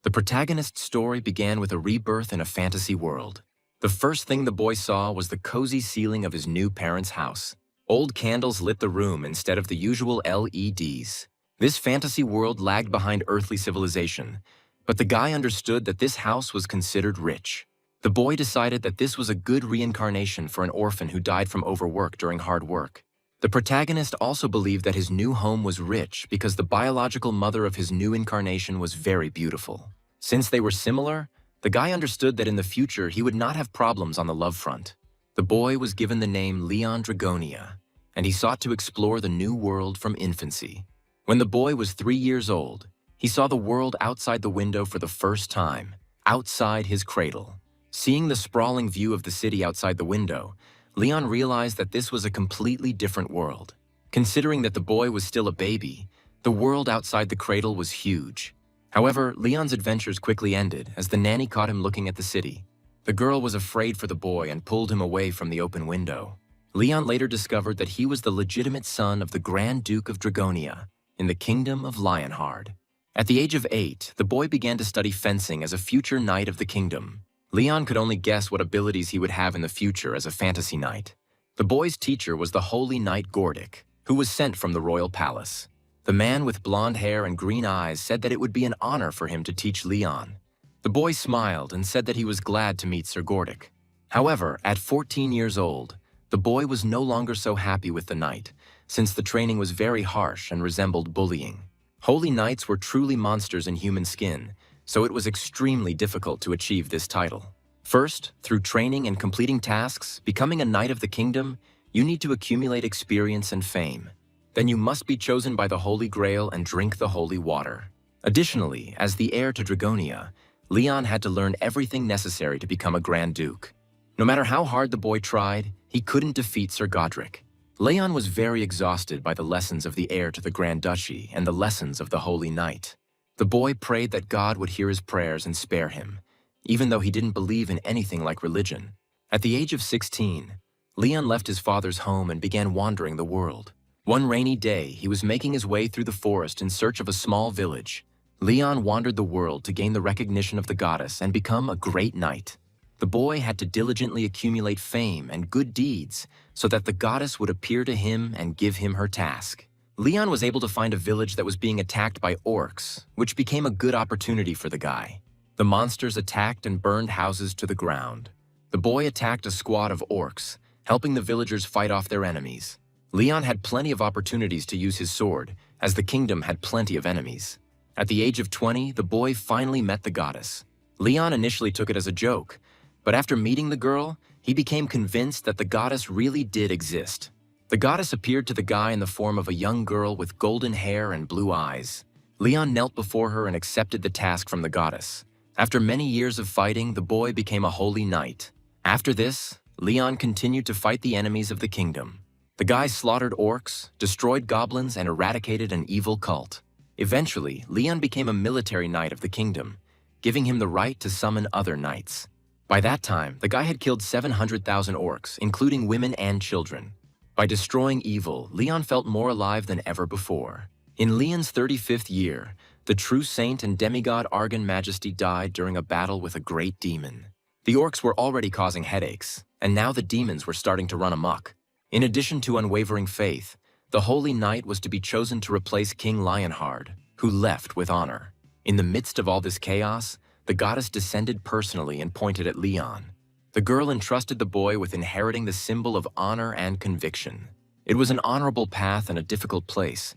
The protagonist's story began with a rebirth in a fantasy world. The first thing the boy saw was the cozy ceiling of his new parents' house. Old candles lit the room instead of the usual LEDs. This fantasy world lagged behind earthly civilization, but the guy understood that this house was considered rich. The boy decided that this was a good reincarnation for an orphan who died from overwork during hard work. The protagonist also believed that his new home was rich because the biological mother of his new incarnation was very beautiful. Since they were similar, the guy understood that in the future he would not have problems on the love front. The boy was given the name Leon Dragonia, and he sought to explore the new world from infancy. When the boy was 3 years old, he saw the world outside the window for the first time, outside his cradle. Seeing the sprawling view of the city outside the window, Leon realized that this was a completely different world. Considering that the boy was still a baby, the world outside the cradle was huge. However, Leon's adventures quickly ended as the nanny caught him looking at the city. The girl was afraid for the boy and pulled him away from the open window. Leon later discovered that he was the legitimate son of the Grand Duke of Dragonia in the Kingdom of Lionheart. At the age of 8, the boy began to study fencing as a future knight of the kingdom. Leon could only guess what abilities he would have in the future as a fantasy knight. The boy's teacher was the holy knight Gordic, who was sent from the royal palace. The man with blonde hair and green eyes said that it would be an honor for him to teach Leon. The boy smiled and said that he was glad to meet Sir Gordic. However, at 14 years old, the boy was no longer so happy with the knight, since the training was very harsh and resembled bullying. Holy knights were truly monsters in human skin, so it was extremely difficult to achieve this title. First, through training and completing tasks, becoming a knight of the kingdom, you need to accumulate experience and fame. Then you must be chosen by the Holy Grail and drink the holy water. Additionally, as the heir to Dragonia, Leon had to learn everything necessary to become a Grand Duke. No matter how hard the boy tried, he couldn't defeat Sir Godric. Leon was very exhausted by the lessons of the heir to the Grand Duchy and the lessons of the Holy Knight. The boy prayed that God would hear his prayers and spare him, even though he didn't believe in anything like religion. At the age of 16, Leon left his father's home and began wandering the world. One rainy day, he was making his way through the forest in search of a small village. Leon wandered the world to gain the recognition of the goddess and become a great knight. The boy had to diligently accumulate fame and good deeds so that the goddess would appear to him and give him her task. Leon was able to find a village that was being attacked by orcs, which became a good opportunity for the guy. The monsters attacked and burned houses to the ground. The boy attacked a squad of orcs, helping the villagers fight off their enemies. Leon had plenty of opportunities to use his sword, as the kingdom had plenty of enemies. At the age of 20, the boy finally met the goddess. Leon initially took it as a joke, but after meeting the girl, he became convinced that the goddess really did exist. The goddess appeared to the guy in the form of a young girl with golden hair and blue eyes. Leon knelt before her and accepted the task from the goddess. After many years of fighting, the boy became a holy knight. After this, Leon continued to fight the enemies of the kingdom. The guy slaughtered orcs, destroyed goblins, and eradicated an evil cult. Eventually, Leon became a military knight of the kingdom, giving him the right to summon other knights. By that time, the guy had killed 700,000 orcs, including women and children. By destroying evil, Leon felt more alive than ever before. In Leon's 35th year, the true saint and demigod Argon Majesty died during a battle with a great demon. The orcs were already causing headaches, and now the demons were starting to run amok. In addition to unwavering faith, the Holy Knight was to be chosen to replace King Lionheart, who left with honor. In the midst of all this chaos, the goddess descended personally and pointed at Leon. The girl entrusted the boy with inheriting the symbol of honor and conviction. It was an honorable path and a difficult place,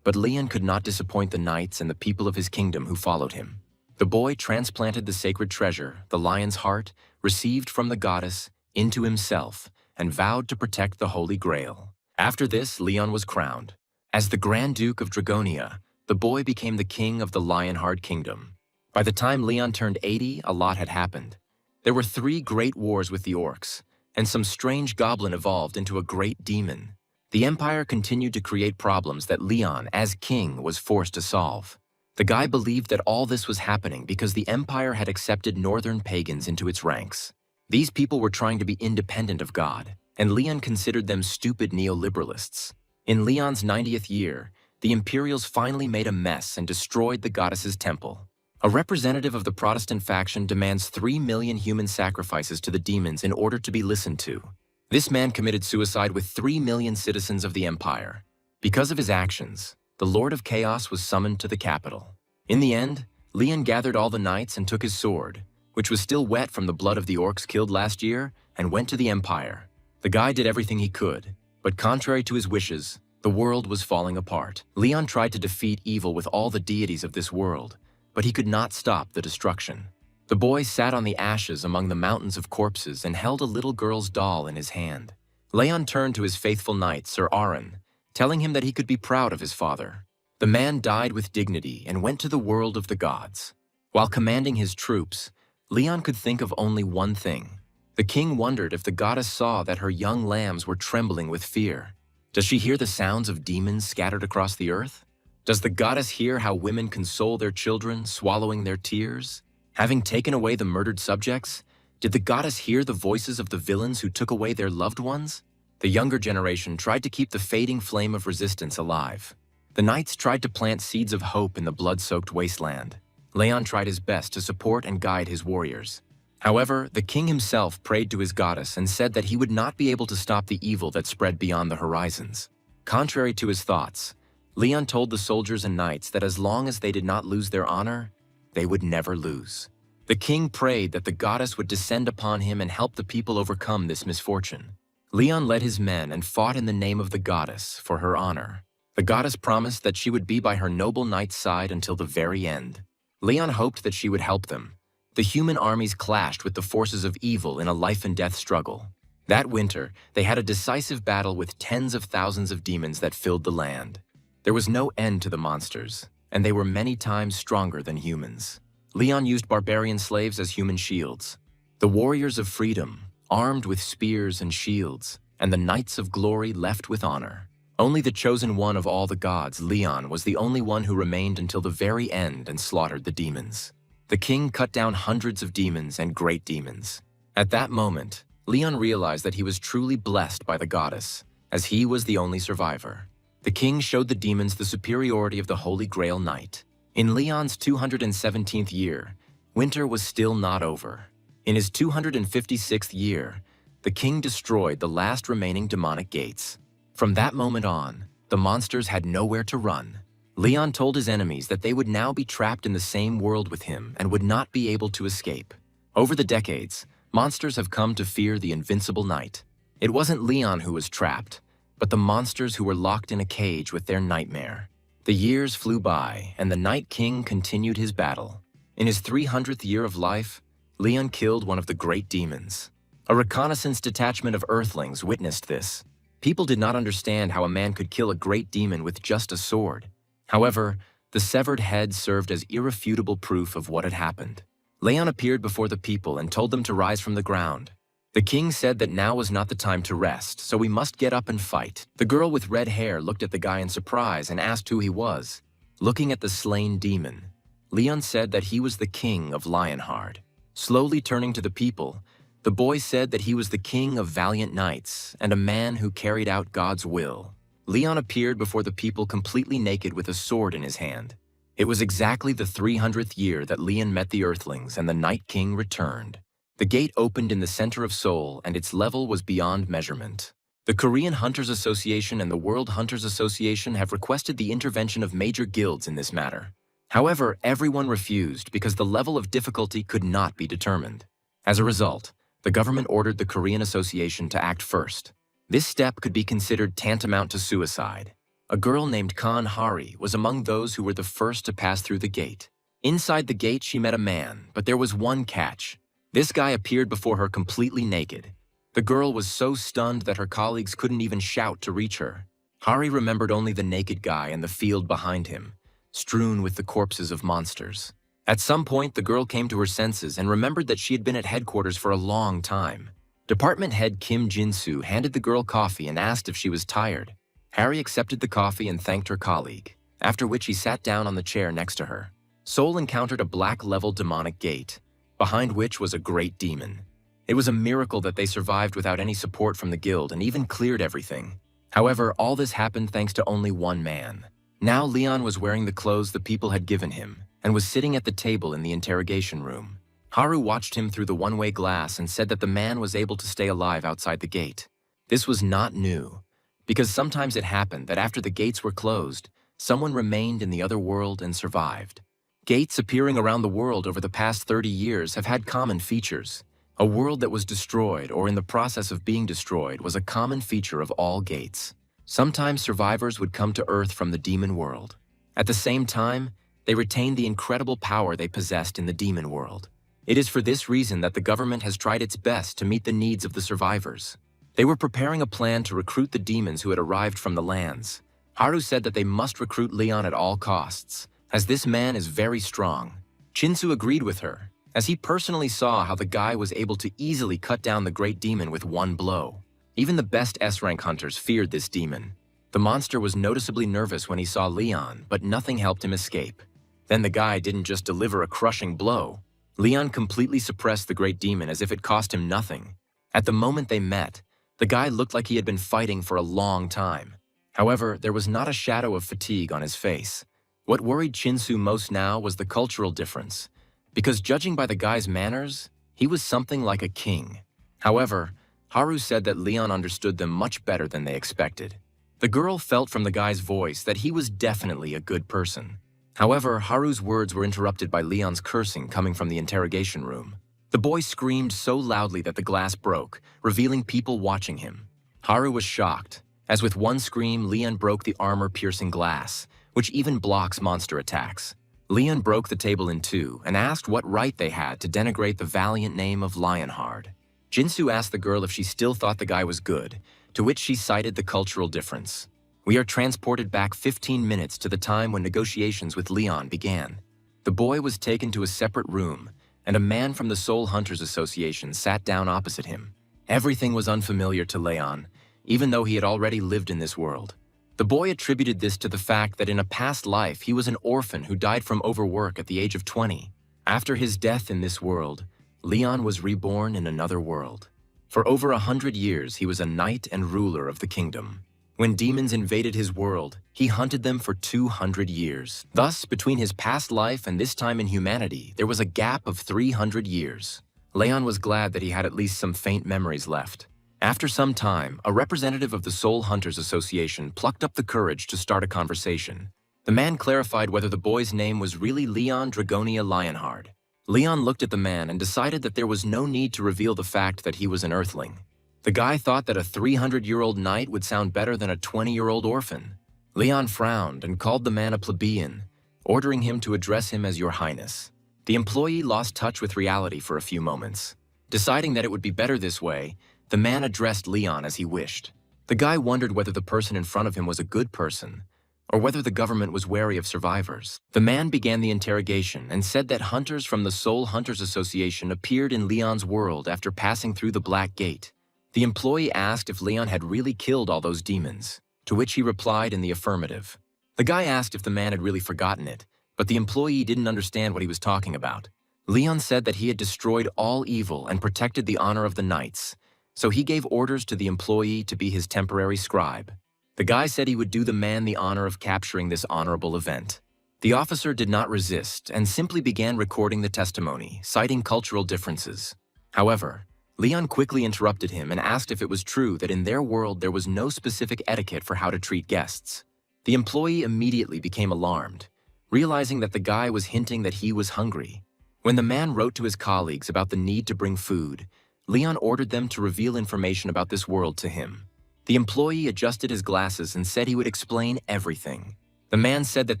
but Leon could not disappoint the knights and the people of his kingdom who followed him. The boy transplanted the sacred treasure, the lion's heart, received from the goddess, into himself, and vowed to protect the Holy Grail. After this, Leon was crowned. As the Grand Duke of Dragonia, the boy became the king of the Lionheart Kingdom. By the time Leon turned 80, a lot had happened. There were 3 great wars with the orcs, and some strange goblin evolved into a great demon. The Empire continued to create problems that Leon, as king, was forced to solve. The guy believed that all this was happening because the Empire had accepted northern pagans into its ranks. These people were trying to be independent of God, and Leon considered them stupid neoliberalists. In Leon's 90th year, the Imperials finally made a mess and destroyed the goddess's temple. A representative of the Protestant faction demands 3 million human sacrifices to the demons in order to be listened to. This man committed suicide with 3 million citizens of the empire. Because of his actions, the Lord of Chaos was summoned to the capital. In the end, Leon gathered all the knights and took his sword, which was still wet from the blood of the orcs killed last year, and went to the empire. The guy did everything he could, but contrary to his wishes, the world was falling apart. Leon tried to defeat evil with all the deities of this world, but he could not stop the destruction. The boy sat on the ashes among the mountains of corpses and held a little girl's doll in his hand. Leon turned to his faithful knight, Sir Aron, telling him that he could be proud of his father. The man died with dignity and went to the world of the gods. While commanding his troops, Leon could think of only one thing. The king wondered if the goddess saw that her young lambs were trembling with fear. Does she hear the sounds of demons scattered across the earth? Does the goddess hear how women console their children, swallowing their tears? Having taken away the murdered subjects, did the goddess hear the voices of the villains who took away their loved ones? The younger generation tried to keep the fading flame of resistance alive. The knights tried to plant seeds of hope in the blood-soaked wasteland. Leon tried his best to support and guide his warriors. However, the king himself prayed to his goddess and said that he would not be able to stop the evil that spread beyond the horizons. Contrary to his thoughts, Leon told the soldiers and knights that as long as they did not lose their honor, they would never lose. The king prayed that the goddess would descend upon him and help the people overcome this misfortune. Leon led his men and fought in the name of the goddess for her honor. The goddess promised that she would be by her noble knight's side until the very end. Leon hoped that she would help them. The human armies clashed with the forces of evil in a life-and-death struggle. That winter, they had a decisive battle with tens of thousands of demons that filled the land. There was no end to the monsters, and they were many times stronger than humans. Leon used barbarian slaves as human shields. The warriors of freedom, armed with spears and shields, and the knights of glory left with honor. Only the chosen one of all the gods, Leon, was the only one who remained until the very end and slaughtered the demons. The king cut down hundreds of demons and great demons. At that moment, Leon realized that he was truly blessed by the goddess, as he was the only survivor. The king showed the demons the superiority of the Holy Grail Knight. In Leon's 217th year, winter was still not over. In his 256th year, the king destroyed the last remaining demonic gates. From that moment on, the monsters had nowhere to run. Leon told his enemies that they would now be trapped in the same world with him and would not be able to escape. Over the decades, monsters have come to fear the invincible knight. It wasn't Leon who was trapped, but the monsters who were locked in a cage with their nightmare. The years flew by, and the Night King continued his battle. In his 300th year of life, Leon killed one of the great demons. A reconnaissance detachment of Earthlings witnessed this. People did not understand how a man could kill a great demon with just a sword. However, the severed head served as irrefutable proof of what had happened. Leon appeared before the people and told them to rise from the ground. The king said that now was not the time to rest, so we must get up and fight. The girl with red hair looked at the guy in surprise and asked who he was. Looking at the slain demon, Leon said that he was the king of Lionheart. Slowly turning to the people, the boy said that he was the king of valiant knights and a man who carried out God's will. Leon appeared before the people completely naked with a sword in his hand. It was exactly the 300th year that Leon met the Earthlings and the Night King returned. The gate opened in the center of Seoul and its level was beyond measurement. The Korean Hunters Association and the World Hunters Association have requested the intervention of major guilds in this matter. However, everyone refused because the level of difficulty could not be determined. As a result, the government ordered the Korean Association to act first. This step could be considered tantamount to suicide. A girl named Kan Hari was among those who were the first to pass through the gate. Inside the gate, she met a man, but there was one catch. This guy appeared before her completely naked. The girl was so stunned that her colleagues couldn't even shout to reach her. Hari remembered only the naked guy and the field behind him, strewn with the corpses of monsters. At some point, the girl came to her senses and remembered that she had been at headquarters for a long time. Department head Kim Jin-soo handed the girl coffee and asked if she was tired. Harry accepted the coffee and thanked her colleague, after which he sat down on the chair next to her. Seoul encountered a black-level demonic gate, behind which was a great demon. It was a miracle that they survived without any support from the guild and even cleared everything. However, all this happened thanks to only one man. Now Leon was wearing the clothes the people had given him. and was sitting at the table in the interrogation room. Haru watched him through the one-way glass and said that the man was able to stay alive outside the gate. This was not new, because sometimes it happened that after the gates were closed, someone remained in the other world and survived. Gates appearing around the world over the past 30 years have had common features. A world that was destroyed or in the process of being destroyed was a common feature of all gates. Sometimes survivors would come to Earth from the demon world. At the same time, they retained the incredible power they possessed in the demon world. It is for this reason that the government has tried its best to meet the needs of the survivors. They were preparing a plan to recruit the demons who had arrived from the lands. Haru said that they must recruit Leon at all costs, as this man is very strong. Shinsu agreed with her, as he personally saw how the guy was able to easily cut down the great demon with one blow. Even the best S-rank hunters feared this demon. The monster was noticeably nervous when he saw Leon, but nothing helped him escape. Then the guy didn't just deliver a crushing blow. Leon completely suppressed the great demon as if it cost him nothing. At the moment they met, the guy looked like he had been fighting for a long time. However, there was not a shadow of fatigue on his face. What worried Shinsu most now was the cultural difference, because judging by the guy's manners, he was something like a king. However, Haru said that Leon understood them much better than they expected. The girl felt from the guy's voice that he was definitely a good person. However, Haru's words were interrupted by Leon's cursing coming from the interrogation room. The boy screamed so loudly that the glass broke, revealing people watching him. Haru was shocked, as with one scream, Leon broke the armor-piercing glass, which even blocks monster attacks. Leon broke the table in two and asked what right they had to denigrate the valiant name of Lionheart. Jinsu asked the girl if she still thought the guy was good, to which she cited the cultural difference. We are transported back 15 minutes to the time when negotiations with Leon began. The boy was taken to a separate room, and a man from the Soul Hunters Association sat down opposite him. Everything was unfamiliar to Leon, even though he had already lived in this world. The boy attributed this to the fact that in a past life he was an orphan who died from overwork at the age of 20. After his death in this world, Leon was reborn in another world. For over 100 years he was a knight and ruler of the kingdom. When demons invaded his world, he hunted them for 200 years. Thus, between his past life and this time in humanity, there was a gap of 300 years. Leon was glad that he had at least some faint memories left. After some time, a representative of the Soul Hunters Association plucked up the courage to start a conversation. The man clarified whether the boy's name was really Leon Dragonia Lionheart. Leon looked at the man and decided that there was no need to reveal the fact that he was an earthling. The guy thought that a 300-year-old knight would sound better than a 20-year-old orphan. Leon frowned and called the man a plebeian, ordering him to address him as Your Highness. The employee lost touch with reality for a few moments. Deciding that it would be better this way, the man addressed Leon as he wished. The guy wondered whether the person in front of him was a good person, or whether the government was wary of survivors. The man began the interrogation and said that hunters from the Soul Hunters Association appeared in Leon's world after passing through the Black Gate. The employee asked if Leon had really killed all those demons, to which he replied in the affirmative. The guy asked if the man had really forgotten it, but the employee didn't understand what he was talking about. Leon said that he had destroyed all evil and protected the honor of the knights, so he gave orders to the employee to be his temporary scribe. The guy said he would do the man the honor of capturing this honorable event. The officer did not resist and simply began recording the testimony, citing cultural differences. However, Leon quickly interrupted him and asked if it was true that in their world there was no specific etiquette for how to treat guests. The employee immediately became alarmed, realizing that the guy was hinting that he was hungry. When the man wrote to his colleagues about the need to bring food, Leon ordered them to reveal information about this world to him. The employee adjusted his glasses and said he would explain everything. The man said that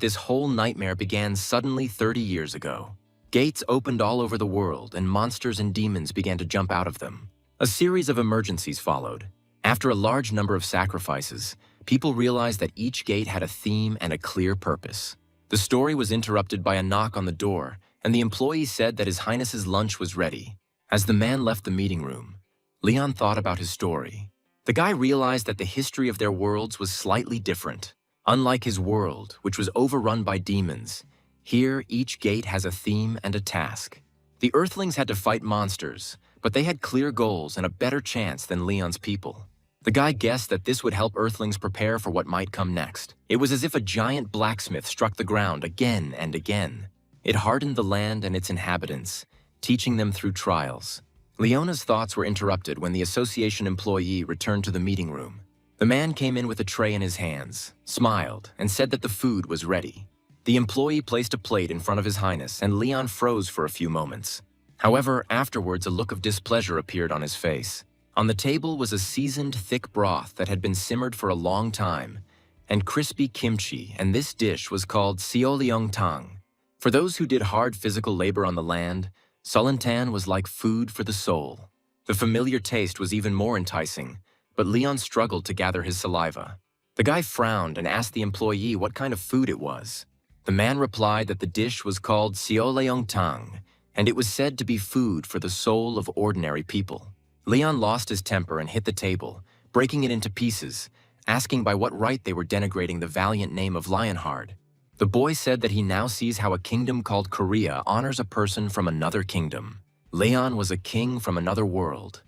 this whole nightmare began suddenly 30 years ago. Gates opened all over the world and monsters and demons began to jump out of them. A series of emergencies followed. After a large number of sacrifices, people realized that each gate had a theme and a clear purpose. The story was interrupted by a knock on the door, and the employee said that His Highness's lunch was ready. As the man left the meeting room, Leon thought about his story. The guy realized that the history of their worlds was slightly different. Unlike his world, which was overrun by demons, here each gate has a theme and a task. The Earthlings had to fight monsters, but they had clear goals and a better chance than Leon's people. The guy guessed that this would help Earthlings prepare for what might come next. It was as if a giant blacksmith struck the ground again and again. It hardened the land and its inhabitants, teaching them through trials. Leona's thoughts were interrupted when the association employee returned to the meeting room. The man came in with a tray in his hands, smiled, and said that the food was ready. The employee placed a plate in front of His Highness, and Leon froze for a few moments. However, afterwards a look of displeasure appeared on his face. On the table was a seasoned, thick broth that had been simmered for a long time, and crispy kimchi, and this dish was called seolyeongtang. For those who did hard physical labor on the land, Solentan was like food for the soul. The familiar taste was even more enticing, but Leon struggled to gather his saliva. The guy frowned and asked the employee what kind of food it was. The man replied that the dish was called seolyeongtang, and it was said to be food for the soul of ordinary people. Leon lost his temper and hit the table, breaking it into pieces, asking by what right they were denigrating the valiant name of Lionheart. The boy said that he now sees how a kingdom called Korea honors a person from another kingdom. Leon was a king from another world,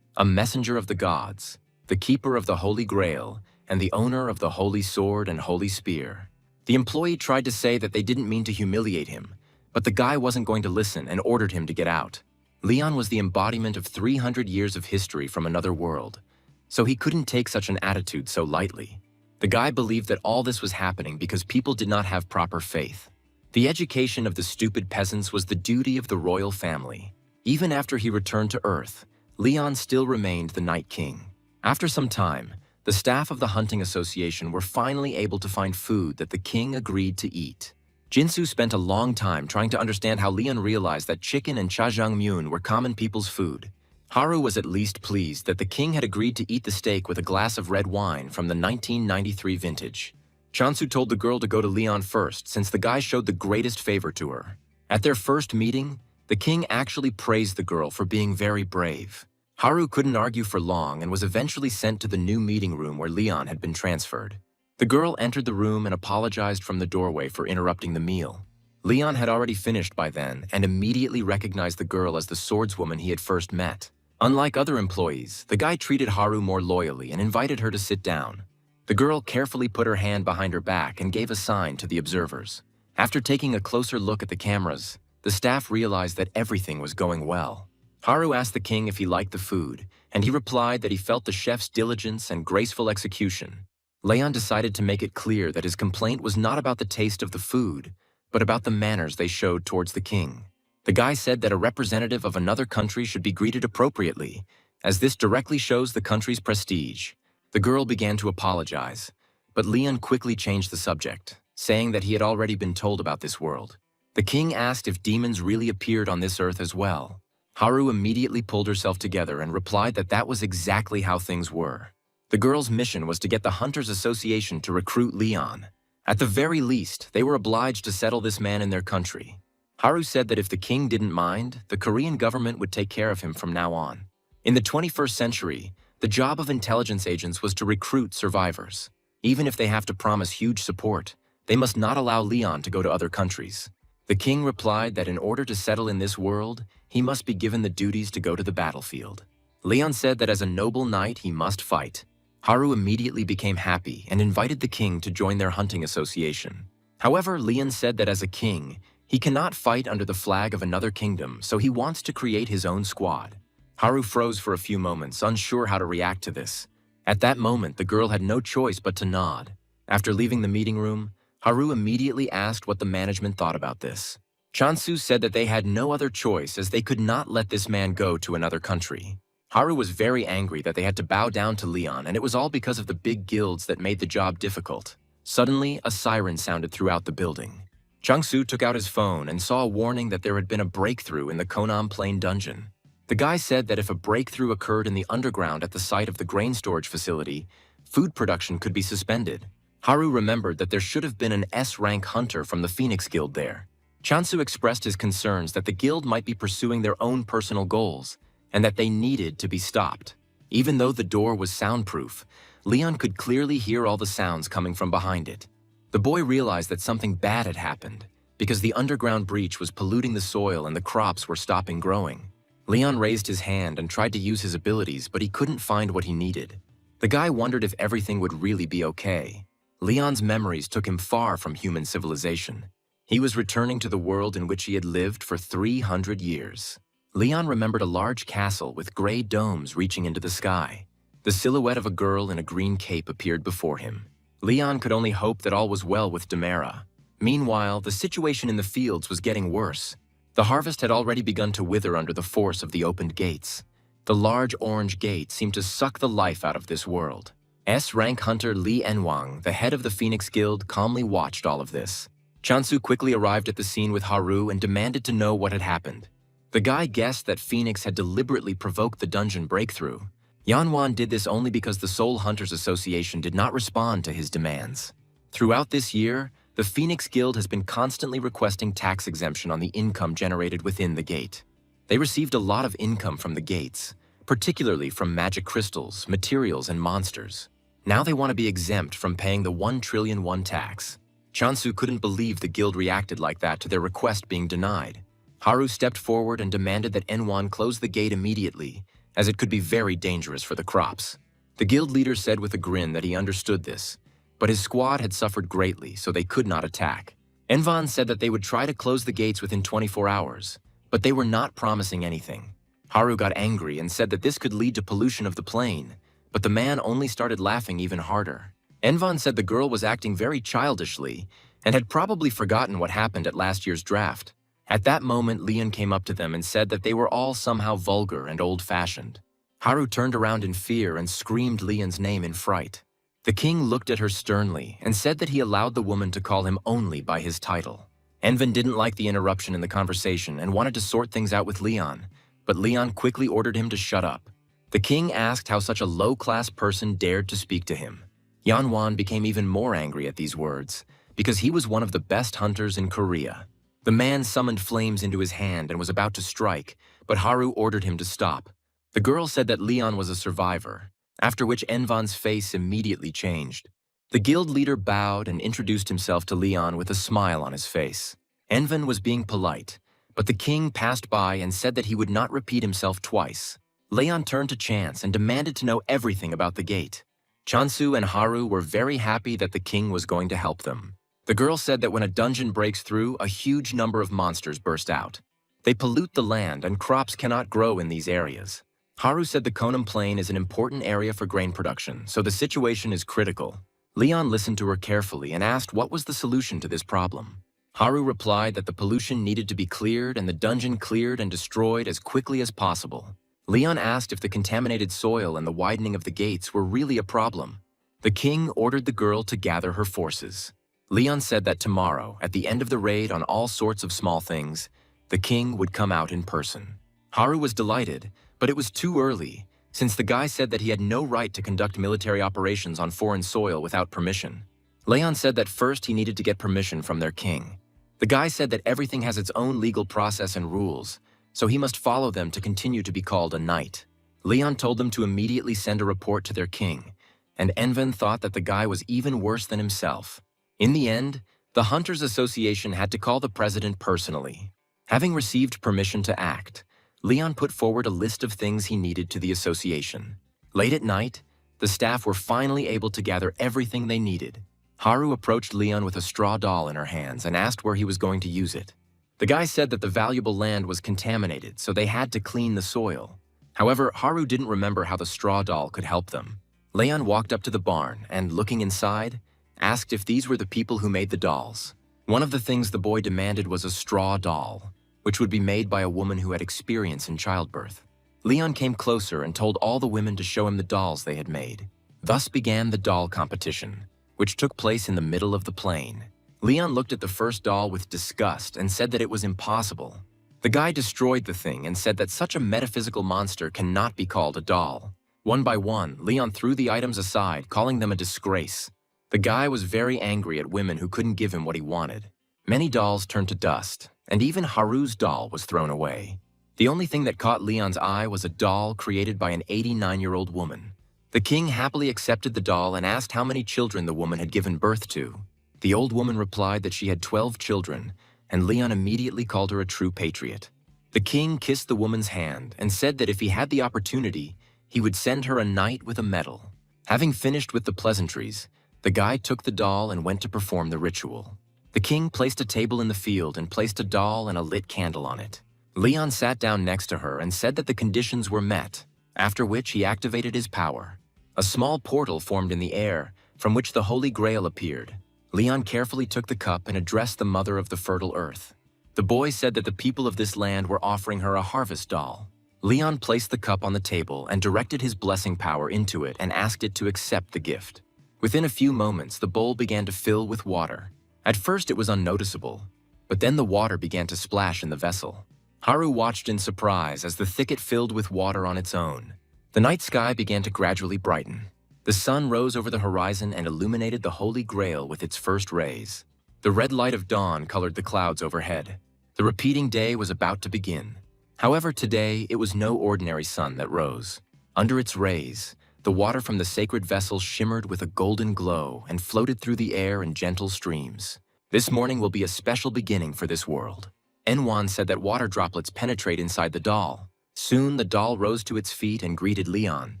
a messenger of the gods, the keeper of the Holy Grail, and the owner of the Holy Sword and Holy Spear. The employee tried to say that they didn't mean to humiliate him, but the guy wasn't going to listen and ordered him to get out. Leon was the embodiment of 300 years of history from another world, so he couldn't take such an attitude so lightly. The guy believed that all this was happening because people did not have proper faith. The education of the stupid peasants was the duty of the royal family. Even after he returned to Earth, Leon still remained the Night King. After some time, the staff of the hunting association were finally able to find food that the king agreed to eat. Jinsu spent a long time trying to understand how Leon realized that chicken and jjajangmyeon were common people's food. Haru was at least pleased that the king had agreed to eat the steak with a glass of red wine from the 1993 vintage. Chansu told the girl to go to Leon first since the guy showed the greatest favor to her. At their first meeting, the king actually praised the girl for being very brave. Haru couldn't argue for long and was eventually sent to the new meeting room where Leon had been transferred. The girl entered the room and apologized from the doorway for interrupting the meal. Leon had already finished by then and immediately recognized the girl as the swordswoman he had first met. Unlike other employees, the guy treated Haru more loyally and invited her to sit down. The girl carefully put her hand behind her back and gave a sign to the observers. After taking a closer look at the cameras, the staff realized that everything was going well. Haru asked the king if he liked the food, and he replied that he felt the chef's diligence and graceful execution. Leon decided to make it clear that his complaint was not about the taste of the food, but about the manners they showed towards the king. The guy said that a representative of another country should be greeted appropriately, as this directly shows the country's prestige. The girl began to apologize, but Leon quickly changed the subject, saying that he had already been told about this world. The king asked if demons really appeared on this earth as well. Haru immediately pulled herself together and replied that that was exactly how things were. The girl's mission was to get the Hunters Association to recruit Leon. At the very least, they were obliged to settle this man in their country. Haru said that if the king didn't mind, the Korean government would take care of him from now on. In the 21st century, the job of intelligence agents was to recruit survivors. Even if they have to promise huge support, they must not allow Leon to go to other countries. The king replied that in order to settle in this world, he must be given the duties to go to the battlefield. Leon said that as a noble knight, he must fight. Haru immediately became happy and invited the king to join their hunting association. However, Leon said that as a king, he cannot fight under the flag of another kingdom, so he wants to create his own squad. Haru froze for a few moments, unsure how to react to this. At that moment, the girl had no choice but to nod. After leaving the meeting room, Haru immediately asked what the management thought about this. Chansu said that they had no other choice as they could not let this man go to another country. Haru was very angry that they had to bow down to Leon, and it was all because of the big guilds that made the job difficult. Suddenly, a siren sounded throughout the building. Changsu took out his phone and saw a warning that there had been a breakthrough in the Konam Plain dungeon. The guy said that if a breakthrough occurred in the underground at the site of the grain storage facility, food production could be suspended. Haru remembered that there should have been an S-rank hunter from the Phoenix Guild there. Chansu expressed his concerns that the guild might be pursuing their own personal goals, and that they needed to be stopped. Even though the door was soundproof, Leon could clearly hear all the sounds coming from behind it. The boy realized that something bad had happened, because the underground breach was polluting the soil and the crops were stopping growing. Leon raised his hand and tried to use his abilities, but he couldn't find what he needed. The guy wondered if everything would really be okay. Leon's memories took him far from human civilization. He was returning to the world in which he had lived for 300 years. Leon remembered a large castle with gray domes reaching into the sky. The silhouette of a girl in a green cape appeared before him. Leon could only hope that all was well with Demera. Meanwhile, the situation in the fields was getting worse. The harvest had already begun to wither under the force of the opened gates. The large orange gate seemed to suck the life out of this world. S-rank hunter Li Enwang, the head of the Phoenix Guild, calmly watched all of this. Chansu quickly arrived at the scene with Haru and demanded to know what had happened. The guy guessed that Phoenix had deliberately provoked the dungeon breakthrough. Yanwan did this only because the Soul Hunters Association did not respond to his demands. Throughout this year, the Phoenix Guild has been constantly requesting tax exemption on the income generated within the gate. They received a lot of income from the gates, particularly from magic crystals, materials, and monsters. Now they want to be exempt from paying the 1 trillion won tax. Chansu couldn't believe the guild reacted like that to their request being denied. Haru stepped forward and demanded that Enwan close the gate immediately, as it could be very dangerous for the crops. The guild leader said with a grin that he understood this, but his squad had suffered greatly, so they could not attack. Envan said that they would try to close the gates within 24 hours, but they were not promising anything. Haru got angry and said that this could lead to pollution of the plain, but the man only started laughing even harder. Envan said the girl was acting very childishly and had probably forgotten what happened at last year's draft. At that moment, Leon came up to them and said that they were all somehow vulgar and old-fashioned. Haru turned around in fear and screamed Leon's name in fright. The king looked at her sternly and said that he allowed the woman to call him only by his title. Envan didn't like the interruption in the conversation and wanted to sort things out with Leon, but Leon quickly ordered him to shut up. The king asked how such a low-class person dared to speak to him. Yanwan became even more angry at these words, because he was one of the best hunters in Korea. The man summoned flames into his hand and was about to strike, but Haru ordered him to stop. The girl said that Leon was a survivor, after which Envan's face immediately changed. The guild leader bowed and introduced himself to Leon with a smile on his face. Envan was being polite, but the king passed by and said that he would not repeat himself twice. Leon turned to Chance and demanded to know everything about the gate. Chansu and Haru were very happy that the king was going to help them. The girl said that when a dungeon breaks through, a huge number of monsters burst out. They pollute the land and crops cannot grow in these areas. Haru said the Konam Plain is an important area for grain production, so the situation is critical. Leon listened to her carefully and asked what was the solution to this problem. Haru replied that the pollution needed to be cleared and the dungeon cleared and destroyed as quickly as possible. Leon asked if the contaminated soil and the widening of the gates were really a problem. The king ordered the girl to gather her forces. Leon said that tomorrow, at the end of the raid on all sorts of small things, the king would come out in person. Haru was delighted, but it was too early, since the guy said that he had no right to conduct military operations on foreign soil without permission. Leon said that first he needed to get permission from their king. The guy said that everything has its own legal process and rules, so he must follow them to continue to be called a knight. Leon told them to immediately send a report to their king, and Envan thought that the guy was even worse than himself. In the end, the Hunters Association had to call the president personally. Having received permission to act, Leon put forward a list of things he needed to the association. Late at night, the staff were finally able to gather everything they needed. Haru approached Leon with a straw doll in her hands and asked where he was going to use it. The guy said that the valuable land was contaminated, so they had to clean the soil. However, Haru didn't remember how the straw doll could help them. Leon walked up to the barn and, looking inside, asked if these were the people who made the dolls. One of the things the boy demanded was a straw doll, which would be made by a woman who had experience in childbirth. Leon came closer and told all the women to show him the dolls they had made. Thus began the doll competition, which took place in the middle of the plain. Leon looked at the first doll with disgust and said that it was impossible. The guy destroyed the thing and said that such a metaphysical monster cannot be called a doll. One by one, Leon threw the items aside, calling them a disgrace. The guy was very angry at women who couldn't give him what he wanted. Many dolls turned to dust, and even Haru's doll was thrown away. The only thing that caught Leon's eye was a doll created by an 89-year-old woman. The king happily accepted the doll and asked how many children the woman had given birth to. The old woman replied that she had 12 children, and Leon immediately called her a true patriot. The king kissed the woman's hand and said that if he had the opportunity, he would send her a knight with a medal. Having finished with the pleasantries, the guy took the doll and went to perform the ritual. The king placed a table in the field and placed a doll and a lit candle on it. Leon sat down next to her and said that the conditions were met, after which he activated his power. A small portal formed in the air, from which the Holy Grail appeared. Leon carefully took the cup and addressed the mother of the fertile earth. The boy said that the people of this land were offering her a harvest doll. Leon placed the cup on the table and directed his blessing power into it and asked it to accept the gift. Within a few moments, the bowl began to fill with water. At first, it was unnoticeable, but then the water began to splash in the vessel. Haru watched in surprise as the thicket filled with water on its own. The night sky began to gradually brighten. The sun rose over the horizon and illuminated the Holy Grail with its first rays. The red light of dawn colored the clouds overhead. The repeating day was about to begin. However, today it was no ordinary sun that rose. Under its rays, the water from the sacred vessel shimmered with a golden glow and floated through the air in gentle streams. This morning will be a special beginning for this world. Enwan said that water droplets penetrate inside the doll. Soon the doll rose to its feet and greeted Leon.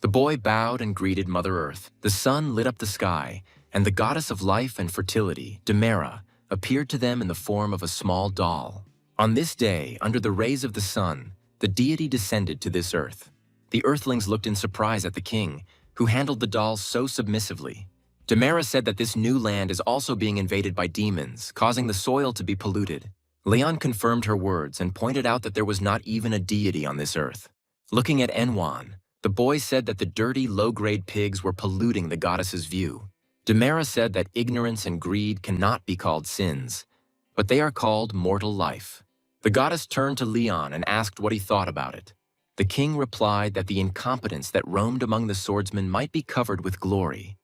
The boy bowed and greeted Mother Earth. The sun lit up the sky, and the goddess of life and fertility, Demera, appeared to them in the form of a small doll. On this day, under the rays of the sun, the deity descended to this earth. The earthlings looked in surprise at the king, who handled the doll so submissively. Demera said that this new land is also being invaded by demons, causing the soil to be polluted. Leon confirmed her words and pointed out that there was not even a deity on this earth. Looking at Enwan, the boy said that the dirty, low-grade pigs were polluting the goddess's view. Demera said that ignorance and greed cannot be called sins, but they are called mortal life. The goddess turned to Leon and asked what he thought about it. The king replied that the incompetence that roamed among the swordsmen might be covered with glory,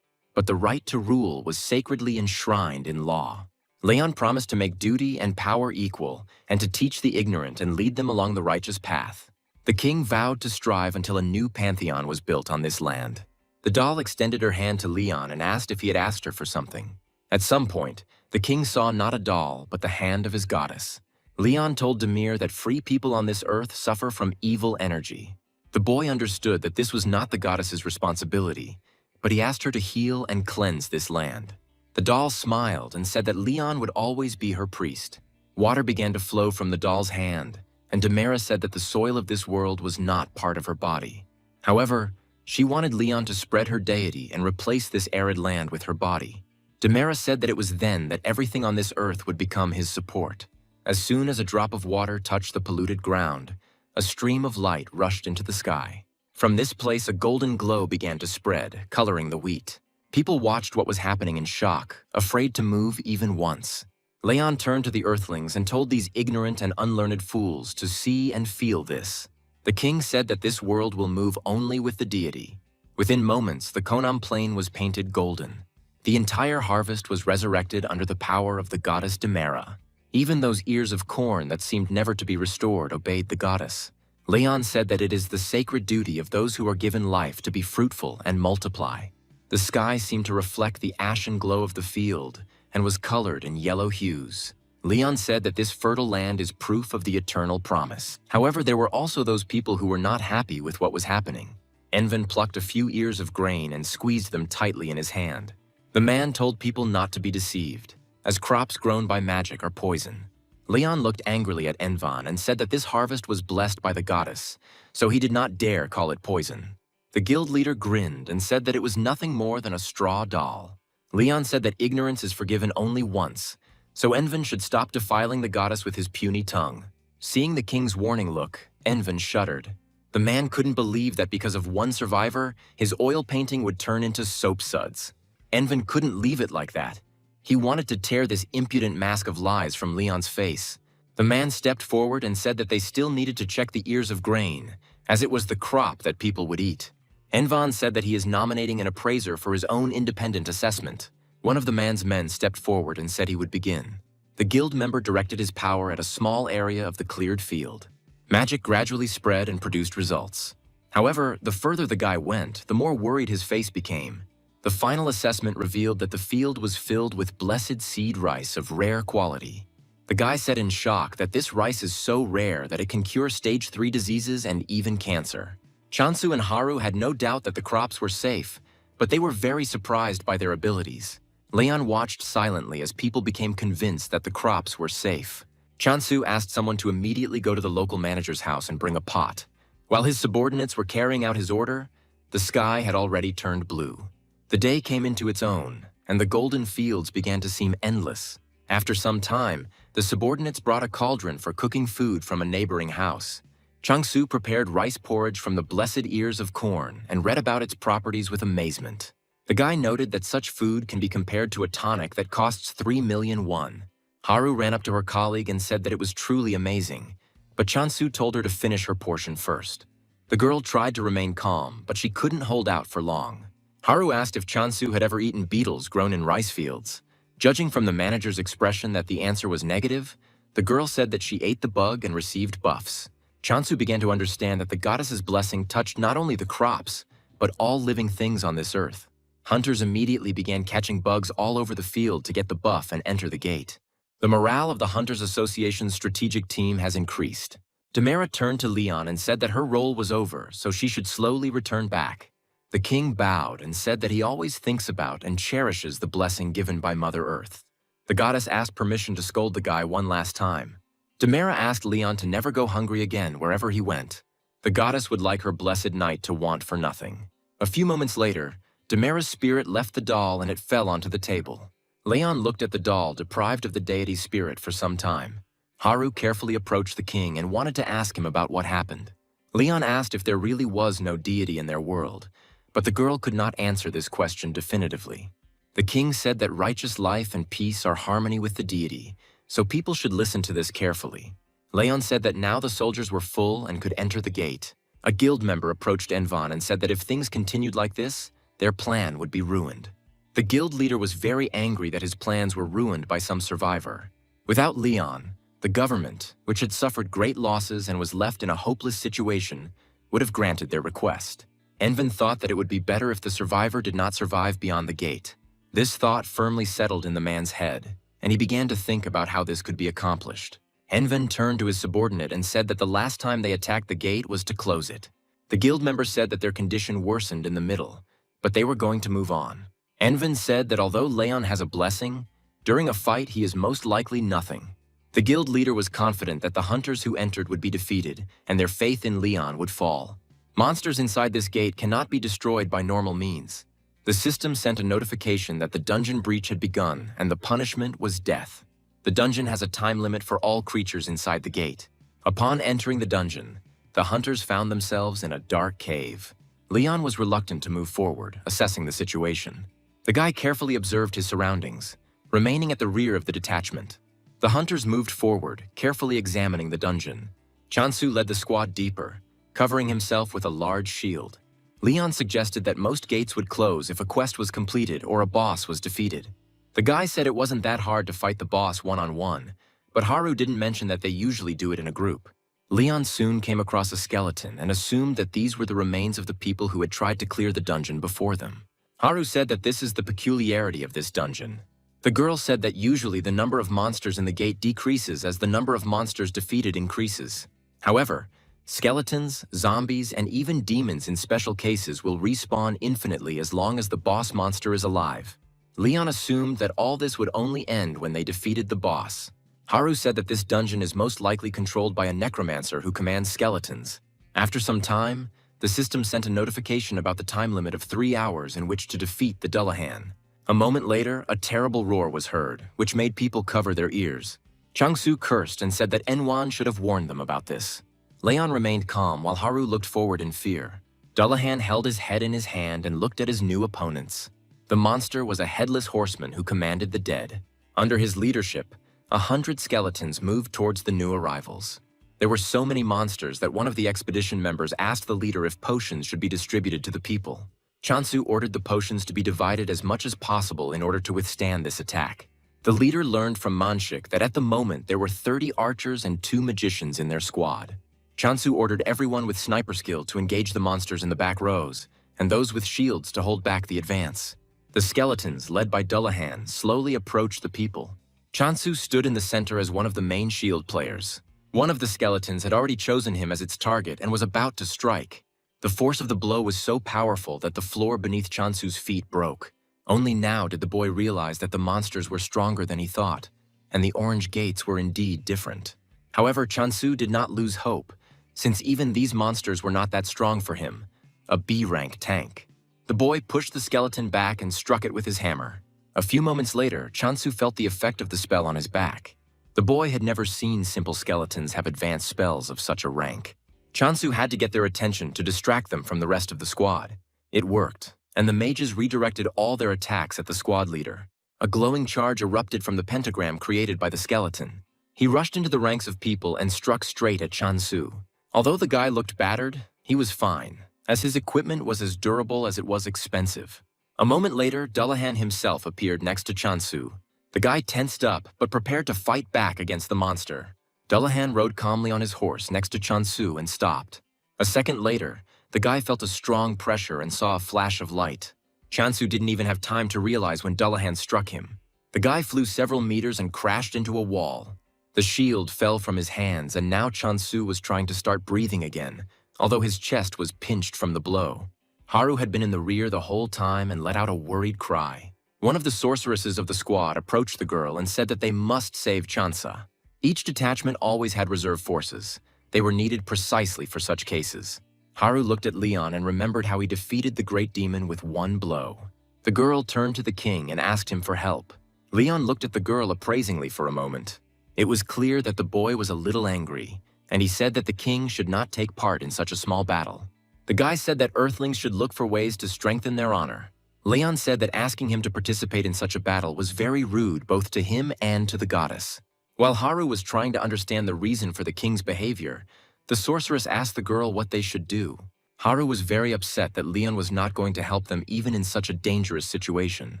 but the right to rule was sacredly enshrined in law. Leon promised to make duty and power equal and to teach the ignorant and lead them along the righteous path. The king vowed to strive until a new pantheon was built on this land. The doll extended her hand to Leon and asked if he had asked her for something. At some point, the king saw not a doll, but the hand of his goddess. Leon told Demir that free people on this earth suffer from evil energy. The boy understood that this was not the goddess's responsibility, but he asked her to heal and cleanse this land. The doll smiled and said that Leon would always be her priest. Water began to flow from the doll's hand, and Demera said that the soil of this world was not part of her body. However, she wanted Leon to spread her deity and replace this arid land with her body. Demera said that it was then that everything on this earth would become his support. As soon as a drop of water touched the polluted ground, a stream of light rushed into the sky. From this place, a golden glow began to spread, coloring the wheat. People watched what was happening in shock, afraid to move even once. Leon turned to the earthlings and told these ignorant and unlearned fools to see and feel this. The king said that this world will move only with the deity. Within moments, the Konam plain was painted golden. The entire harvest was resurrected under the power of the goddess Demera. Even those ears of corn that seemed never to be restored obeyed the goddess. Leon said that it is the sacred duty of those who are given life to be fruitful and multiply. The sky seemed to reflect the ashen glow of the field and was colored in yellow hues. Leon said that this fertile land is proof of the eternal promise. However, there were also those people who were not happy with what was happening. Envan plucked a few ears of grain and squeezed them tightly in his hand. The man told people not to be deceived, as crops grown by magic are poison. Leon looked angrily at Envan and said that this harvest was blessed by the goddess, so he did not dare call it poison. The guild leader grinned and said that it was nothing more than a straw doll. Leon said that ignorance is forgiven only once, so Envan should stop defiling the goddess with his puny tongue. Seeing the king's warning look, Envan shuddered. The man couldn't believe that because of one survivor, his oil painting would turn into soap suds. Envan couldn't leave it like that. He wanted to tear this impudent mask of lies from Leon's face. The man stepped forward and said that they still needed to check the ears of grain, as it was the crop that people would eat. Envan said that he is nominating an appraiser for his own independent assessment. One of the man's men stepped forward and said he would begin. The guild member directed his power at a small area of the cleared field. Magic gradually spread and produced results. However, the further the guy went, the more worried his face became. The final assessment revealed that the field was filled with blessed seed rice of rare quality. The guy said in shock that this rice is so rare that it can cure stage 3 diseases and even cancer. Chansu and Haru had no doubt that the crops were safe, but they were very surprised by their abilities. Leon watched silently as people became convinced that the crops were safe. Chansu asked someone to immediately go to the local manager's house and bring a pot. While his subordinates were carrying out his order, the sky had already turned blue. The day came into its own, and the golden fields began to seem endless. After some time, the subordinates brought a cauldron for cooking food from a neighboring house. Changsu prepared rice porridge from the blessed ears of corn and read about its properties with amazement. The guy noted that such food can be compared to a tonic that costs 3 million won. Haru ran up to her colleague and said that it was truly amazing, but Chansu told her to finish her portion first. The girl tried to remain calm, but she couldn't hold out for long. Haru asked if Chansu had ever eaten beetles grown in rice fields. Judging from the manager's expression that the answer was negative, the girl said that she ate the bug and received buffs. Chansu began to understand that the goddess's blessing touched not only the crops, but all living things on this earth. Hunters immediately began catching bugs all over the field to get the buff and enter the gate. The morale of the Hunters Association's strategic team has increased. Demera turned to Leon and said that her role was over, so she should slowly return back. The king bowed and said that he always thinks about and cherishes the blessing given by Mother Earth. The goddess asked permission to scold the guy one last time. Demera asked Leon to never go hungry again wherever he went. The goddess would like her blessed knight to want for nothing. A few moments later, Demera's spirit left the doll and it fell onto the table. Leon looked at the doll, deprived of the deity's spirit for some time. Haru carefully approached the king and wanted to ask him about what happened. Leon asked if there really was no deity in their world, but the girl could not answer this question definitively. The king said that righteous life and peace are harmony with the deity, so people should listen to this carefully. Leon said that now the soldiers were full and could enter the gate. A guild member approached Envan and said that if things continued like this, their plan would be ruined. The guild leader was very angry that his plans were ruined by some survivor. Without Leon, the government, which had suffered great losses and was left in a hopeless situation, would have granted their request. Envan thought that it would be better if the survivor did not survive beyond the gate. This thought firmly settled in the man's head, and he began to think about how this could be accomplished. Envan turned to his subordinate and said that the last time they attacked the gate was to close it. The guild member said that their condition worsened in the middle, but they were going to move on. Envan said that although Leon has a blessing, during a fight he is most likely nothing. The guild leader was confident that the hunters who entered would be defeated, and their faith in Leon would fall. Monsters inside this gate cannot be destroyed by normal means. The system sent a notification that the dungeon breach had begun, and the punishment was death. The dungeon has a time limit for all creatures inside the gate. Upon entering the dungeon, the hunters found themselves in a dark cave. Leon was reluctant to move forward, assessing the situation. The guy carefully observed his surroundings, remaining at the rear of the detachment. The hunters moved forward, carefully examining the dungeon. Chansu led the squad deeper, covering himself with a large shield. Leon suggested that most gates would close if a quest was completed or a boss was defeated. The guy said it wasn't that hard to fight the boss one-on-one, but Haru didn't mention that they usually do it in a group. Leon soon came across a skeleton and assumed that these were the remains of the people who had tried to clear the dungeon before them. Haru said that this is the peculiarity of this dungeon. The girl said that usually the number of monsters in the gate decreases as the number of monsters defeated increases. However, skeletons, zombies, and even demons in special cases will respawn infinitely as long as the boss monster is alive. Leon assumed that all this would only end when they defeated the boss. Haru said that this dungeon is most likely controlled by a necromancer who commands skeletons. After some time, the system sent a notification about the time limit of 3 hours in which to defeat the Dullahan. A moment later, a terrible roar was heard, which made people cover their ears. Changsu cursed and said that Enwan should have warned them about this. Leon remained calm while Haru looked forward in fear. Dullahan held his head in his hand and looked at his new opponents. The monster was a headless horseman who commanded the dead. Under his leadership, 100 skeletons moved towards the new arrivals. There were so many monsters that one of the expedition members asked the leader if potions should be distributed to the people. Chansu ordered the potions to be divided as much as possible in order to withstand this attack. The leader learned from Manshik that at the moment there were 30 archers and 2 magicians in their squad. Chansu ordered everyone with sniper skill to engage the monsters in the back rows, and those with shields to hold back the advance. The skeletons, led by Dullahan, slowly approached the people. Chansu stood in the center as one of the main shield players. One of the skeletons had already chosen him as its target and was about to strike. The force of the blow was so powerful that the floor beneath Chansu's feet broke. Only now did the boy realize that the monsters were stronger than he thought, and the orange gates were indeed different. However, Chansu did not lose hope, since even these monsters were not that strong for him, a B-rank tank. The boy pushed the skeleton back and struck it with his hammer. A few moments later, Chansu felt the effect of the spell on his back. The boy had never seen simple skeletons have advanced spells of such a rank. Chansu had to get their attention to distract them from the rest of the squad. It worked, and the mages redirected all their attacks at the squad leader. A glowing charge erupted from the pentagram created by the skeleton. He rushed into the ranks of people and struck straight at Chansu. Although the guy looked battered, he was fine, as his equipment was as durable as it was expensive. A moment later, Dullahan himself appeared next to Chansu. The guy tensed up, but prepared to fight back against the monster. Dullahan rode calmly on his horse next to Chansu and stopped. A second later, the guy felt a strong pressure and saw a flash of light. Chansu didn't even have time to realize when Dullahan struck him. The guy flew several meters and crashed into a wall. The shield fell from his hands, and now Chansu was trying to start breathing again, although his chest was pinched from the blow. Haru had been in the rear the whole time and let out a worried cry. One of the sorceresses of the squad approached the girl and said that they must save Chansa. Each detachment always had reserve forces. They were needed precisely for such cases. Haru looked at Leon and remembered how he defeated the great demon with one blow. The girl turned to the king and asked him for help. Leon looked at the girl appraisingly for a moment. It was clear that the boy was a little angry, and he said that the king should not take part in such a small battle. The guy said that Earthlings should look for ways to strengthen their honor. Leon said that asking him to participate in such a battle was very rude both to him and to the goddess. While Haru was trying to understand the reason for the king's behavior, the sorceress asked the girl what they should do. Haru was very upset that Leon was not going to help them even in such a dangerous situation.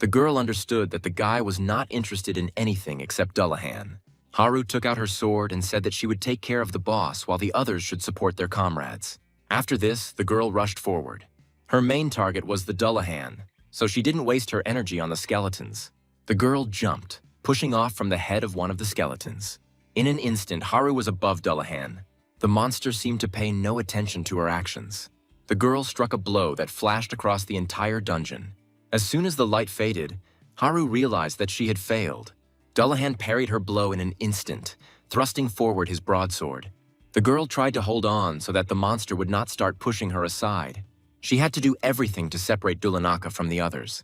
The girl understood that the guy was not interested in anything except Dullahan. Haru took out her sword and said that she would take care of the boss while the others should support their comrades. After this, the girl rushed forward. Her main target was the Dullahan, so she didn't waste her energy on the skeletons. The girl jumped, pushing off from the head of one of the skeletons. In an instant, Haru was above Dullahan. The monster seemed to pay no attention to her actions. The girl struck a blow that flashed across the entire dungeon. As soon as the light faded, Haru realized that she had failed. Dullahan parried her blow in an instant, thrusting forward his broadsword. The girl tried to hold on so that the monster would not start pushing her aside. She had to do everything to separate Dullanaka from the others.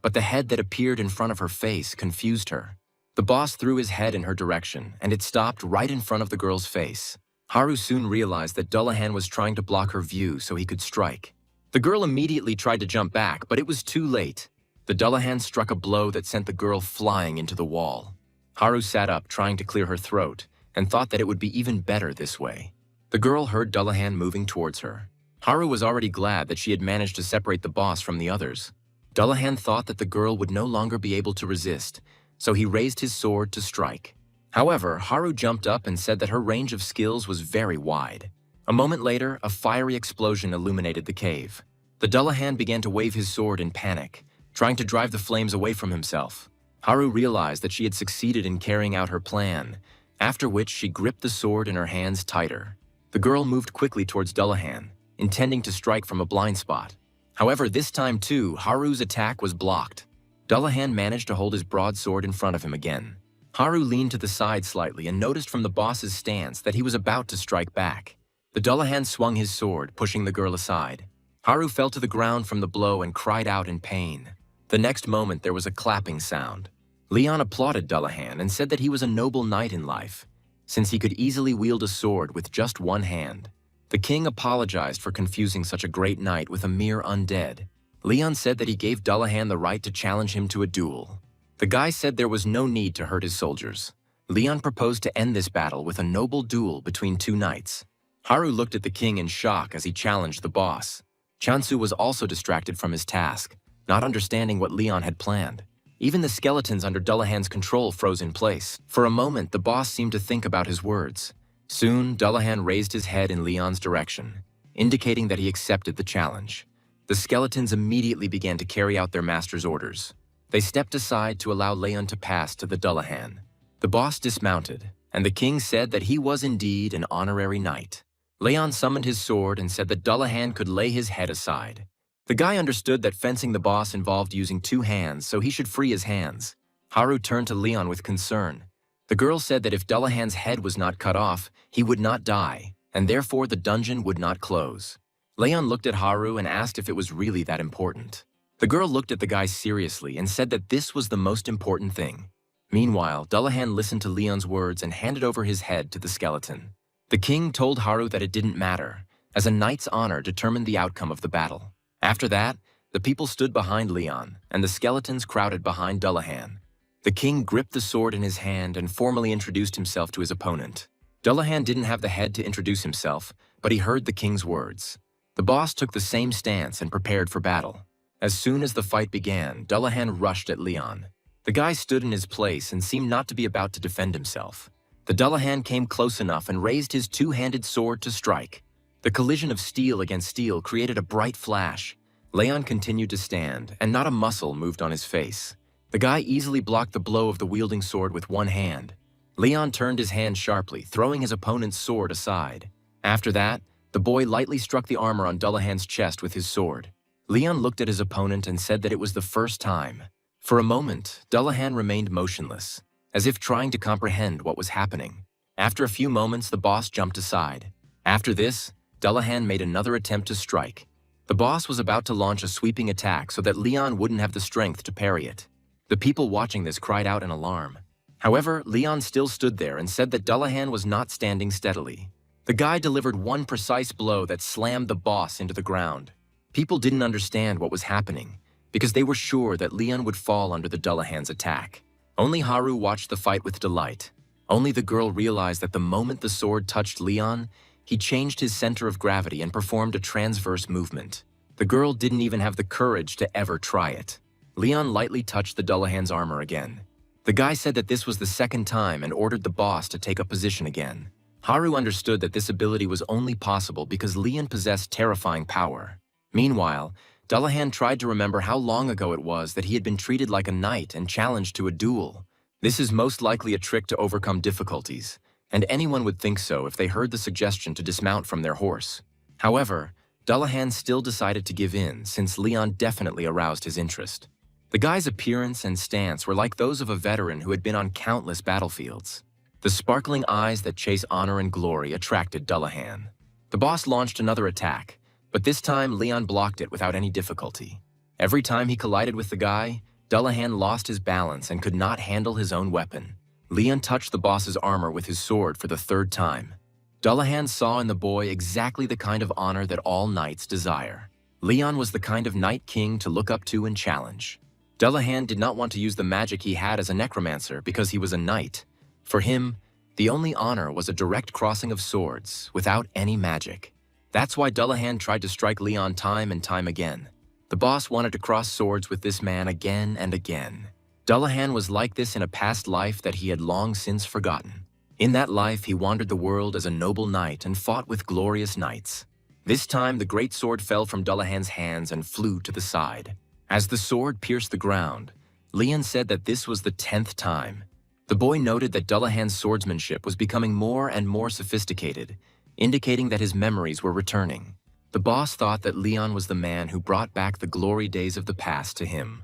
But the head that appeared in front of her face confused her. The boss threw his head in her direction, and it stopped right in front of the girl's face. Haru soon realized that Dullahan was trying to block her view so he could strike. The girl immediately tried to jump back, but it was too late. The Dullahan struck a blow that sent the girl flying into the wall. Haru sat up, trying to clear her throat, and thought that it would be even better this way. The girl heard Dullahan moving towards her. Haru was already glad that she had managed to separate the boss from the others. Dullahan thought that the girl would no longer be able to resist, so he raised his sword to strike. However, Haru jumped up and said that her range of skills was very wide. A moment later, a fiery explosion illuminated the cave. The Dullahan began to wave his sword in panic, trying to drive the flames away from himself. Haru realized that she had succeeded in carrying out her plan, after which she gripped the sword in her hands tighter. The girl moved quickly towards Dullahan, intending to strike from a blind spot. However, this time too, Haru's attack was blocked. Dullahan managed to hold his broadsword in front of him again. Haru leaned to the side slightly and noticed from the boss's stance that he was about to strike back. The Dullahan swung his sword, pushing the girl aside. Haru fell to the ground from the blow and cried out in pain. The next moment, there was a clapping sound. Leon applauded Dullahan and said that he was a noble knight in life, since he could easily wield a sword with just one hand. The king apologized for confusing such a great knight with a mere undead. Leon said that he gave Dullahan the right to challenge him to a duel. The guy said there was no need to hurt his soldiers. Leon proposed to end this battle with a noble duel between two knights. Haru looked at the king in shock as he challenged the boss. Chansu was also distracted from his task, not understanding what Leon had planned. Even the skeletons under Dullahan's control froze in place. For a moment, the boss seemed to think about his words. Soon, Dullahan raised his head in Leon's direction, indicating that he accepted the challenge. The skeletons immediately began to carry out their master's orders. They stepped aside to allow Leon to pass to the Dullahan. The boss dismounted, and the king said that he was indeed an honorary knight. Leon summoned his sword and said that Dullahan could lay his head aside. The guy understood that fencing the boss involved using 2 hands, so he should free his hands. Haru turned to Leon with concern. The girl said that if Dullahan's head was not cut off, he would not die, and therefore the dungeon would not close. Leon looked at Haru and asked if it was really that important. The girl looked at the guy seriously and said that this was the most important thing. Meanwhile, Dullahan listened to Leon's words and handed over his head to the skeleton. The king told Haru that it didn't matter, as a knight's honor determined the outcome of the battle. After that, the people stood behind Leon, and the skeletons crowded behind Dullahan. The king gripped the sword in his hand and formally introduced himself to his opponent. Dullahan didn't have the head to introduce himself, but he heard the king's words. The boss took the same stance and prepared for battle. As soon as the fight began, Dullahan rushed at Leon. The guy stood in his place and seemed not to be about to defend himself. The Dullahan came close enough and raised his 2-handed sword to strike. The collision of steel against steel created a bright flash. Leon continued to stand, and not a muscle moved on his face. The guy easily blocked the blow of the wielding sword with 1 hand. Leon turned his hand sharply, throwing his opponent's sword aside. After that, the boy lightly struck the armor on Dullahan's chest with his sword. Leon looked at his opponent and said that it was the first time. For a moment, Dullahan remained motionless, as if trying to comprehend what was happening. After a few moments, the boss jumped aside. After this, Dullahan made another attempt to strike. The boss was about to launch a sweeping attack so that Leon wouldn't have the strength to parry it. The people watching this cried out in alarm. However, Leon still stood there and said that Dullahan was not standing steadily. The guy delivered 1 precise blow that slammed the boss into the ground. People didn't understand what was happening, because they were sure that Leon would fall under the Dullahan's attack. Only Haru watched the fight with delight. Only the girl realized that the moment the sword touched Leon, he changed his center of gravity and performed a transverse movement. The girl didn't even have the courage to ever try it. Leon lightly touched the Dullahan's armor again. The guy said that this was the 2nd time and ordered the boss to take up position again. Haru understood that this ability was only possible because Leon possessed terrifying power. Meanwhile, Dullahan tried to remember how long ago it was that he had been treated like a knight and challenged to a duel. This is most likely a trick to overcome difficulties, and anyone would think so if they heard the suggestion to dismount from their horse. However, Dullahan still decided to give in since Leon definitely aroused his interest. The guy's appearance and stance were like those of a veteran who had been on countless battlefields. The sparkling eyes that chase honor and glory attracted Dullahan. The boss launched another attack, but this time Leon blocked it without any difficulty. Every time he collided with the guy, Dullahan lost his balance and could not handle his own weapon. Leon touched the boss's armor with his sword for the 3rd time. Dullahan saw in the boy exactly the kind of honor that all knights desire. Leon was the kind of knight king to look up to and challenge. Dullahan did not want to use the magic he had as a necromancer because he was a knight. For him, the only honor was a direct crossing of swords, without any magic. That's why Dullahan tried to strike Leon time and time again. The boss wanted to cross swords with this man again and again. Dullahan was like this in a past life that he had long since forgotten. In that life, he wandered the world as a noble knight and fought with glorious knights. This time, the great sword fell from Dullahan's hands and flew to the side. As the sword pierced the ground, Leon said that this was the 10th time. The boy noted that Dullahan's swordsmanship was becoming more and more sophisticated, indicating that his memories were returning. The boss thought that Leon was the man who brought back the glory days of the past to him,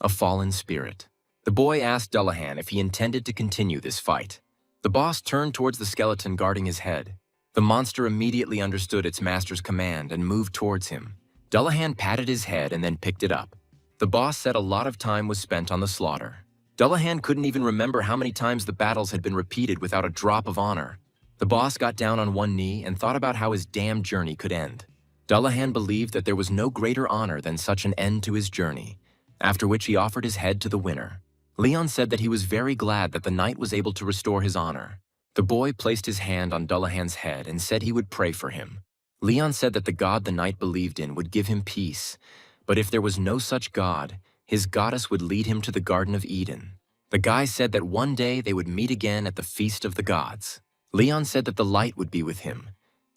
a fallen spirit. The boy asked Dullahan if he intended to continue this fight. The boss turned towards the skeleton guarding his head. The monster immediately understood its master's command and moved towards him. Dullahan patted his head and then picked it up. The boss said a lot of time was spent on the slaughter. Dullahan couldn't even remember how many times the battles had been repeated without a drop of honor. The boss got down on 1 knee and thought about how his damned journey could end. Dullahan believed that there was no greater honor than such an end to his journey, after which he offered his head to the winner. Leon said that he was very glad that the knight was able to restore his honor. The boy placed his hand on Dullahan's head and said he would pray for him. Leon said that the god the knight believed in would give him peace, but if there was no such god, his goddess would lead him to the Garden of Eden. The guy said that one day they would meet again at the Feast of the Gods. Leon said that the light would be with him,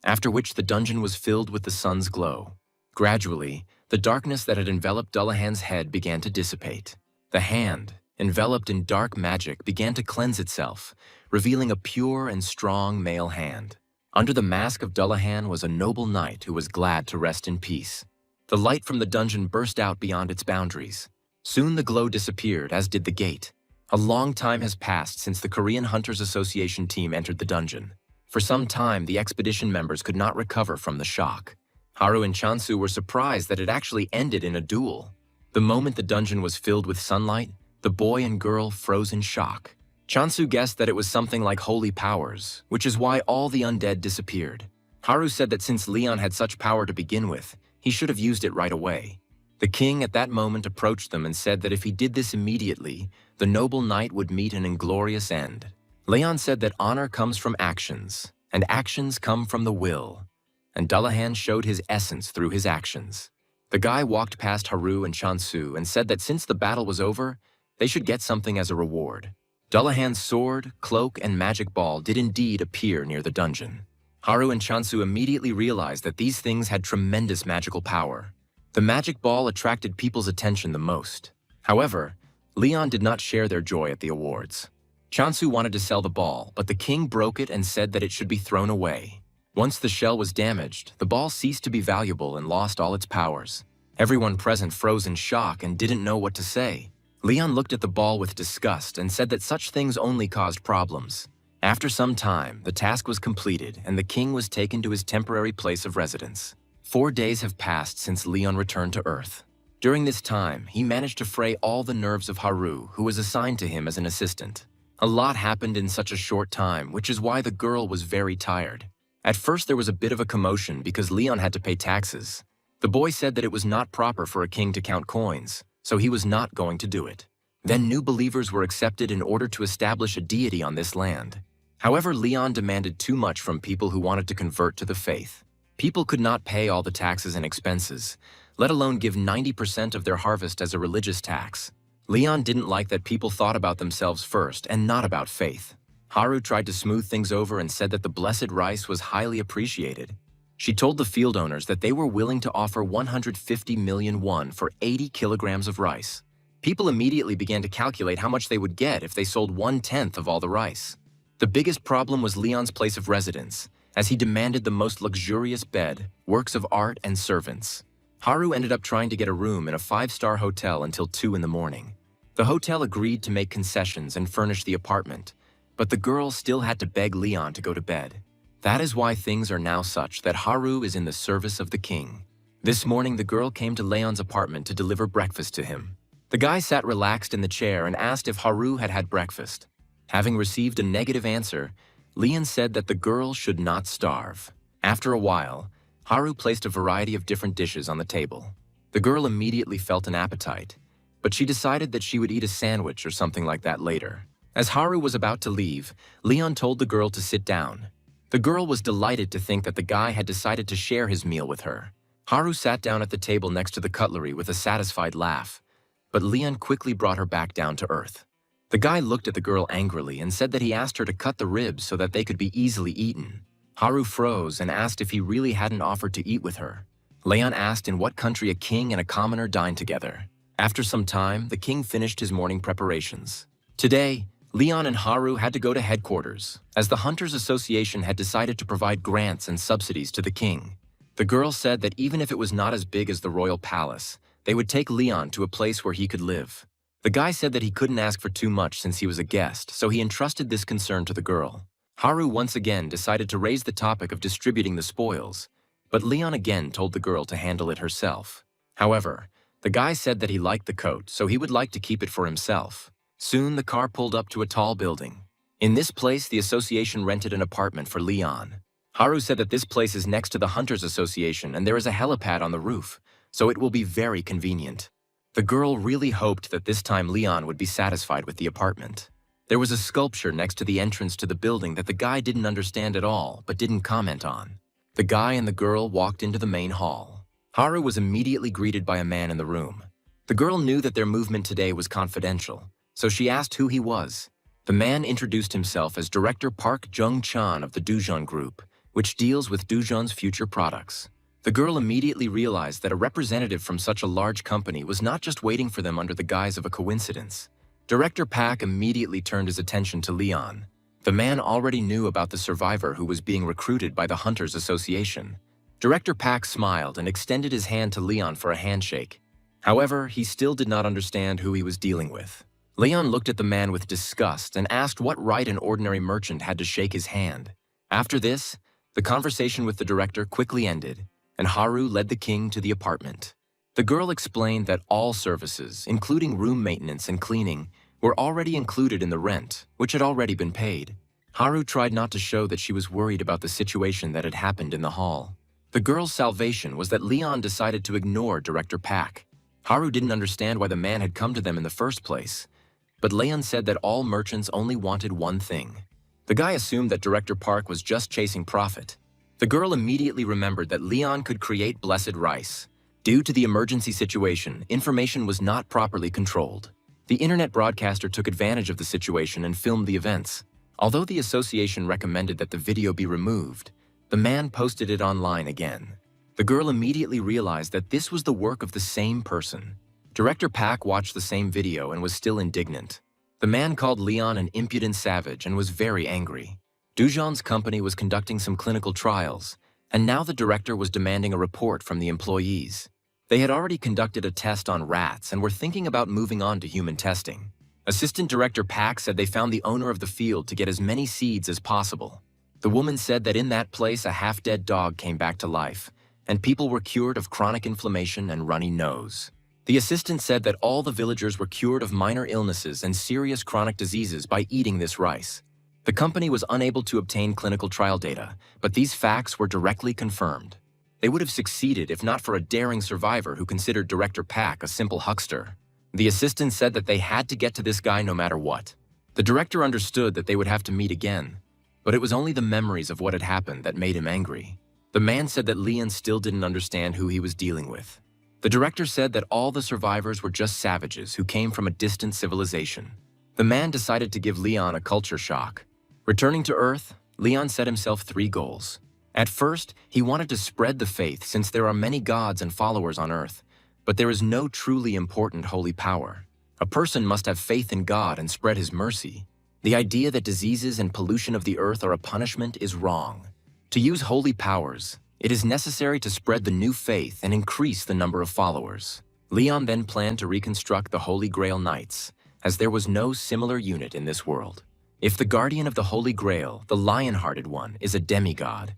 after which the dungeon was filled with the sun's glow. Gradually, the darkness that had enveloped Dullahan's head began to dissipate. The hand, enveloped in dark magic, began to cleanse itself, revealing a pure and strong male hand. Under the mask of Dullahan was a noble knight who was glad to rest in peace. The light from the dungeon burst out beyond its boundaries. Soon the glow disappeared, as did the gate. A long time has passed since the Korean Hunters Association team entered the dungeon. For some time, the expedition members could not recover from the shock. Haru and Chansu were surprised that it actually ended in a duel. The moment the dungeon was filled with sunlight, the boy and girl froze in shock. Chansu guessed that it was something like holy powers, which is why all the undead disappeared. Haru said that since Leon had such power to begin with, he should have used it right away. The king at that moment approached them and said that if he did this immediately, the noble knight would meet an inglorious end. Leon said that honor comes from actions, and actions come from the will. And Dullahan showed his essence through his actions. The guy walked past Haru and Chansu and said that since the battle was over, they should get something as a reward. Dullahan's sword, cloak, and magic ball did indeed appear near the dungeon. Haru and Chansu immediately realized that these things had tremendous magical power. The magic ball attracted people's attention the most. However, Leon did not share their joy at the awards. Chansu wanted to sell the ball, but the king broke it and said that it should be thrown away. Once the shell was damaged, the ball ceased to be valuable and lost all its powers. Everyone present froze in shock and didn't know what to say. Leon looked at the ball with disgust and said that such things only caused problems. After some time, the task was completed and the king was taken to his temporary place of residence. 4 days have passed since Leon returned to Earth. During this time, he managed to fray all the nerves of Haru, who was assigned to him as an assistant. A lot happened in such a short time, which is why the girl was very tired. At first there was a bit of a commotion because Leon had to pay taxes. The boy said that it was not proper for a king to count coins, so he was not going to do it. Then new believers were accepted in order to establish a deity on this land. However, Leon demanded too much from people who wanted to convert to the faith. People could not pay all the taxes and expenses, let alone give 90% of their harvest as a religious tax. Leon didn't like that people thought about themselves first and not about faith. Haru tried to smooth things over and said that the blessed rice was highly appreciated. She told the field owners that they were willing to offer 150 million won for 80 kilograms of rice. People immediately began to calculate how much they would get if they sold 1/10 of all the rice. The biggest problem was Leon's place of residence, as he demanded the most luxurious bed, works of art, and servants. Haru ended up trying to get a room in a 5-star hotel until 2 in the morning. The hotel agreed to make concessions and furnish the apartment, but the girl still had to beg Leon to go to bed. That is why things are now such that Haru is in the service of the king. This morning, the girl came to Leon's apartment to deliver breakfast to him. The guy sat relaxed in the chair and asked if Haru had had breakfast. Having received a negative answer, Leon said that the girl should not starve. After a while, Haru placed a variety of different dishes on the table. The girl immediately felt an appetite, but she decided that she would eat a sandwich or something like that later. As Haru was about to leave, Leon told the girl to sit down. The girl was delighted to think that the guy had decided to share his meal with her. Haru sat down at the table next to the cutlery with a satisfied laugh, but Leon quickly brought her back down to earth. The guy looked at the girl angrily and said that he asked her to cut the ribs so that they could be easily eaten. Haru froze and asked if he really hadn't offered to eat with her. Leon asked in what country a king and a commoner dined together. After some time, the king finished his morning preparations. Today, Leon and Haru had to go to headquarters, as the Hunters Association had decided to provide grants and subsidies to the king. The girl said that even if it was not as big as the royal palace, they would take Leon to a place where he could live. The guy said that he couldn't ask for too much since he was a guest, so he entrusted this concern to the girl. Haru once again decided to raise the topic of distributing the spoils, but Leon again told the girl to handle it herself. However, the guy said that he liked the coat, so he would like to keep it for himself. Soon, the car pulled up to a tall building. In this place, the association rented an apartment for Leon. Haru said that this place is next to the Hunters Association and there is a helipad on the roof, so it will be very convenient. The girl really hoped that this time Leon would be satisfied with the apartment. There was a sculpture next to the entrance to the building that the guy didn't understand at all, but didn't comment on. The guy and the girl walked into the main hall. Haru was immediately greeted by a man in the room. The girl knew that their movement today was confidential, so she asked who he was. The man introduced himself as Director Park Jung-chan of the Dujeon Group, which deals with Dujeon's future products. The girl immediately realized that a representative from such a large company was not just waiting for them under the guise of a coincidence. Director Park immediately turned his attention to Leon. The man already knew about the survivor who was being recruited by the Hunters Association. Director Pak smiled and extended his hand to Leon for a handshake. However, he still did not understand who he was dealing with. Leon looked at the man with disgust and asked what right an ordinary merchant had to shake his hand. After this, the conversation with the director quickly ended, and Haru led the king to the apartment. The girl explained that all services, including room maintenance and cleaning, were already included in the rent, which had already been paid. Haru tried not to show that she was worried about the situation that had happened in the hall. The girl's salvation was that Leon decided to ignore Director Pak. Haru didn't understand why the man had come to them in the first place, but Leon said that all merchants only wanted one thing. The guy assumed that Director Park was just chasing profit. The girl immediately remembered that Leon could create blessed rice. Due to the emergency situation, information was not properly controlled. The internet broadcaster took advantage of the situation and filmed the events. Although the association recommended that the video be removed, the man posted it online again. The girl immediately realized that this was the work of the same person. Director Pak watched the same video and was still indignant. The man called Leon an impudent savage and was very angry. Dujon's company was conducting some clinical trials, and now the director was demanding a report from the employees. They had already conducted a test on rats and were thinking about moving on to human testing. Assistant Director Pak said they found the owner of the field to get as many seeds as possible. The woman said that in that place a half-dead dog came back to life, and people were cured of chronic inflammation and runny nose. The assistant said that all the villagers were cured of minor illnesses and serious chronic diseases by eating this rice. The company was unable to obtain clinical trial data, but these facts were directly confirmed. They would have succeeded if not for a daring survivor who considered Director Pak a simple huckster. The assistant said that they had to get to this guy no matter what. The director understood that they would have to meet again, but it was only the memories of what had happened that made him angry. The man said that Leon still didn't understand who he was dealing with. The director said that all the survivors were just savages who came from a distant civilization. The man decided to give Leon a culture shock. Returning to Earth, Leon set himself 3 goals. At first, he wanted to spread the faith since there are many gods and followers on Earth, but there is no truly important holy power. A person must have faith in God and spread His mercy. The idea that diseases and pollution of the earth are a punishment is wrong. To use holy powers, it is necessary to spread the new faith and increase the number of followers. Leon then planned to reconstruct the Holy Grail Knights, as there was no similar unit in this world. If the guardian of the Holy Grail, the lion-hearted one, is a demigod,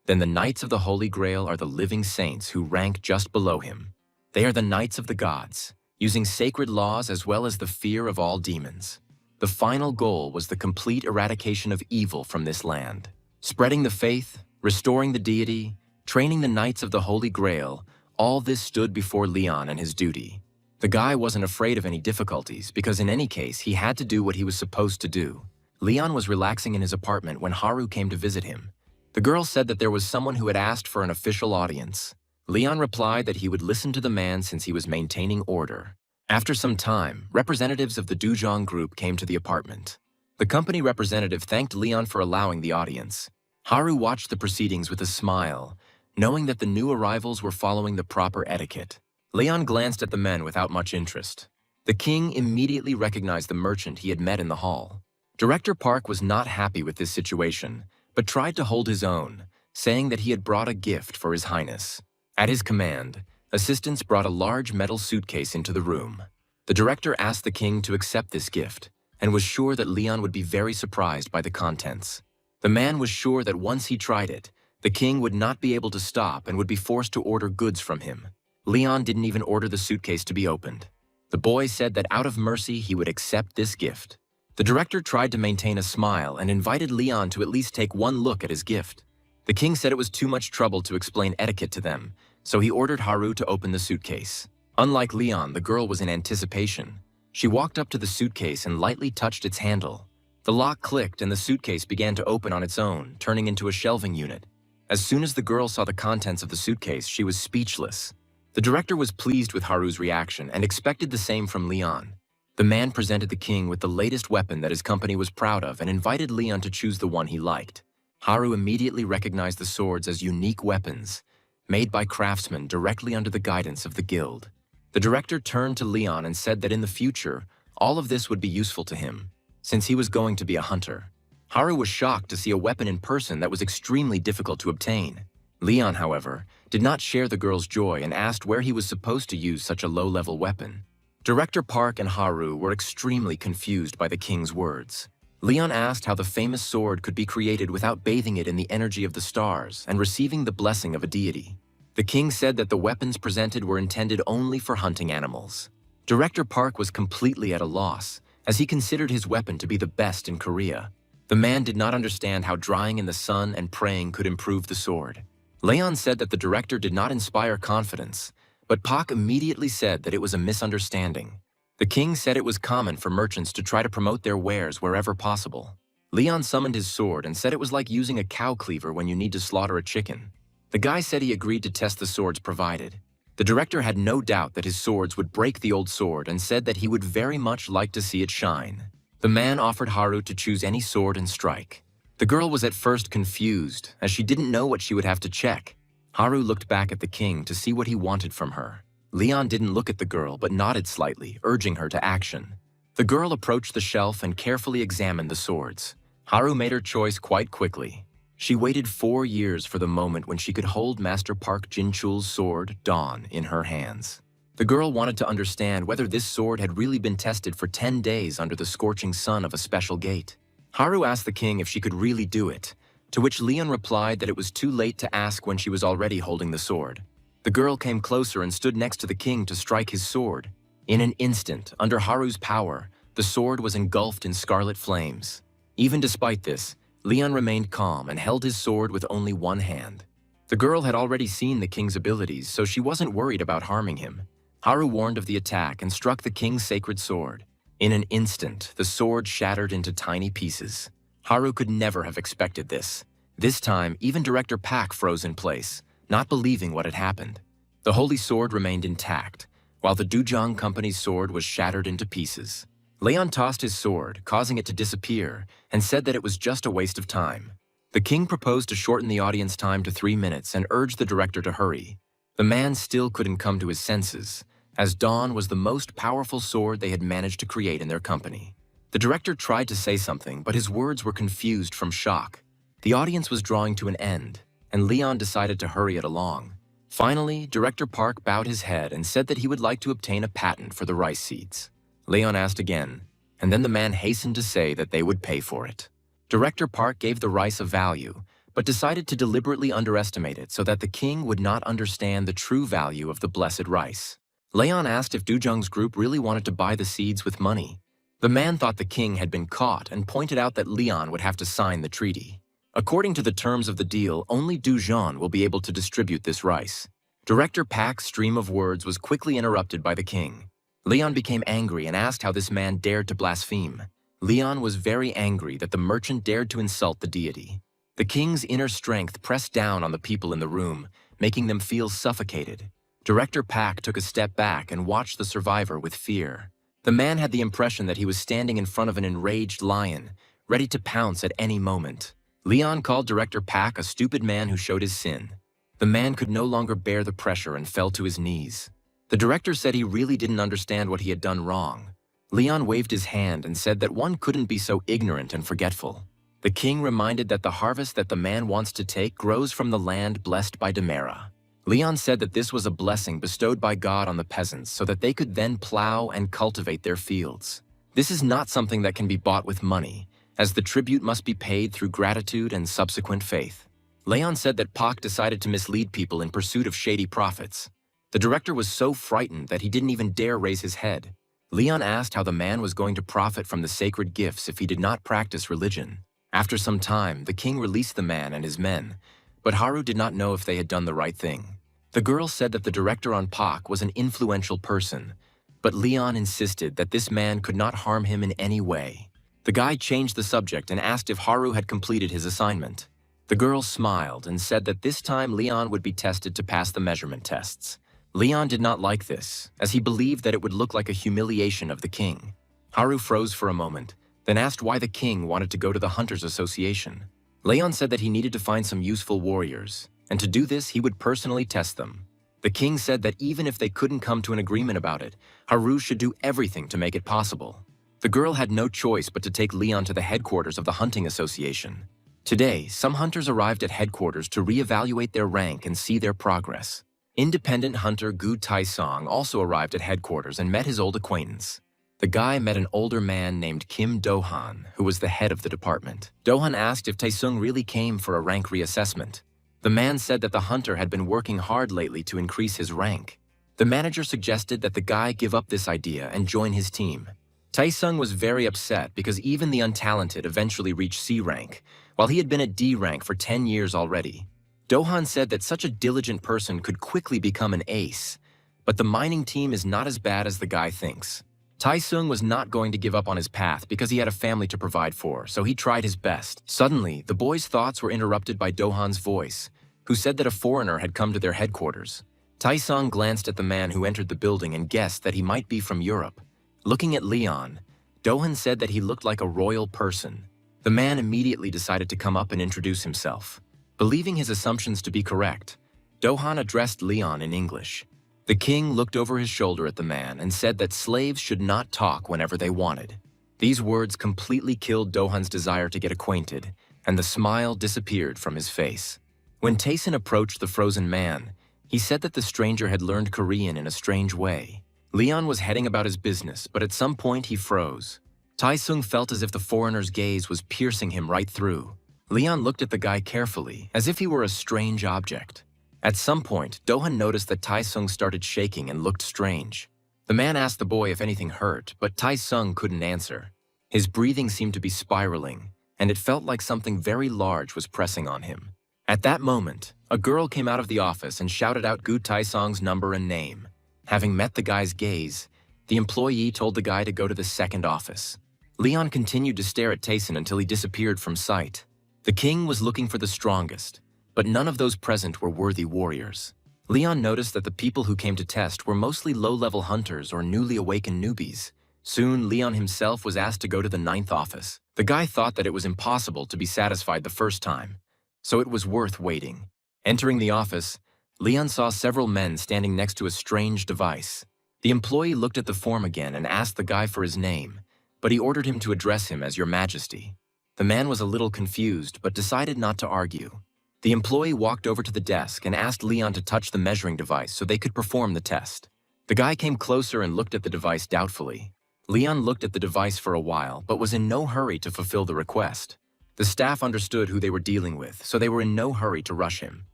then the Knights of the Holy Grail are the living saints who rank just below him. They are the Knights of the Gods, using sacred laws as well as the fear of all demons. The final goal was the complete eradication of evil from this land. Spreading the faith, restoring the deity, training the Knights of the Holy Grail, all this stood before Leon and his duty. The guy wasn't afraid of any difficulties because in any case he had to do what he was supposed to do. Leon was relaxing in his apartment when Haru came to visit him. The girl said that there was someone who had asked for an official audience. Leon replied that he would listen to the man since he was maintaining order. After some time, representatives of the Dujong group came to the apartment. The company representative thanked Leon for allowing the audience. Haru watched the proceedings with a smile, knowing that the new arrivals were following the proper etiquette. Leon glanced at the men without much interest. The king immediately recognized the merchant he had met in the hall. Director Park was not happy with this situation, but tried to hold his own, saying that he had brought a gift for His Highness. At his command, assistants brought a large metal suitcase into the room. The director asked the king to accept this gift, and was sure that Leon would be very surprised by the contents. The man was sure that once he tried it, the king would not be able to stop and would be forced to order goods from him. Leon didn't even order the suitcase to be opened. The boy said that out of mercy he would accept this gift. The director tried to maintain a smile and invited Leon to at least take one look at his gift. The king said it was too much trouble to explain etiquette to them, so he ordered Haru to open the suitcase. Unlike Leon, the girl was in anticipation. She walked up to the suitcase and lightly touched its handle. The lock clicked and the suitcase began to open on its own, turning into a shelving unit. As soon as the girl saw the contents of the suitcase, she was speechless. The director was pleased with Haru's reaction and expected the same from Leon. The man presented the king with the latest weapon that his company was proud of and invited Leon to choose the one he liked. Haru immediately recognized the swords as unique weapons, made by craftsmen directly under the guidance of the guild. The director turned to Leon and said that in the future, all of this would be useful to him, since he was going to be a hunter. Haru was shocked to see a weapon in person that was extremely difficult to obtain. Leon, however, did not share the girl's joy and asked where he was supposed to use such a low-level weapon. Director Park and Haru were extremely confused by the king's words. Leon asked how the famous sword could be created without bathing it in the energy of the stars and receiving the blessing of a deity. The king said that the weapons presented were intended only for hunting animals. Director Park was completely at a loss, as he considered his weapon to be the best in Korea. The man did not understand how drying in the sun and praying could improve the sword. Leon said that the director did not inspire confidence, but Park immediately said that it was a misunderstanding. The king said it was common for merchants to try to promote their wares wherever possible. Leon summoned his sword and said it was like using a cow cleaver when you need to slaughter a chicken. The guy said he agreed to test the swords provided. The director had no doubt that his swords would break the old sword and said that he would very much like to see it shine. The man offered Haru to choose any sword and strike. The girl was at first confused, as she didn't know what she would have to check. Haru looked back at the king to see what he wanted from her. Leon didn't look at the girl but nodded slightly, urging her to action. The girl approached the shelf and carefully examined the swords. Haru made her choice quite quickly. She waited 4 years for the moment when she could hold Master Park Jin-chul's sword, Dawn, in her hands. The girl wanted to understand whether this sword had really been tested for 10 days under the scorching sun of a special gate. Haru asked the king if she could really do it, to which Leon replied that it was too late to ask when she was already holding the sword. The girl came closer and stood next to the king to strike his sword. In an instant, under Haru's power, the sword was engulfed in scarlet flames. Even despite this, Leon remained calm and held his sword with only one hand. The girl had already seen the king's abilities, so she wasn't worried about harming him. Haru warned of the attack and struck the king's sacred sword. In an instant, the sword shattered into tiny pieces. Haru could never have expected this. This time, even Director Park froze in place, not believing what had happened. The holy sword remained intact, while the Dujang Company's sword was shattered into pieces. Leon tossed his sword, causing it to disappear, and said that it was just a waste of time. The king proposed to shorten the audience time to 3 minutes and urged the director to hurry. The man still couldn't come to his senses, as Dawn was the most powerful sword they had managed to create in their company. The director tried to say something, but his words were confused from shock. The audience was drawing to an end, and Leon decided to hurry it along. Finally, Director Park bowed his head and said that he would like to obtain a patent for the rice seeds. Leon asked again, and then the man hastened to say that they would pay for it. Director Park gave the rice a value, but decided to deliberately underestimate it so that the king would not understand the true value of the blessed rice. Leon asked if Dujang's group really wanted to buy the seeds with money. The man thought the king had been caught and pointed out that Leon would have to sign the treaty. According to the terms of the deal, only Dujang will be able to distribute this rice. Director Park's stream of words was quickly interrupted by the king. Leon became angry and asked how this man dared to blaspheme. Leon was very angry that the merchant dared to insult the deity. The king's inner strength pressed down on the people in the room, making them feel suffocated. Director Park took a step back and watched the survivor with fear. The man had the impression that he was standing in front of an enraged lion, ready to pounce at any moment. Leon called Director Park a stupid man who showed his sin. The man could no longer bear the pressure and fell to his knees. The director said he really didn't understand what he had done wrong. Leon waved his hand and said that one couldn't be so ignorant and forgetful. The king reminded that the harvest that the man wants to take grows from the land blessed by Demera. Leon said that this was a blessing bestowed by God on the peasants so that they could then plow and cultivate their fields. This is not something that can be bought with money, as the tribute must be paid through gratitude and subsequent faith. Leon said that Park decided to mislead people in pursuit of shady profits. The director was so frightened that he didn't even dare raise his head. Leon asked how the man was going to profit from the sacred gifts if he did not practice religion. After some time, the king released the man and his men, but Haru did not know if they had done the right thing. The girl said that the director on Park was an influential person, but Leon insisted that this man could not harm him in any way. The guy changed the subject and asked if Haru had completed his assignment. The girl smiled and said that this time Leon would be tested to pass the measurement tests. Leon did not like this, as he believed that it would look like a humiliation of the king. Haru froze for a moment, then asked why the king wanted to go to the Hunters Association. Leon said that he needed to find some useful warriors, and to do this he would personally test them. The king said that even if they couldn't come to an agreement about it, Haru should do everything to make it possible. The girl had no choice but to take Leon to the headquarters of the Hunting Association. Today, some hunters arrived at headquarters to reevaluate their rank and see their progress. Independent hunter Gu Taisong also arrived at headquarters and met his old acquaintance. The guy met an older man named Kim Do-han, who was the head of the department. Do-han asked if Taesung really came for a rank reassessment. The man said that the hunter had been working hard lately to increase his rank. The manager suggested that the guy give up this idea and join his team. Taesung was very upset because even the untalented eventually reached C rank, while he had been at D rank for 10 years already. Do-han said that such a diligent person could quickly become an ace, but the mining team is not as bad as the guy thinks. Taesung was not going to give up on his path because he had a family to provide for, so he tried his best. Suddenly, the boys' thoughts were interrupted by Do-han's voice, who said that a foreigner had come to their headquarters. Taesung glanced at the man who entered the building and guessed that he might be from Europe. Looking at Leon, Do-han said that he looked like a royal person. The man immediately decided to come up and introduce himself. Believing his assumptions to be correct, Do-han addressed Leon in English. The king looked over his shoulder at the man and said that slaves should not talk whenever they wanted. These words completely killed Do-han's desire to get acquainted, and the smile disappeared from his face. When Taesun approached the frozen man, he said that the stranger had learned Korean in a strange way. Leon was heading about his business, but at some point he froze. Taesung felt as if the foreigner's gaze was piercing him right through. Leon looked at the guy carefully, as if he were a strange object. At some point, Do-han noticed that Taesung started shaking and looked strange. The man asked the boy if anything hurt, but Taesung couldn't answer. His breathing seemed to be spiraling, and it felt like something very large was pressing on him. At that moment, a girl came out of the office and shouted out Gu Taesong's number and name. Having met the guy's gaze, the employee told the guy to go to the second office. Leon continued to stare at Taesun until he disappeared from sight. The king was looking for the strongest, but none of those present were worthy warriors. Leon noticed that the people who came to test were mostly low-level hunters or newly awakened newbies. Soon, Leon himself was asked to go to the 9th office. The guy thought that it was impossible to be satisfied the first time, so it was worth waiting. Entering the office, Leon saw several men standing next to a strange device. The employee looked at the form again and asked the guy for his name, but he ordered him to address him as Your Majesty. The man was a little confused, but decided not to argue. The employee walked over to the desk and asked Leon to touch the measuring device so they could perform the test. The guy came closer and looked at the device doubtfully. Leon looked at the device for a while, but was in no hurry to fulfill the request. The staff understood who they were dealing with, so they were in no hurry to rush him.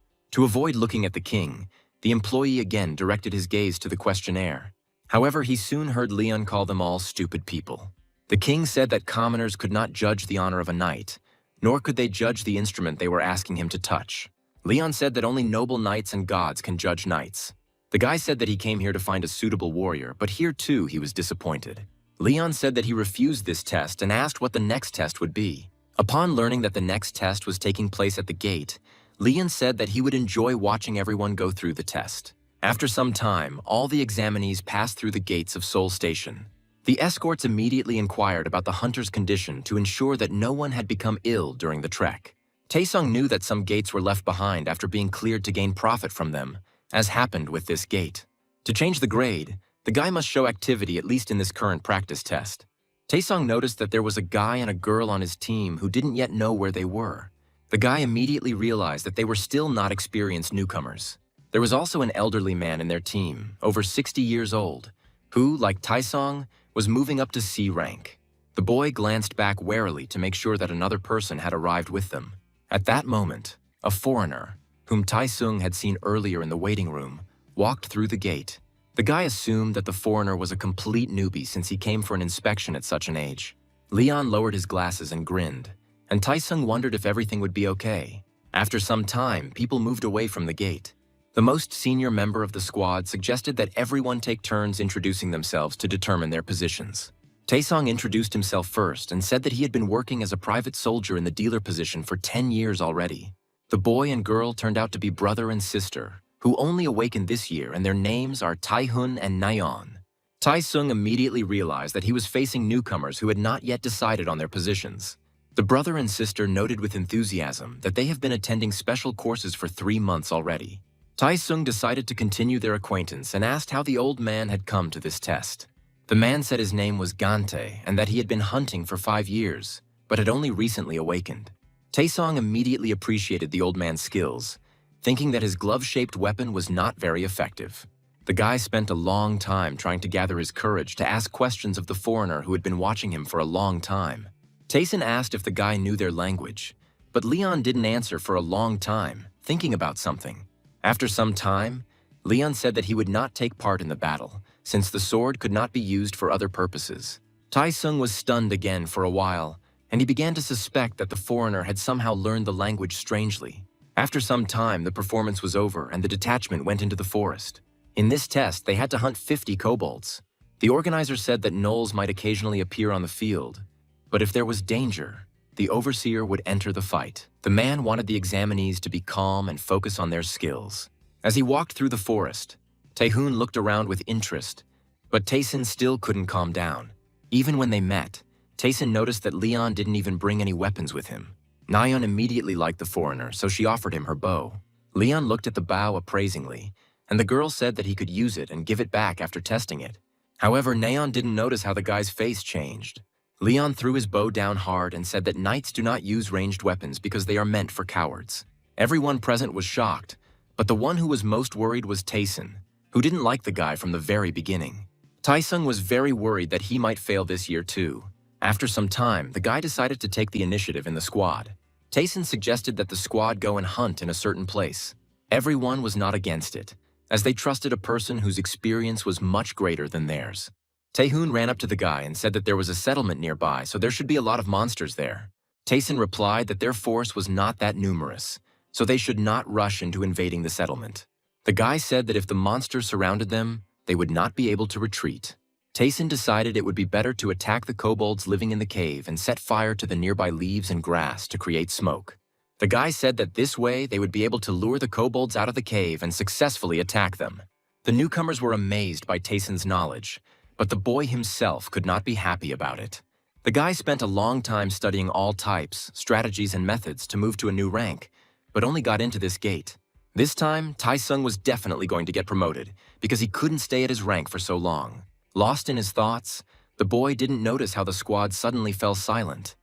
To avoid looking at the king, the employee again directed his gaze to the questionnaire. However, he soon heard Leon call them all stupid people. The king said that commoners could not judge the honor of a knight, nor could they judge the instrument they were asking him to touch. Leon said that only noble knights and gods can judge knights. The guy said that he came here to find a suitable warrior, but here too he was disappointed. Leon said that he refused this test and asked what the next test would be. Upon learning that the next test was taking place at the gate, Leon said that he would enjoy watching everyone go through the test. After some time, all the examinees passed through the gates of Seoul Station. The escorts immediately inquired about the hunter's condition to ensure that no one had become ill during the trek. Taesung knew that some gates were left behind after being cleared to gain profit from them, as happened with this gate. To change the grade, the guy must show activity at least in this current practice test. Taesung noticed that there was a guy and a girl on his team who didn't yet know where they were. The guy immediately realized that they were still not experienced newcomers. There was also an elderly man in their team, over 60 years old, who, like Taesung, was moving up to C rank. The boy glanced back warily to make sure that another person had arrived with them. At that moment, a foreigner, whom Taesung had seen earlier in the waiting room, walked through the gate. The guy assumed that the foreigner was a complete newbie since he came for an inspection at such an age. Leon lowered his glasses and grinned, and Taesung wondered if everything would be okay. After some time, people moved away from the gate. The most senior member of the squad suggested that everyone take turns introducing themselves to determine their positions. Taesung introduced himself first and said that he had been working as a private soldier in the dealer position for 10 years already. The boy and girl turned out to be brother and sister, who only awakened this year, and their names are Taehun and Nayeon. Taesung immediately realized that he was facing newcomers who had not yet decided on their positions. The brother and sister noted with enthusiasm that they have been attending special courses for 3 months already. Taesung decided to continue their acquaintance and asked how the old man had come to this test. The man said his name was Gante and that he had been hunting for 5 years, but had only recently awakened. Taesong immediately appreciated the old man's skills, thinking that his glove-shaped weapon was not very effective. The guy spent a long time trying to gather his courage to ask questions of the foreigner who had been watching him for a long time. Taeson asked if the guy knew their language, but Leon didn't answer for a long time, thinking about something. After some time, Leon said that he would not take part in the battle, since the sword could not be used for other purposes. Taesung was stunned again for a while, and he began to suspect that the foreigner had somehow learned the language strangely. After some time, the performance was over and the detachment went into the forest. In this test, they had to hunt 50 kobolds. The organizer said that gnolls might occasionally appear on the field, but if there was danger, the overseer would enter the fight. The man wanted the examinees to be calm and focus on their skills. As he walked through the forest, Taehoon looked around with interest, but Taeson still couldn't calm down. Even when they met, Taeson noticed that Leon didn't even bring any weapons with him. Nayeon immediately liked the foreigner, so she offered him her bow. Leon looked at the bow appraisingly, and the girl said that he could use it and give it back after testing it. However, Nayeon didn't notice how the guy's face changed. Leon threw his bow down hard and said that knights do not use ranged weapons because they are meant for cowards. Everyone present was shocked, but the one who was most worried was Taeson, who didn't like the guy from the very beginning. Taesung was very worried that he might fail this year too. After some time, the guy decided to take the initiative in the squad. Taeson suggested that the squad go and hunt in a certain place. Everyone was not against it, as they trusted a person whose experience was much greater than theirs. Taehoon ran up to the guy and said that there was a settlement nearby, so there should be a lot of monsters there. Taeson replied that their force was not that numerous, so they should not rush into invading the settlement. The guy said that if the monsters surrounded them, they would not be able to retreat. Taeson decided it would be better to attack the kobolds living in the cave and set fire to the nearby leaves and grass to create smoke. The guy said that this way they would be able to lure the kobolds out of the cave and successfully attack them. The newcomers were amazed by Taeson's knowledge, but the boy himself could not be happy about it. The guy spent a long time studying all types, strategies, and methods to move to a new rank, but only got into this gate. This time, Taesung was definitely going to get promoted because he couldn't stay at his rank for so long. Lost in his thoughts, the boy didn't notice how the squad suddenly fell silent,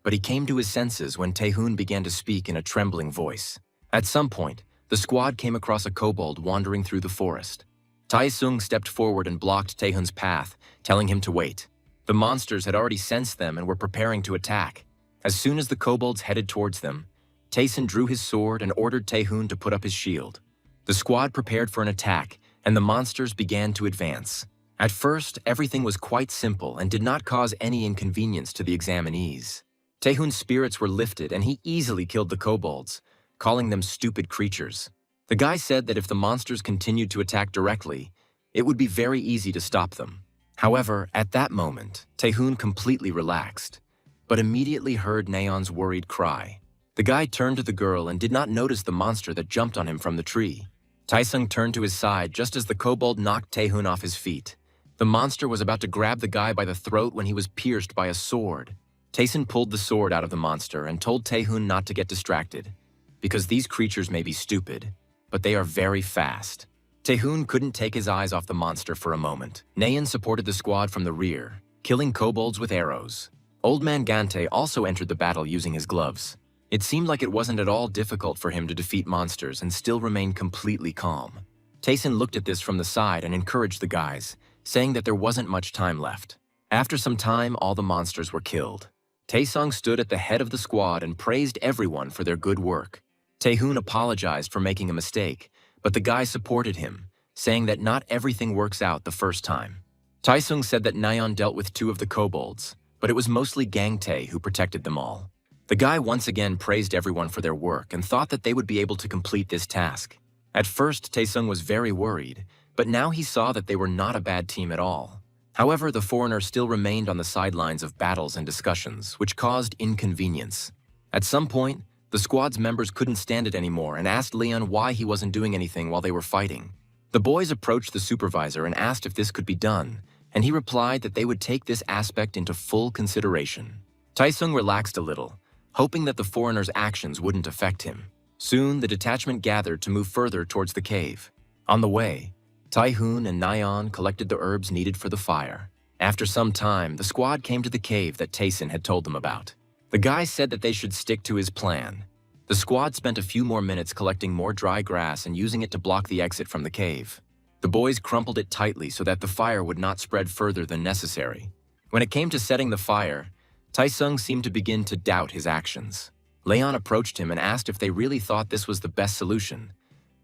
but he came to his senses when Taehoon began to speak in a trembling voice. At some point, the squad came across a kobold wandering through the forest. Taesung stepped forward and blocked Taehoon's path, telling him to wait. The monsters had already sensed them and were preparing to attack. As soon as the kobolds headed towards them, Taeson drew his sword and ordered Taehoon to put up his shield. The squad prepared for an attack, and the monsters began to advance. At first, everything was quite simple and did not cause any inconvenience to the examinees. Taehoon's spirits were lifted and he easily killed the kobolds, calling them stupid creatures. The guy said that if the monsters continued to attack directly, it would be very easy to stop them. However, at that moment, Taehoon completely relaxed, but immediately heard Nayeon's worried cry. The guy turned to the girl and did not notice the monster that jumped on him from the tree. Taesung turned to his side just as the kobold knocked Taehoon off his feet. The monster was about to grab the guy by the throat when he was pierced by a sword. Taeson pulled the sword out of the monster and told Taehoon not to get distracted, because these creatures may be stupid, but they are very fast. Taehoon couldn't take his eyes off the monster for a moment. Nayeon supported the squad from the rear, killing kobolds with arrows. Old Man Gante also entered the battle using his gloves. It seemed like it wasn't at all difficult for him to defeat monsters and still remain completely calm. Taeson looked at this from the side and encouraged the guys, saying that there wasn't much time left. After some time, all the monsters were killed. Taesung stood at the head of the squad and praised everyone for their good work. Taehoon apologized for making a mistake, but the guy supported him, saying that not everything works out the first time. Taesung said that Nayeon dealt with 2 of the kobolds, but it was mostly Gangtae who protected them all. The guy once again praised everyone for their work and thought that they would be able to complete this task. At first, Taesung was very worried, but now he saw that they were not a bad team at all. However, the foreigner still remained on the sidelines of battles and discussions, which caused inconvenience. At some point, the squad's members couldn't stand it anymore and asked Leon why he wasn't doing anything while they were fighting. The boys approached the supervisor and asked if this could be done, and he replied that they would take this aspect into full consideration. Taesung relaxed a little, hoping that the foreigner's actions wouldn't affect him. Soon, the detachment gathered to move further towards the cave. On the way, Taehoon and Nayeon collected the herbs needed for the fire. After some time, the squad came to the cave that Taeson had told them about. The guy said that they should stick to his plan. The squad spent a few more minutes collecting more dry grass and using it to block the exit from the cave. The boys crumpled it tightly so that the fire would not spread further than necessary. When it came to setting the fire, Taesung seemed to begin to doubt his actions. Leon approached him and asked if they really thought this was the best solution.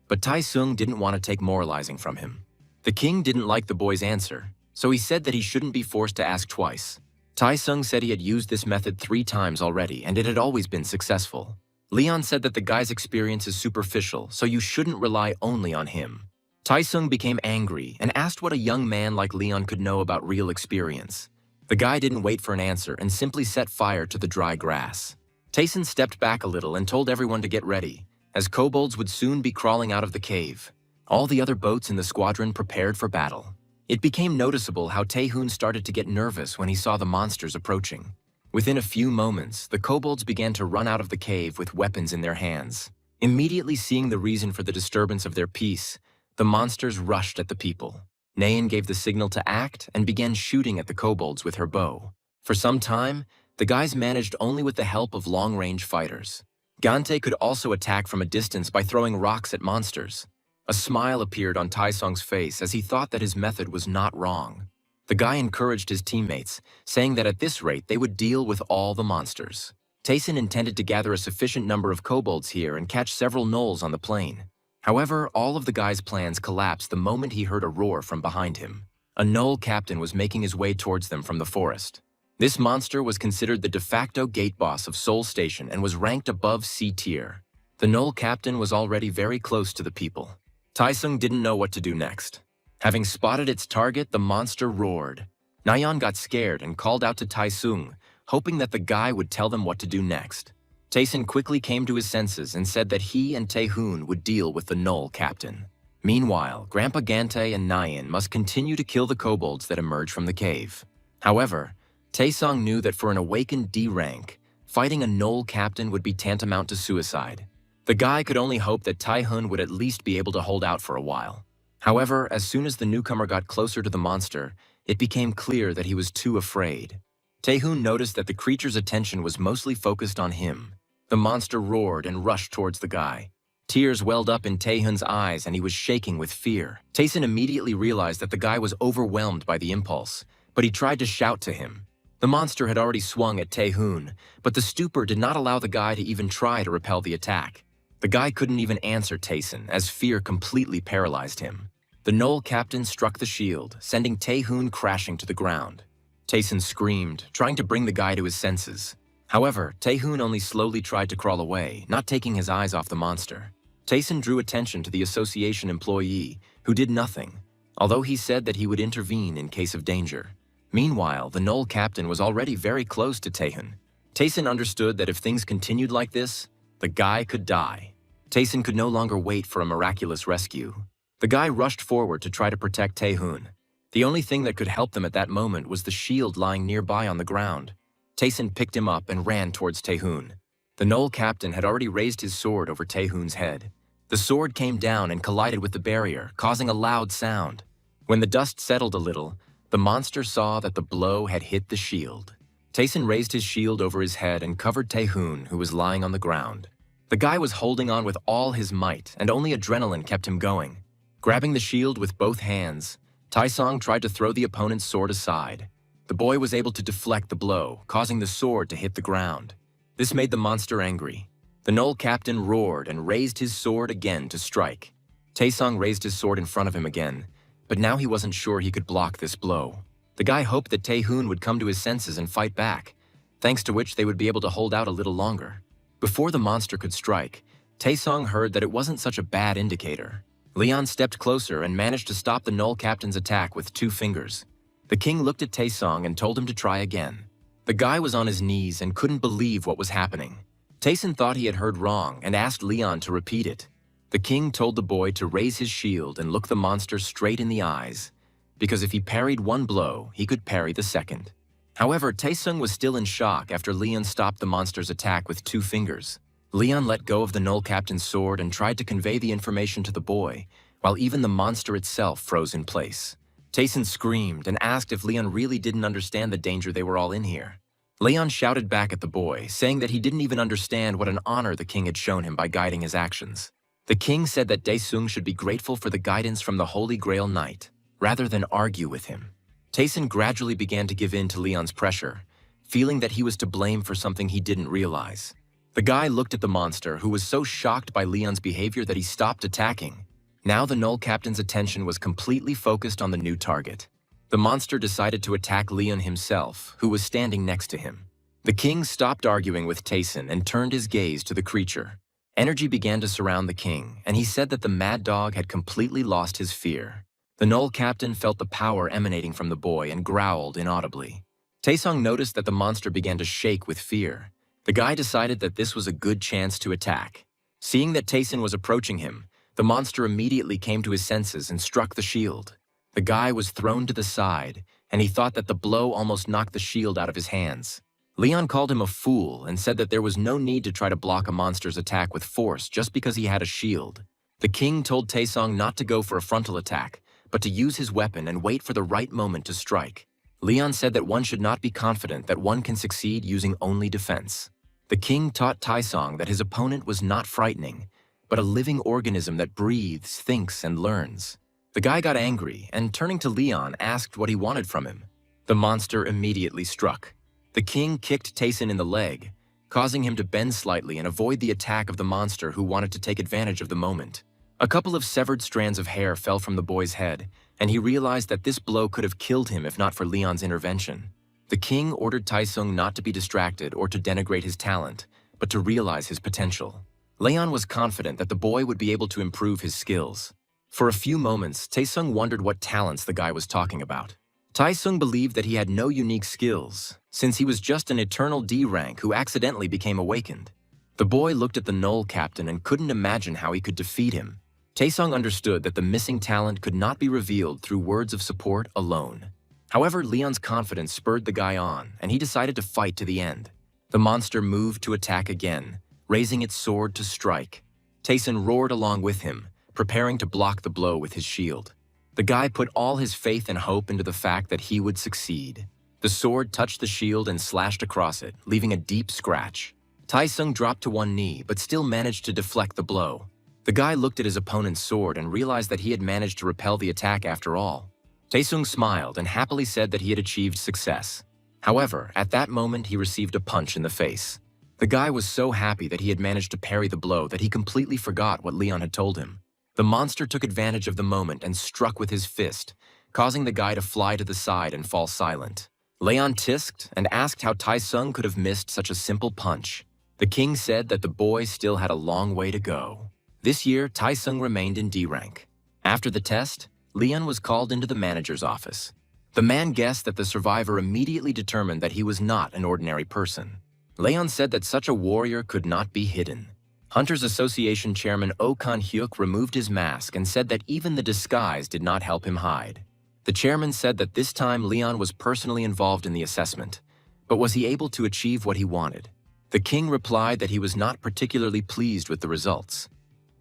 But Taesung didn't want to take moralizing from him. The king didn't like the boy's answer, so he said that he shouldn't be forced to ask twice. Taesung said he had used this method 3 times already and it had always been successful. Leon said that the guy's experience is superficial, so you shouldn't rely only on him. Taesung became angry and asked what a young man like Leon could know about real experience. The guy didn't wait for an answer and simply set fire to the dry grass. Taesun stepped back a little and told everyone to get ready, as kobolds would soon be crawling out of the cave. All the other boats in the squadron prepared for battle. It became noticeable how Taehoon started to get nervous when he saw the monsters approaching. Within a few moments, the kobolds began to run out of the cave with weapons in their hands. Immediately seeing the reason for the disturbance of their peace, the monsters rushed at the people. Naeun gave the signal to act and began shooting at the kobolds with her bow. For some time, the guys managed only with the help of long-range fighters. Gante could also attack from a distance by throwing rocks at monsters. A smile appeared on Taesung's face as he thought that his method was not wrong. The guy encouraged his teammates, saying that at this rate they would deal with all the monsters. Taesun intended to gather a sufficient number of kobolds here and catch several gnolls on the plain. However, all of the guy's plans collapsed the moment he heard a roar from behind him. A gnoll captain was making his way towards them from the forest. This monster was considered the de facto gate boss of Seoul Station and was ranked above C tier. The gnoll captain was already very close to the people. Taesung didn't know what to do next. Having spotted its target, the monster roared. Nayeon got scared and called out to Taesung, hoping that the guy would tell them what to do next. Taesun quickly came to his senses and said that he and Taehoon would deal with the gnoll captain. Meanwhile, Grandpa Gante and Nayeon must continue to kill the kobolds that emerge from the cave. However, Taesung knew that for an awakened D rank, fighting a gnoll captain would be tantamount to suicide. The guy could only hope that Taehoon would at least be able to hold out for a while. However, as soon as the newcomer got closer to the monster, it became clear that he was too afraid. Taehoon noticed that the creature's attention was mostly focused on him. The monster roared and rushed towards the guy. Tears welled up in Taehoon's eyes and he was shaking with fear. Taesun immediately realized that the guy was overwhelmed by the impulse, but he tried to shout to him. The monster had already swung at Taehoon, but the stupor did not allow the guy to even try to repel the attack. The guy couldn't even answer Taesun, as fear completely paralyzed him. The gnoll captain struck the shield, sending Taehoon crashing to the ground. Taesun screamed, trying to bring the guy to his senses. However, Taehoon only slowly tried to crawl away, not taking his eyes off the monster. Taesun drew attention to the association employee, who did nothing, although he said that he would intervene in case of danger. Meanwhile, the gnoll captain was already very close to Taehoon. Taesun understood that if things continued like this, the guy could die. Taesun could no longer wait for a miraculous rescue. The guy rushed forward to try to protect Taehoon. The only thing that could help them at that moment was the shield lying nearby on the ground. Taesun picked him up and ran towards Taehoon. The gnoll captain had already raised his sword over Taehoon's head. The sword came down and collided with the barrier, causing a loud sound. When the dust settled a little, the monster saw that the blow had hit the shield. Taesun raised his shield over his head and covered Taehoon, who was lying on the ground. The guy was holding on with all his might, and only adrenaline kept him going. Grabbing the shield with both hands, Taesung tried to throw the opponent's sword aside. The boy was able to deflect the blow, causing the sword to hit the ground. This made the monster angry. The gnoll captain roared and raised his sword again to strike. Taesung raised his sword in front of him again, but now he wasn't sure he could block this blow. The guy hoped that Taehoon would come to his senses and fight back, thanks to which they would be able to hold out a little longer. Before the monster could strike, Taesung heard that it wasn't such a bad indicator. Leon stepped closer and managed to stop the gnoll captain's attack with 2 fingers. The king looked at Taesung and told him to try again. The guy was on his knees and couldn't believe what was happening. Taesun thought he had heard wrong and asked Leon to repeat it. The king told the boy to raise his shield and look the monster straight in the eyes, because if he parried one blow, he could parry the second. However, Taesung was still in shock after Leon stopped the monster's attack with 2 fingers. Leon let go of the gnoll captain's sword and tried to convey the information to the boy, while even the monster itself froze in place. Taesun screamed and asked if Leon really didn't understand the danger they were all in here. Leon shouted back at the boy, saying that he didn't even understand what an honor the king had shown him by guiding his actions. The king said that Daesung should be grateful for the guidance from the Holy Grail Knight, rather than argue with him. Taesun gradually began to give in to Leon's pressure, feeling that he was to blame for something he didn't realize. The guy looked at the monster, who was so shocked by Leon's behavior that he stopped attacking. Now the Null Captain's attention was completely focused on the new target. The monster decided to attack Leon himself, who was standing next to him. The king stopped arguing with Taesun and turned his gaze to the creature. Energy began to surround the king, and he said that the mad dog had completely lost his fear. The Null Captain felt the power emanating from the boy and growled inaudibly. Taesung noticed that the monster began to shake with fear. The guy decided that this was a good chance to attack. Seeing that Taesun was approaching him, the monster immediately came to his senses and struck the shield. The guy was thrown to the side, and he thought that the blow almost knocked the shield out of his hands. Leon called him a fool and said that there was no need to try to block a monster's attack with force just because he had a shield. The king told Taesung not to go for a frontal attack, but to use his weapon and wait for the right moment to strike. Leon said that one should not be confident that one can succeed using only defense. The king taught Taesung that his opponent was not frightening, but a living organism that breathes, thinks, and learns. The guy got angry and, turning to Leon, asked what he wanted from him. The monster immediately struck. The king kicked Taesun in the leg, causing him to bend slightly and avoid the attack of the monster, who wanted to take advantage of the moment. A couple of severed strands of hair fell from the boy's head, and he realized that this blow could have killed him if not for Leon's intervention. The king ordered Taesung not to be distracted or to denigrate his talent, but to realize his potential. Leon was confident that the boy would be able to improve his skills. For a few moments, Taesung wondered what talents the guy was talking about. Taesung believed that he had no unique skills, since he was just an eternal D rank who accidentally became awakened. The boy looked at the Null Captain and couldn't imagine how he could defeat him. Taesung understood that the missing talent could not be revealed through words of support alone. However, Leon's confidence spurred the guy on, and he decided to fight to the end. The monster moved to attack again, raising its sword to strike. Taesun roared along with him, preparing to block the blow with his shield. The guy put all his faith and hope into the fact that he would succeed. The sword touched the shield and slashed across it, leaving a deep scratch. Taesung dropped to one knee, but still managed to deflect the blow. The guy looked at his opponent's sword and realized that he had managed to repel the attack after all. Taesung smiled and happily said that he had achieved success. However, at that moment he received a punch in the face. The guy was so happy that he had managed to parry the blow that he completely forgot what Leon had told him. The monster took advantage of the moment and struck with his fist, causing the guy to fly to the side and fall silent. Leon tisked and asked how Taesung could have missed such a simple punch. The king said that the boy still had a long way to go. This year, Taesung remained in D rank. After the test, Leon was called into the manager's office. The man guessed that the survivor immediately determined that he was not an ordinary person. Leon said that such a warrior could not be hidden. Hunters Association Chairman Oh Kan-hyuk removed his mask and said that even the disguise did not help him hide. The chairman said that this time Leon was personally involved in the assessment, but was he able to achieve what he wanted? The king replied that he was not particularly pleased with the results,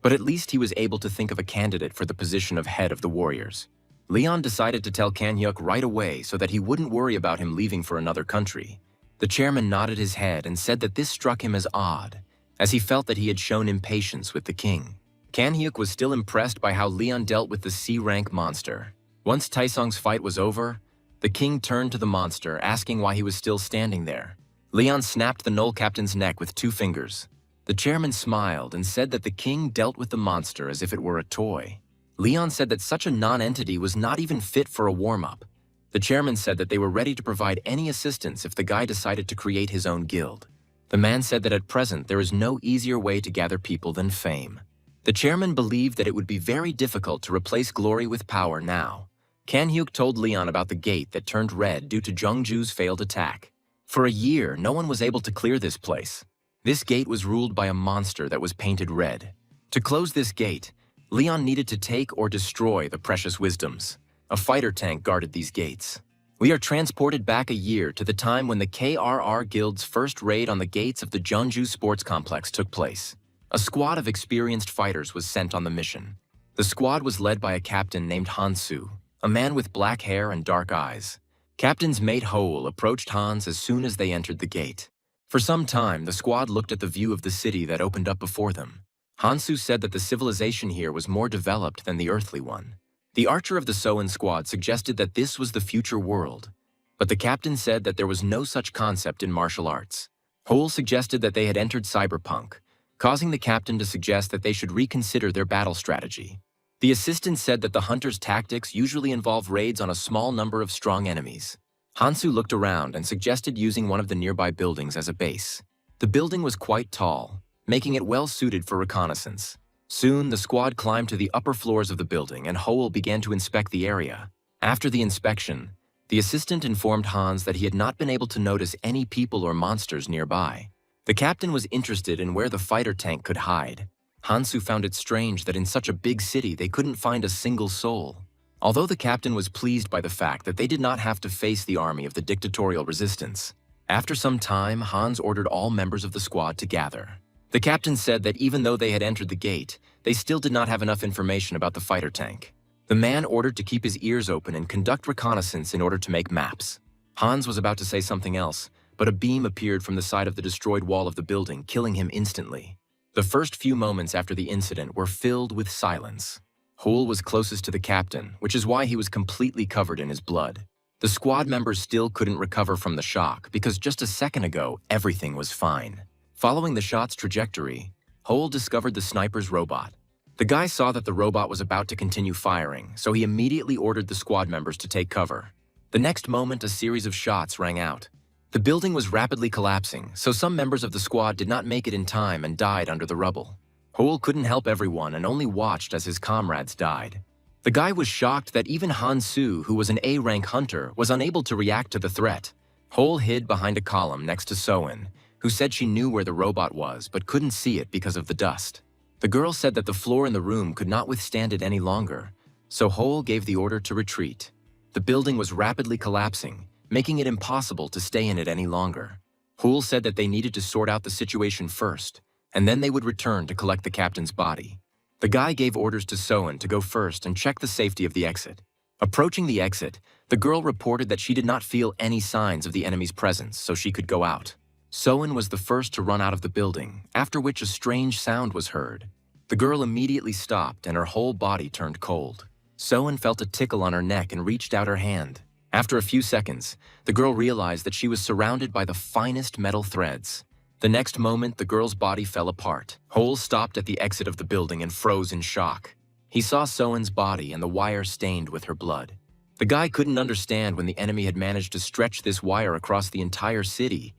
but at least he was able to think of a candidate for the position of head of the warriors. Leon decided to tell Kan-hyuk right away so that he wouldn't worry about him leaving for another country. The chairman nodded his head and said that this struck him as odd, as he felt that he had shown impatience with the king. Kan-hyuk was still impressed by how Leon dealt with the C-rank monster. Once Taesung's fight was over, the king turned to the monster, asking why he was still standing there. Leon snapped the Null Captain's neck with 2 fingers. The chairman smiled and said that the king dealt with the monster as if it were a toy. Leon said that such a non-entity was not even fit for a warm-up. The chairman said that they were ready to provide any assistance if the guy decided to create his own guild. The man said that at present there is no easier way to gather people than fame. The chairman believed that it would be very difficult to replace glory with power now. Kan-hyuk told Leon about the gate that turned red due to Jungju's failed attack. For a year, no one was able to clear this place. This gate was ruled by a monster that was painted red. To close this gate, Leon needed to take or destroy the precious wisdoms. A fighter tank guarded these gates. We are transported back a year to the time when the KRR Guild's first raid on the gates of the Jeonju Sports Complex took place. A squad of experienced fighters was sent on the mission. The squad was led by a captain named Hansu, a man with black hair and dark eyes. Captain's mate Hole approached Hans as soon as they entered the gate. For some time, the squad looked at the view of the city that opened up before them. Hansu said that the civilization here was more developed than the earthly one. The archer of the Soen squad suggested that this was the future world, but the captain said that there was no such concept in martial arts. Hole suggested that they had entered cyberpunk, causing the captain to suggest that they should reconsider their battle strategy. The assistant said that the hunter's tactics usually involve raids on a small number of strong enemies. Hansu looked around and suggested using one of the nearby buildings as a base. The building was quite tall, making it well suited for reconnaissance. Soon, the squad climbed to the upper floors of the building and Hole began to inspect the area. After the inspection, the assistant informed Hans that he had not been able to notice any people or monsters nearby. The captain was interested in where the fighter tank could hide. Hansu found it strange that in such a big city they couldn't find a single soul. Although the captain was pleased by the fact that they did not have to face the army of the dictatorial resistance. After some time, Hans ordered all members of the squad to gather. The captain said that even though they had entered the gate, they still did not have enough information about the fighter tank. The man ordered to keep his ears open and conduct reconnaissance in order to make maps. Hans was about to say something else, but a beam appeared from the side of the destroyed wall of the building, killing him instantly. The first few moments after the incident were filled with silence. Hole was closest to the captain, which is why he was completely covered in his blood. The squad members still couldn't recover from the shock because just a second ago, everything was fine. Following the shot's trajectory, Hole discovered the sniper's robot. The guy saw that the robot was about to continue firing, so he immediately ordered the squad members to take cover. The next moment, a series of shots rang out. The building was rapidly collapsing, so some members of the squad did not make it in time and died under the rubble. Hole couldn't help everyone and only watched as his comrades died. The guy was shocked that even Hansu, who was an A-rank hunter, was unable to react to the threat. Hole hid behind a column next to Soen, who said she knew where the robot was but couldn't see it because of the dust. The girl said that the floor in the room could not withstand it any longer, so Hole gave the order to retreat. The building was rapidly collapsing, making it impossible to stay in it any longer. Hole said that they needed to sort out the situation first, and then they would return to collect the captain's body. The guy gave orders to Soen to go first and check the safety of the exit. Approaching the exit, the girl reported that she did not feel any signs of the enemy's presence, so she could go out. Soen was the first to run out of the building, after which a strange sound was heard. The girl immediately stopped and her whole body turned cold. Soen felt a tickle on her neck and reached out her hand. After a few seconds, the girl realized that she was surrounded by the finest metal threads. The next moment, the girl's body fell apart. Hole stopped at the exit of the building and froze in shock. He saw Soen's body and the wire stained with her blood. The guy couldn't understand when the enemy had managed to stretch this wire across the entire city,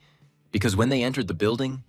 because when they entered the building,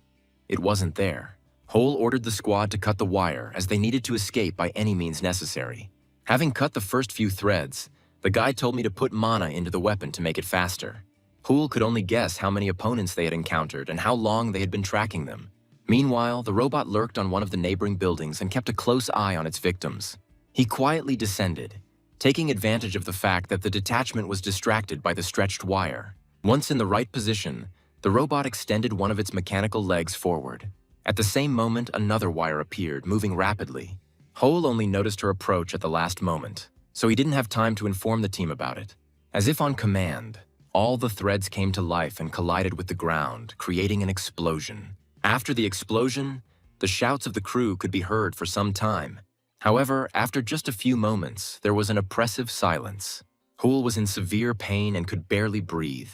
it wasn't there. Hole ordered the squad to cut the wire as they needed to escape by any means necessary. Having cut the first few threads, the guy told me to put mana into the weapon to make it faster. Hole could only guess how many opponents they had encountered and how long they had been tracking them. Meanwhile, the robot lurked on one of the neighboring buildings and kept a close eye on its victims. He quietly descended, taking advantage of the fact that the detachment was distracted by the stretched wire. Once in the right position, the robot extended one of its mechanical legs forward. At the same moment, another wire appeared, moving rapidly. Hole only noticed her approach at the last moment, so he didn't have time to inform the team about it. As if on command, all the threads came to life and collided with the ground, creating an explosion. After the explosion, the shouts of the crew could be heard for some time. However, after just a few moments, there was an oppressive silence. Hole was in severe pain and could barely breathe.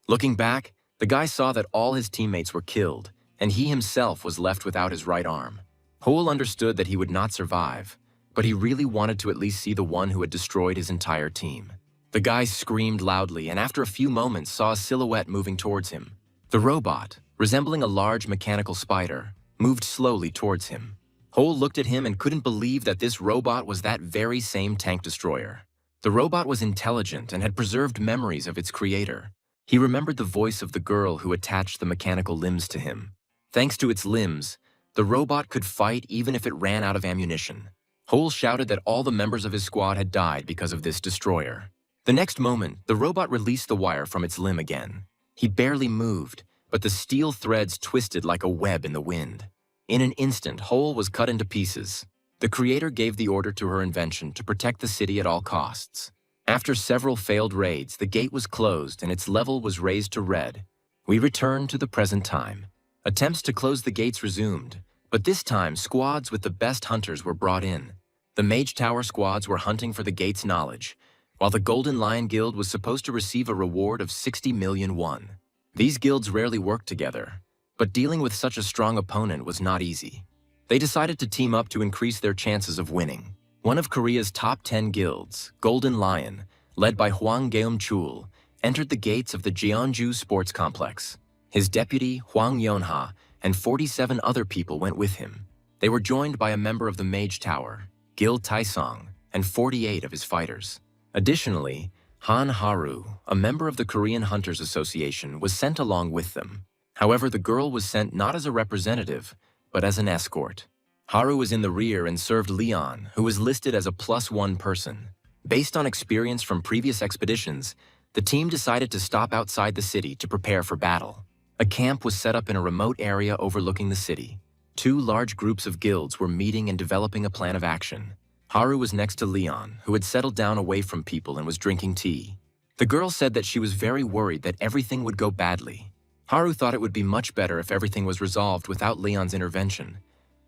Looking back, the guy saw that all his teammates were killed, and he himself was left without his right arm. Hole understood that he would not survive, but he really wanted to at least see the one who had destroyed his entire team. The guy screamed loudly and after a few moments saw a silhouette moving towards him. The robot, resembling a large mechanical spider, moved slowly towards him. Hole looked at him and couldn't believe that this robot was that very same tank destroyer. The robot was intelligent and had preserved memories of its creator. He remembered the voice of the girl who attached the mechanical limbs to him. Thanks to its limbs, the robot could fight even if it ran out of ammunition. Hole shouted that all the members of his squad had died because of this destroyer. The next moment, the robot released the wire from its limb again. He barely moved, but the steel threads twisted like a web in the wind. In an instant, Hole was cut into pieces. The creator gave the order to her invention to protect the city at all costs. After several failed raids, the gate was closed and its level was raised to red. We return to the present time. Attempts to close the gates resumed, but this time squads with the best hunters were brought in. The Mage Tower squads were hunting for the gate's knowledge, while the Golden Lion Guild was supposed to receive a reward of 60 million won. These guilds rarely worked together, but dealing with such a strong opponent was not easy. They decided to team up to increase their chances of winning. One of Korea's top 10 guilds, Golden Lion, led by Hwang Geum-chul, entered the gates of the Jeonju Sports Complex. His deputy, Hwang Yeonha, and 47 other people went with him. They were joined by a member of the Mage Tower, Gil Taesong, and 48 of his fighters. Additionally, Han Haru, a member of the Korean Hunters Association, was sent along with them. However, the girl was sent not as a representative, but as an escort. Haru was in the rear and served Leon, who was listed as a +1 person. Based on experience from previous expeditions, the team decided to stop outside the city to prepare for battle. A camp was set up in a remote area overlooking the city. Two large groups of guilds were meeting and developing a plan of action. Haru was next to Leon, who had settled down away from people and was drinking tea. The girl said that she was very worried that everything would go badly. Haru thought it would be much better if everything was resolved without Leon's intervention,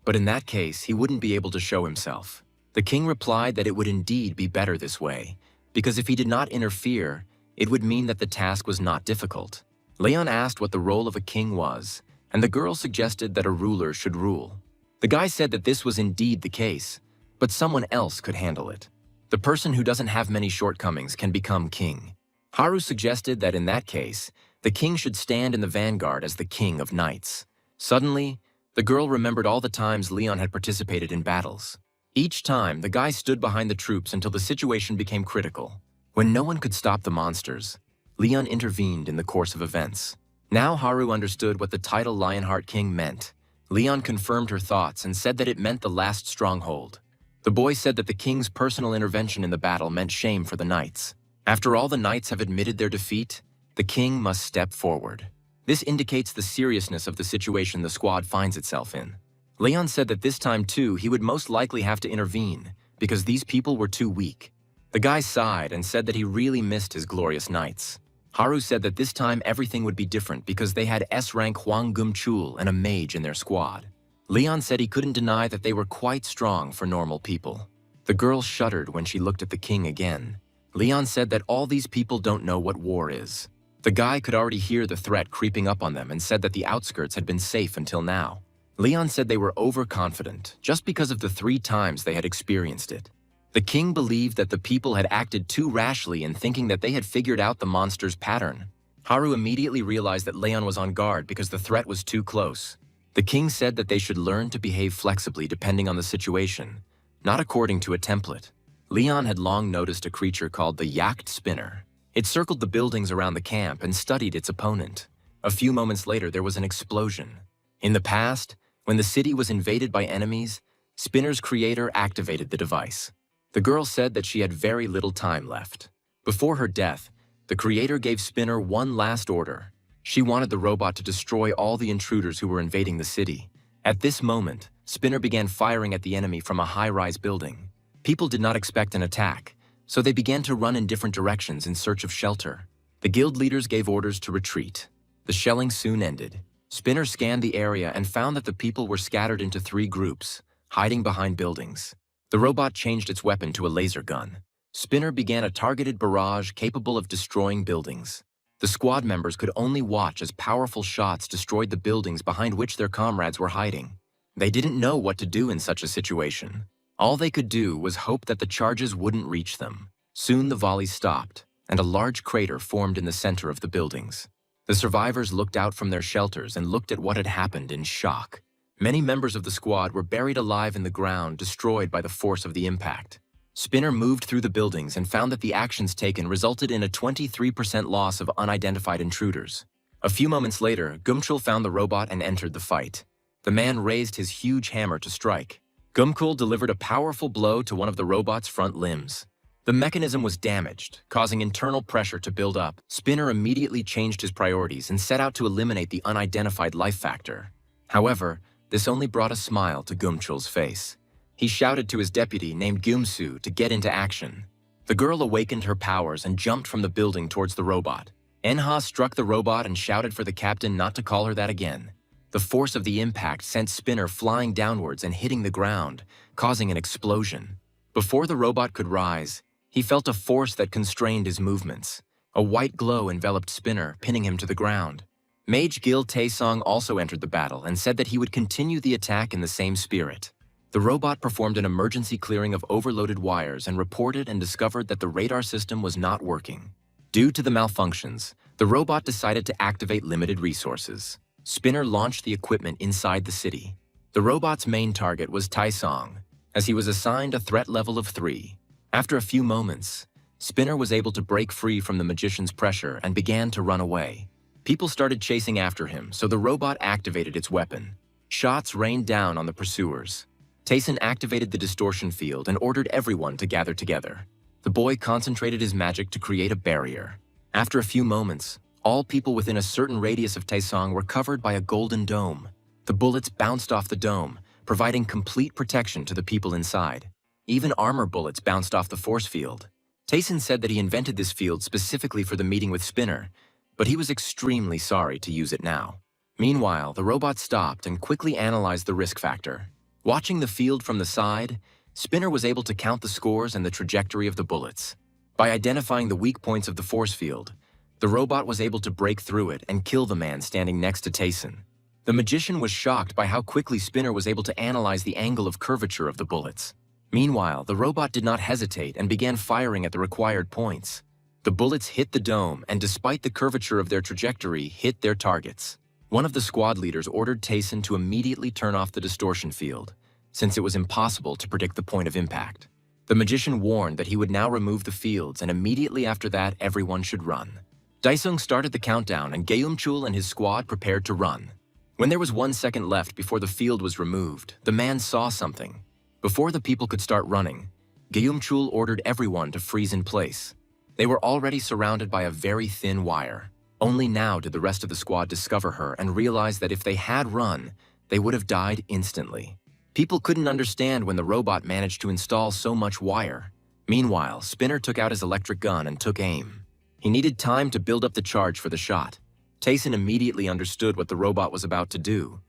but in that case, he wouldn't be able to show himself. The king replied that it would indeed be better this way, because if he did not interfere, it would mean that the task was not difficult. Leon asked what the role of a king was, and the girl suggested that a ruler should rule. The guy said that this was indeed the case, but someone else could handle it. The person who doesn't have many shortcomings can become king. Haru suggested that in that case, the king should stand in the vanguard as the king of knights. Suddenly, the girl remembered all the times Leon had participated in battles. Each time, the guy stood behind the troops until the situation became critical. When no one could stop the monsters, Leon intervened in the course of events. Now Haru understood what the title Lionheart King meant. Leon confirmed her thoughts and said that it meant the last stronghold. The boy said that the king's personal intervention in the battle meant shame for the knights. After all the knights have admitted their defeat, the king must step forward. This indicates the seriousness of the situation the squad finds itself in. Leon said that this time too he would most likely have to intervene because these people were too weak. The guy sighed and said that he really missed his glorious knights. Haru said that this time everything would be different because they had S-rank Hwang Geum-chul and a mage in their squad. Leon said he couldn't deny that they were quite strong for normal people. The girl shuddered when she looked at the king again. Leon said that all these people don't know what war is. The guy could already hear the threat creeping up on them and said that the outskirts had been safe until now. Leon said they were overconfident just because of the 3 times they had experienced it. The king believed that the people had acted too rashly in thinking that they had figured out the monster's pattern. Haru immediately realized that Leon was on guard because the threat was too close. The king said that they should learn to behave flexibly depending on the situation, not according to a template. Leon had long noticed a creature called the yacht spinner. It circled the buildings around the camp and studied its opponent. A few moments later, there was an explosion. In the past, when the city was invaded by enemies, Spinner's creator activated the device. The girl said that she had very little time left. Before her death, the creator gave Spinner one last order. She wanted the robot to destroy all the intruders who were invading the city. At this moment, Spinner began firing at the enemy from a high-rise building. People did not expect an attack, so they began to run in different directions in search of shelter. The guild leaders gave orders to retreat. The shelling soon ended. Spinner scanned the area and found that the people were scattered into 3 groups, hiding behind buildings. The robot changed its weapon to a laser gun. Spinner began a targeted barrage capable of destroying buildings. The squad members could only watch as powerful shots destroyed the buildings behind which their comrades were hiding. They didn't know what to do in such a situation. All they could do was hope that the charges wouldn't reach them. Soon the volleys stopped, and a large crater formed in the center of the buildings. The survivors looked out from their shelters and looked at what had happened in shock. Many members of the squad were buried alive in the ground, destroyed by the force of the impact. Spinner moved through the buildings and found that the actions taken resulted in a 23% loss of unidentified intruders. A few moments later, Geum-chul found the robot and entered the fight. The man raised his huge hammer to strike. Geum-chul delivered a powerful blow to one of the robot's front limbs. The mechanism was damaged, causing internal pressure to build up. Spinner immediately changed his priorities and set out to eliminate the unidentified life factor. However, this only brought a smile to Geum-chul's face. He shouted to his deputy named Gyum-soo to get into action. The girl awakened her powers and jumped from the building towards the robot. Enha struck the robot and shouted for the captain not to call her that again. The force of the impact sent Spinner flying downwards and hitting the ground, causing an explosion. Before the robot could rise, he felt a force that constrained his movements. A white glow enveloped Spinner, pinning him to the ground. Mage Gil Taesong also entered the battle and said that he would continue the attack in the same spirit. The robot performed an emergency clearing of overloaded wires and reported and discovered that the radar system was not working. Due to the malfunctions, the robot decided to activate limited resources. Spinner launched the equipment inside the city. The robot's main target was Taesong, as he was assigned a threat level of 3. After a few moments, Spinner was able to break free from the magician's pressure and began to run away. People started chasing after him, so the robot activated its weapon. Shots rained down on the pursuers. Taeson activated the distortion field and ordered everyone to gather together. The boy concentrated his magic to create a barrier. After a few moments, all people within a certain radius of Taesong were covered by a golden dome. The bullets bounced off the dome, providing complete protection to the people inside. Even armor bullets bounced off the force field. Taeson said that he invented this field specifically for the meeting with Spinner, but he was extremely sorry to use it now. Meanwhile, the robot stopped and quickly analyzed the risk factor. Watching the field from the side, Spinner was able to count the scores and the trajectory of the bullets. By identifying the weak points of the force field, the robot was able to break through it and kill the man standing next to Taeson. The magician was shocked by how quickly Spinner was able to analyze the angle of curvature of the bullets. Meanwhile, the robot did not hesitate and began firing at the required points. The bullets hit the dome and, despite the curvature of their trajectory, hit their targets. One of the squad leaders ordered Taeson to immediately turn off the distortion field, since it was impossible to predict the point of impact. The magician warned that he would now remove the fields, and immediately after that, everyone should run. Daesung started the countdown, and Geumchul and his squad prepared to run. When there was 1 second left before the field was removed, the man saw something. Before the people could start running, Geumchul ordered everyone to freeze in place. They were already surrounded by a very thin wire. Only now did the rest of the squad discover her and realize that if they had run, they would have died instantly. People couldn't understand when the robot managed to install so much wire. Meanwhile, Spinner took out his electric gun and took aim. He needed time to build up the charge for the shot. Taeson immediately understood what the robot was about to do,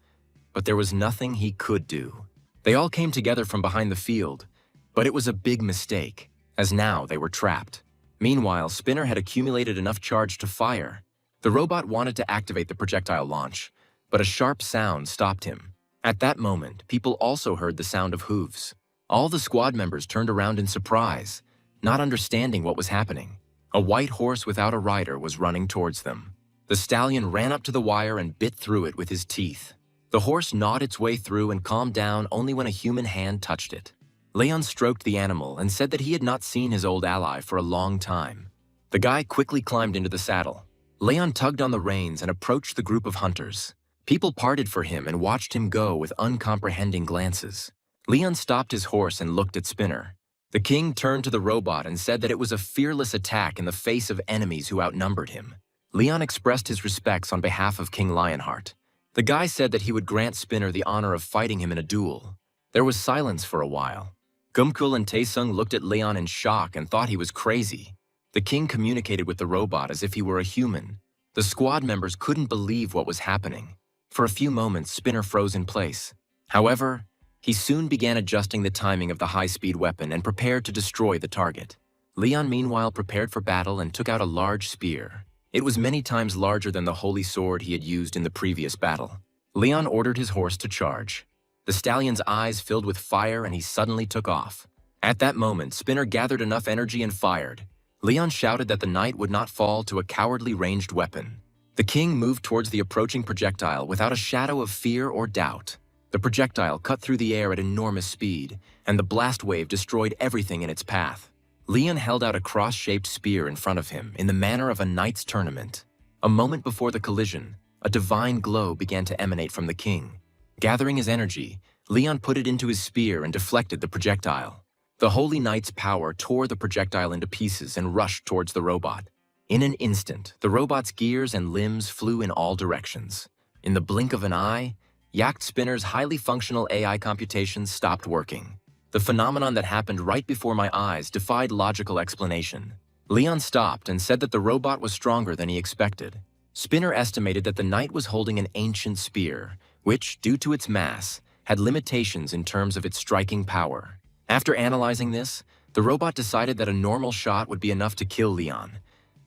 but there was nothing he could do. They all came together from behind the field, but it was a big mistake, as now they were trapped. Meanwhile, Spinner had accumulated enough charge to fire. The robot wanted to activate the projectile launch, but a sharp sound stopped him. At that moment, people also heard the sound of hooves. All the squad members turned around in surprise, not understanding what was happening. A white horse without a rider was running towards them. The stallion ran up to the wire and bit through it with his teeth. The horse gnawed its way through and calmed down only when a human hand touched it. Leon stroked the animal and said that he had not seen his old ally for a long time. The guy quickly climbed into the saddle. Leon tugged on the reins and approached the group of hunters. People parted for him and watched him go with uncomprehending glances. Leon stopped his horse and looked at Spinner. The king turned to the robot and said that it was a fearless attack in the face of enemies who outnumbered him. Leon expressed his respects on behalf of King Lionheart. The guy said that he would grant Spinner the honor of fighting him in a duel. There was silence for a while. Gumkul and Taesung looked at Leon in shock and thought he was crazy. The king communicated with the robot as if he were a human. The squad members couldn't believe what was happening. For a few moments, Spinner froze in place. However, he soon began adjusting the timing of the high-speed weapon and prepared to destroy the target. Leon meanwhile prepared for battle and took out a large spear. It was many times larger than the holy sword he had used in the previous battle. Leon ordered his horse to charge. The stallion's eyes filled with fire and he suddenly took off. At that moment, Spinner gathered enough energy and fired. Leon shouted that the knight would not fall to a cowardly ranged weapon. The king moved towards the approaching projectile without a shadow of fear or doubt. The projectile cut through the air at enormous speed, and the blast wave destroyed everything in its path. Leon held out a cross-shaped spear in front of him in the manner of a knight's tournament. A moment before the collision, a divine glow began to emanate from the king. Gathering his energy, Leon put it into his spear and deflected the projectile. The Holy Knight's power tore the projectile into pieces and rushed towards the robot. In an instant, the robot's gears and limbs flew in all directions. In the blink of an eye, Yacht Spinner's highly functional AI computations stopped working. The phenomenon that happened right before my eyes defied logical explanation. Leon stopped and said that the robot was stronger than he expected. Spinner estimated that the knight was holding an ancient spear, which, due to its mass, had limitations in terms of its striking power. After analyzing this, the robot decided that a normal shot would be enough to kill Leon.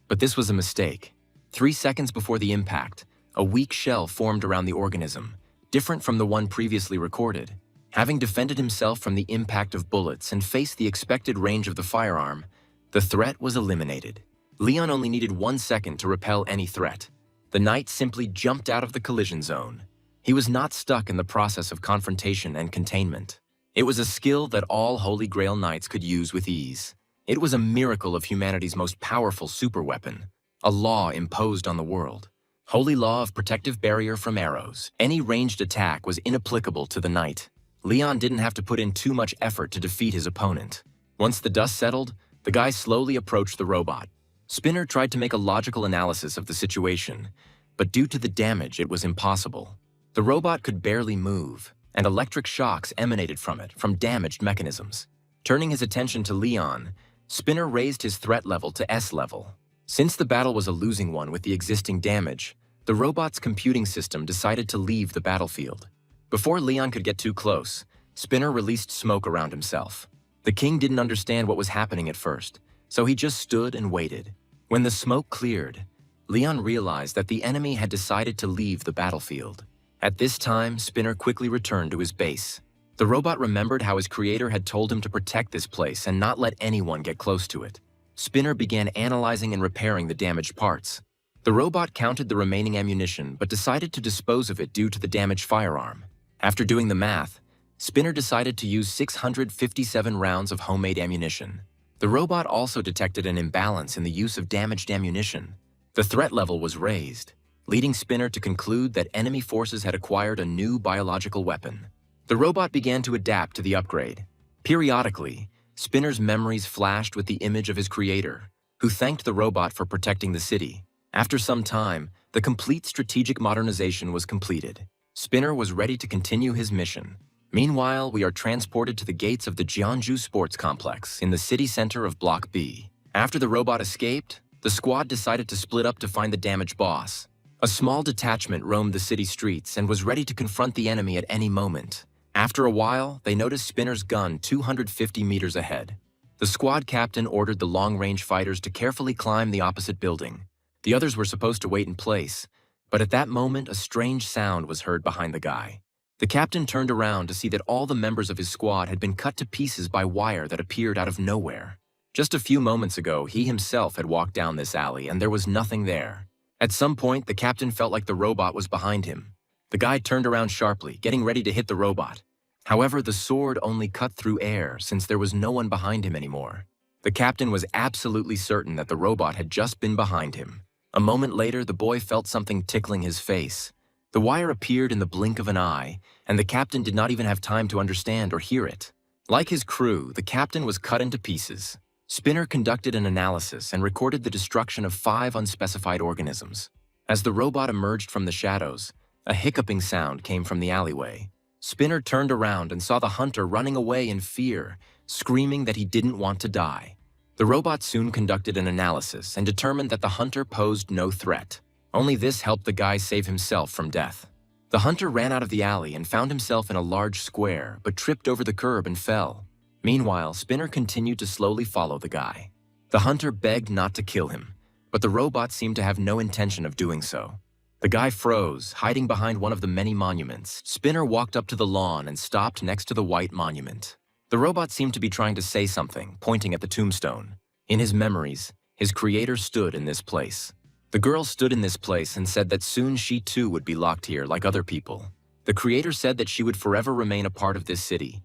But this was a mistake. 3 seconds before the impact, a weak shell formed around the organism, different from the one previously recorded. Having defended himself from the impact of bullets and faced the expected range of the firearm, the threat was eliminated. Leon only needed 1 second to repel any threat. The knight simply jumped out of the collision zone. He was not stuck in the process of confrontation and containment. It was a skill that all Holy Grail knights could use with ease. It was a miracle of humanity's most powerful superweapon, a law imposed on the world. Holy law of protective barrier from arrows. Any ranged attack was inapplicable to the knight. Leon didn't have to put in too much effort to defeat his opponent. Once the dust settled, the guy slowly approached the robot. Spinner tried to make a logical analysis of the situation, but due to the damage, it was impossible. The robot could barely move, and electric shocks emanated from it from damaged mechanisms. Turning his attention to Leon, Spinner raised his threat level to S level. Since the battle was a losing one with the existing damage, the robot's computing system decided to leave the battlefield. Before Leon could get too close, Spinner released smoke around himself. The king didn't understand what was happening at first, so he just stood and waited. When the smoke cleared, Leon realized that the enemy had decided to leave the battlefield. At this time, Spinner quickly returned to his base. The robot remembered how his creator had told him to protect this place and not let anyone get close to it. Spinner began analyzing and repairing the damaged parts. The robot counted the remaining ammunition but decided to dispose of it due to the damaged firearm. After doing the math, Spinner decided to use 657 rounds of homemade ammunition. The robot also detected an imbalance in the use of damaged ammunition. The threat level was raised, leading Spinner to conclude that enemy forces had acquired a new biological weapon. The robot began to adapt to the upgrade. Periodically, Spinner's memories flashed with the image of his creator, who thanked the robot for protecting the city. After some time, the complete strategic modernization was completed. Spinner was ready to continue his mission. Meanwhile, we are transported to the gates of the Jeonju Sports Complex in the city center of Block B. After the robot escaped, the squad decided to split up to find the damaged boss. A small detachment roamed the city streets and was ready to confront the enemy at any moment. After a while, they noticed Spinner's gun 250 meters ahead. The squad captain ordered the long-range fighters to carefully climb the opposite building. The others were supposed to wait in place, but at that moment, a strange sound was heard behind the guy. The captain turned around to see that all the members of his squad had been cut to pieces by wire that appeared out of nowhere. Just a few moments ago, he himself had walked down this alley and there was nothing there. At some point, the captain felt like the robot was behind him. The guy turned around sharply, getting ready to hit the robot. However, the sword only cut through air since there was no one behind him anymore. The captain was absolutely certain that the robot had just been behind him. A moment later, the boy felt something tickling his face. The wire appeared in the blink of an eye, and the captain did not even have time to understand or hear it. Like his crew, the captain was cut into pieces. Spinner conducted an analysis and recorded the destruction of 5 unspecified organisms. As the robot emerged from the shadows, a hiccuping sound came from the alleyway. Spinner turned around and saw the hunter running away in fear, screaming that he didn't want to die. The robot soon conducted an analysis and determined that the hunter posed no threat. Only this helped the guy save himself from death. The hunter ran out of the alley and found himself in a large square, but tripped over the curb and fell. Meanwhile, Spinner continued to slowly follow the guy. The hunter begged not to kill him, but the robot seemed to have no intention of doing so. The guy froze, hiding behind one of the many monuments. Spinner walked up to the lawn and stopped next to the white monument. The robot seemed to be trying to say something, pointing at the tombstone. In his memories, his creator stood in this place. The girl stood in this place and said that soon she too would be locked here like other people. The creator said that she would forever remain a part of this city.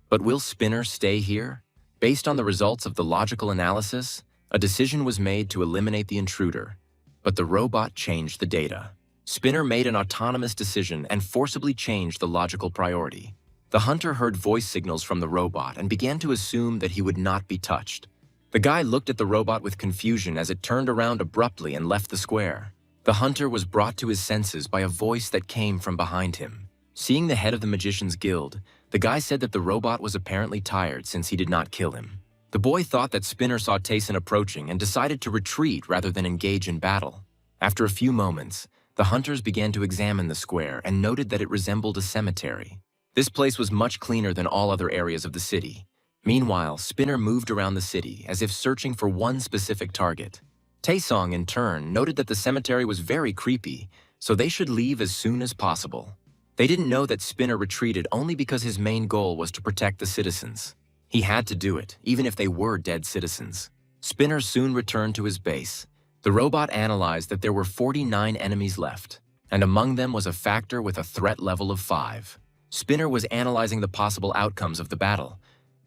But will Spinner stay here? Based on the results of the logical analysis, a decision was made to eliminate the intruder. But the robot changed the data. Spinner made an autonomous decision and forcibly changed the logical priority. The hunter heard voice signals from the robot and began to assume that he would not be touched. The guy looked at the robot with confusion as it turned around abruptly and left the square. The hunter was brought to his senses by a voice that came from behind him. Seeing the head of the Magician's Guild, the guy said that the robot was apparently tired since he did not kill him. The boy thought that Spinner saw Tayson approaching and decided to retreat rather than engage in battle. After a few moments, the hunters began to examine the square and noted that it resembled a cemetery. This place was much cleaner than all other areas of the city. Meanwhile, Spinner moved around the city as if searching for one specific target. Taesong, in turn, noted that the cemetery was very creepy, so they should leave as soon as possible. They didn't know that Spinner retreated only because his main goal was to protect the citizens. He had to do it, even if they were dead citizens. Spinner soon returned to his base. The robot analyzed that there were 49 enemies left, and among them was a factor with a threat level of 5. Spinner was analyzing the possible outcomes of the battle,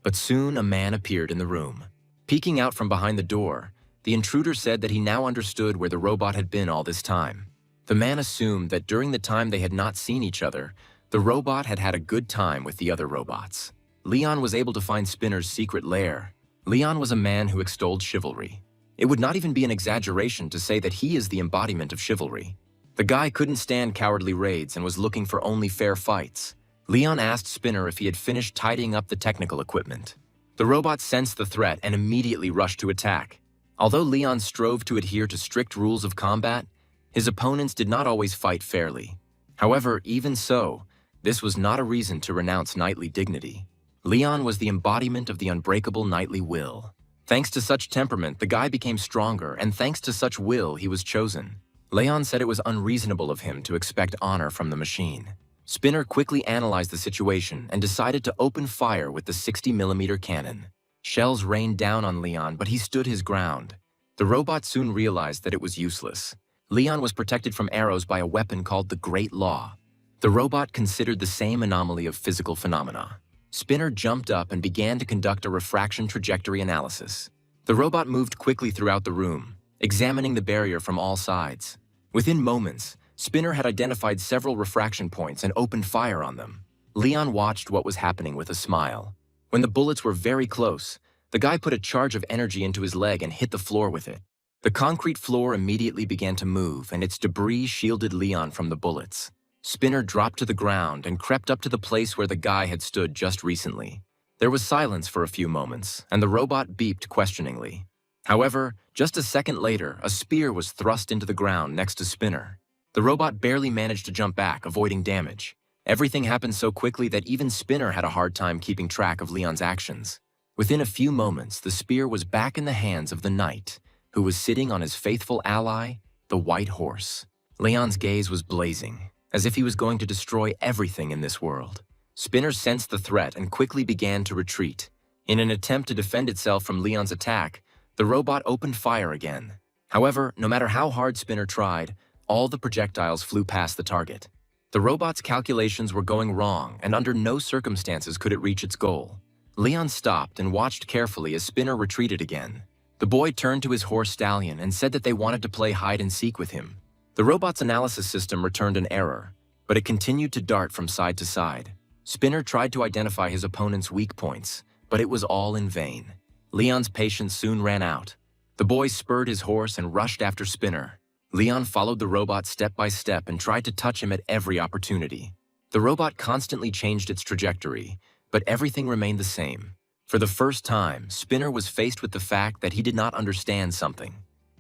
but soon a man appeared in the room. Peeking out from behind the door, the intruder said that he now understood where the robot had been all this time. The man assumed that during the time they had not seen each other, the robot had had a good time with the other robots. Leon was able to find Spinner's secret lair. Leon was a man who extolled chivalry. It would not even be an exaggeration to say that he is the embodiment of chivalry. The guy couldn't stand cowardly raids and was looking for only fair fights. Leon asked Spinner if he had finished tidying up the technical equipment. The robot sensed the threat and immediately rushed to attack. Although Leon strove to adhere to strict rules of combat, his opponents did not always fight fairly. However, even so, this was not a reason to renounce knightly dignity. Leon was the embodiment of the unbreakable knightly will. Thanks to such temperament, the guy became stronger, and thanks to such will, he was chosen. Leon said it was unreasonable of him to expect honor from the machine. Spinner quickly analyzed the situation and decided to open fire with the 60mm cannon. Shells rained down on Leon, but he stood his ground. The robot soon realized that it was useless. Leon was protected from arrows by a weapon called the Great Law. The robot considered the same anomaly of physical phenomena. Spinner jumped up and began to conduct a refraction trajectory analysis. The robot moved quickly throughout the room, examining the barrier from all sides. Within moments, Spinner had identified several refraction points and opened fire on them. Leon watched what was happening with a smile. When the bullets were very close, the guy put a charge of energy into his leg and hit the floor with it. The concrete floor immediately began to move, and its debris shielded Leon from the bullets. Spinner dropped to the ground and crept up to the place where the guy had stood just recently. There was silence for a few moments, and the robot beeped questioningly. However, just a second later, a spear was thrust into the ground next to Spinner. The robot barely managed to jump back, avoiding damage. Everything happened so quickly that even Spinner had a hard time keeping track of Leon's actions. Within a few moments, the spear was back in the hands of the knight, who was sitting on his faithful ally, the white horse. Leon's gaze was blazing, as if he was going to destroy everything in this world. Spinner sensed the threat and quickly began to retreat. In an attempt to defend itself from Leon's attack, the robot opened fire again. However, no matter how hard Spinner tried, all the projectiles flew past the target. The robot's calculations were going wrong, and under no circumstances could it reach its goal. Leon stopped and watched carefully as Spinner retreated again. The boy turned to his horse Stallion and said that they wanted to play hide-and-seek with him. The robot's analysis system returned an error, but it continued to dart from side to side. Spinner tried to identify his opponent's weak points, but it was all in vain. Leon's patience soon ran out. The boy spurred his horse and rushed after Spinner. Leon followed the robot step by step and tried to touch him at every opportunity. The robot constantly changed its trajectory, but everything remained the same. For the first time, Spinner was faced with the fact that he did not understand something.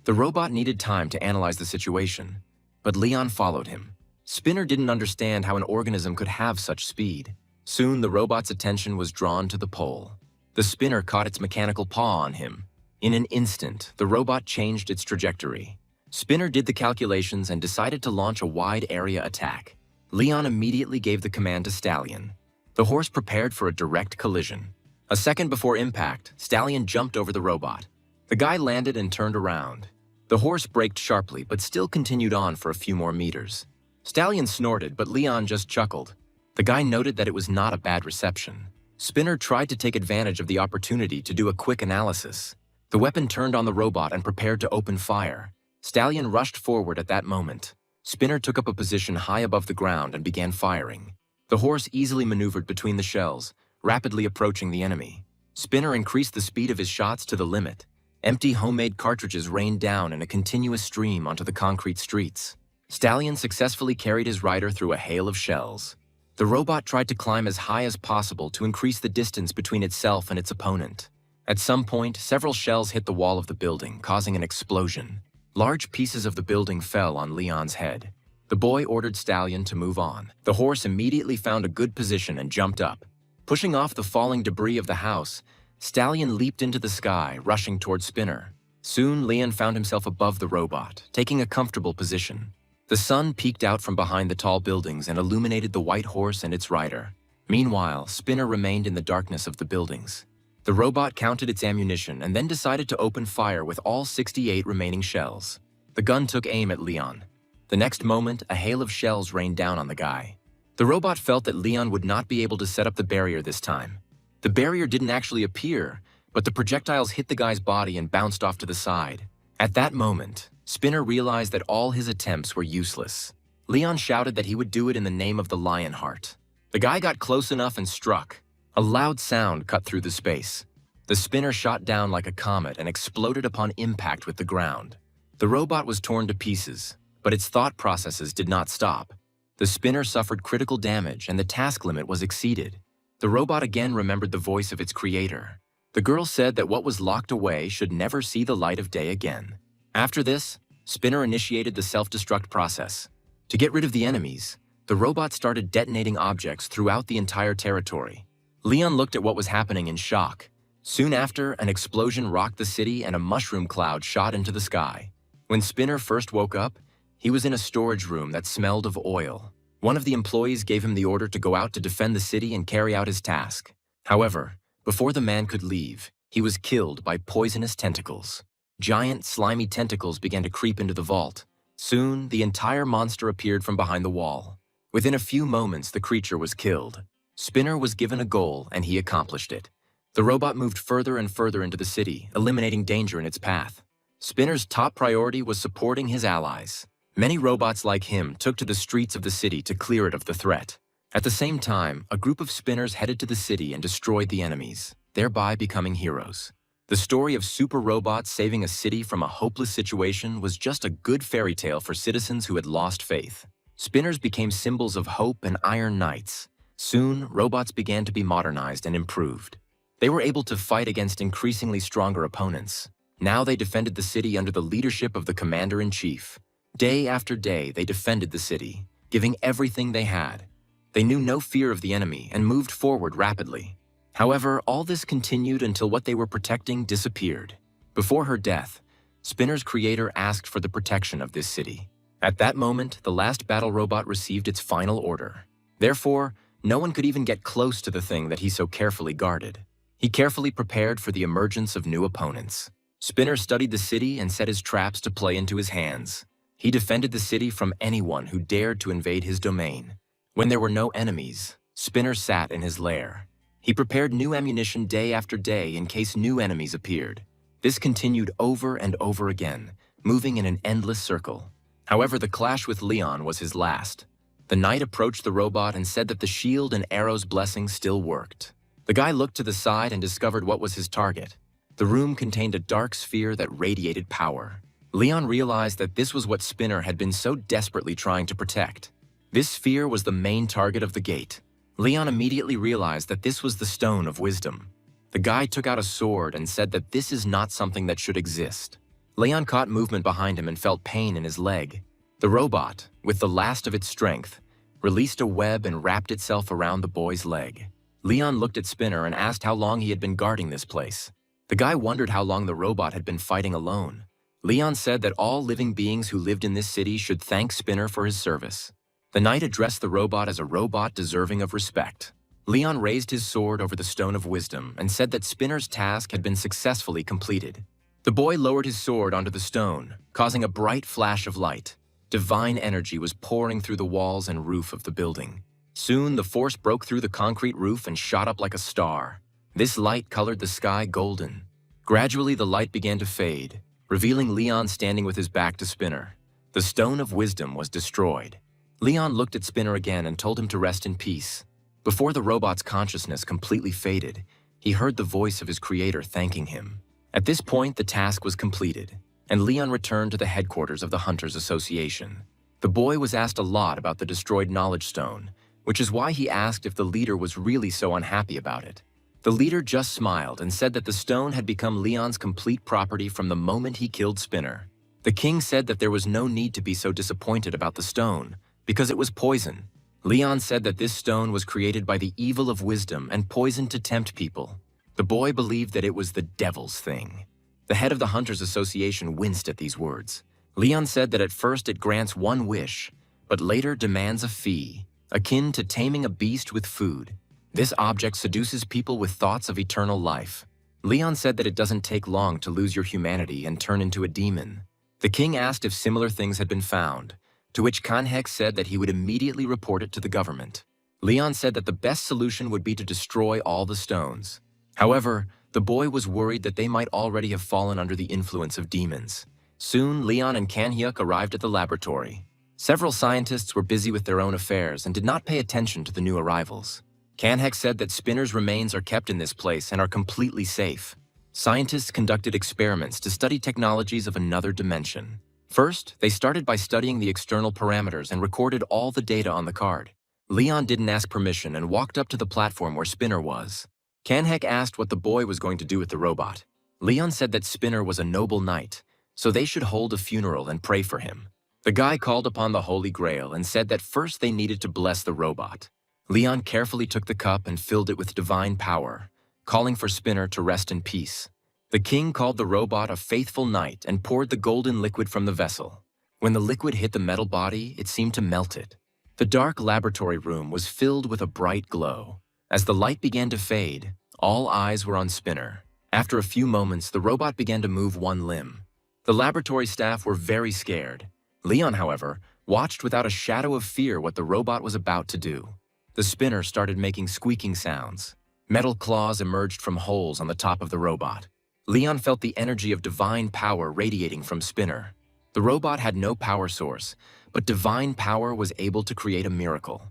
The robot needed time to analyze the situation, but Leon followed him. Spinner didn't understand how an organism could have such speed. Soon, the robot's attention was drawn to the pole. The spinner caught its mechanical paw on him. In an instant, the robot changed its trajectory. Spinner did the calculations and decided to launch a wide-area attack. Leon immediately gave the command to Stallion. The horse prepared for a direct collision. A second before impact, Stallion jumped over the robot. The guy landed and turned around. The horse braked sharply, but still continued on for a few more meters. Stallion snorted, but Leon just chuckled. The guy noted that it was not a bad reception. Spinner tried to take advantage of the opportunity to do a quick analysis. The weapon turned on the robot and prepared to open fire. Stallion rushed forward at that moment. Spinner took up a position high above the ground and began firing. The horse easily maneuvered between the shells, rapidly approaching the enemy. Spinner increased the speed of his shots to the limit. Empty homemade cartridges rained down in a continuous stream onto the concrete streets. Stallion successfully carried his rider through a hail of shells. The robot tried to climb as high as possible to increase the distance between itself and its opponent. At some point, several shells hit the wall of the building, causing an explosion. Large pieces of the building fell on Leon's head. The boy ordered Stallion to move on. The horse immediately found a good position and jumped up. Pushing off the falling debris of the house, Stallion leaped into the sky, rushing toward Spinner. Soon, Leon found himself above the robot, taking a comfortable position. The sun peeked out from behind the tall buildings and illuminated the white horse and its rider. Meanwhile, Spinner remained in the darkness of the buildings. The robot counted its ammunition and then decided to open fire with all 68 remaining shells. The gun took aim at Leon. The next moment, a hail of shells rained down on the guy. The robot felt that Leon would not be able to set up the barrier this time. The barrier didn't actually appear, but the projectiles hit the guy's body and bounced off to the side. At that moment, Spinner realized that all his attempts were useless. Leon shouted that he would do it in the name of the Lionheart. The guy got close enough and struck. A loud sound cut through the space. The spinner shot down like a comet and exploded upon impact with the ground. The robot was torn to pieces, but its thought processes did not stop. The spinner suffered critical damage and the task limit was exceeded. The robot again remembered the voice of its creator. The girl said that what was locked away should never see the light of day again. After this, Spinner initiated the self-destruct process. To get rid of the enemies, the robot started detonating objects throughout the entire territory. Leon looked at what was happening in shock. Soon after, an explosion rocked the city and a mushroom cloud shot into the sky. When Spinner first woke up, he was in a storage room that smelled of oil. One of the employees gave him the order to go out to defend the city and carry out his task. However, before the man could leave, he was killed by poisonous tentacles. Giant, slimy tentacles began to creep into the vault. Soon, the entire monster appeared from behind the wall. Within a few moments, the creature was killed. Spinner was given a goal, and he accomplished it. The robot moved further and further into the city, eliminating danger in its path. Spinner's top priority was supporting his allies. Many robots like him took to the streets of the city to clear it of the threat. At the same time, a group of spinners headed to the city and destroyed the enemies, thereby becoming heroes. The story of super robots saving a city from a hopeless situation was just a good fairy tale for citizens who had lost faith. Spinners became symbols of hope and iron knights. Soon, robots began to be modernized and improved. They were able to fight against increasingly stronger opponents. Now they defended the city under the leadership of the commander-in-chief. Day after day, they defended the city, giving everything they had. They knew no fear of the enemy and moved forward rapidly. However, all this continued until what they were protecting disappeared. Before her death, Spinner's creator asked for the protection of this city. At that moment, the last battle robot received its final order. Therefore, no one could even get close to the thing that he so carefully guarded. He carefully prepared for the emergence of new opponents. Spinner studied the city and set his traps to play into his hands. He defended the city from anyone who dared to invade his domain. When there were no enemies, Spinner sat in his lair. He prepared new ammunition day after day in case new enemies appeared. This continued over and over again, moving in an endless circle. However, the clash with Leon was his last. The knight approached the robot and said that the shield and arrow's blessing still worked. The guy looked to the side and discovered what was his target. The room contained a dark sphere that radiated power. Leon realized that this was what Spinner had been so desperately trying to protect. This sphere was the main target of the gate. Leon immediately realized that this was the Stone of Wisdom. The guy took out a sword and said that this is not something that should exist. Leon caught movement behind him and felt pain in his leg. The robot, with the last of its strength, released a web and wrapped itself around the boy's leg. Leon looked at Spinner and asked how long he had been guarding this place. The guy wondered how long the robot had been fighting alone. Leon said that all living beings who lived in this city should thank Spinner for his service. The knight addressed the robot as a robot deserving of respect. Leon raised his sword over the Stone of Wisdom and said that Spinner's task had been successfully completed. The boy lowered his sword onto the stone, causing a bright flash of light. Divine energy was pouring through the walls and roof of the building. Soon, the force broke through the concrete roof and shot up like a star. This light colored the sky golden. Gradually, the light began to fade, revealing Leon standing with his back to Spinner. The Stone of Wisdom was destroyed. Leon looked at Spinner again and told him to rest in peace. Before the robot's consciousness completely faded, he heard the voice of his creator thanking him. At this point, the task was completed, and Leon returned to the headquarters of the Hunters Association. The boy was asked a lot about the destroyed Knowledge Stone, which is why he asked if the leader was really so unhappy about it. The leader just smiled and said that the stone had become Leon's complete property from the moment he killed Spinner. The king said that there was no need to be so disappointed about the stone, because it was poison. Leon said that this stone was created by the evil of wisdom and poisoned to tempt people. The boy believed that it was the devil's thing. The head of the Hunters Association winced at these words. Leon said that at first it grants one wish, but later demands a fee, akin to taming a beast with food. This object seduces people with thoughts of eternal life. Leon said that it doesn't take long to lose your humanity and turn into a demon. The king asked if similar things had been found, to which Kanhek said that he would immediately report it to the government. Leon said that the best solution would be to destroy all the stones. However, the boy was worried that they might already have fallen under the influence of demons. Soon, Leon and Kanhyuk arrived at the laboratory. Several scientists were busy with their own affairs and did not pay attention to the new arrivals. Kanhek said that Spinner's remains are kept in this place and are completely safe. Scientists conducted experiments to study technologies of another dimension. First, they started by studying the external parameters and recorded all the data on the card. Leon didn't ask permission and walked up to the platform where Spinner was. Kanhek asked what the boy was going to do with the robot. Leon said that Spinner was a noble knight, so they should hold a funeral and pray for him. The guy called upon the Holy Grail and said that first they needed to bless the robot. Leon carefully took the cup and filled it with divine power, calling for Spinner to rest in peace. The king called the robot a faithful knight and poured the golden liquid from the vessel. When the liquid hit the metal body, it seemed to melt it. The dark laboratory room was filled with a bright glow. As the light began to fade, all eyes were on Spinner. After a few moments, the robot began to move one limb. The laboratory staff were very scared. Leon, however, watched without a shadow of fear what the robot was about to do. The Spinner started making squeaking sounds. Metal claws emerged from holes on the top of the robot. Leon felt the energy of divine power radiating from Spinner. The robot had no power source, but divine power was able to create a miracle.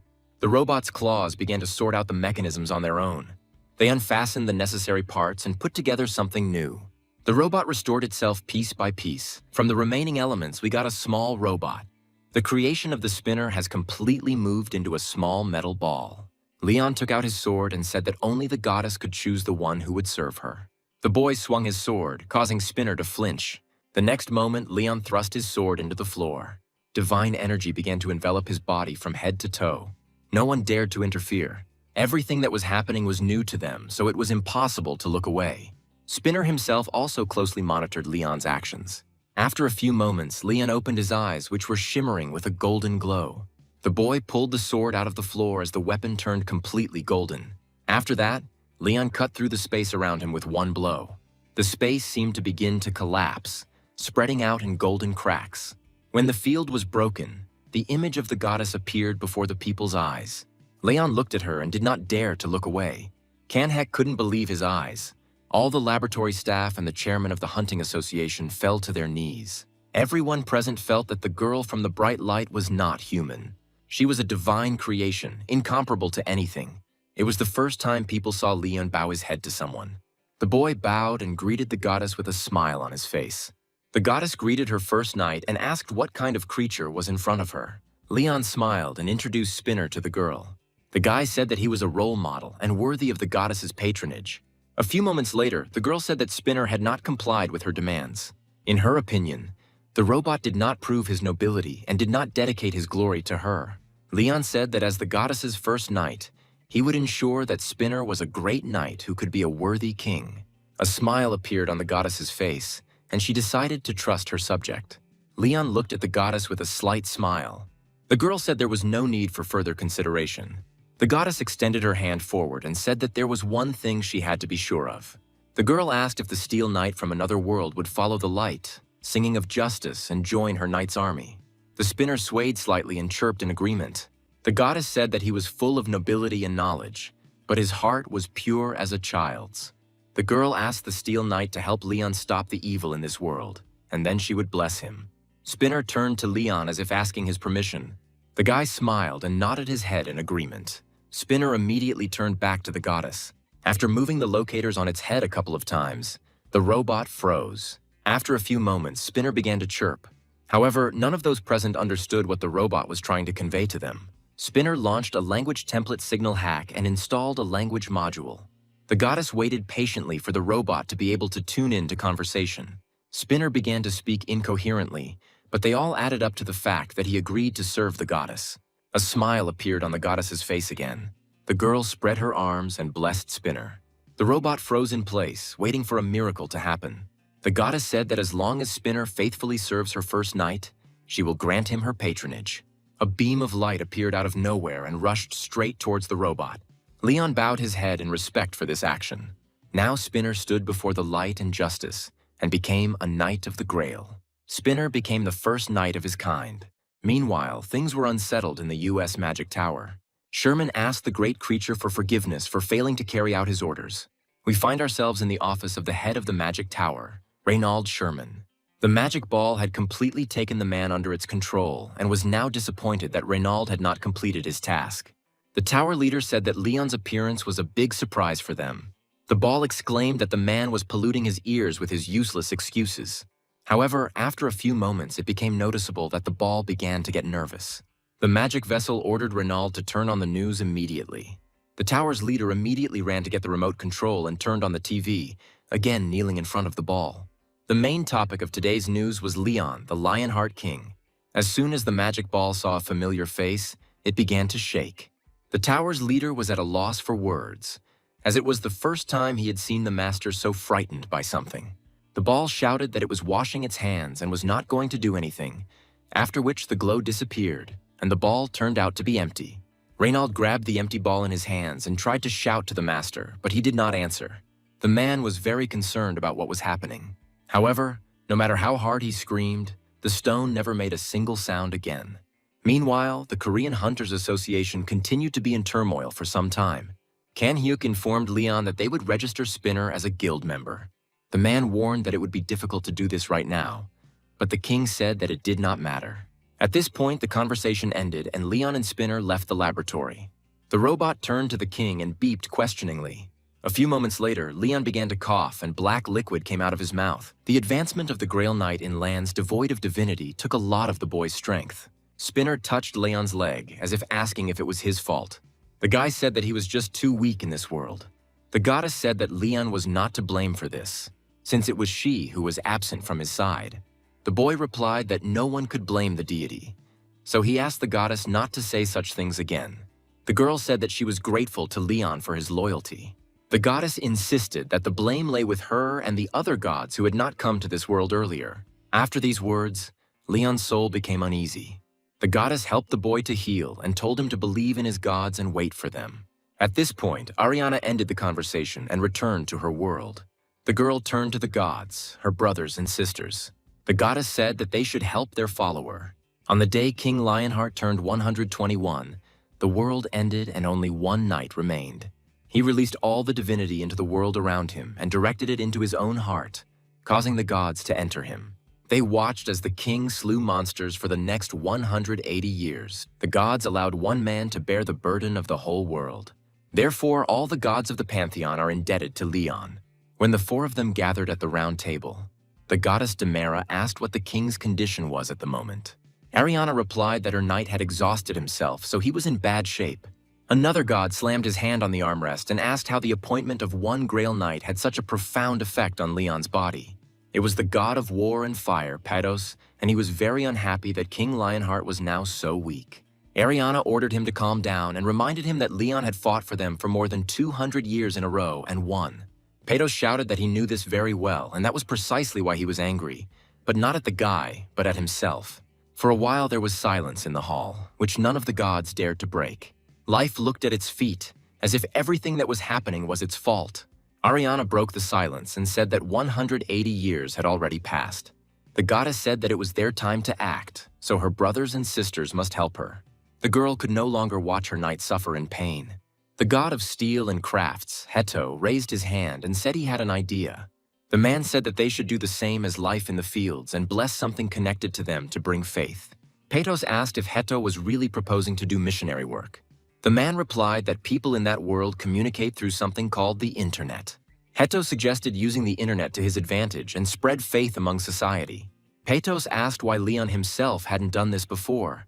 The robot's claws began to sort out the mechanisms on their own. They unfastened the necessary parts and put together something new. The robot restored itself piece by piece. From the remaining elements, we got a small robot. The creation of the Spinner has completely moved into a small metal ball. Leon took out his sword and said that only the goddess could choose the one who would serve her. The boy swung his sword, causing Spinner to flinch. The next moment, Leon thrust his sword into the floor. Divine energy began to envelop his body from head to toe. No one dared to interfere. Everything that was happening was new to them, so it was impossible to look away. Spinner himself also closely monitored Leon's actions. After a few moments, Leon opened his eyes, which were shimmering with a golden glow. The boy pulled the sword out of the floor as the weapon turned completely golden. After that, Leon cut through the space around him with one blow. The space seemed to begin to collapse, spreading out in golden cracks. When the field was broken, the image of the goddess appeared before the people's eyes. Leon looked at her and did not dare to look away. Kanhek couldn't believe his eyes. All the laboratory staff and the chairman of the Hunting Association fell to their knees. Everyone present felt that the girl from the bright light was not human. She was a divine creation, incomparable to anything. It was the first time people saw Leon bow his head to someone. The boy bowed and greeted the goddess with a smile on his face. The goddess greeted her first knight and asked what kind of creature was in front of her. Leon smiled and introduced Spinner to the girl. The guy said that he was a role model and worthy of the goddess's patronage. A few moments later, the girl said that Spinner had not complied with her demands. In her opinion, the robot did not prove his nobility and did not dedicate his glory to her. Leon said that as the goddess's first knight, he would ensure that Spinner was a great knight who could be a worthy king. A smile appeared on the goddess's face, and she decided to trust her subject. Leon looked at the goddess with a slight smile. The girl said there was no need for further consideration. The goddess extended her hand forward and said that there was one thing she had to be sure of. The girl asked if the Steel Knight from another world would follow the light, singing of justice, and join her knight's army. The Spinner swayed slightly and chirped in agreement. The goddess said that he was full of nobility and knowledge, but his heart was pure as a child's. The girl asked the Steel Knight to help Leon stop the evil in this world, and then she would bless him. Spinner turned to Leon as if asking his permission. The guy smiled and nodded his head in agreement. Spinner immediately turned back to the goddess. After moving the locators on its head a couple of times, the robot froze. After a few moments, Spinner began to chirp. However, none of those present understood what the robot was trying to convey to them. Spinner launched a language template signal hack and installed a language module. The goddess waited patiently for the robot to be able to tune in to conversation. Spinner began to speak incoherently, but they all added up to the fact that he agreed to serve the goddess. A smile appeared on the goddess's face again. The girl spread her arms and blessed Spinner. The robot froze in place, waiting for a miracle to happen. The goddess said that as long as Spinner faithfully serves her first knight, she will grant him her patronage. A beam of light appeared out of nowhere and rushed straight towards the robot. Leon bowed his head in respect for this action. Now Spinner stood before the light and justice and became a Knight of the Grail. Spinner became the first knight of his kind. Meanwhile, things were unsettled in the U.S. Magic Tower. Sherman asked the great creature for forgiveness for failing to carry out his orders. We find ourselves in the office of the head of the Magic Tower, Reynald Sherman. The magic ball had completely taken the man under its control and was now disappointed that Reynald had not completed his task. The tower leader said that Leon's appearance was a big surprise for them. The ball exclaimed that the man was polluting his ears with his useless excuses. However, after a few moments, it became noticeable that the ball began to get nervous. The magic vessel ordered Reynald to turn on the news immediately. The tower's leader immediately ran to get the remote control and turned on the TV, again kneeling in front of the ball. The main topic of today's news was Leon, the Lionheart King. As soon as the magic ball saw a familiar face, it began to shake. The tower's leader was at a loss for words, as it was the first time he had seen the master so frightened by something. The ball shouted that it was washing its hands and was not going to do anything, after which the glow disappeared, and the ball turned out to be empty. Reynald grabbed the empty ball in his hands and tried to shout to the master, but he did not answer. The man was very concerned about what was happening. However, no matter how hard he screamed, the stone never made a single sound again. Meanwhile, the Korean Hunters Association continued to be in turmoil for some time. Kan Hyuk informed Leon that they would register Spinner as a guild member. The man warned that it would be difficult to do this right now, but the king said that it did not matter. At this point, the conversation ended and Leon and Spinner left the laboratory. The robot turned to the king and beeped questioningly. A few moments later, Leon began to cough and black liquid came out of his mouth. The advancement of the Grail Knight in lands devoid of divinity took a lot of the boy's strength. Spinner touched Leon's leg, as if asking if it was his fault. The guy said that he was just too weak in this world. The goddess said that Leon was not to blame for this, since it was she who was absent from his side. The boy replied that no one could blame the deity, so he asked the goddess not to say such things again. The girl said that she was grateful to Leon for his loyalty. The goddess insisted that the blame lay with her and the other gods who had not come to this world earlier. After these words, Leon's soul became uneasy. The goddess helped the boy to heal and told him to believe in his gods and wait for them. At this point, Ariana ended the conversation and returned to her world. The girl turned to the gods, her brothers and sisters. The goddess said that they should help their follower. On the day King Lionheart turned 121, the world ended and only one knight remained. He released all the divinity into the world around him and directed it into his own heart, causing the gods to enter him. They watched as the king slew monsters for the next 180 years. The gods allowed one man to bear the burden of the whole world. Therefore, all the gods of the pantheon are indebted to Leon. When the four of them gathered at the round table, the goddess Demera asked what the king's condition was at the moment. Ariana replied that her knight had exhausted himself, so he was in bad shape. Another god slammed his hand on the armrest and asked how the appointment of one Grail Knight had such a profound effect on Leon's body. It was the god of war and fire, Pados, and he was very unhappy that King Lionheart was now so weak. Ariana ordered him to calm down and reminded him that Leon had fought for them for more than 200 years in a row and won. Pados shouted that he knew this very well, and that was precisely why he was angry, but not at the guy, but at himself. For a while there was silence in the hall, which none of the gods dared to break. Life looked at its feet, as if everything that was happening was its fault. Ariana broke the silence and said that 180 years had already passed. The goddess said that it was their time to act, so her brothers and sisters must help her. The girl could no longer watch her knight suffer in pain. The god of steel and crafts, Heto, raised his hand and said he had an idea. The man said that they should do the same as life in the fields and bless something connected to them to bring faith. Patos asked if Heto was really proposing to do missionary work. The man replied that people in that world communicate through something called the internet. Heto suggested using the internet to his advantage and spread faith among society. Patos asked why Leon himself hadn't done this before.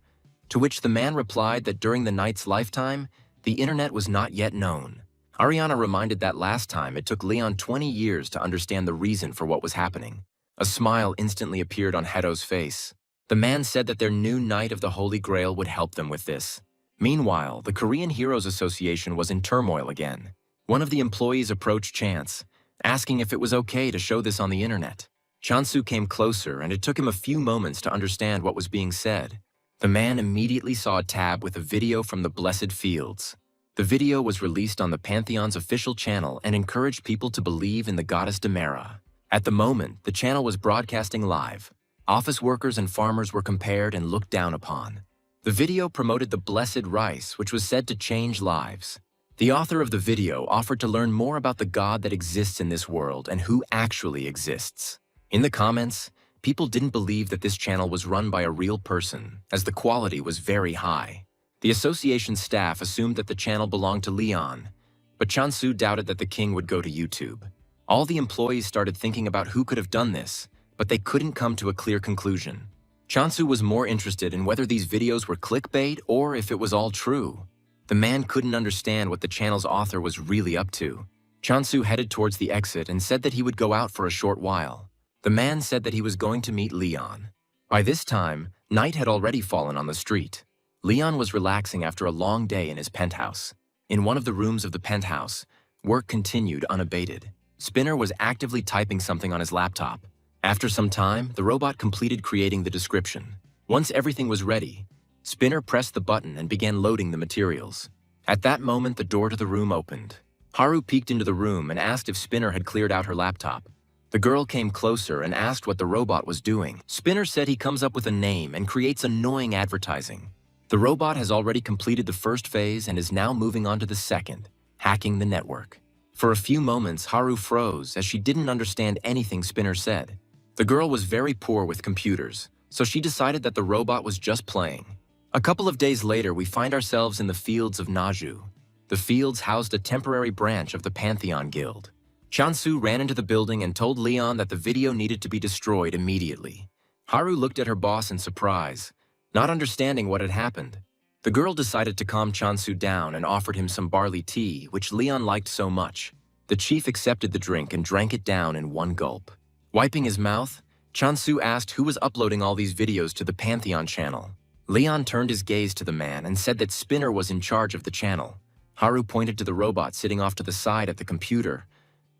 To which the man replied that during the knight's lifetime, the internet was not yet known. Ariana reminded that last time it took Leon 20 years to understand the reason for what was happening. A smile instantly appeared on Heto's face. The man said that their new Knight of the Holy Grail would help them with this. Meanwhile, the Korean Heroes Association was in turmoil again. One of the employees approached Chance, asking if it was okay to show this on the internet. Chansu came closer, and it took him a few moments to understand what was being said. The man immediately saw a tab with a video from the Blessed Fields. The video was released on the Pantheon's official channel and encouraged people to believe in the goddess Demera. At the moment, the channel was broadcasting live. Office workers and farmers were compared and looked down upon. The video promoted the blessed rice, which was said to change lives. The author of the video offered to learn more about the God that exists in this world and who actually exists. In the comments, people didn't believe that this channel was run by a real person, as the quality was very high. The association staff assumed that the channel belonged to Leon, but Chansu doubted that the king would go to YouTube. All the employees started thinking about who could have done this, but they couldn't come to a clear conclusion. Chansu was more interested in whether these videos were clickbait or if it was all true. The man couldn't understand what the channel's author was really up to. Chansu headed towards the exit and said that he would go out for a short while. The man said that he was going to meet Leon. By this time, night had already fallen on the street. Leon was relaxing after a long day in his penthouse. In one of the rooms of the penthouse, work continued unabated. Spinner was actively typing something on his laptop. After some time, the robot completed creating the description. Once everything was ready, Spinner pressed the button and began loading the materials. At that moment, the door to the room opened. Haru peeked into the room and asked if Spinner had cleared out her laptop. The girl came closer and asked what the robot was doing. Spinner said he comes up with a name and creates annoying advertising. The robot has already completed the first phase and is now moving on to the second, hacking the network. For a few moments, Haru froze as she didn't understand anything Spinner said. The girl was very poor with computers, so she decided that the robot was just playing. A couple of days later, we find ourselves in the fields of Naju. The fields housed a temporary branch of the Pantheon Guild. Chansu ran into the building and told Leon that the video needed to be destroyed immediately. Haru looked at her boss in surprise, not understanding what had happened. The girl decided to calm Chansu down and offered him some barley tea, which Leon liked so much. The chief accepted the drink and drank it down in one gulp. Wiping his mouth, Chansu asked who was uploading all these videos to the Pantheon channel. Leon turned his gaze to the man and said that Spinner was in charge of the channel. Haru pointed to the robot sitting off to the side at the computer,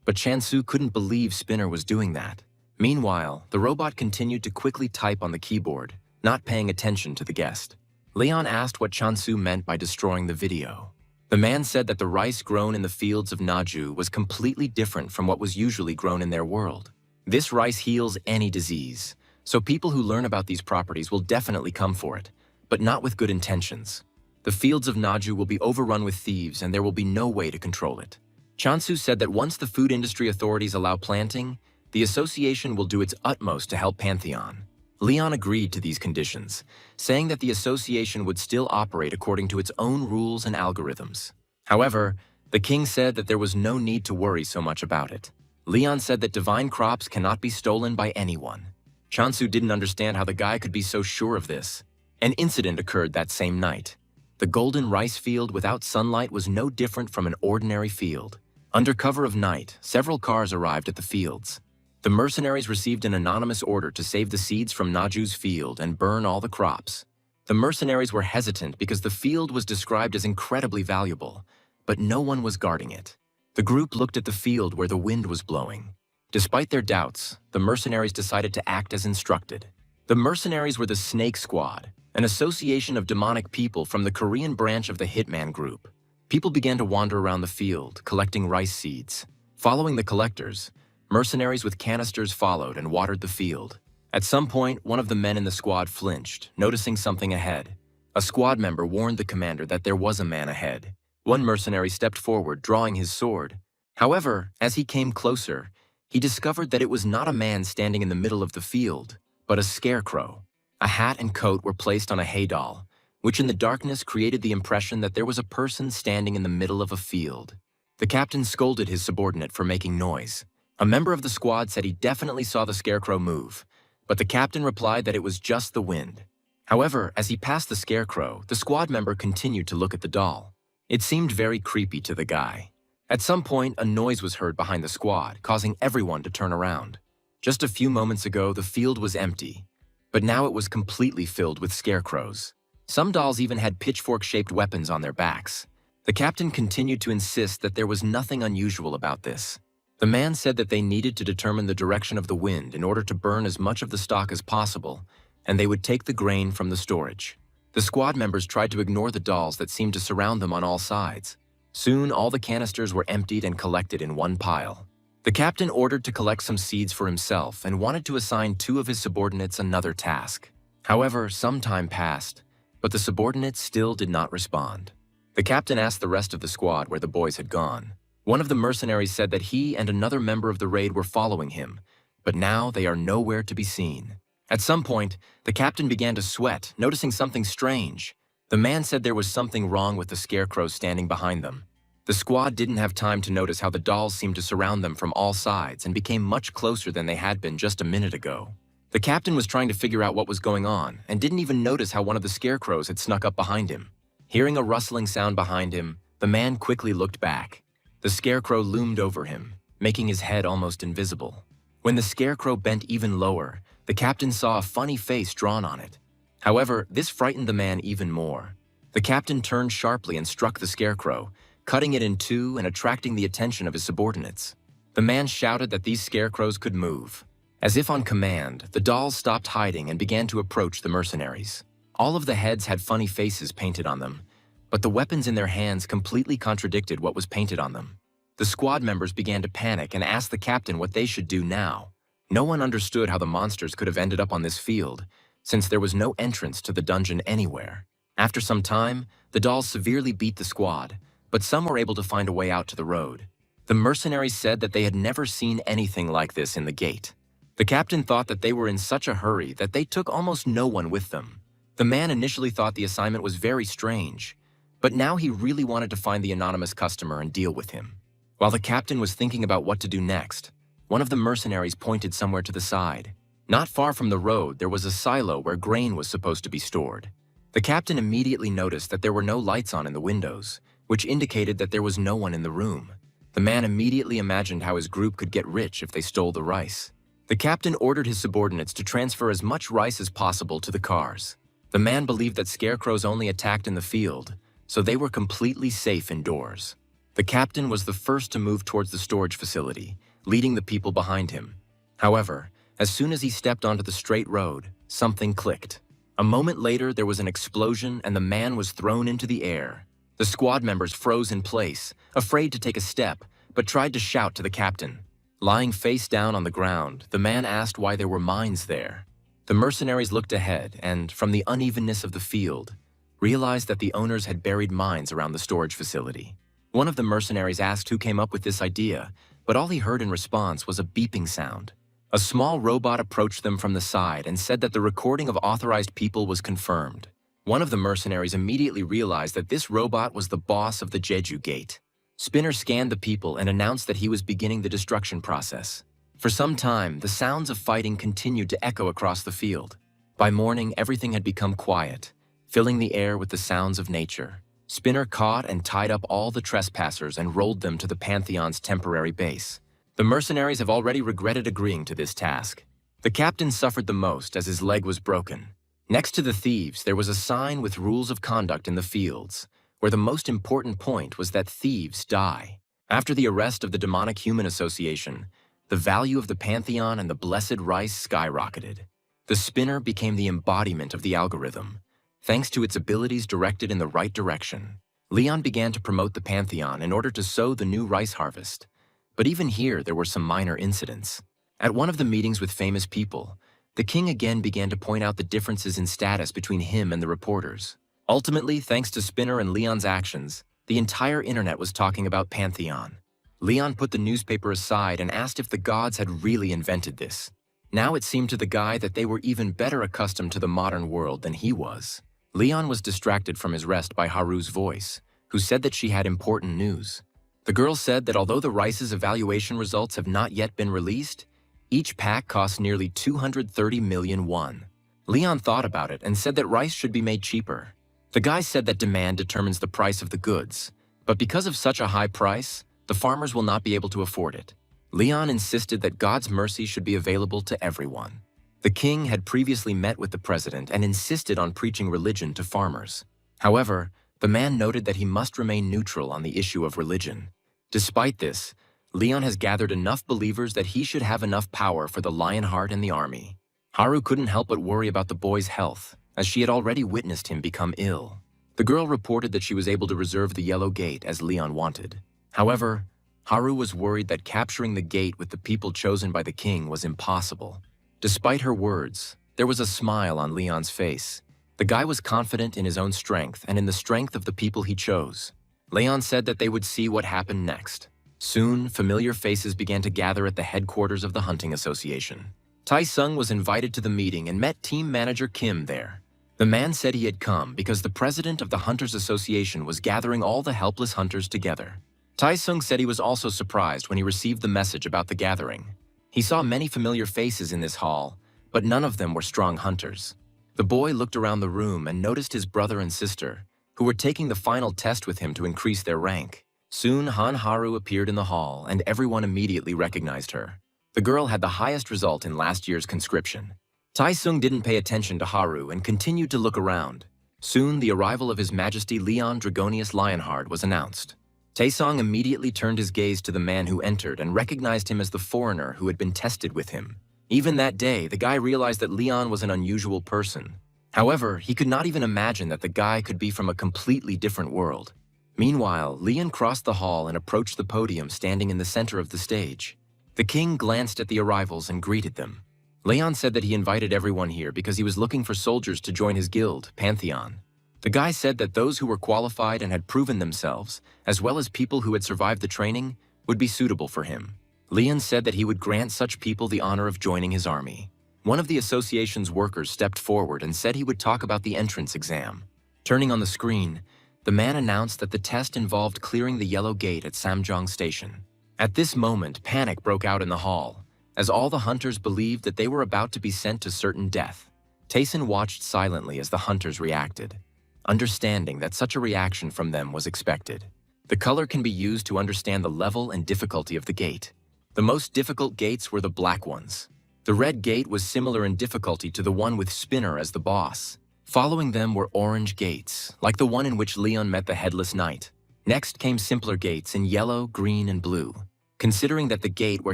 but Chansu couldn't believe Spinner was doing that. Meanwhile, the robot continued to quickly type on the keyboard, not paying attention to the guest. Leon asked what Chansu meant by destroying the video. The man said that the rice grown in the fields of Naju was completely different from what was usually grown in their world. This rice heals any disease, so people who learn about these properties will definitely come for it, but not with good intentions. The fields of Naju will be overrun with thieves and there will be no way to control it. Chansu said that once the food industry authorities allow planting, the association will do its utmost to help Pantheon. Leon agreed to these conditions, saying that the association would still operate according to its own rules and algorithms. However, the king said that there was no need to worry so much about it. Leon said that divine crops cannot be stolen by anyone. Chansu didn't understand how the guy could be so sure of this. An incident occurred that same night. The golden rice field without sunlight was no different from an ordinary field. Under cover of night, several cars arrived at the fields. The mercenaries received an anonymous order to save the seeds from Naju's field and burn all the crops. The mercenaries were hesitant because the field was described as incredibly valuable, but no one was guarding it. The group looked at the field where the wind was blowing. Despite their doubts, the mercenaries decided to act as instructed. The mercenaries were the Snake Squad, an association of demonic people from the Korean branch of the Hitman Group. People began to wander around the field, collecting rice seeds. Following the collectors, mercenaries with canisters followed and watered the field. At some point, one of the men in the squad flinched, noticing something ahead. A squad member warned the commander that there was a man ahead. One mercenary stepped forward, drawing his sword. However, as he came closer, he discovered that it was not a man standing in the middle of the field, but a scarecrow. A hat and coat were placed on a hay doll, which in the darkness created the impression that there was a person standing in the middle of a field. The captain scolded his subordinate for making noise. A member of the squad said he definitely saw the scarecrow move, but the captain replied that it was just the wind. However, as he passed the scarecrow, the squad member continued to look at the doll. It seemed very creepy to the guy. At some point, a noise was heard behind the squad, causing everyone to turn around. Just a few moments ago, the field was empty, but now it was completely filled with scarecrows. Some dolls even had pitchfork-shaped weapons on their backs. The captain continued to insist that there was nothing unusual about this. The man said that they needed to determine the direction of the wind in order to burn as much of the stock as possible, and they would take the grain from the storage. The squad members tried to ignore the dolls that seemed to surround them on all sides. Soon, all the canisters were emptied and collected in one pile. The captain ordered to collect some seeds for himself and wanted to assign 2 of his subordinates another task. However, some time passed, but the subordinates still did not respond. The captain asked the rest of the squad where the boys had gone. One of the mercenaries said that he and another member of the raid were following him, but now they are nowhere to be seen. At some point, the captain began to sweat, noticing something strange. The man said there was something wrong with the scarecrow standing behind them. The squad didn't have time to notice how the dolls seemed to surround them from all sides and became much closer than they had been just a minute ago. The captain was trying to figure out what was going on and didn't even notice how one of the scarecrows had snuck up behind him. Hearing a rustling sound behind him, the man quickly looked back. The scarecrow loomed over him, making his head almost invisible. When the scarecrow bent even lower, the captain saw a funny face drawn on it. However, this frightened the man even more. The captain turned sharply and struck the scarecrow, cutting it in two and attracting the attention of his subordinates. The man shouted that these scarecrows could move. As if on command, the dolls stopped hiding and began to approach the mercenaries. All of the heads had funny faces painted on them, but the weapons in their hands completely contradicted what was painted on them. The squad members began to panic and asked the captain what they should do now. No one understood how the monsters could have ended up on this field, since there was no entrance to the dungeon anywhere. After some time, the dolls severely beat the squad, but some were able to find a way out to the road. The mercenaries said that they had never seen anything like this in the gate. The captain thought that they were in such a hurry that they took almost no one with them. The man initially thought the assignment was very strange, but now he really wanted to find the anonymous customer and deal with him. While the captain was thinking about what to do next, one of the mercenaries pointed somewhere to the side. Not far from the road, there was a silo where grain was supposed to be stored. The captain immediately noticed that there were no lights on in the windows, which indicated that there was no one in the room. The man immediately imagined how his group could get rich if they stole the rice. The captain ordered his subordinates to transfer as much rice as possible to the cars. The man believed that scarecrows only attacked in the field, so they were completely safe indoors. The captain was the first to move towards the storage facility, leading the people behind him. However, as soon as he stepped onto the straight road, something clicked. A moment later, there was an explosion and the man was thrown into the air. The squad members froze in place, afraid to take a step, but tried to shout to the captain. Lying face down on the ground, the man asked why there were mines there. The mercenaries looked ahead and, from the unevenness of the field, realized that the owners had buried mines around the storage facility. One of the mercenaries asked who came up with this idea, but all he heard in response was a beeping sound. A small robot approached them from the side and said that the recording of authorized people was confirmed. One of the mercenaries immediately realized that this robot was the boss of the Jeju Gate. Spinner scanned the people and announced that he was beginning the destruction process. For some time, the sounds of fighting continued to echo across the field. By morning, everything had become quiet, filling the air with the sounds of nature. Spinner caught and tied up all the trespassers and rolled them to the Pantheon's temporary base. The mercenaries have already regretted agreeing to this task. The captain suffered the most as his leg was broken. Next to the thieves, there was a sign with rules of conduct in the fields, where the most important point was that thieves die. After the arrest of the Demonic Human Association, the value of the Pantheon and the blessed rice skyrocketed. The spinner became the embodiment of the algorithm, thanks to its abilities directed in the right direction. Leon began to promote the Pantheon in order to sow the new rice harvest. But even here, there were some minor incidents. At one of the meetings with famous people, the king again began to point out the differences in status between him and the reporters. Ultimately, thanks to Spinner and Leon's actions, the entire internet was talking about Pantheon. Leon put the newspaper aside and asked if the gods had really invented this. Now it seemed to the guy that they were even better accustomed to the modern world than he was. Leon was distracted from his rest by Haru's voice, who said that she had important news. The girl said that although the rice's evaluation results have not yet been released, each pack costs nearly 230 million won. Leon thought about it and said that rice should be made cheaper. The guy said that demand determines the price of the goods, but because of such a high price, the farmers will not be able to afford it. Leon insisted that God's mercy should be available to everyone. The king had previously met with the president and insisted on preaching religion to farmers. However, the man noted that he must remain neutral on the issue of religion. Despite this, Leon has gathered enough believers that he should have enough power for the Lionheart and the army. Haru couldn't help but worry about the boy's health, as she had already witnessed him become ill. The girl reported that she was able to reserve the Yellow Gate as Leon wanted. However, Haru was worried that capturing the gate with the people chosen by the king was impossible. Despite her words, there was a smile on Leon's face. The guy was confident in his own strength and in the strength of the people he chose. Leon said that they would see what happened next. Soon, familiar faces began to gather at the headquarters of the hunting association. Tae-sung was invited to the meeting and met team manager Kim there. The man said he had come because the president of the Hunters Association was gathering all the helpless hunters together. Tae-sung said he was also surprised when he received the message about the gathering. He saw many familiar faces in this hall, but none of them were strong hunters. The boy looked around the room and noticed his brother and sister, who were taking the final test with him to increase their rank. Soon, Han Haru appeared in the hall, and everyone immediately recognized her. The girl had the highest result in last year's conscription. Tae-sung didn't pay attention to Haru and continued to look around. Soon, the arrival of His Majesty Leon Dragonius Lionheart was announced. Tae-sung immediately turned his gaze to the man who entered and recognized him as the foreigner who had been tested with him. Even that day, the guy realized that Leon was an unusual person. However, he could not even imagine that the guy could be from a completely different world. Meanwhile, Leon crossed the hall and approached the podium standing in the center of the stage. The king glanced at the arrivals and greeted them. Leon said that he invited everyone here because he was looking for soldiers to join his guild, Pantheon. The guy said that those who were qualified and had proven themselves, as well as people who had survived the training, would be suitable for him. Leon said that he would grant such people the honor of joining his army. One of the association's workers stepped forward and said he would talk about the entrance exam. Turning on the screen, the man announced that the test involved clearing the Yellow Gate at Samjong Station. At this moment, panic broke out in the hall, as all the hunters believed that they were about to be sent to certain death. Taeson watched silently as the hunters reacted, understanding that such a reaction from them was expected. The color can be used to understand the level and difficulty of the gate. The most difficult gates were the black ones. The red gate was similar in difficulty to the one with Spinner as the boss. Following them were orange gates, like the one in which Leon met the Headless Knight. Next came simpler gates in yellow, green, and blue. Considering that the gate where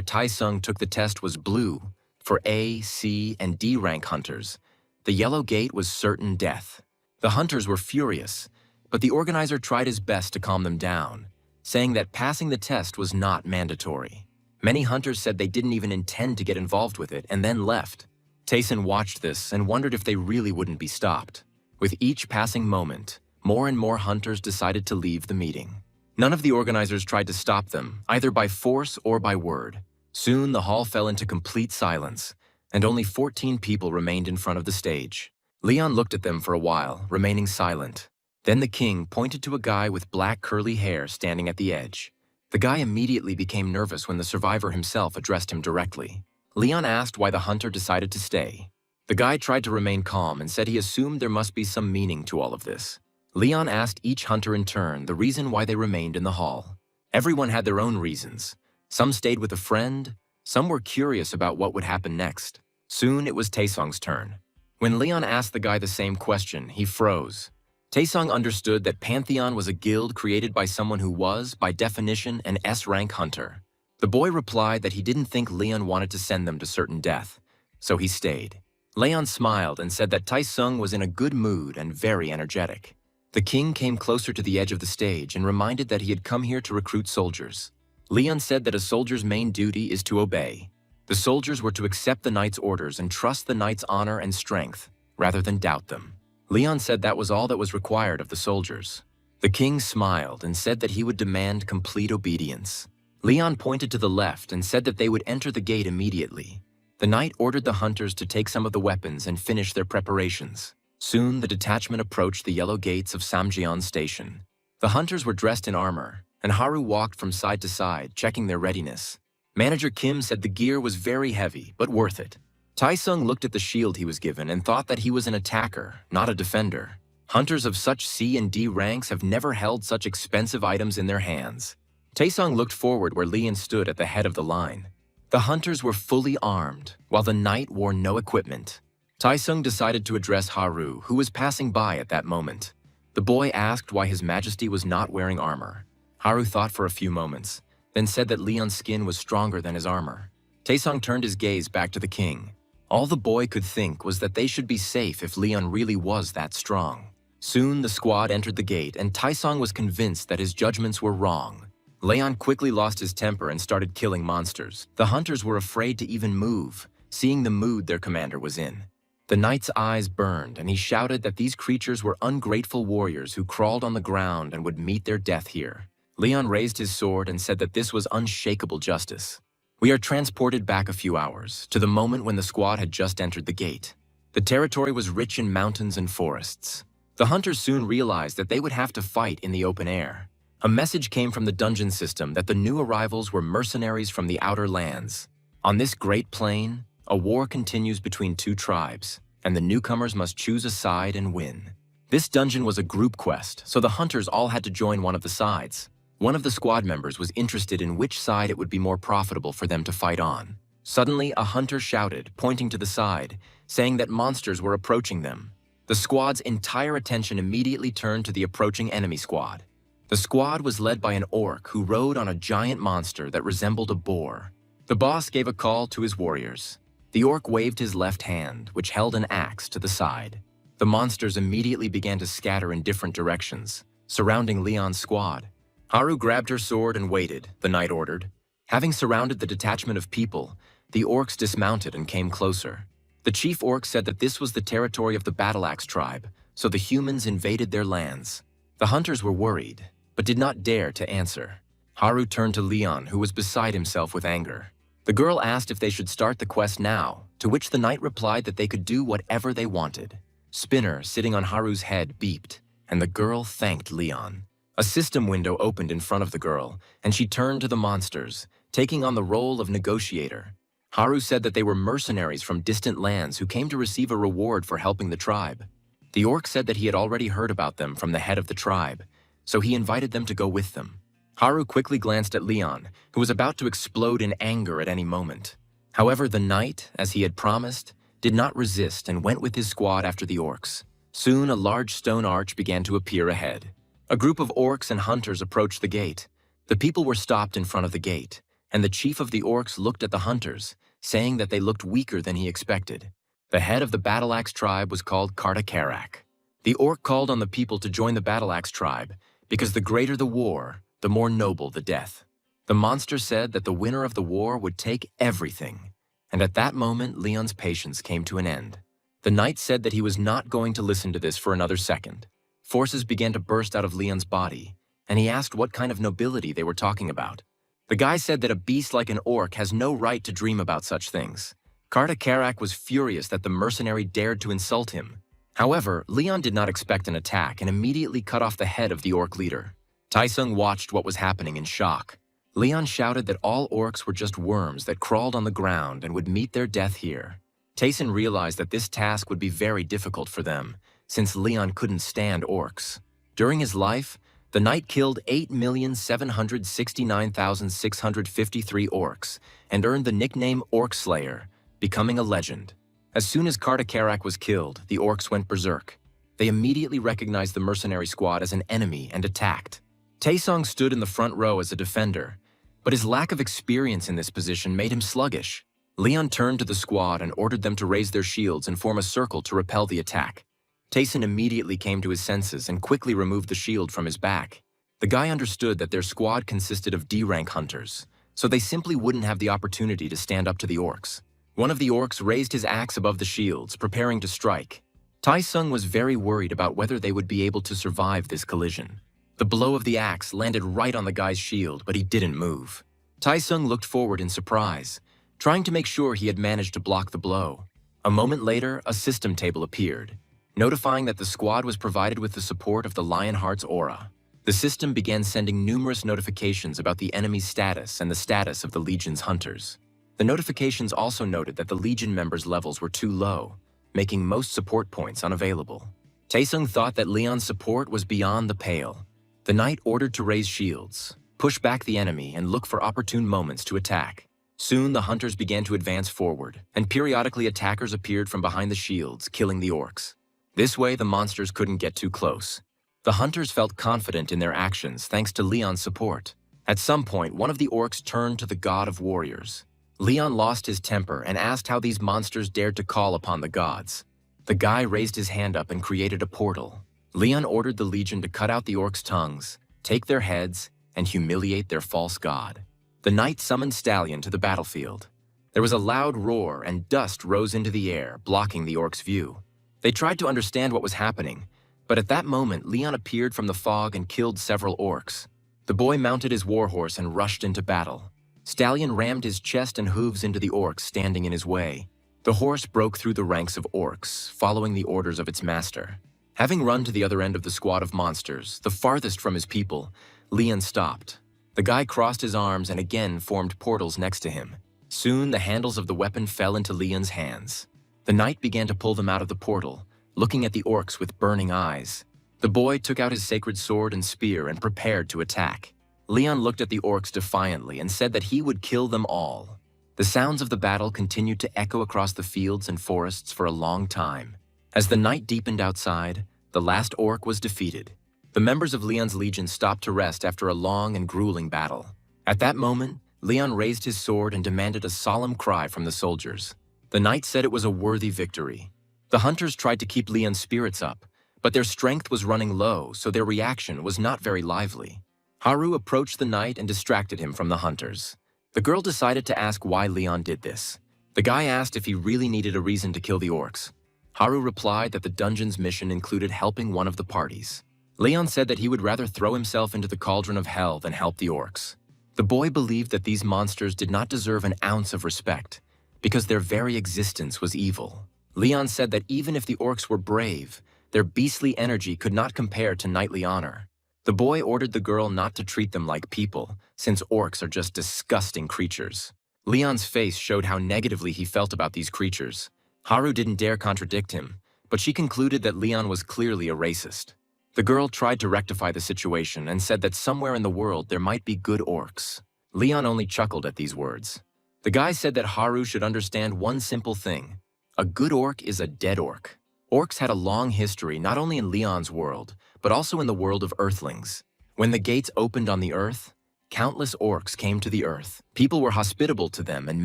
Tae-sung took the test was blue, for A, C, and D rank hunters, the Yellow Gate was certain death. The hunters were furious, but the organizer tried his best to calm them down, saying that passing the test was not mandatory. Many hunters said they didn't even intend to get involved with it and then left. Taeson watched this and wondered if they really wouldn't be stopped. With each passing moment, more and more hunters decided to leave the meeting. None of the organizers tried to stop them, either by force or by word. Soon, the hall fell into complete silence, and only 14 people remained in front of the stage. Leon looked at them for a while, remaining silent. Then the king pointed to a guy with black curly hair standing at the edge. The guy immediately became nervous when the survivor himself addressed him directly. Leon asked why the hunter decided to stay. The guy tried to remain calm and said he assumed there must be some meaning to all of this. Leon asked each hunter in turn the reason why they remained in the hall. Everyone had their own reasons. Some stayed with a friend, some were curious about what would happen next. Soon it was Taesong's turn. When Leon asked the guy the same question, he froze. Taesong understood that Pantheon was a guild created by someone who was, by definition, an S-rank hunter. The boy replied that he didn't think Leon wanted to send them to certain death, so he stayed. Leon smiled and said that Taesong was in a good mood and very energetic. The king came closer to the edge of the stage and reminded that he had come here to recruit soldiers. Leon said that a soldier's main duty is to obey. The soldiers were to accept the knight's orders and trust the knight's honor and strength, rather than doubt them. Leon said that was all that was required of the soldiers. The king smiled and said that he would demand complete obedience. Leon pointed to the left and said that they would enter the gate immediately. The knight ordered the hunters to take some of the weapons and finish their preparations. Soon, the detachment approached the yellow gates of Samjeon Station. The hunters were dressed in armor, and Haru walked from side to side, checking their readiness. Manager Kim said the gear was very heavy, but worth it. Taesung looked at the shield he was given and thought that he was an attacker, not a defender. Hunters of such C and D ranks have never held such expensive items in their hands. Taesung looked forward where Leon stood at the head of the line. The hunters were fully armed, while the knight wore no equipment. Taesung decided to address Haru, who was passing by at that moment. The boy asked why His Majesty was not wearing armor. Haru thought for a few moments, then said that Leon's skin was stronger than his armor. Taesung turned his gaze back to the king. All the boy could think was that they should be safe if Leon really was that strong. Soon the squad entered the gate, and Taesung was convinced that his judgments were wrong. Leon quickly lost his temper and started killing monsters. The hunters were afraid to even move, seeing the mood their commander was in. The knight's eyes burned, and he shouted that these creatures were ungrateful warriors who crawled on the ground and would meet their death here. Leon raised his sword and said that this was unshakable justice. We are transported back a few hours, to the moment when the squad had just entered the gate. The territory was rich in mountains and forests. The hunters soon realized that they would have to fight in the open air. A message came from the dungeon system that the new arrivals were mercenaries from the outer lands. On this great plain, a war continues between two tribes, and the newcomers must choose a side and win. This dungeon was a group quest, so the hunters all had to join one of the sides. One of the squad members was interested in which side it would be more profitable for them to fight on. Suddenly, a hunter shouted, pointing to the side, saying that monsters were approaching them. The squad's entire attention immediately turned to the approaching enemy squad. The squad was led by an orc who rode on a giant monster that resembled a boar. The boss gave a call to his warriors. The orc waved his left hand, which held an axe, to the side. The monsters immediately began to scatter in different directions, surrounding Leon's squad. Haru grabbed her sword and waited, the knight ordered. Having surrounded the detachment of people, the orcs dismounted and came closer. The chief orc said that this was the territory of the Battle-Axe tribe, so the humans invaded their lands. The hunters were worried, but did not dare to answer. Haru turned to Leon, who was beside himself with anger. The girl asked if they should start the quest now, to which the knight replied that they could do whatever they wanted. Spinner, sitting on Haru's head, beeped, and the girl thanked Leon. A system window opened in front of the girl, and she turned to the monsters, taking on the role of negotiator. Haru said that they were mercenaries from distant lands who came to receive a reward for helping the tribe. The orc said that he had already heard about them from the head of the tribe, so he invited them to go with them. Haru quickly glanced at Leon, who was about to explode in anger at any moment. However, the knight, as he had promised, did not resist and went with his squad after the orcs. Soon, a large stone arch began to appear ahead. A group of orcs and hunters approached the gate. The people were stopped in front of the gate, and the chief of the orcs looked at the hunters, saying that they looked weaker than he expected. The head of the Battle-Axe tribe was called Kartakarak. The orc called on the people to join the Battle-Axe tribe, because the greater the war, the more noble the death. The monster said that the winner of the war would take everything, and at that moment Leon's patience came to an end. The knight said that he was not going to listen to this for another second. Forces began to burst out of Leon's body, and he asked what kind of nobility they were talking about. The guy said that a beast like an orc has no right to dream about such things. Kartakarak was furious that the mercenary dared to insult him. However, Leon did not expect an attack and immediately cut off the head of the orc leader. Taesung watched what was happening in shock. Leon shouted that all orcs were just worms that crawled on the ground and would meet their death here. Taesung realized that this task would be very difficult for them, since Leon couldn't stand orcs. During his life, the knight killed 8,769,653 orcs and earned the nickname Orc Slayer, becoming a legend. As soon as Kartakarak was killed, the orcs went berserk. They immediately recognized the mercenary squad as an enemy and attacked. Taesung stood in the front row as a defender, but his lack of experience in this position made him sluggish. Leon turned to the squad and ordered them to raise their shields and form a circle to repel the attack. Taesung immediately came to his senses and quickly removed the shield from his back. The guy understood that their squad consisted of D-rank hunters, so they simply wouldn't have the opportunity to stand up to the orcs. One of the orcs raised his axe above the shields, preparing to strike. Taesung was very worried about whether they would be able to survive this collision. The blow of the axe landed right on the guy's shield, but he didn't move. Taesung looked forward in surprise, trying to make sure he had managed to block the blow. A moment later, a system table appeared, notifying that the squad was provided with the support of the Lionheart's aura. The system began sending numerous notifications about the enemy's status and the status of the Legion's hunters. The notifications also noted that the Legion members' levels were too low, making most support points unavailable. Taesung thought that Leon's support was beyond the pale. The knight ordered to raise shields, push back the enemy, and look for opportune moments to attack. Soon the hunters began to advance forward, and periodically attackers appeared from behind the shields, killing the orcs. This way the monsters couldn't get too close. The hunters felt confident in their actions thanks to Leon's support. At some point, one of the orcs turned to the god of warriors. Leon lost his temper and asked how these monsters dared to call upon the gods. The guy raised his hand up and created a portal. Leon ordered the Legion to cut out the orcs' tongues, take their heads, and humiliate their false god. The knight summoned Stallion to the battlefield. There was a loud roar and dust rose into the air, blocking the orcs' view. They tried to understand what was happening, but at that moment Leon appeared from the fog and killed several orcs. The boy mounted his warhorse and rushed into battle. Stallion rammed his chest and hooves into the orcs standing in his way. The horse broke through the ranks of orcs, following the orders of its master. Having run to the other end of the squad of monsters, the farthest from his people, Leon stopped. The guy crossed his arms and again formed portals next to him. Soon the handles of the weapon fell into Leon's hands. The knight began to pull them out of the portal, looking at the orcs with burning eyes. The boy took out his sacred sword and spear and prepared to attack. Leon looked at the orcs defiantly and said that he would kill them all. The sounds of the battle continued to echo across the fields and forests for a long time. As the night deepened outside, the last orc was defeated. The members of Leon's legion stopped to rest after a long and grueling battle. At that moment, Leon raised his sword and demanded a solemn cry from the soldiers. The knight said it was a worthy victory. The hunters tried to keep Leon's spirits up, but their strength was running low, so their reaction was not very lively. Haru approached the knight and distracted him from the hunters. The girl decided to ask why Leon did this. The guy asked if he really needed a reason to kill the orcs. Haru replied that the dungeon's mission included helping one of the parties. Leon said that he would rather throw himself into the cauldron of hell than help the orcs. The boy believed that these monsters did not deserve an ounce of respect, because their very existence was evil. Leon said that even if the orcs were brave, their beastly energy could not compare to knightly honor. The boy ordered the girl not to treat them like people, since orcs are just disgusting creatures. Leon's face showed how negatively he felt about these creatures. Haru didn't dare contradict him, but she concluded that Leon was clearly a racist. The girl tried to rectify the situation and said that somewhere in the world there might be good orcs. Leon only chuckled at these words. The guy said that Haru should understand one simple thing. A good orc is a dead orc. Orcs had a long history not only in Leon's world, but also in the world of Earthlings. When the gates opened on the Earth, countless orcs came to the Earth. People were hospitable to them and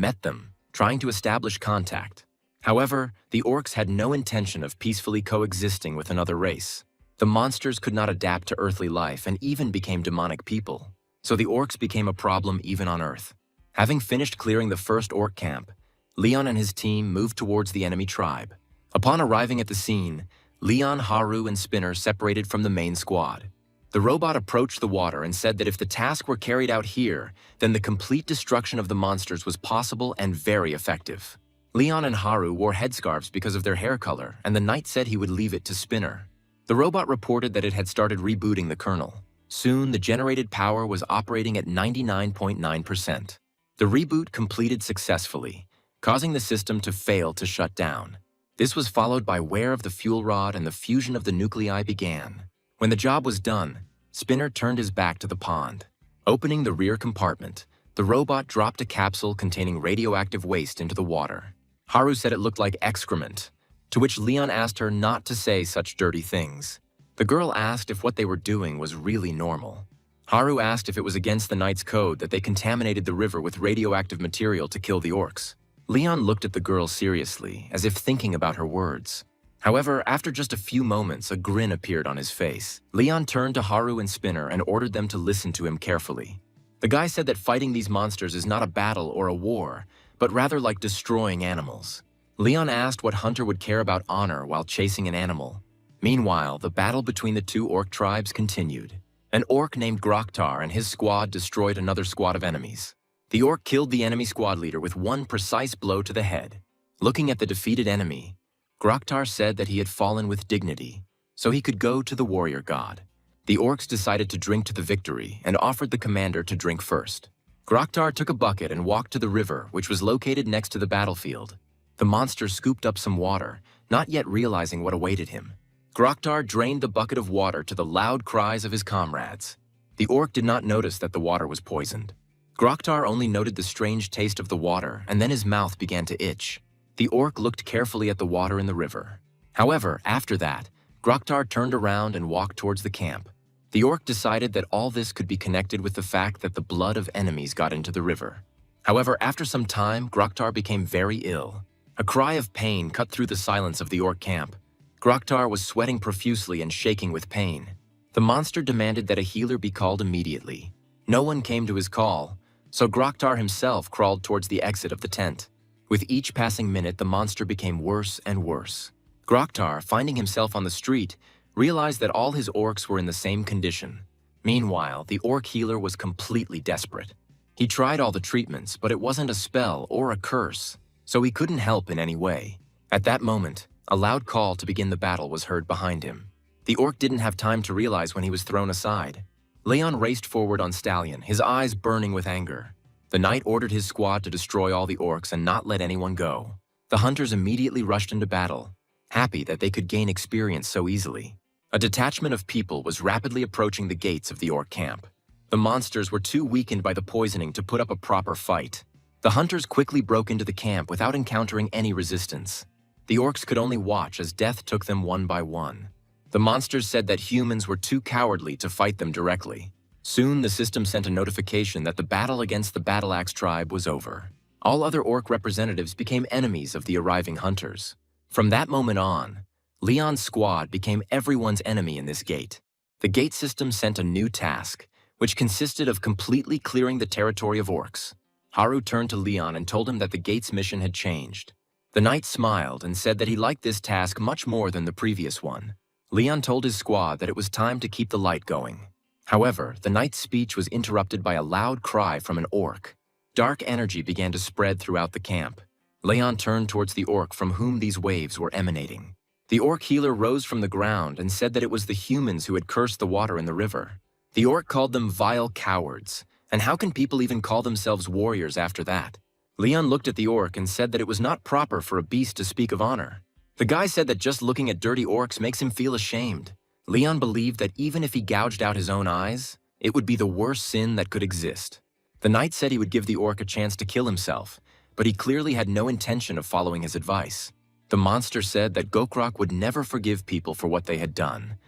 met them, trying to establish contact. However, the orcs had no intention of peacefully coexisting with another race. The monsters could not adapt to earthly life and even became demonic people. So the orcs became a problem even on Earth. Having finished clearing the first orc camp, Leon and his team moved towards the enemy tribe. Upon arriving at the scene, Leon, Haru, and Spinner separated from the main squad. The robot approached the water and said that if the task were carried out here, then the complete destruction of the monsters was possible and very effective. Leon and Haru wore headscarves because of their hair color, and the knight said he would leave it to Spinner. The robot reported that it had started rebooting the kernel. Soon, the generated power was operating at 99.9%. The reboot completed successfully, causing the system to fail to shut down. This was followed by wear of the fuel rod and the fusion of the nuclei began. When the job was done, Spinner turned his back to the pond. Opening the rear compartment, the robot dropped a capsule containing radioactive waste into the water. Haru said it looked like excrement, to which Leon asked her not to say such dirty things. The girl asked if what they were doing was really normal. Haru asked if it was against the knight's code that they contaminated the river with radioactive material to kill the orcs. Leon looked at the girl seriously, as if thinking about her words. However, after just a few moments, a grin appeared on his face. Leon turned to Haru and Spinner and ordered them to listen to him carefully. The guy said that fighting these monsters is not a battle or a war, but rather like destroying animals. Leon asked what hunter would care about honor while chasing an animal. Meanwhile, the battle between the two orc tribes continued. An orc named Groktar and his squad destroyed another squad of enemies. The orc killed the enemy squad leader with one precise blow to the head. Looking at the defeated enemy, Groktar said that he had fallen with dignity, so he could go to the warrior god. The orcs decided to drink to the victory and offered the commander to drink first. Groktar took a bucket and walked to the river, which was located next to the battlefield. The monster scooped up some water, not yet realizing what awaited him. Groktar drained the bucket of water to the loud cries of his comrades. The orc did not notice that the water was poisoned. Groktar only noted the strange taste of the water, and then his mouth began to itch. The orc looked carefully at the water in the river. However, after that, Groktar turned around and walked towards the camp. The orc decided that all this could be connected with the fact that the blood of enemies got into the river. However, after some time, Groktar became very ill. A cry of pain cut through the silence of the orc camp. Groktar was sweating profusely and shaking with pain. The monster demanded that a healer be called immediately. No one came to his call, so Groktar himself crawled towards the exit of the tent. With each passing minute, the monster became worse and worse. Groktar, finding himself on the street, realized that all his orcs were in the same condition. Meanwhile, the orc healer was completely desperate. He tried all the treatments, but it wasn't a spell or a curse, so he couldn't help in any way. At that moment, a loud call to begin the battle was heard behind him. The orc didn't have time to realize when he was thrown aside. Leon raced forward on Stallion, his eyes burning with anger. The knight ordered his squad to destroy all the orcs and not let anyone go. The hunters immediately rushed into battle, happy that they could gain experience so easily. A detachment of people was rapidly approaching the gates of the orc camp. The monsters were too weakened by the poisoning to put up a proper fight. The hunters quickly broke into the camp without encountering any resistance. The orcs could only watch as death took them one by one. The monsters said that humans were too cowardly to fight them directly. Soon, the system sent a notification that the battle against the Battle Axe tribe was over. All other orc representatives became enemies of the arriving hunters. From that moment on, Leon's squad became everyone's enemy in this gate. The gate system sent a new task, which consisted of completely clearing the territory of orcs. Haru turned to Leon and told him that the gate's mission had changed. The knight smiled and said that he liked this task much more than the previous one. Leon told his squad that it was time to keep the light going. However, the knight's speech was interrupted by a loud cry from an orc. Dark energy began to spread throughout the camp. Leon turned towards the orc from whom these waves were emanating. The orc healer rose from the ground and said that it was the humans who had cursed the water in the river. The orc called them vile cowards, and how can people even call themselves warriors after that? Leon looked at the orc and said that it was not proper for a beast to speak of honor. The guy said that just looking at dirty orcs makes him feel ashamed. Leon believed that even if he gouged out his own eyes, it would be the worst sin that could exist. The knight said he would give the orc a chance to kill himself, but he clearly had no intention of following his advice. The monster said that Gokrak would never forgive people for what they had done,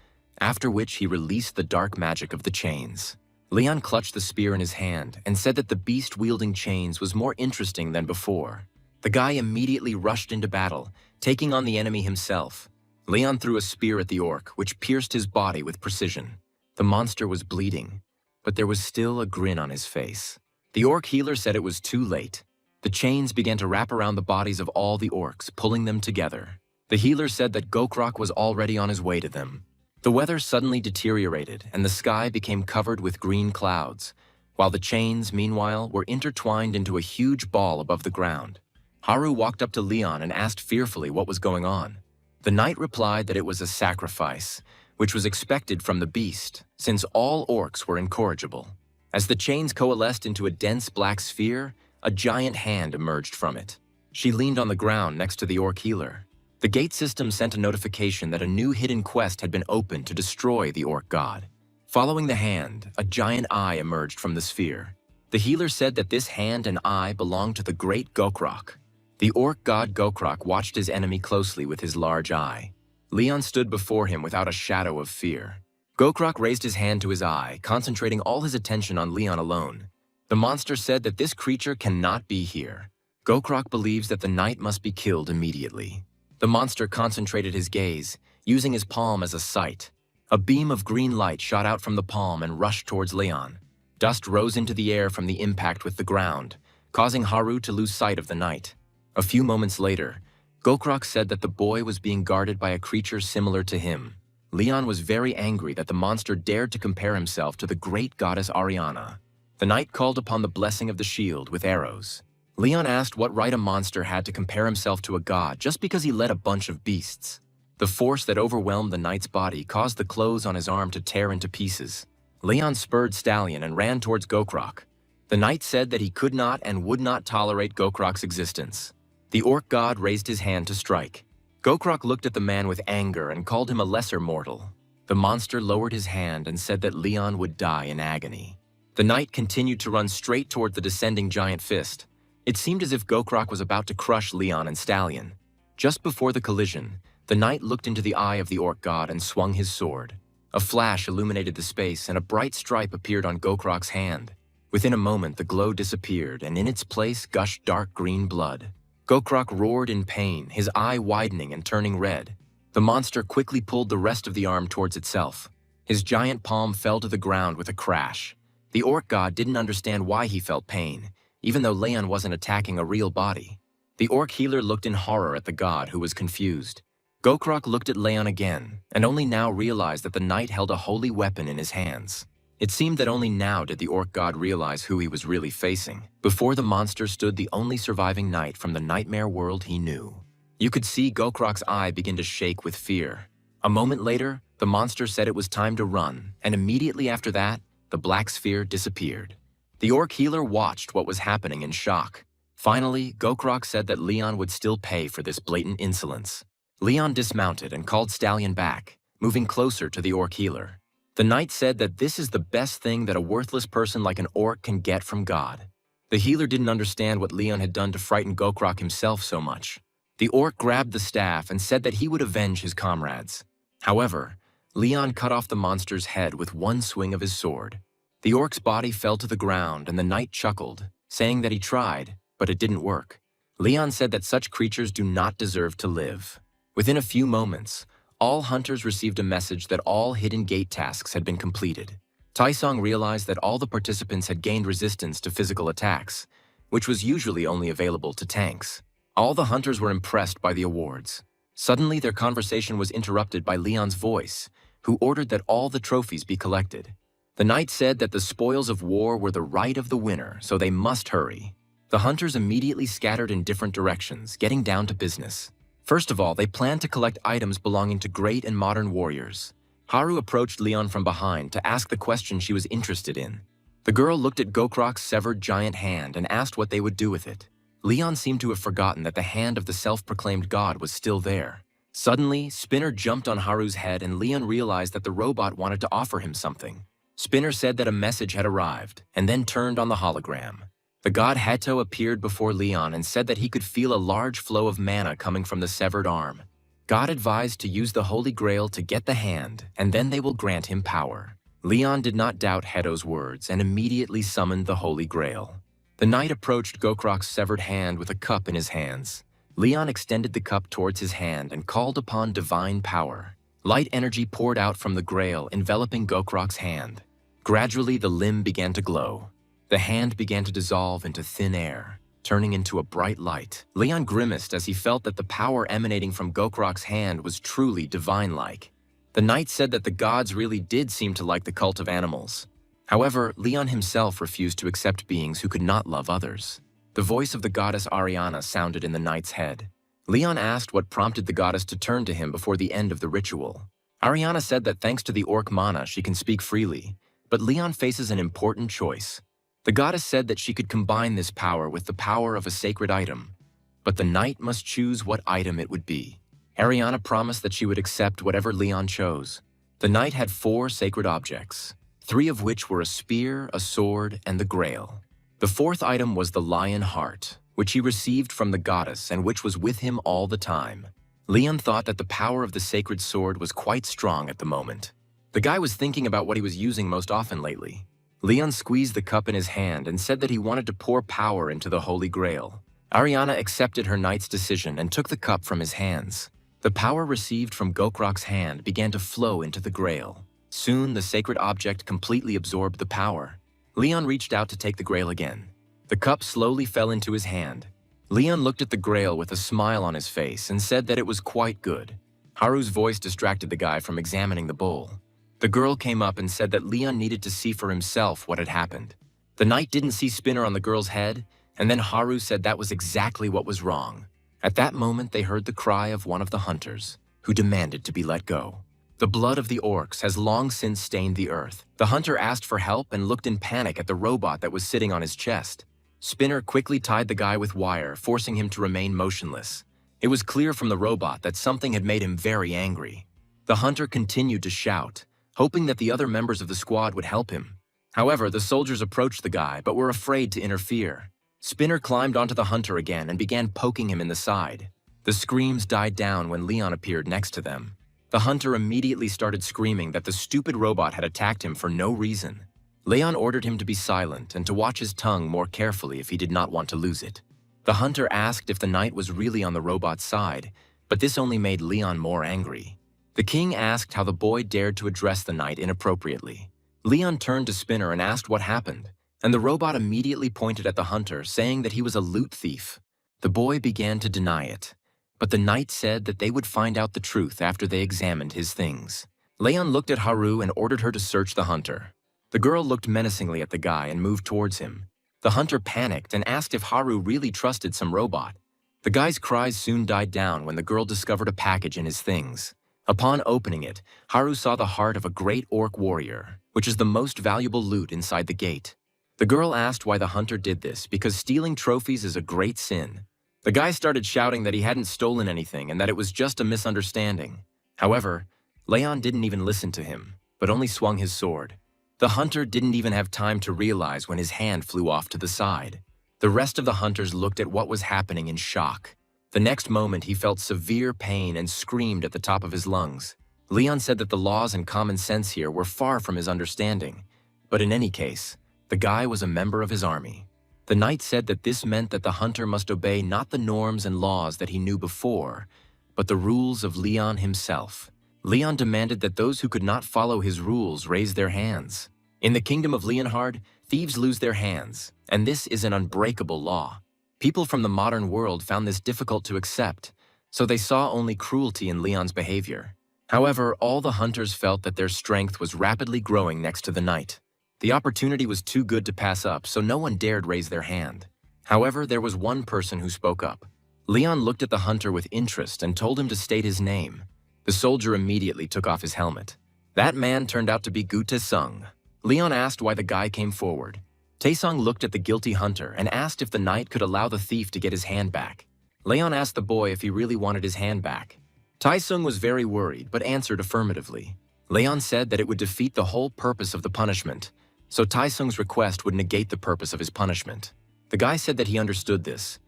after which he released the dark magic of the chains. Leon clutched the spear in his hand and said that the beast wielding chains was more interesting than before. The guy immediately rushed into battle, taking on the enemy himself. Leon threw a spear at the orc, which pierced his body with precision. The monster was bleeding, but there was still a grin on his face. The orc healer said it was too late. The chains began to wrap around the bodies of all the orcs, pulling them together. The healer said that Gokrak was already on his way to them. The weather suddenly deteriorated, and the sky became covered with green clouds, while the chains, meanwhile, were intertwined into a huge ball above the ground. Haru walked up to Leon and asked fearfully what was going on. The knight replied that it was a sacrifice, which was expected from the beast, since all orcs were incorrigible. As the chains coalesced into a dense black sphere, a giant hand emerged from it. She leaned on the ground next to the orc healer. The gate system sent a notification that a new hidden quest had been opened to destroy the orc god. Following the hand, a giant eye emerged from the sphere. The healer said that this hand and eye belonged to the great Gokrak. The orc god Gokrak watched his enemy closely with his large eye. Leon stood before him without a shadow of fear. Gokrak raised his hand to his eye, concentrating all his attention on Leon alone. The monster said that this creature cannot be here. Gokrak believes that the knight must be killed immediately. The monster concentrated his gaze, using his palm as a sight. A beam of green light shot out from the palm and rushed towards Leon. Dust rose into the air from the impact with the ground, causing Haru to lose sight of the knight. A few moments later, Gokrak said that the boy was being guarded by a creature similar to him. Leon was very angry that the monster dared to compare himself to the great goddess Ariana. The knight called upon the blessing of the shield with arrows. Leon asked what right a monster had to compare himself to a god just because he led a bunch of beasts. The force that overwhelmed the knight's body caused the clothes on his arm to tear into pieces. Leon spurred Stallion and ran towards Gokrak. The knight said that he could not and would not tolerate Gokrok's existence. The orc god raised his hand to strike. Gokrok looked at the man with anger and called him a lesser mortal. The monster lowered his hand and said that Leon would die in agony. The knight continued to run straight toward the descending giant fist. It seemed as if Gokrok was about to crush Leon and Stallion. Just before the collision, the knight looked into the eye of the orc god and swung his sword. A flash illuminated the space and a bright stripe appeared on Gokrok's hand. Within a moment, the glow disappeared and in its place gushed dark green blood. Gokrok roared in pain, his eye widening and turning red. The monster quickly pulled the rest of the arm towards itself. His giant palm fell to the ground with a crash. The orc god didn't understand why he felt pain, even though Leon wasn't attacking a real body. The orc healer looked in horror at the god, who was confused. Gokrok looked at Leon again, and only now realized that the knight held a holy weapon in his hands. It seemed that only now did the orc god realize who he was really facing. Before the monster stood the only surviving knight from the nightmare world he knew. You could see Gokrok's eye begin to shake with fear. A moment later, the monster said it was time to run, and immediately after that, the black sphere disappeared. The orc healer watched what was happening in shock. Finally, Gokrok said that Leon would still pay for this blatant insolence. Leon dismounted and called Stallion back, moving closer to the orc healer. The knight said that this is the best thing that a worthless person like an orc can get from God. The healer didn't understand what Leon had done to frighten Gokrok himself so much. The orc grabbed the staff and said that he would avenge his comrades. However, Leon cut off the monster's head with one swing of his sword. The orc's body fell to the ground and the knight chuckled, saying that he tried, but it didn't work. Leon said that such creatures do not deserve to live. Within a few moments, all hunters received a message that all hidden gate tasks had been completed. Taisong realized that all the participants had gained resistance to physical attacks, which was usually only available to tanks. All the hunters were impressed by the awards. Suddenly, their conversation was interrupted by Leon's voice, who ordered that all the trophies be collected. The knight said that the spoils of war were the right of the winner, so they must hurry. The hunters immediately scattered in different directions, getting down to business. First of all, they planned to collect items belonging to great and modern warriors. Haru approached Leon from behind to ask the question she was interested in. The girl looked at Gokrok's severed giant hand and asked what they would do with it. Leon seemed to have forgotten that the hand of the self-proclaimed god was still there. Suddenly, Spinner jumped on Haru's head and Leon realized that the robot wanted to offer him something. Spinner said that a message had arrived, and then turned on the hologram. The god Hato appeared before Leon and said that he could feel a large flow of mana coming from the severed arm. God advised to use the Holy Grail to get the hand, and then they will grant him power. Leon did not doubt Heto's words and immediately summoned the Holy Grail. The knight approached Gokrok's severed hand with a cup in his hands. Leon extended the cup towards his hand and called upon divine power. Light energy poured out from the Grail, enveloping Gokrok's hand. Gradually, the limb began to glow. The hand began to dissolve into thin air, turning into a bright light. Leon grimaced as he felt that the power emanating from Gokrok's hand was truly divine-like. The knight said that the gods really did seem to like the cult of animals. However, Leon himself refused to accept beings who could not love others. The voice of the goddess Ariana sounded in the knight's head. Leon asked what prompted the goddess to turn to him before the end of the ritual. Ariana said that thanks to the orc mana, she can speak freely, but Leon faces an important choice. The goddess said that she could combine this power with the power of a sacred item, but the knight must choose what item it would be. Ariana promised that she would accept whatever Leon chose. The knight had 4 sacred objects, 3 of which were a spear, a sword, and the Grail. The 4th item was the lion heart, which he received from the goddess and which was with him all the time. Leon thought that the power of the sacred sword was quite strong at the moment. The guy was thinking about what he was using most often lately. Leon squeezed the cup in his hand and said that he wanted to pour power into the Holy Grail. Ariana accepted her knight's decision and took the cup from his hands. The power received from Gokrok's hand began to flow into the Grail. Soon, the sacred object completely absorbed the power. Leon reached out to take the Grail again. The cup slowly fell into his hand. Leon looked at the Grail with a smile on his face and said that it was quite good. Haru's voice distracted the guy from examining the bowl. The girl came up and said that Leon needed to see for himself what had happened. The knight didn't see Spinner on the girl's head, and then Haru said that was exactly what was wrong. At that moment, they heard the cry of one of the hunters, who demanded to be let go. The blood of the orcs has long since stained the earth. The hunter asked for help and looked in panic at the robot that was sitting on his chest. Spinner quickly tied the guy with wire, forcing him to remain motionless. It was clear from the robot that something had made him very angry. The hunter continued to shout, hoping that the other members of the squad would help him. However, the soldiers approached the guy but were afraid to interfere. Spinner climbed onto the hunter again and began poking him in the side. The screams died down when Leon appeared next to them. The hunter immediately started screaming that the stupid robot had attacked him for no reason. Leon ordered him to be silent and to watch his tongue more carefully if he did not want to lose it. The hunter asked if the knight was really on the robot's side, but this only made Leon more angry. The king asked how the boy dared to address the knight inappropriately. Leon turned to Spinner and asked what happened, and the robot immediately pointed at the hunter, saying that he was a loot thief. The boy began to deny it, but the knight said that they would find out the truth after they examined his things. Leon looked at Haru and ordered her to search the hunter. The girl looked menacingly at the guy and moved towards him. The hunter panicked and asked if Haru really trusted some robot. The guy's cries soon died down when the girl discovered a package in his things. Upon opening it, Haru saw the heart of a great orc warrior, which is the most valuable loot inside the gate. The girl asked why the hunter did this because stealing trophies is a great sin. The guy started shouting that he hadn't stolen anything and that it was just a misunderstanding. However, Leon didn't even listen to him, but only swung his sword. The hunter didn't even have time to realize when his hand flew off to the side. The rest of the hunters looked at what was happening in shock. The next moment, he felt severe pain and screamed at the top of his lungs. Leon said that the laws and common sense here were far from his understanding. But in any case, the guy was a member of his army. The knight said that this meant that the hunter must obey not the norms and laws that he knew before, but the rules of Leon himself. Leon demanded that those who could not follow his rules raise their hands. In the kingdom of Leonhard, thieves lose their hands, and this is an unbreakable law. People from the modern world found this difficult to accept, so they saw only cruelty in Leon's behavior. However, all the hunters felt that their strength was rapidly growing next to the knight. The opportunity was too good to pass up, so no one dared raise their hand. However, there was one person who spoke up. Leon looked at the hunter with interest and told him to state his name. The soldier immediately took off his helmet. That man turned out to be Gu Taesung. Leon asked why the guy came forward. Taesung looked at the guilty hunter and asked if the knight could allow the thief to get his hand back. Leon asked the boy if he really wanted his hand back. Taesung was very worried but answered affirmatively. Leon said that it would defeat the whole purpose of the punishment, so Taesung's request would negate the purpose of his punishment. The guy said that he understood this,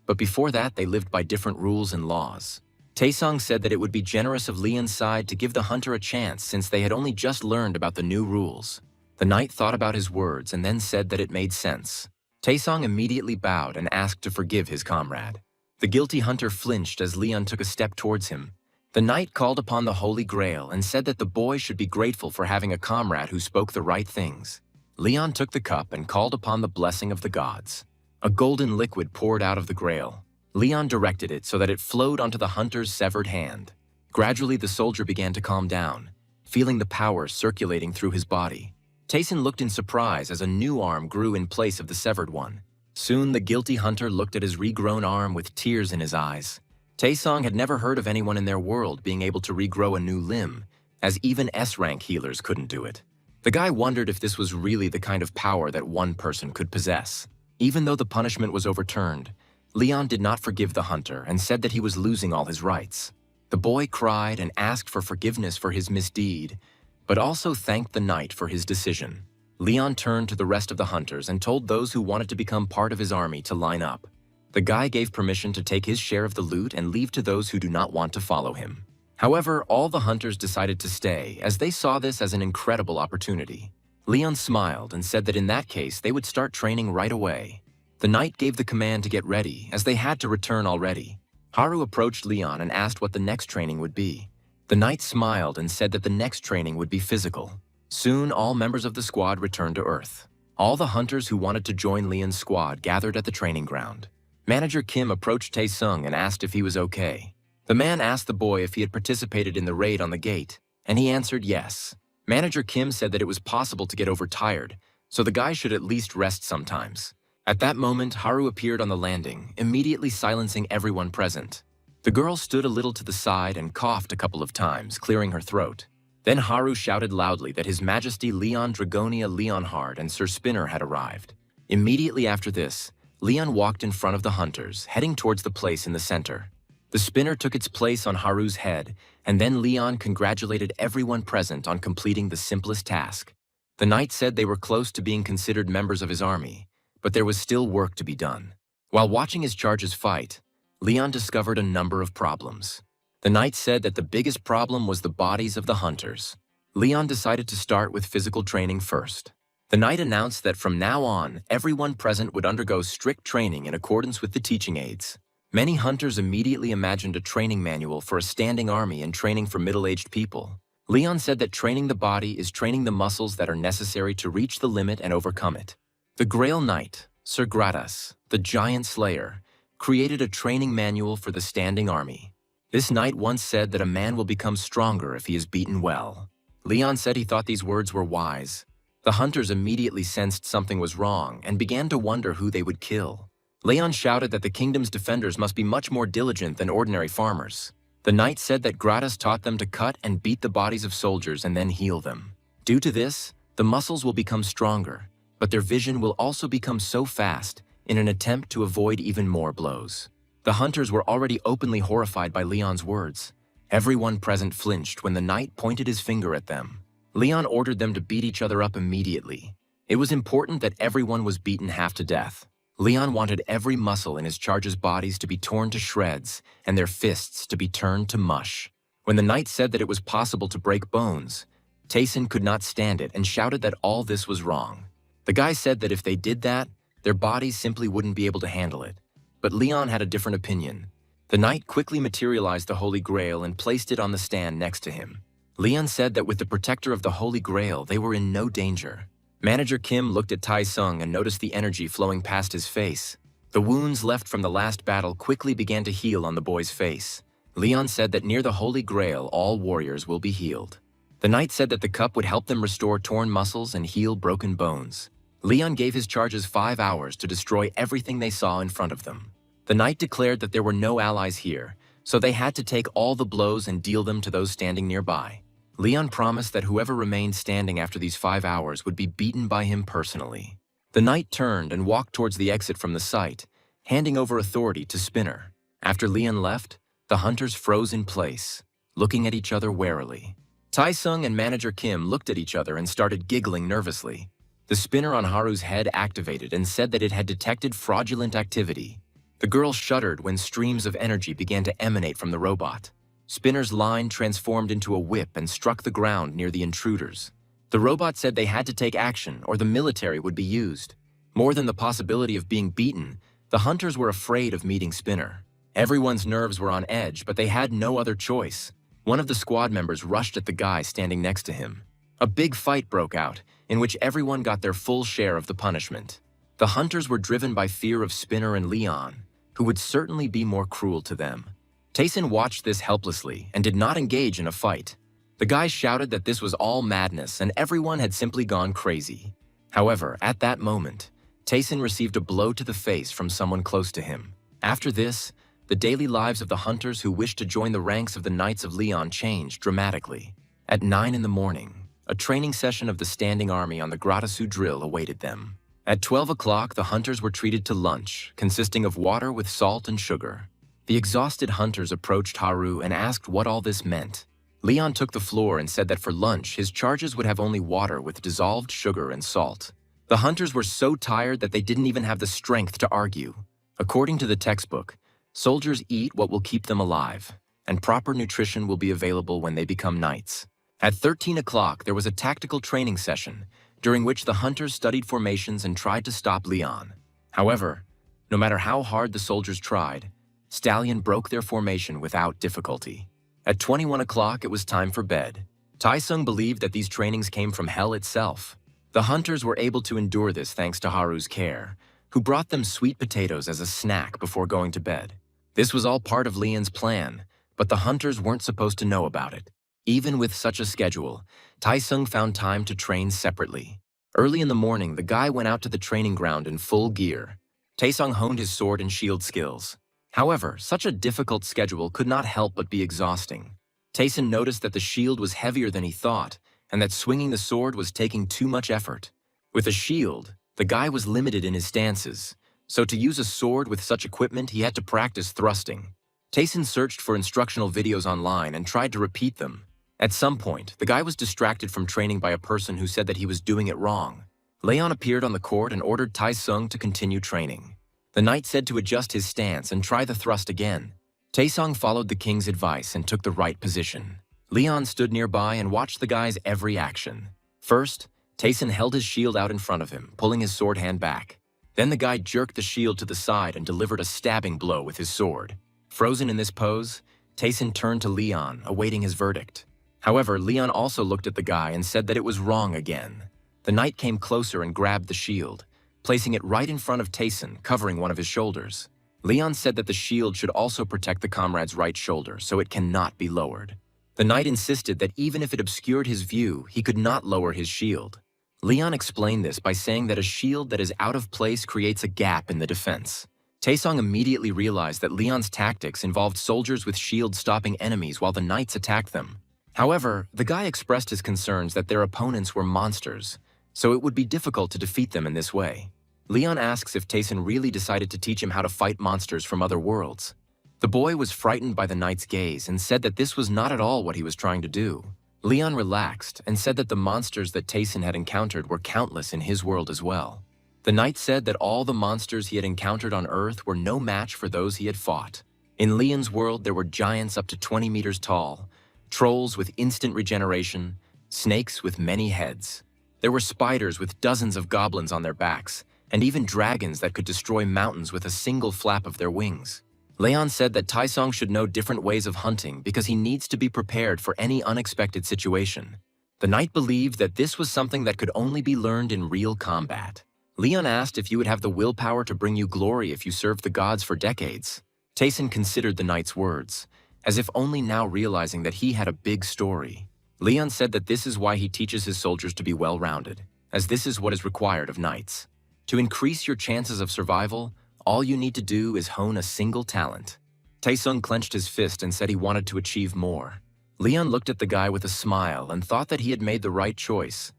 but before that they lived by different rules and laws. Taesung said that it would be generous of Leon's side to give the hunter a chance since they had only just learned about the new rules. The knight thought about his words and then said that it made sense. Taesung immediately bowed and asked to forgive his comrade. The guilty hunter flinched as Leon took a step towards him. The knight called upon the Holy Grail and said that the boy should be grateful for having a comrade who spoke the right things. Leon took the cup and called upon the blessing of the gods. A golden liquid poured out of the grail. Leon directed it so that it flowed onto the hunter's severed hand. Gradually, the soldier began to calm down, feeling the power circulating through his body. Taesun looked in surprise as a new arm grew in place of the severed one. Soon, the guilty hunter looked at his regrown arm with tears in his eyes. Taesung had never heard of anyone in their world being able to regrow a new limb, as even S-rank healers couldn't do it. The guy wondered if this was really the kind of power that one person could possess. Even though the punishment was overturned, Leon did not forgive the hunter and said that he was losing all his rights. The boy cried and asked for forgiveness for his misdeed, but also thanked the knight for his decision. Leon turned to the rest of the hunters and told those who wanted to become part of his army to line up. The guy gave permission to take his share of the loot and leave to those who do not want to follow him. However, all the hunters decided to stay as they saw this as an incredible opportunity. Leon smiled and said that in that case they would start training right away. The knight gave the command to get ready as they had to return already. Haru approached Leon and asked what the next training would be. The knight smiled and said that the next training would be physical. Soon, all members of the squad returned to Earth. All the hunters who wanted to join Leon's squad gathered at the training ground. Manager Kim approached Taesung and asked if he was okay. The man asked the boy if he had participated in the raid on the gate, and he answered yes. Manager Kim said that it was possible to get overtired, so the guy should at least rest sometimes. At that moment, Haru appeared on the landing, immediately silencing everyone present. The girl stood a little to the side and coughed a couple of times, clearing her throat. Then Haru shouted loudly that His Majesty Leon Dragonia Leonhard and Sir Spinner had arrived. Immediately after this, Leon walked in front of the hunters, heading towards the place in the center. The spinner took its place on Haru's head, and then Leon congratulated everyone present on completing the simplest task. The knight said they were close to being considered members of his army, but there was still work to be done. While watching his charges fight, Leon discovered a number of problems. The knight said that the biggest problem was the bodies of the hunters. Leon decided to start with physical training first. The knight announced that from now on, everyone present would undergo strict training in accordance with the teaching aids. Many hunters immediately imagined a training manual for a standing army and training for middle-aged people. Leon said that training the body is training the muscles that are necessary to reach the limit and overcome it. The Grail Knight, Sir Gratas, the Giant Slayer, created a training manual for the standing army. This knight once said that a man will become stronger if he is beaten well. Leon said he thought these words were wise. The hunters immediately sensed something was wrong and began to wonder who they would kill. Leon shouted that the kingdom's defenders must be much more diligent than ordinary farmers. The knight said that Gratas taught them to cut and beat the bodies of soldiers and then heal them. Due to this, the muscles will become stronger, but their vision will also become so fast in an attempt to avoid even more blows. The hunters were already openly horrified by Leon's words. Everyone present flinched when the knight pointed his finger at them. Leon ordered them to beat each other up immediately. It was important that everyone was beaten half to death. Leon wanted every muscle in his charges' bodies to be torn to shreds and their fists to be turned to mush. When the knight said that it was possible to break bones, Tayson could not stand it and shouted that all this was wrong. The guy said that if they did that, their bodies simply wouldn't be able to handle it. But Leon had a different opinion. The knight quickly materialized the Holy Grail and placed it on the stand next to him. Leon said that with the protector of the Holy Grail, they were in no danger. Manager Kim looked at Tai Sung and noticed the energy flowing past his face. The wounds left from the last battle quickly began to heal on the boy's face. Leon said that near the Holy Grail, all warriors will be healed. The knight said that the cup would help them restore torn muscles and heal broken bones. Leon gave his charges 5 hours to destroy everything they saw in front of them. The knight declared that there were no allies here, so they had to take all the blows and deal them to those standing nearby. Leon promised that whoever remained standing after these 5 hours would be beaten by him personally. The knight turned and walked towards the exit from the site, handing over authority to Spinner. After Leon left, the hunters froze in place, looking at each other warily. Tai Sung and Manager Kim looked at each other and started giggling nervously. The spinner on Haru's head activated and said that it had detected fraudulent activity. The girl shuddered when streams of energy began to emanate from the robot. Spinner's line transformed into a whip and struck the ground near the intruders. The robot said they had to take action or the military would be used. More than the possibility of being beaten, the hunters were afraid of meeting Spinner. Everyone's nerves were on edge, but they had no other choice. One of the squad members rushed at the guy standing next to him. A big fight broke out, in which everyone got their full share of the punishment. The hunters were driven by fear of Spinner and Leon, who would certainly be more cruel to them. Tayson watched this helplessly and did not engage in a fight. The guys shouted that this was all madness and everyone had simply gone crazy. However, at that moment, Tayson received a blow to the face from someone close to him. After this, the daily lives of the hunters who wished to join the ranks of the Knights of Leon changed dramatically. At 9 in the morning, a training session of the standing army on the Gratasu drill awaited them. At 12 o'clock, the hunters were treated to lunch, consisting of water with salt and sugar. The exhausted hunters approached Haru and asked what all this meant. Leon took the floor and said that for lunch, his charges would have only water with dissolved sugar and salt. The hunters were so tired that they didn't even have the strength to argue. According to the textbook, soldiers eat what will keep them alive, and proper nutrition will be available when they become knights. At 13 o'clock, there was a tactical training session, during which the hunters studied formations and tried to stop Leon. However, no matter how hard the soldiers tried, Stallion broke their formation without difficulty. At 21 o'clock, it was time for bed. Taesung believed that these trainings came from hell itself. The hunters were able to endure this thanks to Haru's care, who brought them sweet potatoes as a snack before going to bed. This was all part of Leon's plan, but the hunters weren't supposed to know about it. Even with such a schedule, Taesung found time to train separately. Early in the morning, the guy went out to the training ground in full gear. Taesung honed his sword and shield skills. However, such a difficult schedule could not help but be exhausting. Tayson noticed that the shield was heavier than he thought, and that swinging the sword was taking too much effort. With a shield, the guy was limited in his stances, so to use a sword with such equipment, he had to practice thrusting. Tayson searched for instructional videos online and tried to repeat them. At some point, the guy was distracted from training by a person who said that he was doing it wrong. Leon appeared on the court and ordered Taesung to continue training. The knight said to adjust his stance and try the thrust again. Taesung followed the king's advice and took the right position. Leon stood nearby and watched the guy's every action. First, Tayson held his shield out in front of him, pulling his sword hand back. Then the guy jerked the shield to the side and delivered a stabbing blow with his sword. Frozen in this pose, Tayson turned to Leon, awaiting his verdict. However, Leon also looked at the guy and said that it was wrong again. The knight came closer and grabbed the shield, placing it right in front of Tayson, covering one of his shoulders. Leon said that the shield should also protect the comrade's right shoulder, so it cannot be lowered. The knight insisted that even if it obscured his view, he could not lower his shield. Leon explained this by saying that a shield that is out of place creates a gap in the defense. Taesung immediately realized that Leon's tactics involved soldiers with shields stopping enemies while the knights attacked them. However, the guy expressed his concerns that their opponents were monsters, so it would be difficult to defeat them in this way. Leon asks if Tayson really decided to teach him how to fight monsters from other worlds. The boy was frightened by the knight's gaze and said that this was not at all what he was trying to do. Leon relaxed and said that the monsters that Tayson had encountered were countless in his world as well. The knight said that all the monsters he had encountered on Earth were no match for those he had fought. In Leon's world, there were giants up to 20 meters tall, trolls with instant regeneration, snakes with many heads. There were spiders with dozens of goblins on their backs, and even dragons that could destroy mountains with a single flap of their wings. Leon said that Taesung should know different ways of hunting because he needs to be prepared for any unexpected situation. The knight believed that this was something that could only be learned in real combat. Leon asked if you would have the willpower to bring you glory if you served the gods for decades. Tayson considered the knight's words, as if only now realizing that he had a big story. Leon said that this is why he teaches his soldiers to be well-rounded, as this is what is required of knights. To increase your chances of survival, all you need to do is hone a single talent. Taesung clenched his fist and said he wanted to achieve more. Leon looked at the guy with a smile and thought that he had made the right choice,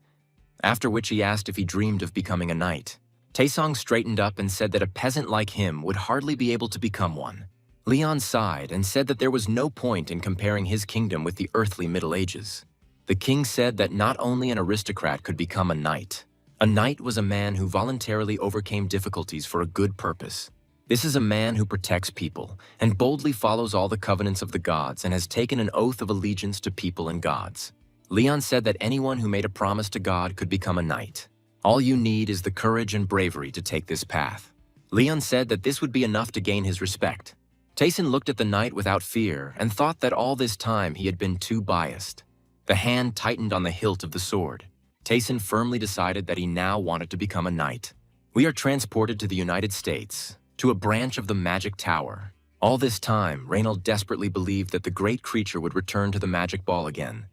after which he asked if he dreamed of becoming a knight. Taesung straightened up and said that a peasant like him would hardly be able to become one. Leon sighed and said that there was no point in comparing his kingdom with the earthly Middle Ages. The king said that not only an aristocrat could become a knight. A knight was a man who voluntarily overcame difficulties for a good purpose. This is a man who protects people and boldly follows all the covenants of the gods and has taken an oath of allegiance to people and gods. Leon said that anyone who made a promise to God could become a knight. All you need is the courage and bravery to take this path. Leon said that this would be enough to gain his respect. Tayson looked at the knight without fear and thought that all this time he had been too biased. The hand tightened on the hilt of the sword. Tayson firmly decided that he now wanted to become a knight. We are transported to the United States, to a branch of the Magic Tower. All this time, Reynold desperately believed that the great creature would return to the magic ball again.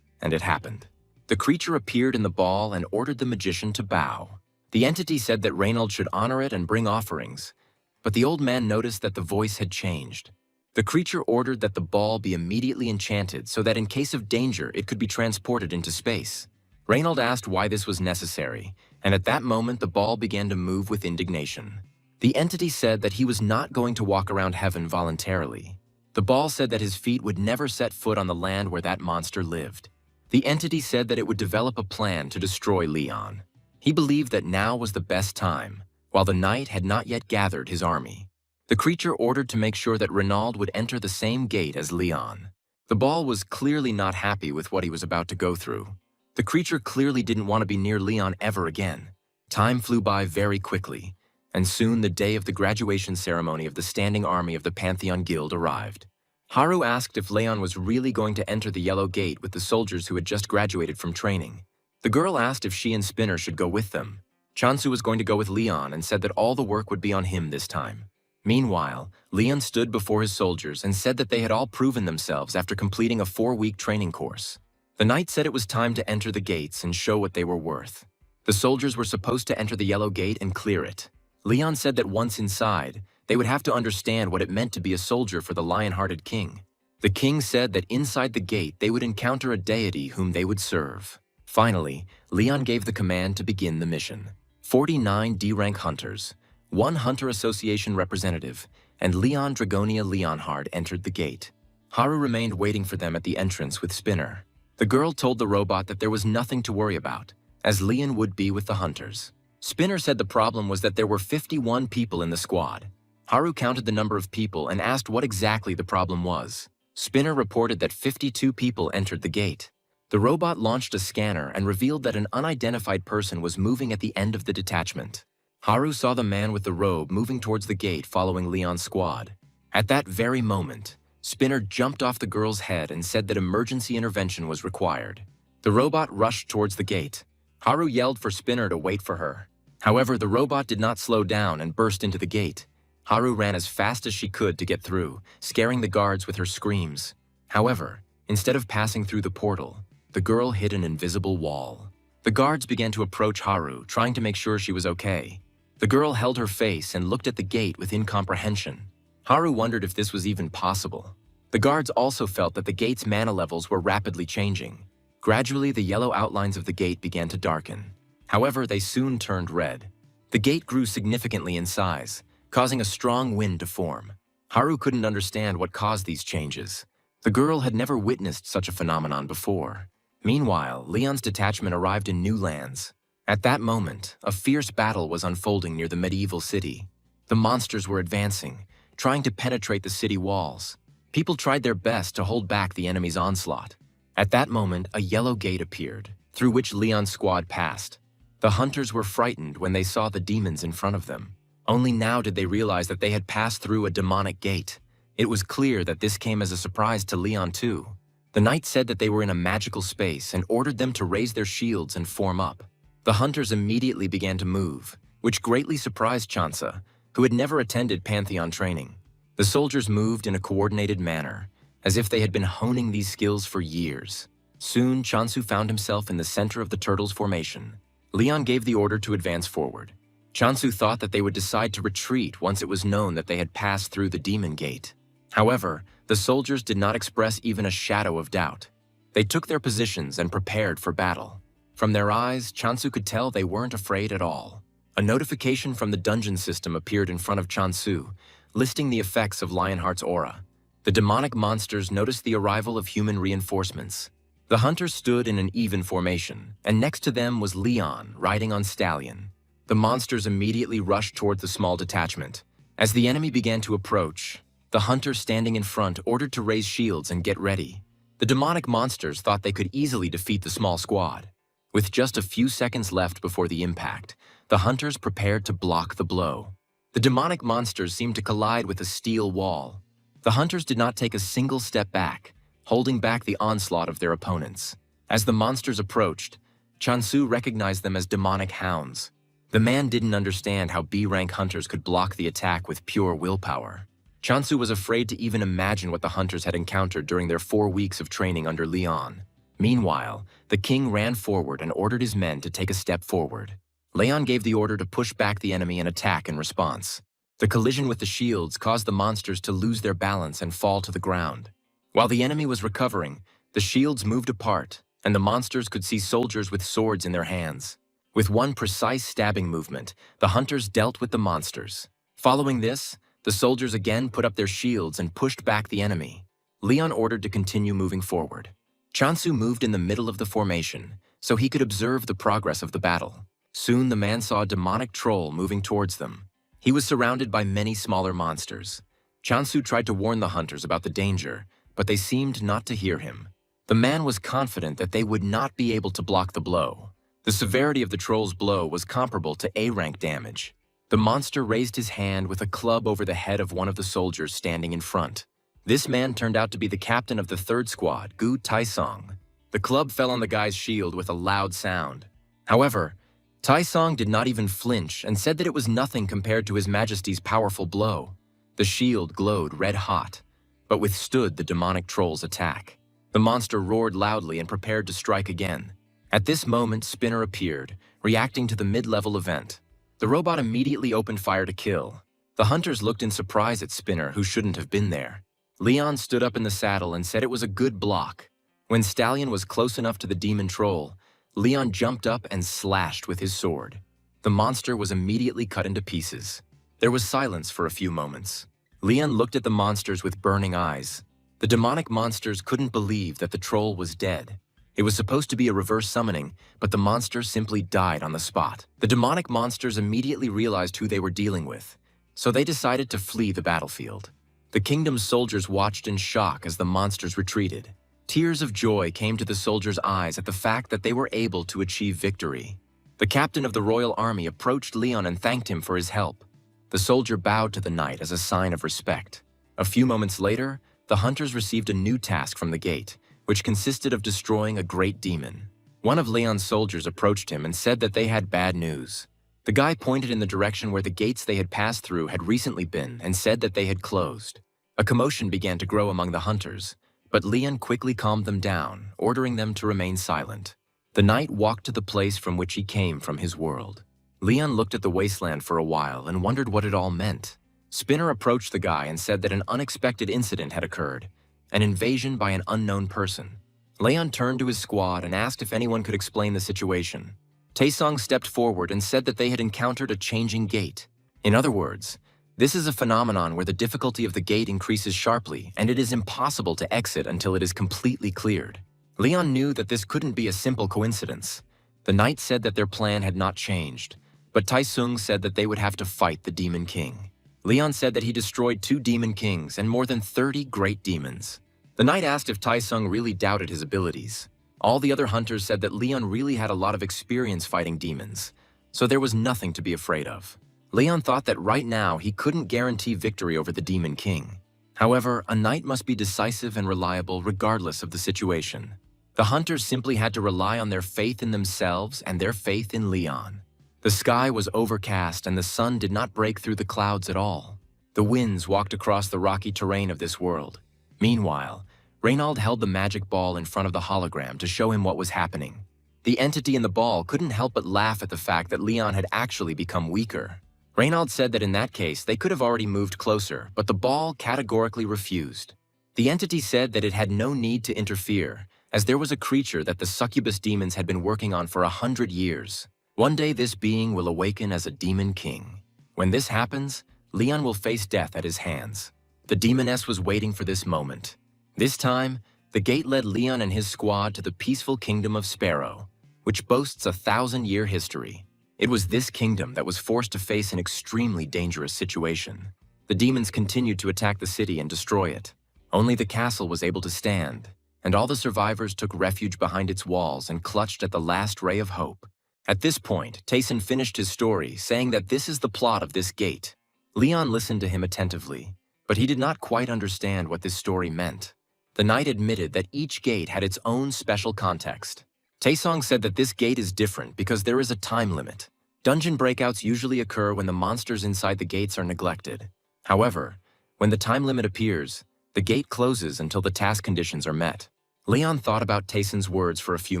And it happened. The creature appeared in the ball and ordered the magician to bow. The entity said that Reynold should honor it and bring offerings, but the old man noticed that the voice had changed. The creature ordered that the ball be immediately enchanted so that in case of danger it could be transported into space. Reynold asked why this was necessary, and at that moment the ball began to move with indignation. The entity said that he was not going to walk around heaven voluntarily. The ball said that his feet would never set foot on the land where that monster lived. The entity said that it would develop a plan to destroy Leon. He believed that now was the best time, while the knight had not yet gathered his army. The creature ordered to make sure that Reynold would enter the same gate as Leon. The ball was clearly not happy with what he was about to go through. The creature clearly didn't want to be near Leon ever again. Time flew by very quickly, and soon the day of the graduation ceremony of the standing army of the Pantheon Guild arrived. Haru asked if Leon was really going to enter the Yellow Gate with the soldiers who had just graduated from training. The girl asked if she and Spinner should go with them. Chansu was going to go with Leon and said that all the work would be on him this time. Meanwhile, Leon stood before his soldiers and said that they had all proven themselves after completing a 4-week training course. The knight said it was time to enter the gates and show what they were worth. The soldiers were supposed to enter the Yellow Gate and clear it. Leon said that once inside, they would have to understand what it meant to be a soldier for the lion-hearted king. The king said that inside the gate they would encounter a deity whom they would serve. Finally, Leon gave the command to begin the mission. 49 D-rank hunters, 1 Hunter Association representative, and Leon Dragonia Leonhard entered the gate. Haru remained waiting for them at the entrance with Spinner. The girl told the robot that there was nothing to worry about, as Leon would be with the hunters. Spinner said the problem was that there were 51 people in the squad. Haru counted the number of people and asked what exactly the problem was. Spinner reported that 52 people entered the gate. The robot launched a scanner and revealed that an unidentified person was moving at the end of the detachment. Haru saw the man with the robe moving towards the gate following Leon's squad. At that very moment, Spinner jumped off the girl's head and said that emergency intervention was required. The robot rushed towards the gate. Haru yelled for Spinner to wait for her. However, the robot did not slow down and burst into the gate. Haru ran as fast as she could to get through, scaring the guards with her screams. However, instead of passing through the portal, the girl hit an invisible wall. The guards began to approach Haru, trying to make sure she was okay. The girl held her face and looked at the gate with incomprehension. Haru wondered if this was even possible. The guards also felt that the gate's mana levels were rapidly changing. Gradually, the yellow outlines of the gate began to darken. However, they soon turned red. The gate grew significantly in size, causing a strong wind to form. Haru couldn't understand what caused these changes. The girl had never witnessed such a phenomenon before. Meanwhile, Leon's detachment arrived in new lands. At that moment, a fierce battle was unfolding near the medieval city. The monsters were advancing, trying to penetrate the city walls. People tried their best to hold back the enemy's onslaught. At that moment, a yellow gate appeared, through which Leon's squad passed. The hunters were frightened when they saw the demons in front of them. Only now did they realize that they had passed through a demonic gate. It was clear that this came as a surprise to Leon too. The knight said that they were in a magical space and ordered them to raise their shields and form up. The hunters immediately began to move, which greatly surprised Chansa, who had never attended Pantheon training. The soldiers moved in a coordinated manner, as if they had been honing these skills for years. Soon, Chansu found himself in the center of the turtles' formation. Leon gave the order to advance forward. Chansu thought that they would decide to retreat once it was known that they had passed through the demon gate. However, the soldiers did not express even a shadow of doubt. They took their positions and prepared for battle. From their eyes, Chansu could tell they weren't afraid at all. A notification from the dungeon system appeared in front of Chansu, listing the effects of Lionheart's aura. The demonic monsters noticed the arrival of human reinforcements. The hunters stood in an even formation, and next to them was Leon, riding on Stallion. The monsters immediately rushed toward the small detachment. As the enemy began to approach, the hunter standing in front ordered to raise shields and get ready. The demonic monsters thought they could easily defeat the small squad. With just a few seconds left before the impact, the hunters prepared to block the blow. The demonic monsters seemed to collide with a steel wall. The hunters did not take a single step back, holding back the onslaught of their opponents. As the monsters approached, Chansu recognized them as demonic hounds. The man didn't understand how B-rank hunters could block the attack with pure willpower. Chansu was afraid to even imagine what the hunters had encountered during their 4 weeks of training under Leon. Meanwhile, the king ran forward and ordered his men to take a step forward. Leon gave the order to push back the enemy and attack in response. The collision with the shields caused the monsters to lose their balance and fall to the ground. While the enemy was recovering, the shields moved apart, and the monsters could see soldiers with swords in their hands. With one precise stabbing movement, the hunters dealt with the monsters. Following this, the soldiers again put up their shields and pushed back the enemy. Leon ordered to continue moving forward. Chansu moved in the middle of the formation, so he could observe the progress of the battle. Soon the man saw a demonic troll moving towards them. He was surrounded by many smaller monsters. Chansu tried to warn the hunters about the danger, but they seemed not to hear him. The man was confident that they would not be able to block the blow. The severity of the troll's blow was comparable to A-rank damage. The monster raised his hand with a club over the head of one of the soldiers standing in front. This man turned out to be the captain of the 3rd squad, Gu Taisong. The club fell on the guy's shield with a loud sound. However, Taisong did not even flinch and said that it was nothing compared to His Majesty's powerful blow. The shield glowed red-hot, but withstood the demonic troll's attack. The monster roared loudly and prepared to strike again. At this moment, Spinner appeared, reacting to the mid-level event. The robot immediately opened fire to kill. The hunters looked in surprise at Spinner, who shouldn't have been there. Leon stood up in the saddle and said it was a good block. When Stallion was close enough to the demon troll, Leon jumped up and slashed with his sword. The monster was immediately cut into pieces. There was silence for a few moments. Leon looked at the monsters with burning eyes. The demonic monsters couldn't believe that the troll was dead. It was supposed to be a reverse summoning, but the monster simply died on the spot. The demonic monsters immediately realized who they were dealing with, so they decided to flee the battlefield. The kingdom's soldiers watched in shock as the monsters retreated. Tears of joy came to the soldiers' eyes at the fact that they were able to achieve victory. The captain of the royal army approached Leon and thanked him for his help. The soldier bowed to the knight as a sign of respect. A few moments later, the hunters received a new task from the gate, which consisted of destroying a great demon. One of Leon's soldiers approached him and said that they had bad news. The guy pointed in the direction where the gates they had passed through had recently been and said that they had closed. A commotion began to grow among the hunters, but Leon quickly calmed them down, ordering them to remain silent. The knight walked to the place from which he came from his world. Leon looked at the wasteland for a while and wondered what it all meant. Spinner approached the guy and said that an unexpected incident had occurred, an invasion by an unknown person. Leon turned to his squad and asked if anyone could explain the situation. Taesung stepped forward and said that they had encountered a changing gate. In other words, this is a phenomenon where the difficulty of the gate increases sharply and it is impossible to exit until it is completely cleared. Leon knew that this couldn't be a simple coincidence. The knight said that their plan had not changed, but Taesung said that they would have to fight the Demon King. Leon said that he destroyed 2 Demon Kings and more than 30 great demons. The knight asked if Taesung really doubted his abilities. All the other hunters said that Leon really had a lot of experience fighting demons, so there was nothing to be afraid of. Leon thought that right now he couldn't guarantee victory over the Demon King. However, a knight must be decisive and reliable regardless of the situation. The hunters simply had to rely on their faith in themselves and their faith in Leon. The sky was overcast and the sun did not break through the clouds at all. The winds walked across the rocky terrain of this world. Meanwhile, Reynald held the magic ball in front of the hologram to show him what was happening. The entity in the ball couldn't help but laugh at the fact that Leon had actually become weaker. Reynald said that in that case they could have already moved closer, but the ball categorically refused. The entity said that it had no need to interfere, as there was a creature that the succubus demons had been working on for 100 years. One day this being will awaken as a demon king. When this happens, Leon will face death at his hands. The demoness was waiting for this moment. This time, the gate led Leon and his squad to the peaceful kingdom of Sparrow, which boasts a 1,000-year history. It was this kingdom that was forced to face an extremely dangerous situation. The demons continued to attack the city and destroy it. Only the castle was able to stand, and all the survivors took refuge behind its walls and clutched at the last ray of hope. At this point, Tayson finished his story, saying that this is the plot of this gate. Leon listened to him attentively, but he did not quite understand what this story meant. The knight admitted that each gate had its own special context. Taesong said that this gate is different because there is a time limit. Dungeon breakouts usually occur when the monsters inside the gates are neglected. However, when the time limit appears, the gate closes until the task conditions are met. Leon thought about Taeson's words for a few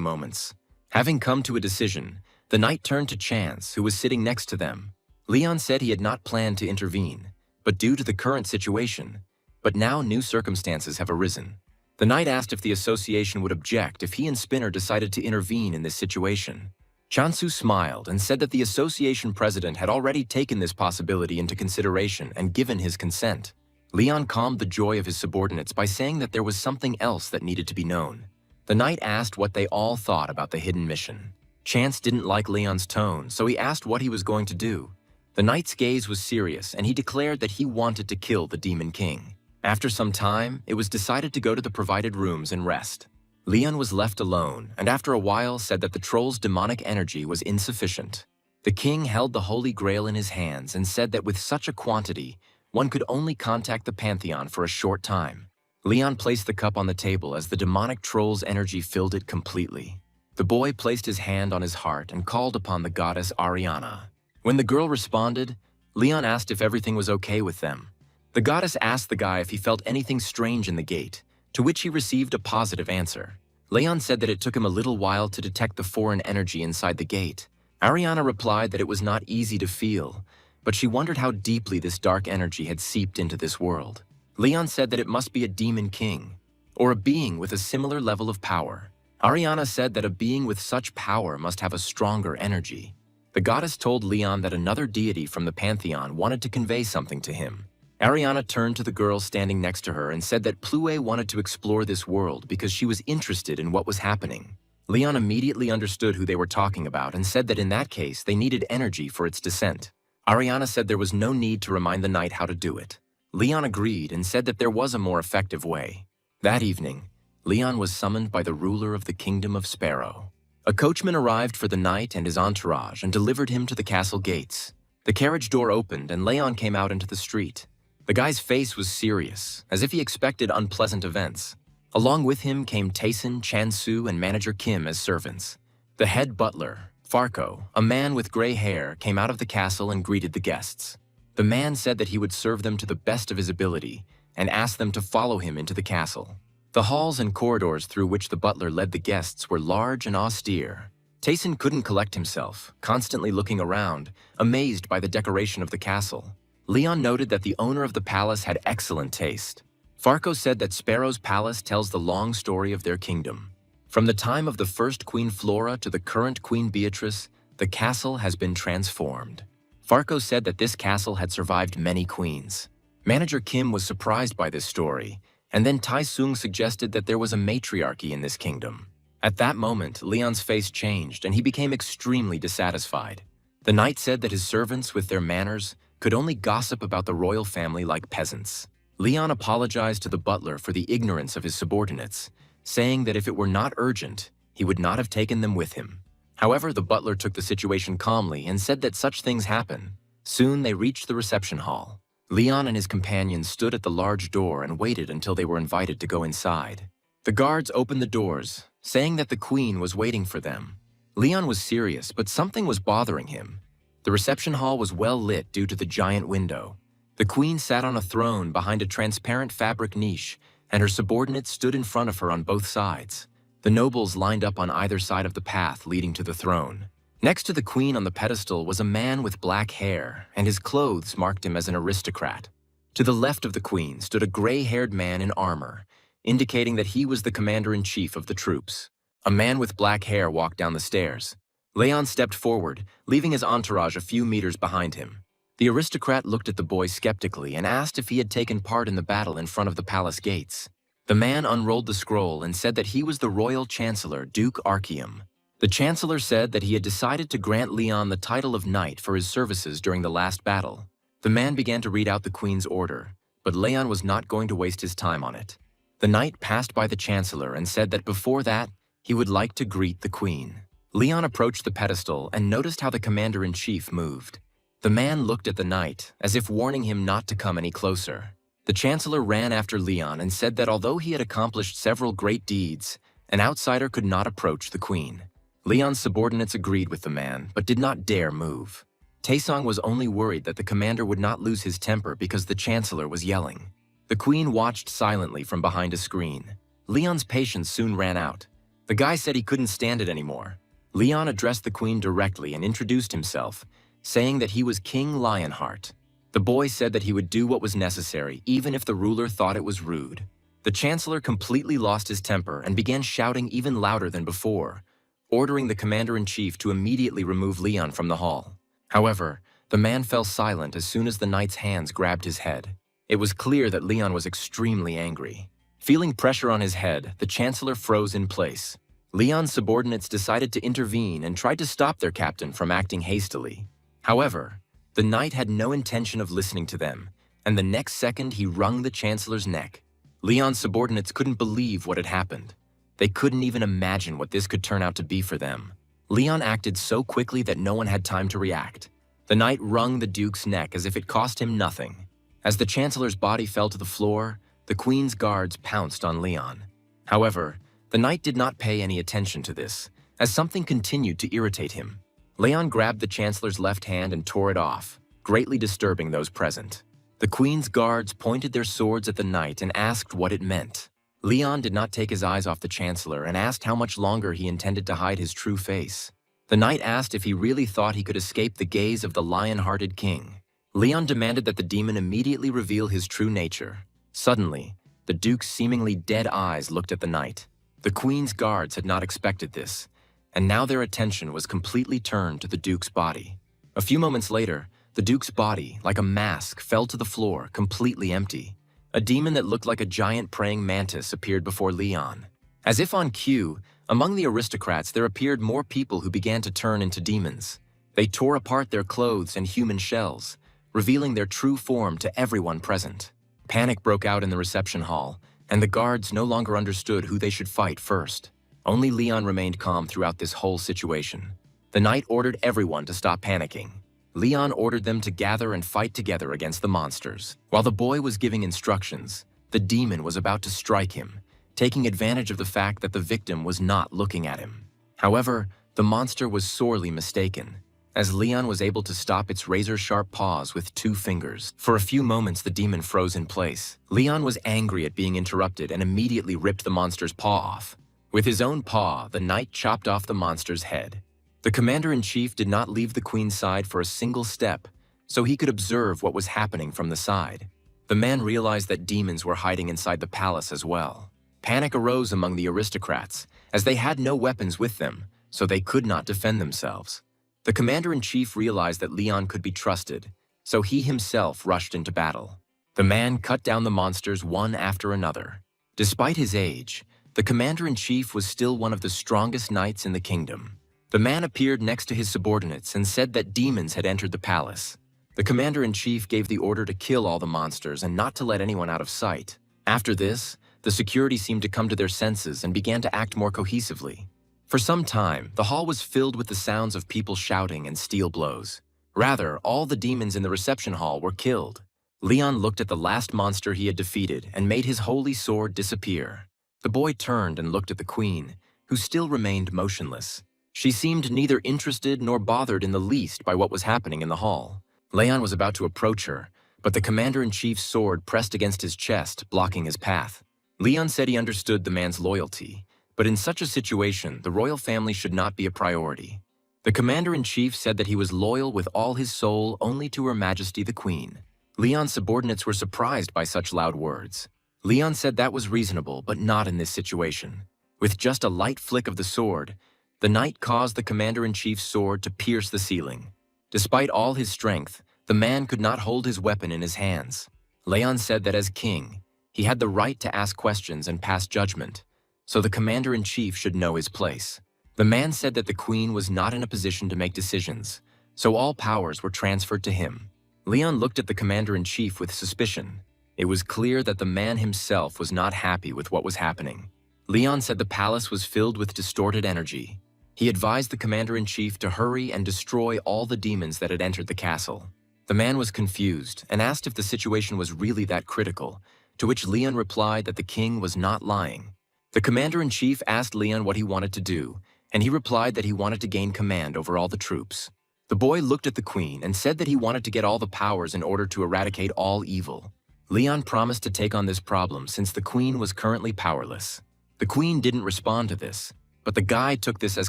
moments. Having come to a decision, the knight turned to Chance, who was sitting next to them. Leon said he had not planned to intervene, but due to the current situation, but now new circumstances have arisen. The knight asked if the association would object if he and Spinner decided to intervene in this situation. Chansu smiled and said that the association president had already taken this possibility into consideration and given his consent. Leon calmed the joy of his subordinates by saying that there was something else that needed to be known. The knight asked what they all thought about the hidden mission. Chance didn't like Leon's tone, so he asked what he was going to do. The knight's gaze was serious, and he declared that he wanted to kill the Demon King. After some time, it was decided to go to the provided rooms and rest. Leon was left alone, and after a while said that the troll's demonic energy was insufficient. The king held the Holy Grail in his hands and said that with such a quantity, one could only contact the Pantheon for a short time. Leon placed the cup on the table as the demonic troll's energy filled it completely. The boy placed his hand on his heart and called upon the goddess Ariana. When the girl responded, Leon asked if everything was okay with them. The goddess asked the guy if he felt anything strange in the gate, to which he received a positive answer. Leon said that it took him a little while to detect the foreign energy inside the gate. Ariana replied that it was not easy to feel, but she wondered how deeply this dark energy had seeped into this world. Leon said that it must be a demon king, or a being with a similar level of power. Ariana said that a being with such power must have a stronger energy. The goddess told Leon that another deity from the pantheon wanted to convey something to him. Ariana turned to the girl standing next to her and said that Plue wanted to explore this world because she was interested in what was happening. Leon immediately understood who they were talking about and said that in that case they needed energy for its descent. Ariana said there was no need to remind the knight how to do it. Leon agreed and said that there was a more effective way. That evening, Leon was summoned by the ruler of the Kingdom of Sparrow. A coachman arrived for the knight and his entourage and delivered him to the castle gates. The carriage door opened and Leon came out into the street. The guy's face was serious, as if he expected unpleasant events. Along with him came Taesun, Chansu, and manager Kim as servants. The head butler, Farko, a man with gray hair, came out of the castle and greeted the guests. The man said that he would serve them to the best of his ability and asked them to follow him into the castle. The halls and corridors through which the butler led the guests were large and austere. Taesun couldn't collect himself, constantly looking around, amazed by the decoration of the castle. Leon noted that the owner of the palace had excellent taste. Farko said that Sparrow's palace tells the long story of their kingdom. From the time of the first Queen Flora to the current Queen Beatrice, the castle has been transformed. Farko said that this castle had survived many queens. Manager Kim was surprised by this story, and then Taesung suggested that there was a matriarchy in this kingdom. At that moment, Leon's face changed and he became extremely dissatisfied. The knight said that his servants, with their manners, could only gossip about the royal family like peasants. Leon apologized to the butler for the ignorance of his subordinates, saying that if it were not urgent, he would not have taken them with him. However, the butler took the situation calmly and said that such things happen. Soon they reached the reception hall. Leon and his companions stood at the large door and waited until they were invited to go inside. The guards opened the doors, saying that the queen was waiting for them. Leon was serious, but something was bothering him. The reception hall was well lit due to the giant window. The queen sat on a throne behind a transparent fabric niche, and her subordinates stood in front of her on both sides. The nobles lined up on either side of the path leading to the throne. Next to the queen on the pedestal was a man with black hair, and his clothes marked him as an aristocrat. To the left of the queen stood a gray-haired man in armor, indicating that he was the commander-in-chief of the troops. A man with black hair walked down the stairs. Leon stepped forward, leaving his entourage a few meters behind him. The aristocrat looked at the boy skeptically and asked if he had taken part in the battle in front of the palace gates. The man unrolled the scroll and said that he was the royal chancellor, Duke Archeum. The chancellor said that he had decided to grant Leon the title of knight for his services during the last battle. The man began to read out the queen's order, but Leon was not going to waste his time on it. The knight passed by the chancellor and said that before that, he would like to greet the queen. Leon approached the pedestal and noticed how the commander-in-chief moved. The man looked at the knight, as if warning him not to come any closer. The chancellor ran after Leon and said that although he had accomplished several great deeds, an outsider could not approach the queen. Leon's subordinates agreed with the man, but did not dare move. Taesung was only worried that the commander would not lose his temper because the chancellor was yelling. The queen watched silently from behind a screen. Leon's patience soon ran out. The guy said he couldn't stand it anymore. Leon addressed the queen directly and introduced himself, saying that he was King Lionheart. The boy said that he would do what was necessary, even if the ruler thought it was rude. The chancellor completely lost his temper and began shouting even louder than before, ordering the commander-in-chief to immediately remove Leon from the hall. However, the man fell silent as soon as the knight's hands grabbed his head. It was clear that Leon was extremely angry. Feeling pressure on his head, the chancellor froze in place. Leon's subordinates decided to intervene and tried to stop their captain from acting hastily. However, the knight had no intention of listening to them, and the next second he wrung the chancellor's neck. Leon's subordinates couldn't believe what had happened. They couldn't even imagine what this could turn out to be for them. Leon acted so quickly that no one had time to react. The knight wrung the duke's neck as if it cost him nothing. As the chancellor's body fell to the floor, the queen's guards pounced on Leon. However, the knight did not pay any attention to this, as something continued to irritate him. Leon grabbed the chancellor's left hand and tore it off, greatly disturbing those present. The queen's guards pointed their swords at the knight and asked what it meant. Leon did not take his eyes off the chancellor and asked how much longer he intended to hide his true face. The knight asked if he really thought he could escape the gaze of the lion-hearted king. Leon demanded that the demon immediately reveal his true nature. Suddenly, the Duke's seemingly dead eyes looked at the knight. The Queen's guards had not expected this, and now their attention was completely turned to the Duke's body. A few moments later, the Duke's body, like a mask, fell to the floor, completely empty. A demon that looked like a giant praying mantis appeared before Leon. As if on cue, among the aristocrats there appeared more people who began to turn into demons. They tore apart their clothes and human shells, revealing their true form to everyone present. Panic broke out in the reception hall, and the guards no longer understood who they should fight first. Only Leon remained calm throughout this whole situation. The knight ordered everyone to stop panicking. Leon ordered them to gather and fight together against the monsters. While the boy was giving instructions, the demon was about to strike him, taking advantage of the fact that the victim was not looking at him. However, the monster was sorely mistaken, as Leon was able to stop its razor-sharp paws with 2 fingers. For a few moments, the demon froze in place. Leon was angry at being interrupted and immediately ripped the monster's paw off. With his own paw, the knight chopped off the monster's head. The commander-in-chief did not leave the Queen's side for a single step, so he could observe what was happening from the side. The man realized that demons were hiding inside the palace as well. Panic arose among the aristocrats, as they had no weapons with them, so they could not defend themselves. The commander-in-chief realized that Leon could be trusted, so he himself rushed into battle. The man cut down the monsters one after another. Despite his age, the commander-in-chief was still one of the strongest knights in the kingdom. The man appeared next to his subordinates and said that demons had entered the palace. The commander-in-chief gave the order to kill all the monsters and not to let anyone out of sight. After this, the security seemed to come to their senses and began to act more cohesively. For some time, the hall was filled with the sounds of people shouting and steel blows. Rather, all the demons in the reception hall were killed. Leon looked at the last monster he had defeated and made his holy sword disappear. The boy turned and looked at the Queen, who still remained motionless. She seemed neither interested nor bothered in the least by what was happening in the hall. Leon was about to approach her, but the commander-in-chief's sword pressed against his chest, blocking his path. Leon said he understood the man's loyalty, but in such a situation, the royal family should not be a priority. The commander-in-chief said that he was loyal with all his soul only to Her Majesty the Queen. Leon's subordinates were surprised by such loud words. Leon said that was reasonable, but not in this situation. With just a light flick of the sword, the knight caused the commander-in-chief's sword to pierce the ceiling. Despite all his strength, the man could not hold his weapon in his hands. Leon said that as king, he had the right to ask questions and pass judgment, so the commander-in-chief should know his place. The man said that the Queen was not in a position to make decisions, so all powers were transferred to him. Leon looked at the commander-in-chief with suspicion. It was clear that the man himself was not happy with what was happening. Leon said the palace was filled with distorted energy. He advised the commander-in-chief to hurry and destroy all the demons that had entered the castle. The man was confused and asked if the situation was really that critical, to which Leon replied that the king was not lying. The commander-in-chief asked Leon what he wanted to do, and he replied that he wanted to gain command over all the troops. The boy looked at the Queen and said that he wanted to get all the powers in order to eradicate all evil. Leon promised to take on this problem since the Queen was currently powerless. The Queen didn't respond to this, but the guide took this as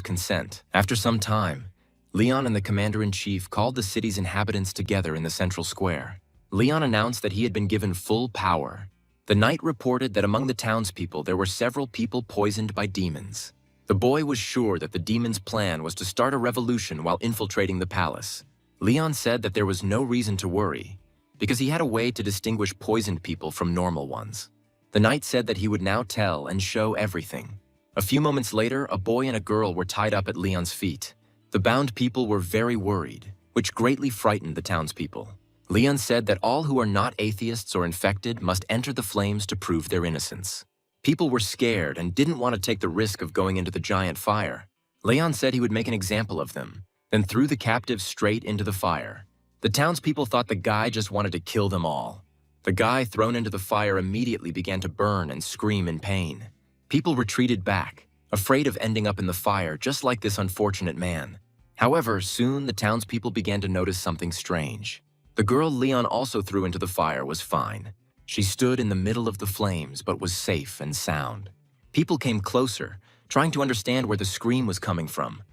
consent. After some time, Leon and the commander-in-chief called the city's inhabitants together in the central square. Leon announced that he had been given full power. The knight reported that among the townspeople there were several people poisoned by demons. The boy was sure that the demons' plan was to start a revolution while infiltrating the palace. Leon said that there was no reason to worry, because he had a way to distinguish poisoned people from normal ones. The knight said that he would now tell and show everything. A few moments later, a boy and a girl were tied up at Leon's feet. The bound people were very worried, which greatly frightened the townspeople. Leon said that all who are not atheists or infected must enter the flames to prove their innocence. People were scared and didn't want to take the risk of going into the giant fire. Leon said he would make an example of them, then threw the captives straight into the fire. The townspeople thought the guy just wanted to kill them all. The guy thrown into the fire immediately began to burn and scream in pain. People retreated back, afraid of ending up in the fire just like this unfortunate man. However, soon the townspeople began to notice something strange. The girl Leon also threw into the fire was fine. She stood in the middle of the flames but was safe and sound. People came closer, trying to understand where the scream was coming from.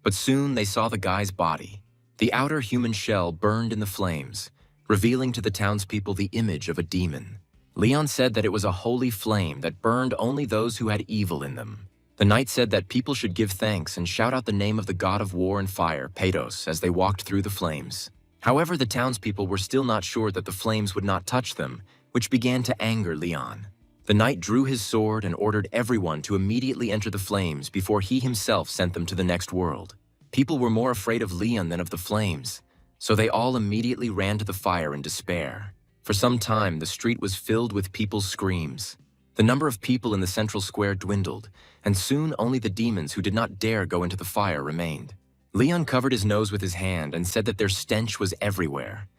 But soon they saw the guy's body. The outer human shell burned in the flames, revealing to the townspeople the image of a demon. Leon said that it was a holy flame that burned only those who had evil in them. The knight said that people should give thanks and shout out the name of the god of war and fire, Patos, as they walked through the flames. However, the townspeople were still not sure that the flames would not touch them, which began to anger Leon. The knight drew his sword and ordered everyone to immediately enter the flames before he himself sent them to the next world. People were more afraid of Leon than of the flames, so they all immediately ran to the fire in despair. For some time, the street was filled with people's screams. The number of people in the central square dwindled, and soon only the demons who did not dare go into the fire remained. Leon covered his nose with his hand and said that their stench was everywhere,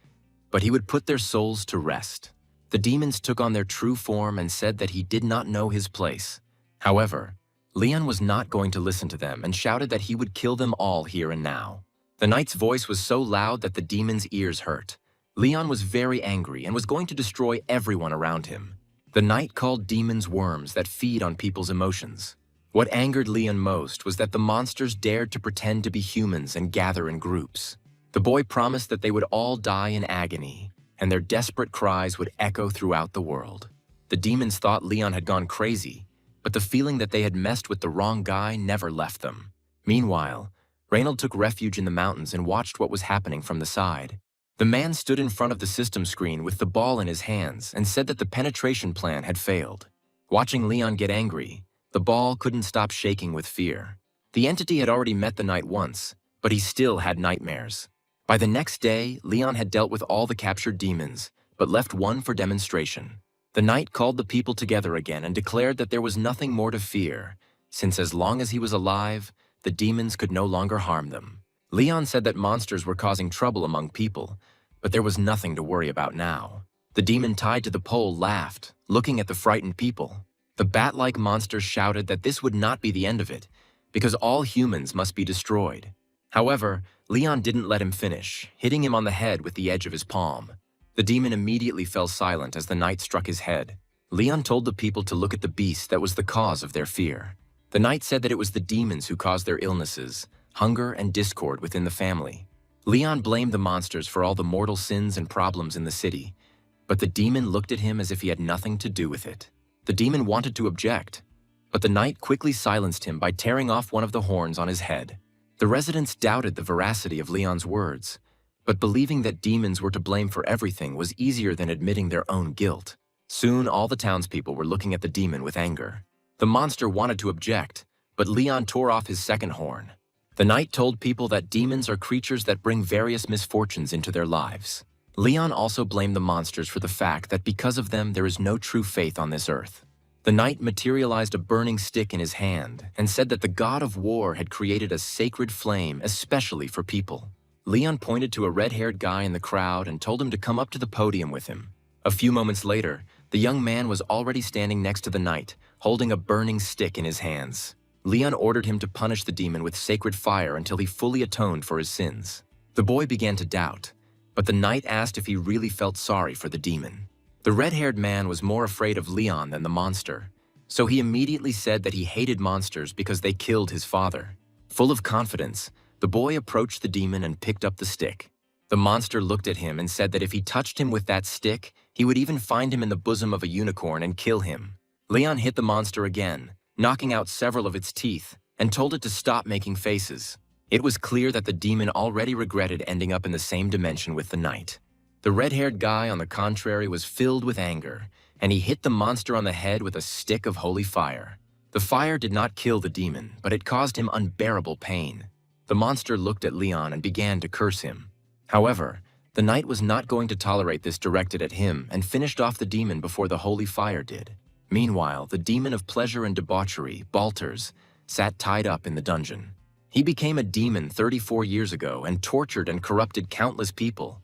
but he would put their souls to rest. The demons took on their true form and said that he did not know his place. However, Leon was not going to listen to them and shouted that he would kill them all here and now. The knight's voice was so loud that the demons' ears hurt. Leon was very angry and was going to destroy everyone around him. The knight called demons worms that feed on people's emotions. What angered Leon most was that the monsters dared to pretend to be humans and gather in groups. The boy promised that they would all die in agony, and their desperate cries would echo throughout the world. The demons thought Leon had gone crazy, but the feeling that they had messed with the wrong guy never left them. Meanwhile, Reynold took refuge in the mountains and watched what was happening from the side. The man stood in front of the system screen with the ball in his hands and said that the penetration plan had failed. Watching Leon get angry, the ball couldn't stop shaking with fear. The entity had already met the knight once, but he still had nightmares. By the next day, Leon had dealt with all the captured demons, but left one for demonstration. The knight called the people together again and declared that there was nothing more to fear, since as long as he was alive, the demons could no longer harm them. Leon said that monsters were causing trouble among people, but there was nothing to worry about now. The demon tied to the pole laughed, looking at the frightened people. The bat-like monster shouted that this would not be the end of it, because all humans must be destroyed. However, Leon didn't let him finish, hitting him on the head with the edge of his palm. The demon immediately fell silent as the knight struck his head. Leon told the people to look at the beast that was the cause of their fear. The knight said that it was the demons who caused their illnesses, hunger, and discord within the family. Leon blamed the monsters for all the mortal sins and problems in the city, but the demon looked at him as if he had nothing to do with it. The demon wanted to object, but the knight quickly silenced him by tearing off one of the horns on his head. The residents doubted the veracity of Leon's words, but believing that demons were to blame for everything was easier than admitting their own guilt. Soon all the townspeople were looking at the demon with anger. The monster wanted to object, but Leon tore off his second horn. The knight told people that demons are creatures that bring various misfortunes into their lives. Leon also blamed the monsters for the fact that because of them there is no true faith on this earth. The knight materialized a burning stick in his hand and said that the god of war had created a sacred flame especially for people. Leon pointed to a red-haired guy in the crowd and told him to come up to the podium with him. A few moments later, the young man was already standing next to the knight, holding a burning stick in his hands. Leon ordered him to punish the demon with sacred fire until he fully atoned for his sins. The boy began to doubt, but the knight asked if he really felt sorry for the demon. The red-haired man was more afraid of Leon than the monster, so he immediately said that he hated monsters because they killed his father. Full of confidence, the boy approached the demon and picked up the stick. The monster looked at him and said that if he touched him with that stick, he would even find him in the bosom of a unicorn and kill him. Leon hit the monster again, knocking out several of its teeth, and told it to stop making faces. It was clear that the demon already regretted ending up in the same dimension with the knight. The red-haired guy, on the contrary, was filled with anger, and he hit the monster on the head with a stick of holy fire. The fire did not kill the demon, but it caused him unbearable pain. The monster looked at Leon and began to curse him. However, the knight was not going to tolerate this directed at him and finished off the demon before the holy fire did. Meanwhile, the demon of pleasure and debauchery, Balters, sat tied up in the dungeon. He became a demon 34 years ago and tortured and corrupted countless people,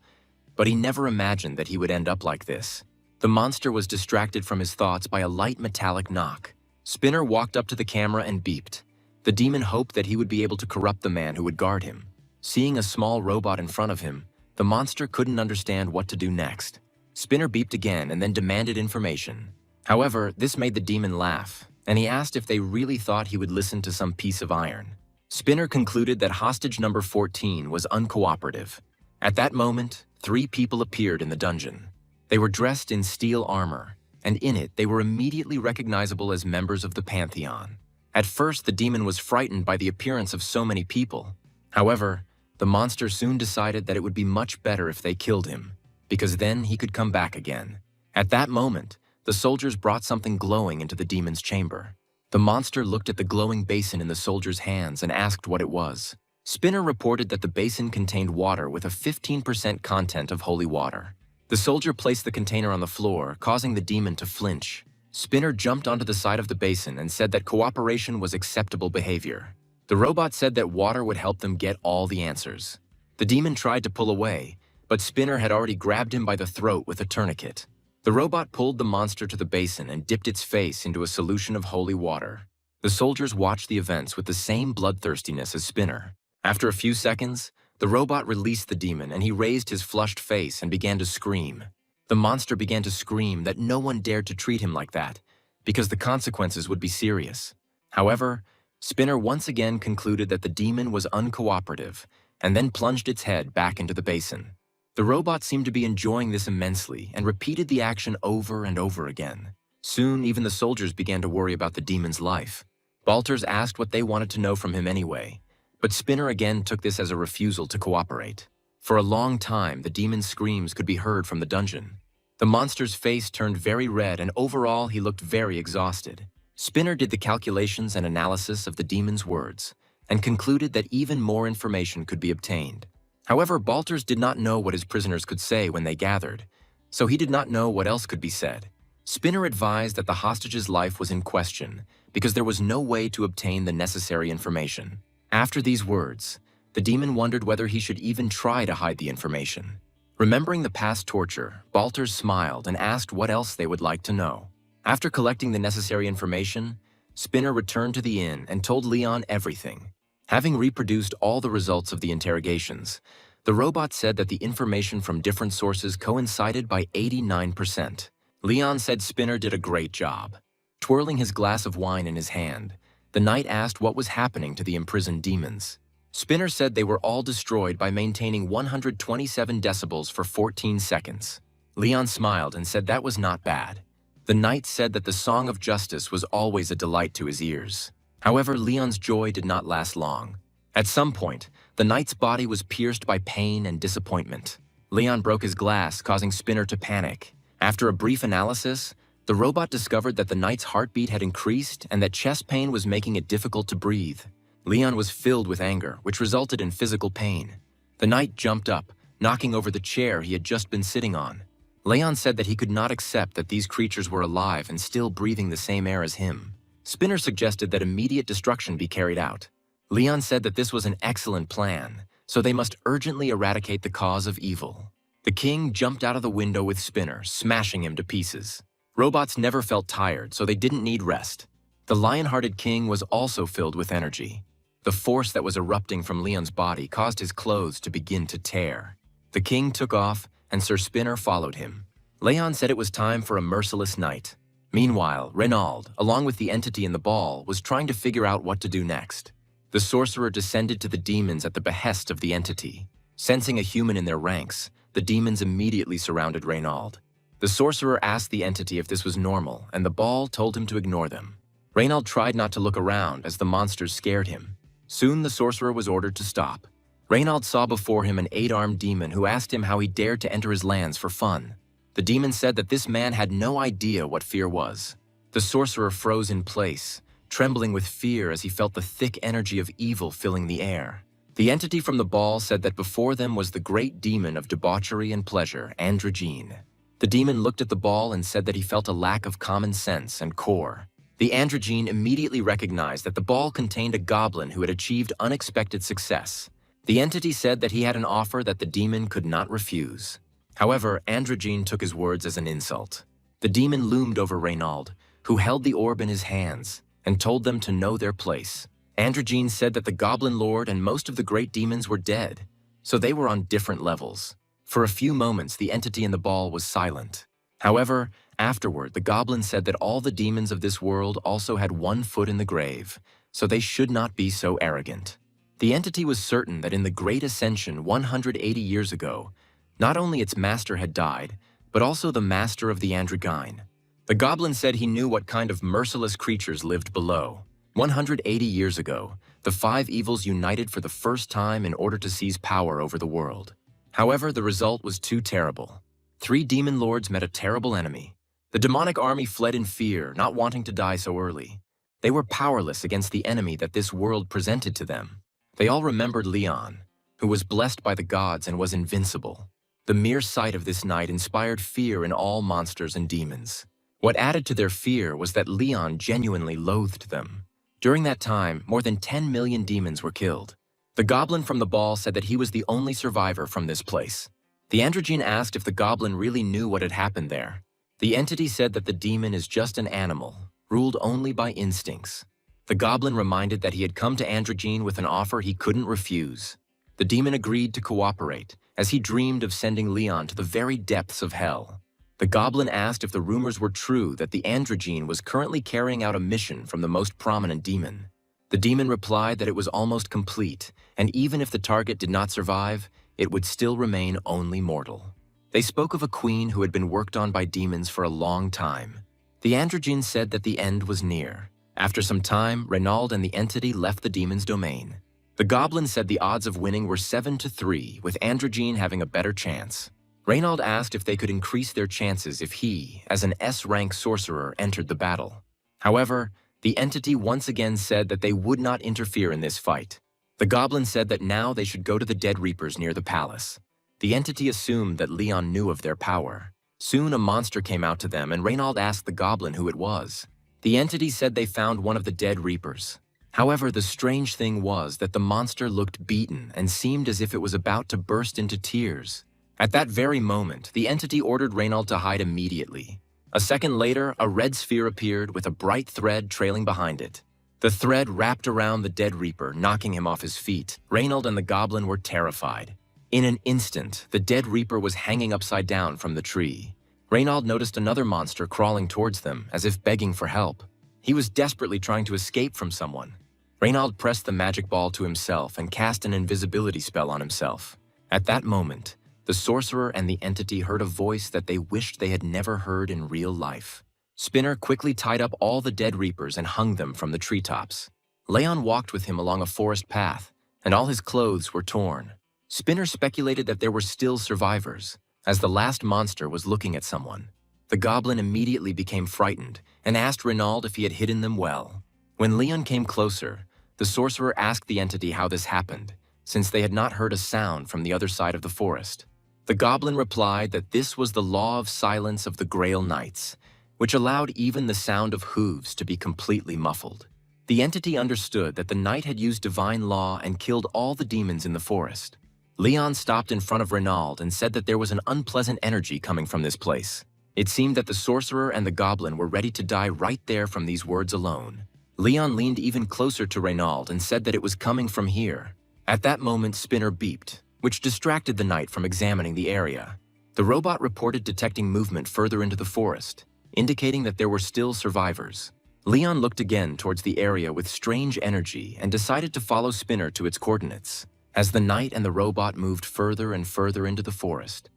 but he never imagined that he would end up like this. The monster was distracted from his thoughts by a light metallic knock. Spinner walked up to the camera and beeped. The demon hoped that he would be able to corrupt the man who would guard him. Seeing a small robot in front of him, the monster couldn't understand what to do next. Spinner beeped again and then demanded information. However, this made the demon laugh, and he asked if they really thought he would listen to some piece of iron. Spinner concluded that hostage number 14 was uncooperative. At that moment, 3 people appeared in the dungeon. They were dressed in steel armor, and in it they were immediately recognizable as members of the pantheon. At first, the demon was frightened by the appearance of so many people. However, the monster soon decided that it would be much better if they killed him, because then he could come back again. At that moment, the soldiers brought something glowing into the demon's chamber. The monster looked at the glowing basin in the soldier's hands and asked what it was. Spinner reported that the basin contained water with a 15% content of holy water. The soldier placed the container on the floor, causing the demon to flinch. Spinner jumped onto the side of the basin and said that cooperation was acceptable behavior. The robot said that water would help them get all the answers. The demon tried to pull away, but Spinner had already grabbed him by the throat with a tourniquet. The robot pulled the monster to the basin and dipped its face into a solution of holy water. The soldiers watched the events with the same bloodthirstiness as Spinner. After a few seconds, the robot released the demon and he raised his flushed face and began to scream. The monster began to scream that no one dared to treat him like that, because the consequences would be serious. However, Spinner once again concluded that the demon was uncooperative and then plunged its head back into the basin. The robot seemed to be enjoying this immensely and repeated the action over and over again. Soon, even the soldiers began to worry about the demon's life. Balters asked what they wanted to know from him anyway, but Spinner again took this as a refusal to cooperate. For a long time, the demon's screams could be heard from the dungeon. The monster's face turned very red and overall he looked very exhausted. Spinner did the calculations and analysis of the demon's words and concluded that even more information could be obtained. However, Balters did not know what his prisoners could say when they gathered, so he did not know what else could be said. Spinner advised that the hostage's life was in question because there was no way to obtain the necessary information. After these words, the demon wondered whether he should even try to hide the information. Remembering the past torture, Balters smiled and asked what else they would like to know. After collecting the necessary information, Spinner returned to the inn and told Leon everything. Having reproduced all the results of the interrogations, the robot said that the information from different sources coincided by 89%. Leon said Spinner did a great job. Twirling his glass of wine in his hand, the knight asked what was happening to the imprisoned demons. Spinner said they were all destroyed by maintaining 127 decibels for 14 seconds. Leon smiled and said that was not bad. The knight said that the song of justice was always a delight to his ears. However, Leon's joy did not last long. At some point, the knight's body was pierced by pain and disappointment. Leon broke his glass, causing Spinner to panic. After a brief analysis, the robot discovered that the knight's heartbeat had increased and that chest pain was making it difficult to breathe. Leon was filled with anger, which resulted in physical pain. The knight jumped up, knocking over the chair he had just been sitting on. Leon said that he could not accept that these creatures were alive and still breathing the same air as him. Spinner suggested that immediate destruction be carried out. Leon said that this was an excellent plan, so they must urgently eradicate the cause of evil. The king jumped out of the window with Spinner, smashing him to pieces. Robots never felt tired, so they didn't need rest. The lion-hearted king was also filled with energy. The force that was erupting from Leon's body caused his clothes to begin to tear. The king took off, and Sir Spinner followed him. Leon said it was time for a merciless night. Meanwhile, Reynald, along with the entity in the ball, was trying to figure out what to do next. The sorcerer descended to the demons at the behest of the entity. Sensing a human in their ranks, the demons immediately surrounded Reynald. The sorcerer asked the entity if this was normal, and the ball told him to ignore them. Reynald tried not to look around as the monsters scared him. Soon the sorcerer was ordered to stop. Reynald saw before him an 8-armed demon who asked him how he dared to enter his lands for fun. The demon said that this man had no idea what fear was. The sorcerer froze in place, trembling with fear as he felt the thick energy of evil filling the air. The entity from the ball said that before them was the great demon of debauchery and pleasure, Androgyne. The demon looked at the ball and said that he felt a lack of common sense and core. The Androgyne immediately recognized that the ball contained a goblin who had achieved unexpected success. The entity said that he had an offer that the demon could not refuse. However, Androgyne took his words as an insult. The demon loomed over Reynald, who held the orb in his hands, and told them to know their place. Androgyne said that the Goblin Lord and most of the great demons were dead, so they were on different levels. For a few moments, the entity in the ball was silent. However, afterward, the goblin said that all the demons of this world also had one foot in the grave, so they should not be so arrogant. The entity was certain that in the Great Ascension 180 years ago, not only its master had died, but also the master of the Androgyne. The goblin said he knew what kind of merciless creatures lived below. 180 years ago, the five evils united for the first time in order to seize power over the world. However, the result was too terrible. Three demon lords met a terrible enemy. The demonic army fled in fear, not wanting to die so early. They were powerless against the enemy that this world presented to them. They all remembered Leon, who was blessed by the gods and was invincible. The mere sight of this night inspired fear in all monsters and demons. What added to their fear was that Leon genuinely loathed them. During that time, more than 10 million demons were killed. The goblin from the ball said that he was the only survivor from this place. The androgyne asked if the goblin really knew what had happened there. The entity said that the demon is just an animal, ruled only by instincts. The goblin reminded that he had come to androgyne with an offer he couldn't refuse. The demon agreed to cooperate, as he dreamed of sending Leon to the very depths of hell. The goblin asked if the rumors were true that the androgyne was currently carrying out a mission from the most prominent demon. The demon replied that it was almost complete, and even if the target did not survive, it would still remain only mortal. They spoke of a queen who had been worked on by demons for a long time. The androgyne said that the end was near. After some time, Renaud and the entity left the demon's domain. The goblin said the odds of winning were 7-3, with androgyne having a better chance. Renaud asked if they could increase their chances if he, as an S-rank sorcerer, entered the battle. However, the entity once again said that they would not interfere in this fight. The goblin said that now they should go to the Dead Reapers near the palace. The entity assumed that Leon knew of their power. Soon a monster came out to them and Renaud asked the goblin who it was. The entity said they found one of the Dead Reapers. However, the strange thing was that the monster looked beaten and seemed as if it was about to burst into tears. At that very moment, the entity ordered Renaud to hide immediately. A second later, a red sphere appeared with a bright thread trailing behind it. The thread wrapped around the Dead Reaper, knocking him off his feet. Renaud and the goblin were terrified. In an instant, the Dead Reaper was hanging upside down from the tree. Renaud noticed another monster crawling towards them, as if begging for help. He was desperately trying to escape from someone. Renaud pressed the magic ball to himself and cast an invisibility spell on himself. At that moment, the sorcerer and the entity heard a voice that they wished they had never heard in real life. Spinner quickly tied up all the Dead Reapers and hung them from the treetops. Leon walked with him along a forest path, and all his clothes were torn. Spinner speculated that there were still survivors, as the last monster was looking at someone. The goblin immediately became frightened and asked Renaud if he had hidden them well. When Leon came closer, the sorcerer asked the entity how this happened, since they had not heard a sound from the other side of the forest. The goblin replied that this was the law of silence of the Grail Knights, which allowed even the sound of hooves to be completely muffled. The entity understood that the knight had used divine law and killed all the demons in the forest. Leon stopped in front of Renaud and said that there was an unpleasant energy coming from this place. It seemed that the sorcerer and the goblin were ready to die right there from these words alone. Leon leaned even closer to Renaud and said that it was coming from here. At that moment, Spinner beeped, which distracted the knight from examining the area. The robot reported detecting movement further into the forest, indicating that there were still survivors. Leon looked again towards the area with strange energy and decided to follow Spinner to its coordinates. As the knight and the robot moved further and further into the forest,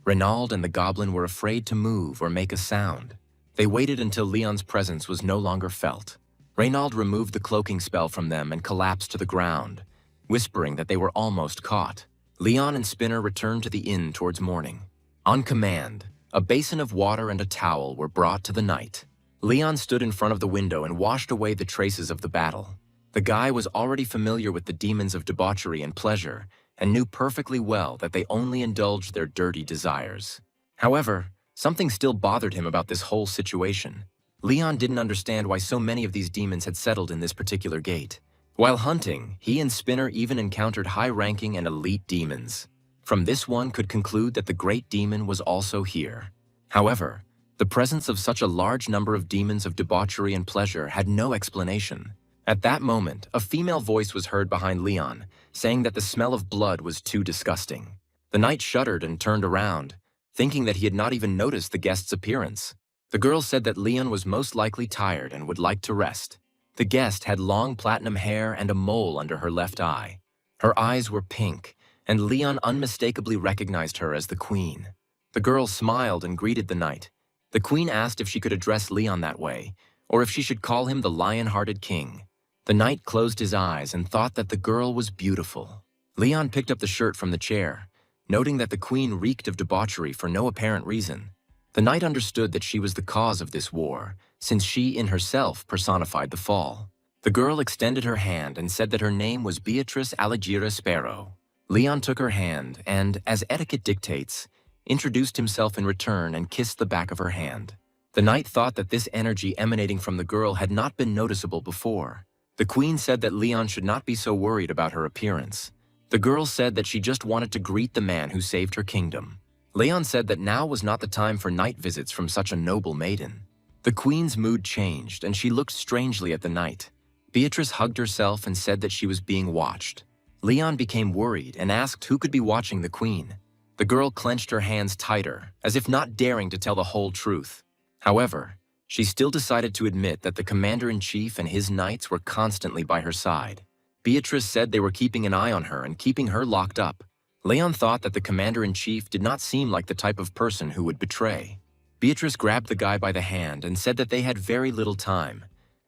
Renaud and the goblin were afraid to move or make a sound. They waited until Leon's presence was no longer felt. Renaud removed the cloaking spell from them and collapsed to the ground, whispering that they were almost caught. Leon and Spinner returned to the inn towards morning. On command, a basin of water and a towel were brought to the knight. Leon stood in front of the window and washed away the traces of the battle. The guy was already familiar with the demons of debauchery and pleasure and knew perfectly well that they only indulged their dirty desires. However, something still bothered him about this whole situation. Leon didn't understand why so many of these demons had settled in this particular gate. While hunting, he and Spinner even encountered high-ranking and elite demons. From this one could conclude that the great demon was also here. However, the presence of such a large number of demons of debauchery and pleasure had no explanation. At that moment, a female voice was heard behind Leon, saying that the smell of blood was too disgusting. The knight shuddered and turned around, thinking that he had not even noticed the guest's appearance. The girl said that Leon was most likely tired and would like to rest. The guest had long platinum hair and a mole under her left eye. Her eyes were pink, and Leon unmistakably recognized her as the queen. The girl smiled and greeted the knight, The queen asked if she could address Leon that way, or if she should call him the lion-hearted king. The knight closed his eyes and thought that the girl was beautiful. Leon picked up the shirt from the chair, noting that the queen reeked of debauchery for no apparent reason. The knight understood that she was the cause of this war, since she in herself personified the fall. The girl extended her hand and said that her name was Beatrice Allegira Sparrow. Leon took her hand and, as etiquette dictates, introduced himself in return and kissed the back of her hand. The knight thought that this energy emanating from the girl had not been noticeable before. The queen said that Leon should not be so worried about her appearance. The girl said that she just wanted to greet the man who saved her kingdom. Leon said that now was not the time for knight visits from such a noble maiden. The queen's mood changed and she looked strangely at the knight. Beatrice hugged herself and said that she was being watched. Leon became worried and asked who could be watching the queen. The girl clenched her hands tighter, as if not daring to tell the whole truth. However, she still decided to admit that the commander-in-chief and his knights were constantly by her side. Beatrice said they were keeping an eye on her and keeping her locked up. Leon thought that the commander-in-chief did not seem like the type of person who would betray. Beatrice grabbed the guy by the hand and said that they had very little time,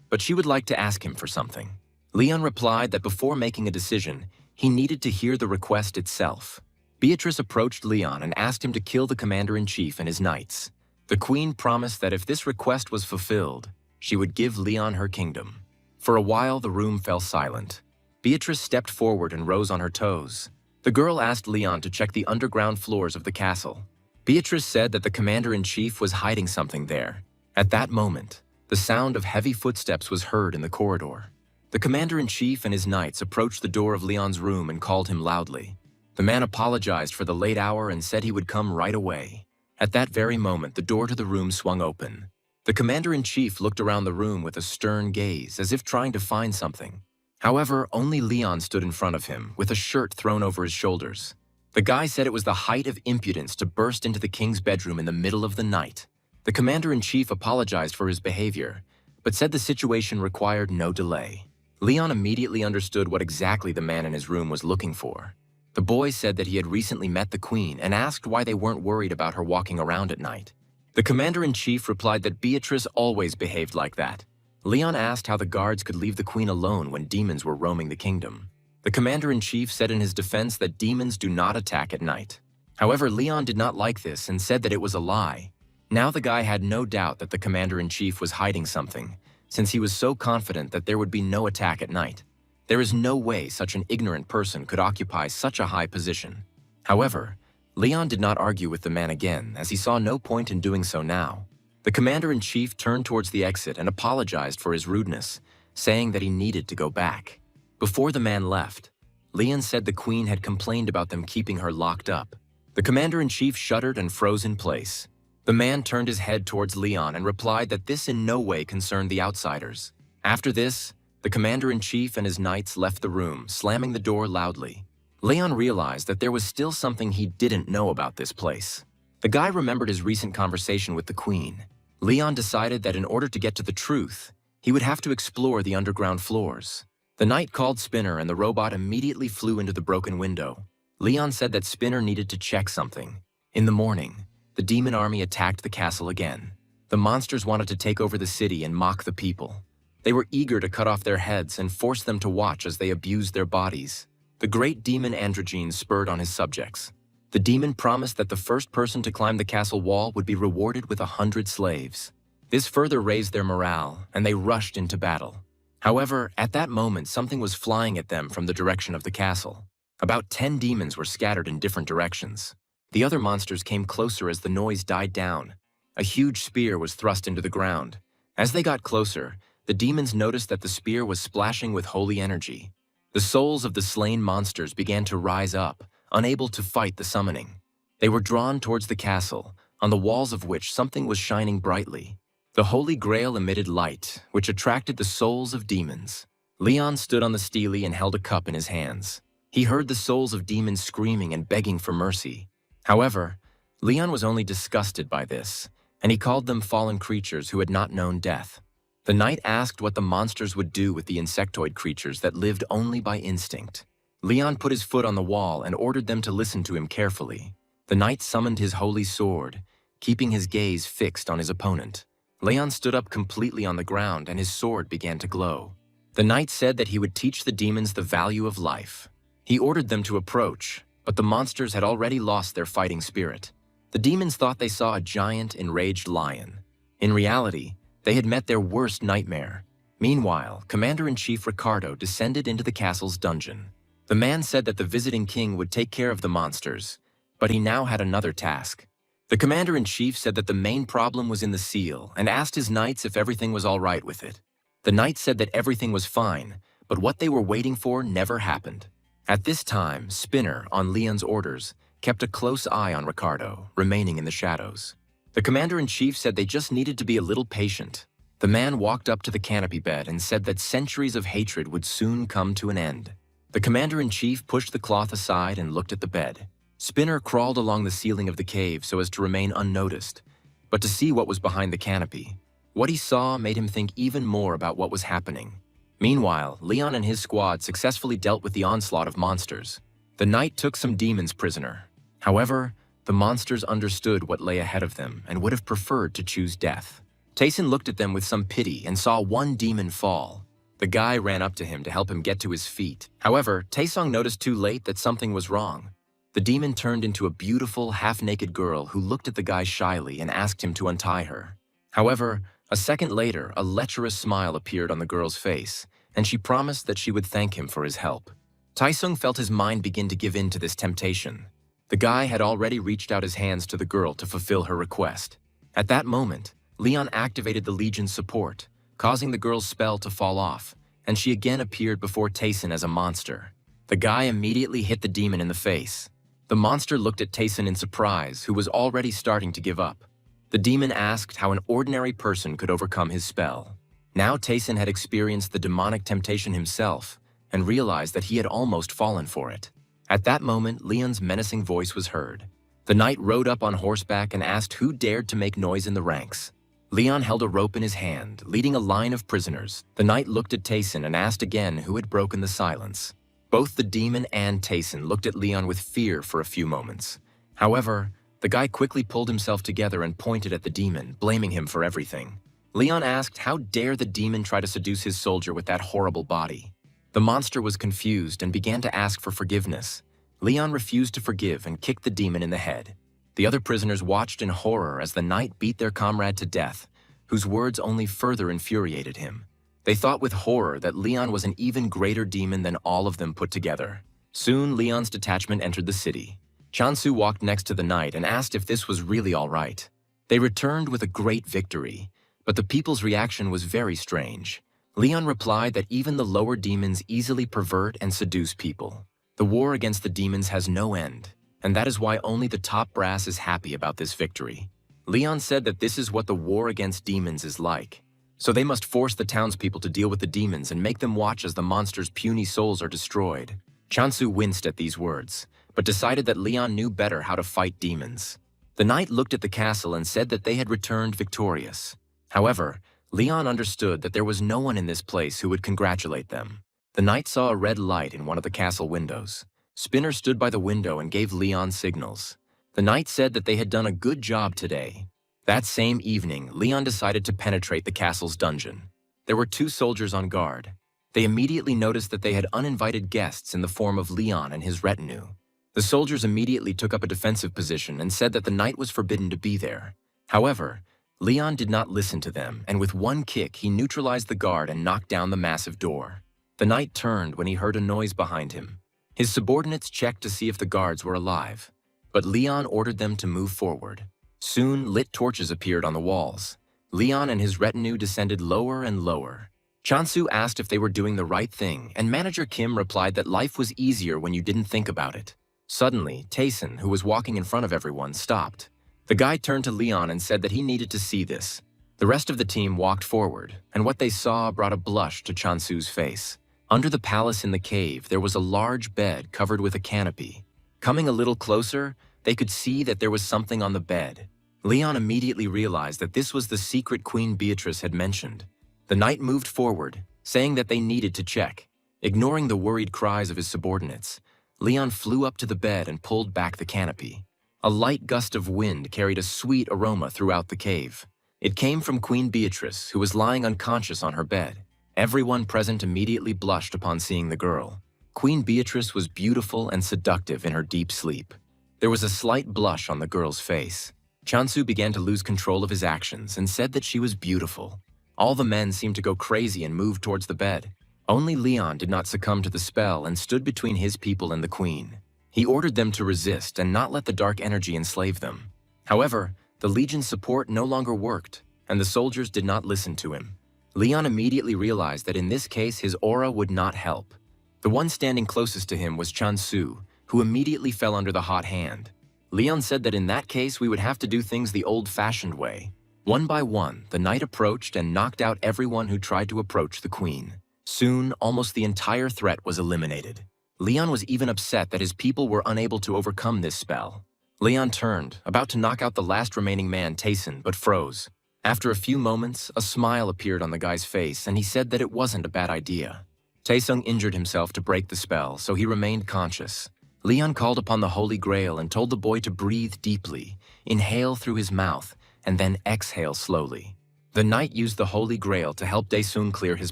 but she would like to ask him for something. Leon replied that before making a decision, he needed to hear the request itself. Beatrice approached Leon and asked him to kill the commander-in-chief and his knights. The queen promised that if this request was fulfilled, she would give Leon her kingdom. For a while, the room fell silent. Beatrice stepped forward and rose on her toes. The girl asked Leon to check the underground floors of the castle. Beatrice said that the commander-in-chief was hiding something there. At that moment, the sound of heavy footsteps was heard in the corridor. The commander-in-chief and his knights approached the door of Leon's room and called him loudly. The man apologized for the late hour and said he would come right away. At that very moment, the door to the room swung open. The commander-in-chief looked around the room with a stern gaze, as if trying to find something. However, only Leon stood in front of him, with a shirt thrown over his shoulders. The guy said it was the height of impudence to burst into the king's bedroom in the middle of the night. The commander-in-chief apologized for his behavior, but said the situation required no delay. Leon immediately understood what exactly the man in his room was looking for. The boy said that he had recently met the queen and asked why they weren't worried about her walking around at night. The commander-in-chief replied that Beatrice always behaved like that. Leon asked how the guards could leave the queen alone when demons were roaming the kingdom. The commander-in-chief said in his defense that demons do not attack at night. However, Leon did not like this and said that it was a lie. Now the guy had no doubt that the commander-in-chief was hiding something, since he was so confident that there would be no attack at night. There is no way such an ignorant person could occupy such a high position. However, Leon did not argue with the man again, as he saw no point in doing so now. The commander-in-chief turned towards the exit and apologized for his rudeness, saying that he needed to go back. Before the man left, Leon said the queen had complained about them keeping her locked up. The commander-in-chief shuddered and froze in place. The man turned his head towards Leon and replied that this in no way concerned the outsiders. After this, the commander-in-chief and his knights left the room, slamming the door loudly. Leon realized that there was still something he didn't know about this place. The guy remembered his recent conversation with the queen. Leon decided that in order to get to the truth, he would have to explore the underground floors. The knight called Spinner and the robot immediately flew into the broken window. Leon said that Spinner needed to check something. In the morning, the demon army attacked the castle again. The monsters wanted to take over the city and mock the people. They were eager to cut off their heads and force them to watch as they abused their bodies. The great demon Androgyne spurred on his subjects. The demon promised that the first person to climb the castle wall would be rewarded with 100 slaves. This further raised their morale, and they rushed into battle. However, at that moment, something was flying at them from the direction of the castle. About 10 demons were scattered in different directions. The other monsters came closer as the noise died down. A huge spear was thrust into the ground. As they got closer, the demons noticed that the spear was splashing with holy energy. The souls of the slain monsters began to rise up, unable to fight the summoning. They were drawn towards the castle, on the walls of which something was shining brightly. The Holy Grail emitted light, which attracted the souls of demons. Leon stood on the stele and held a cup in his hands. He heard the souls of demons screaming and begging for mercy. However, Leon was only disgusted by this, and he called them fallen creatures who had not known death. The knight asked what the monsters would do with the insectoid creatures that lived only by instinct. Leon put his foot on the wall and ordered them to listen to him carefully. The knight summoned his holy sword, keeping his gaze fixed on his opponent. Leon stood up completely on the ground and his sword began to glow. The knight said that he would teach the demons the value of life. He ordered them to approach, but the monsters had already lost their fighting spirit. The demons thought they saw a giant, enraged lion. In reality, they had met their worst nightmare. Meanwhile, Commander-in-Chief Ricardo descended into the castle's dungeon. The man said that the visiting king would take care of the monsters, but he now had another task. The Commander-in-Chief said that the main problem was in the seal and asked his knights if everything was all right with it. The knights said that everything was fine, but what they were waiting for never happened. At this time, Spinner, on Leon's orders, kept a close eye on Ricardo, remaining in the shadows. The Commander-in-Chief said they just needed to be a little patient. The man walked up to the canopy bed and said that centuries of hatred would soon come to an end. The Commander-in-Chief pushed the cloth aside and looked at the bed. Spinner crawled along the ceiling of the cave so as to remain unnoticed, but to see what was behind the canopy. What he saw made him think even more about what was happening. Meanwhile, Leon and his squad successfully dealt with the onslaught of monsters. The knight took some demons prisoner. However, the monsters understood what lay ahead of them and would have preferred to choose death. Tayson looked at them with some pity and saw one demon fall. The guy ran up to him to help him get to his feet. However, Taesong noticed too late that something was wrong. The demon turned into a beautiful, half-naked girl who looked at the guy shyly and asked him to untie her. However, a second later, a lecherous smile appeared on the girl's face, and she promised that she would thank him for his help. Taesung felt his mind begin to give in to this temptation. The guy had already reached out his hands to the girl to fulfill her request. At that moment, Leon activated the Legion's support, causing the girl's spell to fall off, and she again appeared before Tayson as a monster. The guy immediately hit the demon in the face. The monster looked at Tayson in surprise, who was already starting to give up. The demon asked how an ordinary person could overcome his spell. Now Tayson had experienced the demonic temptation himself and realized that he had almost fallen for it. At that moment, Leon's menacing voice was heard. The knight rode up on horseback and asked who dared to make noise in the ranks. Leon held a rope in his hand, leading a line of prisoners. The knight looked at Tayson and asked again who had broken the silence. Both the demon and Tayson looked at Leon with fear for a few moments. However, the guy quickly pulled himself together and pointed at the demon, blaming him for everything. Leon asked how dare the demon try to seduce his soldier with that horrible body. The monster was confused and began to ask for forgiveness. Leon refused to forgive and kicked the demon in the head. The other prisoners watched in horror as the knight beat their comrade to death, whose words only further infuriated him. They thought with horror that Leon was an even greater demon than all of them put together. Soon, Leon's detachment entered the city. Chansu walked next to the knight and asked if this was really all right. They returned with a great victory, but the people's reaction was very strange. Leon replied that even the lower demons easily pervert and seduce people. The war against the demons has no end, and that is why only the top brass is happy about this victory. Leon said that this is what the war against demons is like. So they must force the townspeople to deal with the demons and make them watch as the monsters' puny souls are destroyed. Chansu winced at these words, but decided that Leon knew better how to fight demons. The knight looked at the castle and said that they had returned victorious. However, Leon understood that there was no one in this place who would congratulate them. The knight saw a red light in one of the castle windows. Spinner stood by the window and gave Leon signals. The knight said that they had done a good job today. That same evening, Leon decided to penetrate the castle's dungeon. There were 2 soldiers on guard. They immediately noticed that they had uninvited guests in the form of Leon and his retinue. The soldiers immediately took up a defensive position and said that the knight was forbidden to be there. However, Leon did not listen to them, and with one kick, he neutralized the guard and knocked down the massive door. The knight turned when he heard a noise behind him. His subordinates checked to see if the guards were alive, but Leon ordered them to move forward. Soon, lit torches appeared on the walls. Leon and his retinue descended lower and lower. Chansu asked if they were doing the right thing, and Manager Kim replied that life was easier when you didn't think about it. Suddenly, Tayson, who was walking in front of everyone, stopped. The guy turned to Leon and said that he needed to see this. The rest of the team walked forward, and what they saw brought a blush to Chansu's face. Under the palace in the cave, there was a large bed covered with a canopy. Coming a little closer, they could see that there was something on the bed. Leon immediately realized that this was the secret Queen Beatrice had mentioned. The knight moved forward, saying that they needed to check. Ignoring the worried cries of his subordinates, Leon flew up to the bed and pulled back the canopy. A light gust of wind carried a sweet aroma throughout the cave. It came from Queen Beatrice, who was lying unconscious on her bed. Everyone present immediately blushed upon seeing the girl. Queen Beatrice was beautiful and seductive in her deep sleep. There was a slight blush on the girl's face. Chansu began to lose control of his actions and said that she was beautiful. All the men seemed to go crazy and move towards the bed. Only Leon did not succumb to the spell and stood between his people and the queen. He ordered them to resist and not let the dark energy enslave them. However, the Legion's support no longer worked, and the soldiers did not listen to him. Leon immediately realized that in this case his aura would not help. The one standing closest to him was Chansu, who immediately fell under the hot hand. Leon said that in that case we would have to do things the old-fashioned way. One by one, the knight approached and knocked out everyone who tried to approach the queen. Soon, almost the entire threat was eliminated. Leon was even upset that his people were unable to overcome this spell. Leon turned, about to knock out the last remaining man, Tayson, but froze. After a few moments, a smile appeared on the guy's face, and he said that it wasn't a bad idea. Taesung injured himself to break the spell, so he remained conscious. Leon called upon the Holy Grail and told the boy to breathe deeply, inhale through his mouth, and then exhale slowly. The knight used the Holy Grail to help Daesung clear his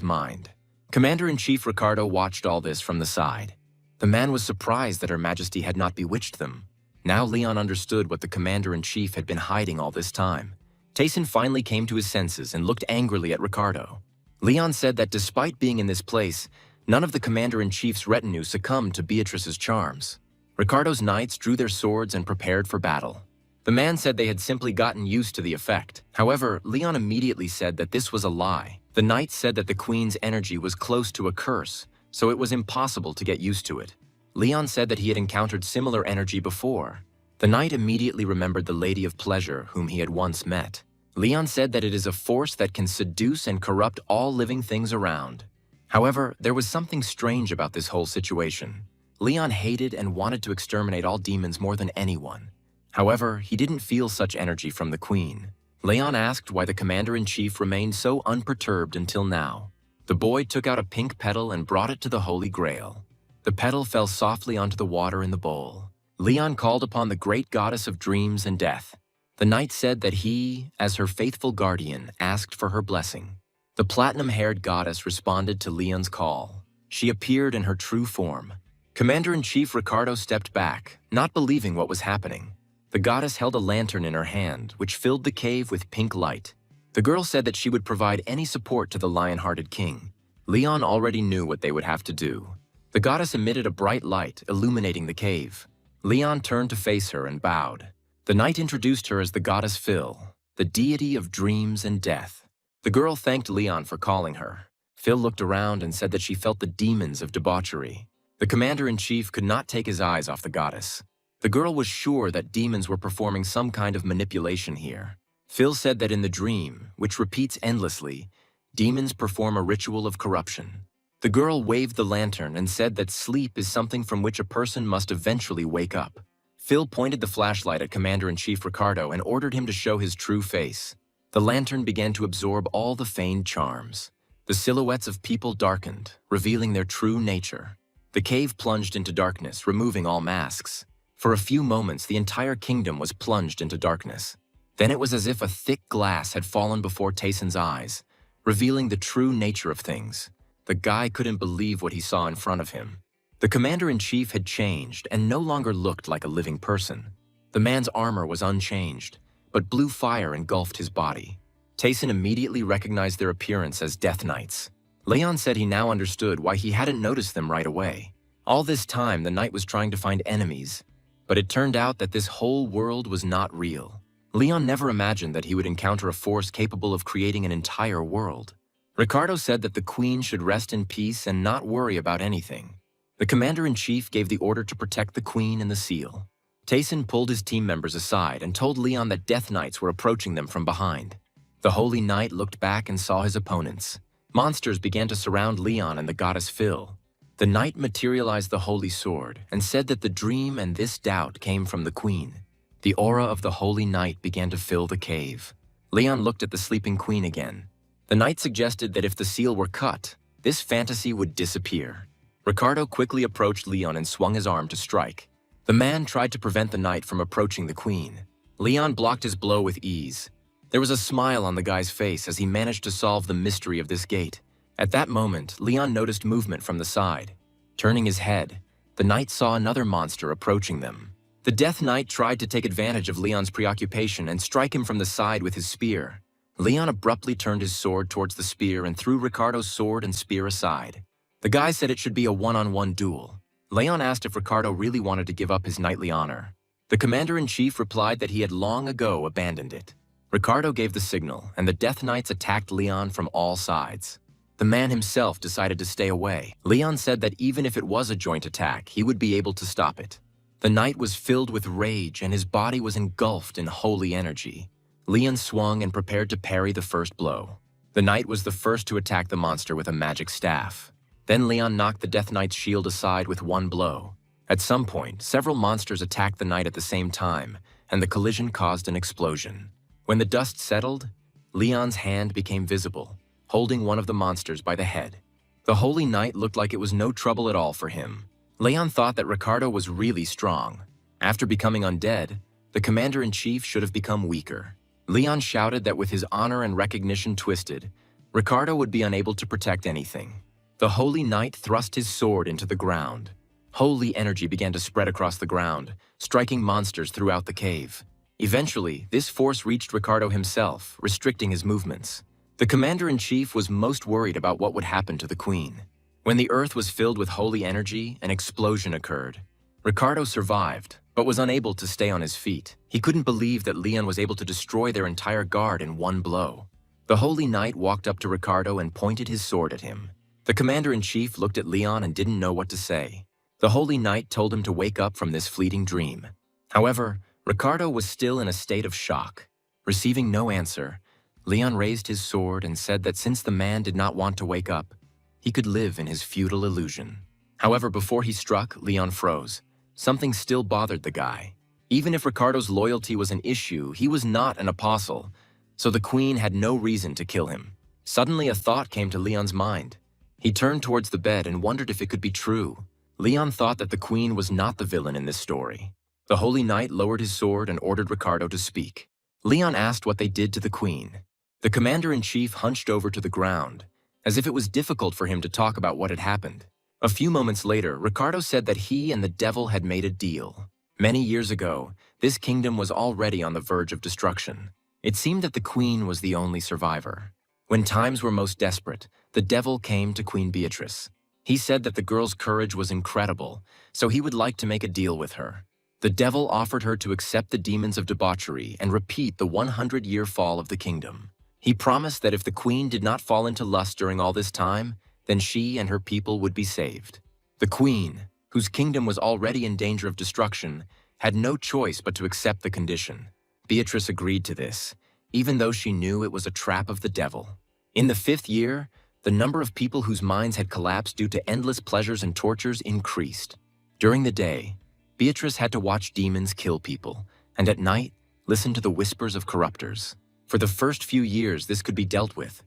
mind. Commander-in-Chief Ricardo watched all this from the side. The man was surprised that Her Majesty had not bewitched them. Now Leon understood what the Commander-in-Chief had been hiding all this time. Tayson finally came to his senses and looked angrily at Ricardo. Leon said that despite being in this place, none of the Commander-in-Chief's retinue succumbed to Beatrice's charms. Ricardo's knights drew their swords and prepared for battle. The man said they had simply gotten used to the effect. However, Leon immediately said that this was a lie. The knights said that the queen's energy was close to a curse, so it was impossible to get used to it. Leon said that he had encountered similar energy before. The knight immediately remembered the Lady of Pleasure whom he had once met. Leon said that it is a force that can seduce and corrupt all living things around. However, there was something strange about this whole situation. Leon hated and wanted to exterminate all demons more than anyone. However, he didn't feel such energy from the queen. Leon asked why the Commander-in-Chief remained so unperturbed until now. The boy took out a pink petal and brought it to the Holy Grail. The petal fell softly onto the water in the bowl. Leon called upon the great goddess of dreams and death. The knight said that he, as her faithful guardian, asked for her blessing. The platinum-haired goddess responded to Leon's call. She appeared in her true form. Commander-in-Chief Ricardo stepped back, not believing what was happening. The goddess held a lantern in her hand, which filled the cave with pink light. The girl said that she would provide any support to the lion-hearted king. Leon already knew what they would have to do. The goddess emitted a bright light, illuminating the cave. Leon turned to face her and bowed. The knight introduced her as the goddess Phil, the deity of dreams and death. The girl thanked Leon for calling her. Phil looked around and said that she felt the demons of debauchery. The Commander-in-Chief could not take his eyes off the goddess. The girl was sure that demons were performing some kind of manipulation here. Phil said that in the dream, which repeats endlessly, demons perform a ritual of corruption. The girl waved the lantern and said that sleep is something from which a person must eventually wake up. Phil pointed the flashlight at Commander-in-Chief Ricardo and ordered him to show his true face. The lantern began to absorb all the feigned charms. The silhouettes of people darkened, revealing their true nature. The cave plunged into darkness, removing all masks. For a few moments, the entire kingdom was plunged into darkness. Then it was as if a thick glass had fallen before Tayson's eyes, revealing the true nature of things. The guy couldn't believe what he saw in front of him. The Commander-in-Chief had changed and no longer looked like a living person. The man's armor was unchanged, but blue fire engulfed his body. Tayson immediately recognized their appearance as Death Knights. Leon said he now understood why he hadn't noticed them right away. All this time, the knight was trying to find enemies, but it turned out that this whole world was not real. Leon never imagined that he would encounter a force capable of creating an entire world. Ricardo said that the queen should rest in peace and not worry about anything. The Commander-in-Chief gave the order to protect the queen and the seal. Tayson pulled his team members aside and told Leon that Death Knights were approaching them from behind. The Holy Knight looked back and saw his opponents. Monsters began to surround Leon and the goddess Phil. The knight materialized the holy sword and said that the dream and this doubt came from the queen. The aura of the holy knight began to fill the cave. Leon looked at the sleeping queen again. The knight suggested that if the seal were cut, this fantasy would disappear. Ricardo quickly approached Leon and swung his arm to strike. The man tried to prevent the knight from approaching the queen. Leon blocked his blow with ease. There was a smile on the guy's face as he managed to solve the mystery of this gate. At that moment, Leon noticed movement from the side. Turning his head, the knight saw another monster approaching them. The Death Knight tried to take advantage of Leon's preoccupation and strike him from the side with his spear. Leon abruptly turned his sword towards the spear and threw Ricardo's sword and spear aside. The guy said it should be a one-on-one duel. Leon asked if Ricardo really wanted to give up his knightly honor. The commander-in-chief replied that he had long ago abandoned it. Ricardo gave the signal, and the Death Knights attacked Leon from all sides. The man himself decided to stay away. Leon said that even if it was a joint attack, he would be able to stop it. The knight was filled with rage, and his body was engulfed in holy energy. Leon swung and prepared to parry the first blow. The knight was the first to attack the monster with a magic staff. Then Leon knocked the Death Knight's shield aside with one blow. At some point, several monsters attacked the knight at the same time, and the collision caused an explosion. When the dust settled, Leon's hand became visible, holding one of the monsters by the head. The Holy Knight looked like it was no trouble at all for him. Leon thought that Ricardo was really strong. After becoming undead, the commander-in-chief should have become weaker. Leon shouted that with his honor and recognition twisted, Ricardo would be unable to protect anything. The Holy Knight thrust his sword into the ground. Holy energy began to spread across the ground, striking monsters throughout the cave. Eventually, this force reached Ricardo himself, restricting his movements. The commander-in-chief was most worried about what would happen to the queen. When the earth was filled with holy energy, an explosion occurred. Ricardo survived, but was unable to stay on his feet. He couldn't believe that Leon was able to destroy their entire guard in one blow. The Holy Knight walked up to Ricardo and pointed his sword at him. The commander-in-chief looked at Leon and didn't know what to say. The Holy Knight told him to wake up from this fleeting dream. However, Ricardo was still in a state of shock. Receiving no answer, Leon raised his sword and said that since the man did not want to wake up, he could live in his futile illusion. However, before he struck, Leon froze. Something still bothered the guy. Even if Ricardo's loyalty was an issue, he was not an apostle, so the queen had no reason to kill him. Suddenly, a thought came to Leon's mind. He turned towards the bed and wondered if it could be true. Leon thought that the queen was not the villain in this story. The Holy Knight lowered his sword and ordered Ricardo to speak. Leon asked what they did to the queen. The commander-in-chief hunched over to the ground, as if it was difficult for him to talk about what had happened. A few moments later, Ricardo said that he and the devil had made a deal. Many years ago, this kingdom was already on the verge of destruction. It seemed that the queen was the only survivor. When times were most desperate, the devil came to Queen Beatrice. He said that the girl's courage was incredible, so he would like to make a deal with her. The devil offered her to accept the demons of debauchery and repeat the 100-year fall of the kingdom. He promised that if the queen did not fall into lust during all this time, then she and her people would be saved. The queen, whose kingdom was already in danger of destruction, had no choice but to accept the condition. Beatrice agreed to this, even though she knew it was a trap of the devil. In the 5th year, the number of people whose minds had collapsed due to endless pleasures and tortures increased. During the day, Beatrice had to watch demons kill people, and at night, listen to the whispers of corruptors. For the first few years, this could be dealt with.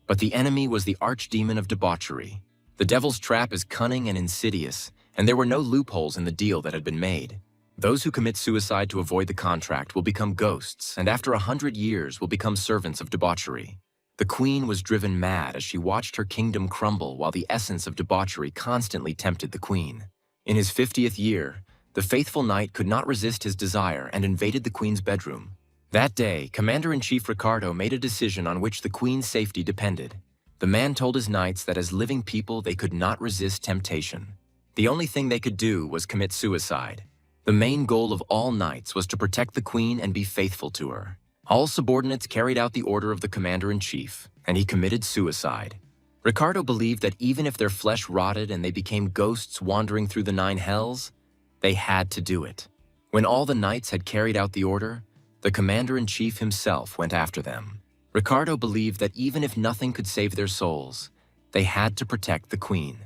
But the enemy was the archdemon of debauchery. The devil's trap is cunning and insidious, and there were no loopholes in the deal that had been made. Those who commit suicide to avoid the contract will become ghosts, and after 100 years will become servants of debauchery. The queen was driven mad as she watched her kingdom crumble while the essence of debauchery constantly tempted the queen. In his 50th year, the faithful knight could not resist his desire and invaded the queen's bedroom. That day, Commander-in-Chief Ricardo made a decision on which the queen's safety depended. The man told his knights that as living people they could not resist temptation. The only thing they could do was commit suicide. The main goal of all knights was to protect the queen and be faithful to her. All subordinates carried out the order of the Commander-in-Chief, and he committed suicide. Ricardo believed that even if their flesh rotted and they became ghosts wandering through the 9 hells, they had to do it. When all the knights had carried out the order, the Commander-in-Chief himself went after them. Ricardo believed that even if nothing could save their souls, they had to protect the queen.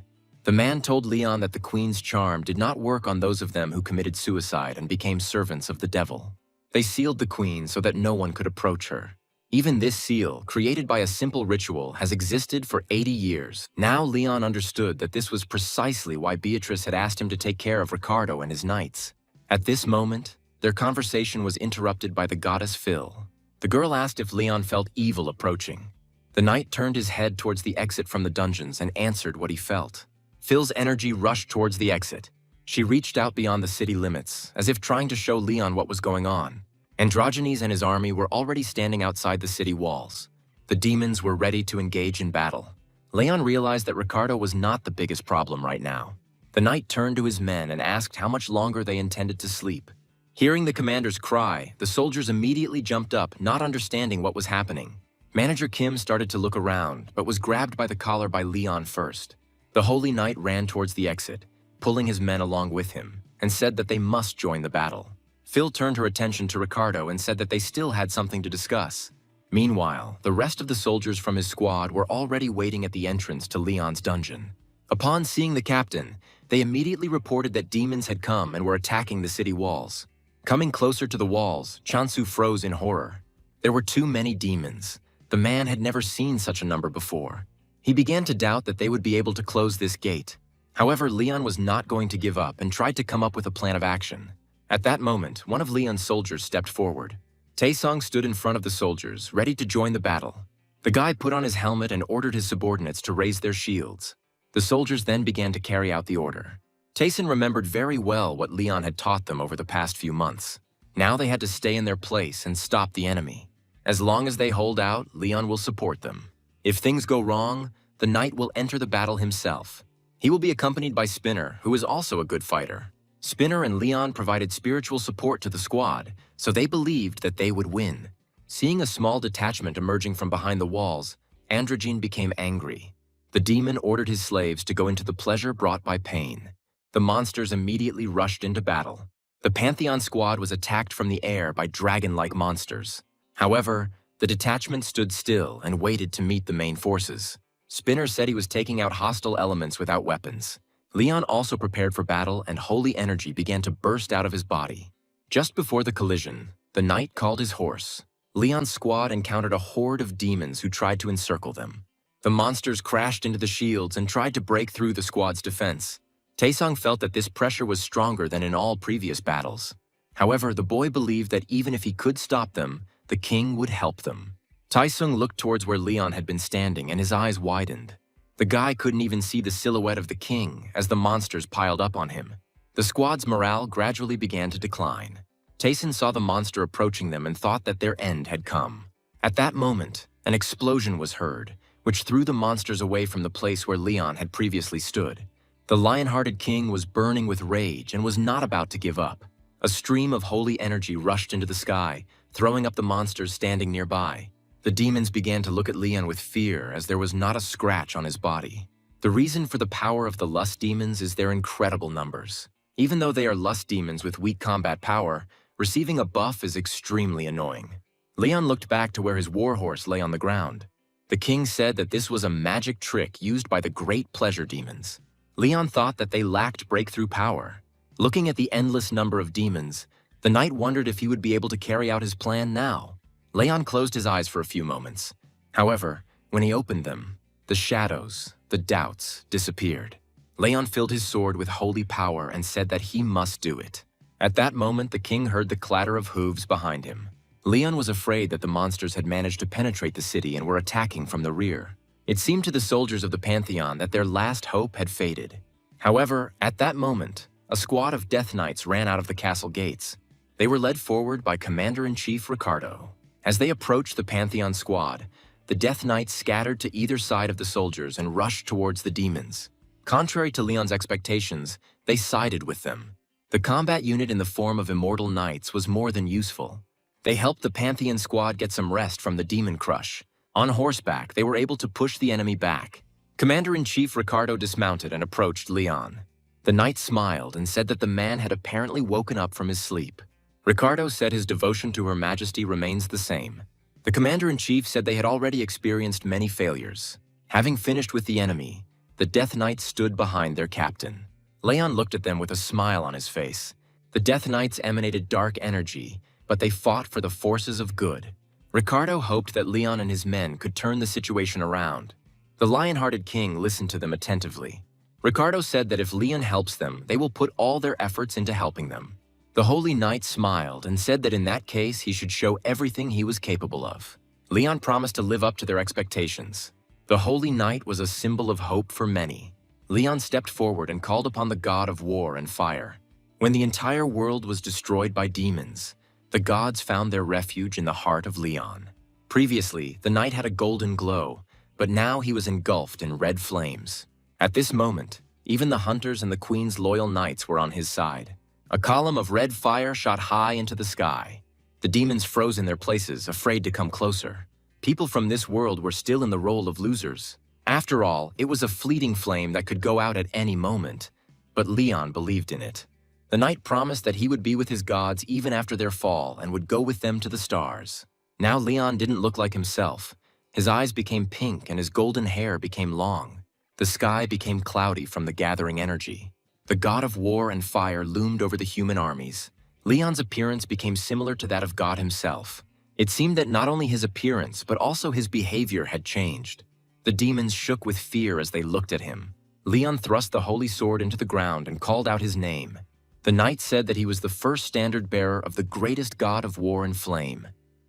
The man told Leon that the queen's charm did not work on those of them who committed suicide and became servants of the devil. They sealed the queen so that no one could approach her. Even this seal, created by a simple ritual, has existed for 80 years. Now Leon understood that this was precisely why Beatrice had asked him to take care of Ricardo and his knights. At this moment, their conversation was interrupted by the goddess Phil. The girl asked if Leon felt evil approaching. The knight turned his head towards the exit from the dungeons and answered what he felt. Phil's energy rushed towards the exit. She reached out beyond the city limits, as if trying to show Leon what was going on. Androgenes and his army were already standing outside the city walls. The demons were ready to engage in battle. Leon realized that Ricardo was not the biggest problem right now. The knight turned to his men and asked how much longer they intended to sleep. Hearing the commander's cry, the soldiers immediately jumped up, not understanding what was happening. Manager Kim started to look around, but was grabbed by the collar by Leon first. The holy knight ran towards the exit, pulling his men along with him, and said that they must join the battle. Phil turned her attention to Ricardo and said that they still had something to discuss. Meanwhile, the rest of the soldiers from his squad were already waiting at the entrance to Leon's dungeon. Upon seeing the captain, they immediately reported that demons had come and were attacking the city walls. Coming closer to the walls, Chansu froze in horror. There were too many demons. The man had never seen such a number before. He began to doubt that they would be able to close this gate. However, Leon was not going to give up and tried to come up with a plan of action. At that moment, one of Leon's soldiers stepped forward. Taesung stood in front of the soldiers, ready to join the battle. The guy put on his helmet and ordered his subordinates to raise their shields. The soldiers then began to carry out the order. Taesun remembered very well what Leon had taught them over the past few months. Now they had to stay in their place and stop the enemy. As long as they hold out, Leon will support them. If things go wrong, the knight will enter the battle himself. He will be accompanied by Spinner, who is also a good fighter. Spinner and Leon provided spiritual support to the squad, so they believed that they would win. Seeing a small detachment emerging from behind the walls, Androgen became angry. The demon ordered his slaves to go into the pleasure brought by pain. The monsters immediately rushed into battle. The Pantheon squad was attacked from the air by dragon-like monsters. However, the detachment stood still and waited to meet the main forces. Spinner said he was taking out hostile elements without weapons. Leon also prepared for battle, and holy energy began to burst out of his body. Just before the collision, the knight called his horse. Leon's squad encountered a horde of demons who tried to encircle them. The monsters crashed into the shields and tried to break through the squad's defense. Taesung felt that this pressure was stronger than in all previous battles. However, the boy believed that even if he could stop them, the king would help them. Taesung looked towards where Leon had been standing and his eyes widened. The guy couldn't even see the silhouette of the king as the monsters piled up on him. The squad's morale gradually began to decline. Taesun saw the monster approaching them and thought that their end had come. At that moment, an explosion was heard, which threw the monsters away from the place where Leon had previously stood. The lion-hearted king was burning with rage and was not about to give up. A stream of holy energy rushed into the sky, throwing up the monsters standing nearby. The demons began to look at Leon with fear as there was not a scratch on his body. The reason for the power of the lust demons is their incredible numbers. Even though they are lust demons with weak combat power, receiving a buff is extremely annoying. Leon looked back to where his warhorse lay on the ground. The king said that this was a magic trick used by the great pleasure demons. Leon thought that they lacked breakthrough power. Looking at the endless number of demons, the knight wondered if he would be able to carry out his plan now. Leon closed his eyes for a few moments. However, when he opened them, the shadows, the doubts, disappeared. Leon filled his sword with holy power and said that he must do it. At that moment, the king heard the clatter of hooves behind him. Leon was afraid that the monsters had managed to penetrate the city and were attacking from the rear. It seemed to the soldiers of the Pantheon that their last hope had faded. However, at that moment, a squad of Death Knights ran out of the castle gates. They were led forward by Commander-in-Chief Ricardo. As they approached the Pantheon squad, the Death Knights scattered to either side of the soldiers and rushed towards the demons. Contrary to Leon's expectations, they sided with them. The combat unit in the form of immortal knights was more than useful. They helped the Pantheon squad get some rest from the demon crush. On horseback, they were able to push the enemy back. Commander-in-Chief Ricardo dismounted and approached Leon. The knight smiled and said that the man had apparently woken up from his sleep. Ricardo said his devotion to Her Majesty remains the same. The Commander-in-Chief said they had already experienced many failures. Having finished with the enemy, the Death Knights stood behind their captain. Leon looked at them with a smile on his face. The Death Knights emanated dark energy, but they fought for the forces of good. Ricardo hoped that Leon and his men could turn the situation around. The lion-hearted king listened to them attentively. Ricardo said that if Leon helps them, they will put all their efforts into helping them. The Holy Knight smiled and said that in that case he should show everything he was capable of. Leon promised to live up to their expectations. The Holy Knight was a symbol of hope for many. Leon stepped forward and called upon the god of war and fire. When the entire world was destroyed by demons, the gods found their refuge in the heart of Leon. Previously, the knight had a golden glow, but now he was engulfed in red flames. At this moment, even the hunters and the queen's loyal knights were on his side. A column of red fire shot high into the sky. The demons froze in their places, afraid to come closer. People from this world were still in the role of losers. After all, it was a fleeting flame that could go out at any moment, but Leon believed in it. The knight promised that he would be with his gods even after their fall and would go with them to the stars. Now Leon didn't look like himself. His eyes became pink and his golden hair became long. The sky became cloudy from the gathering energy. The god of war and fire loomed over the human armies. Leon's appearance became similar to that of God himself. It seemed that not only his appearance, but also his behavior had changed. The demons shook with fear as they looked at him. Leon thrust the holy sword into the ground and called out his name. The knight said that he was the first standard-bearer of the greatest god of war and flame,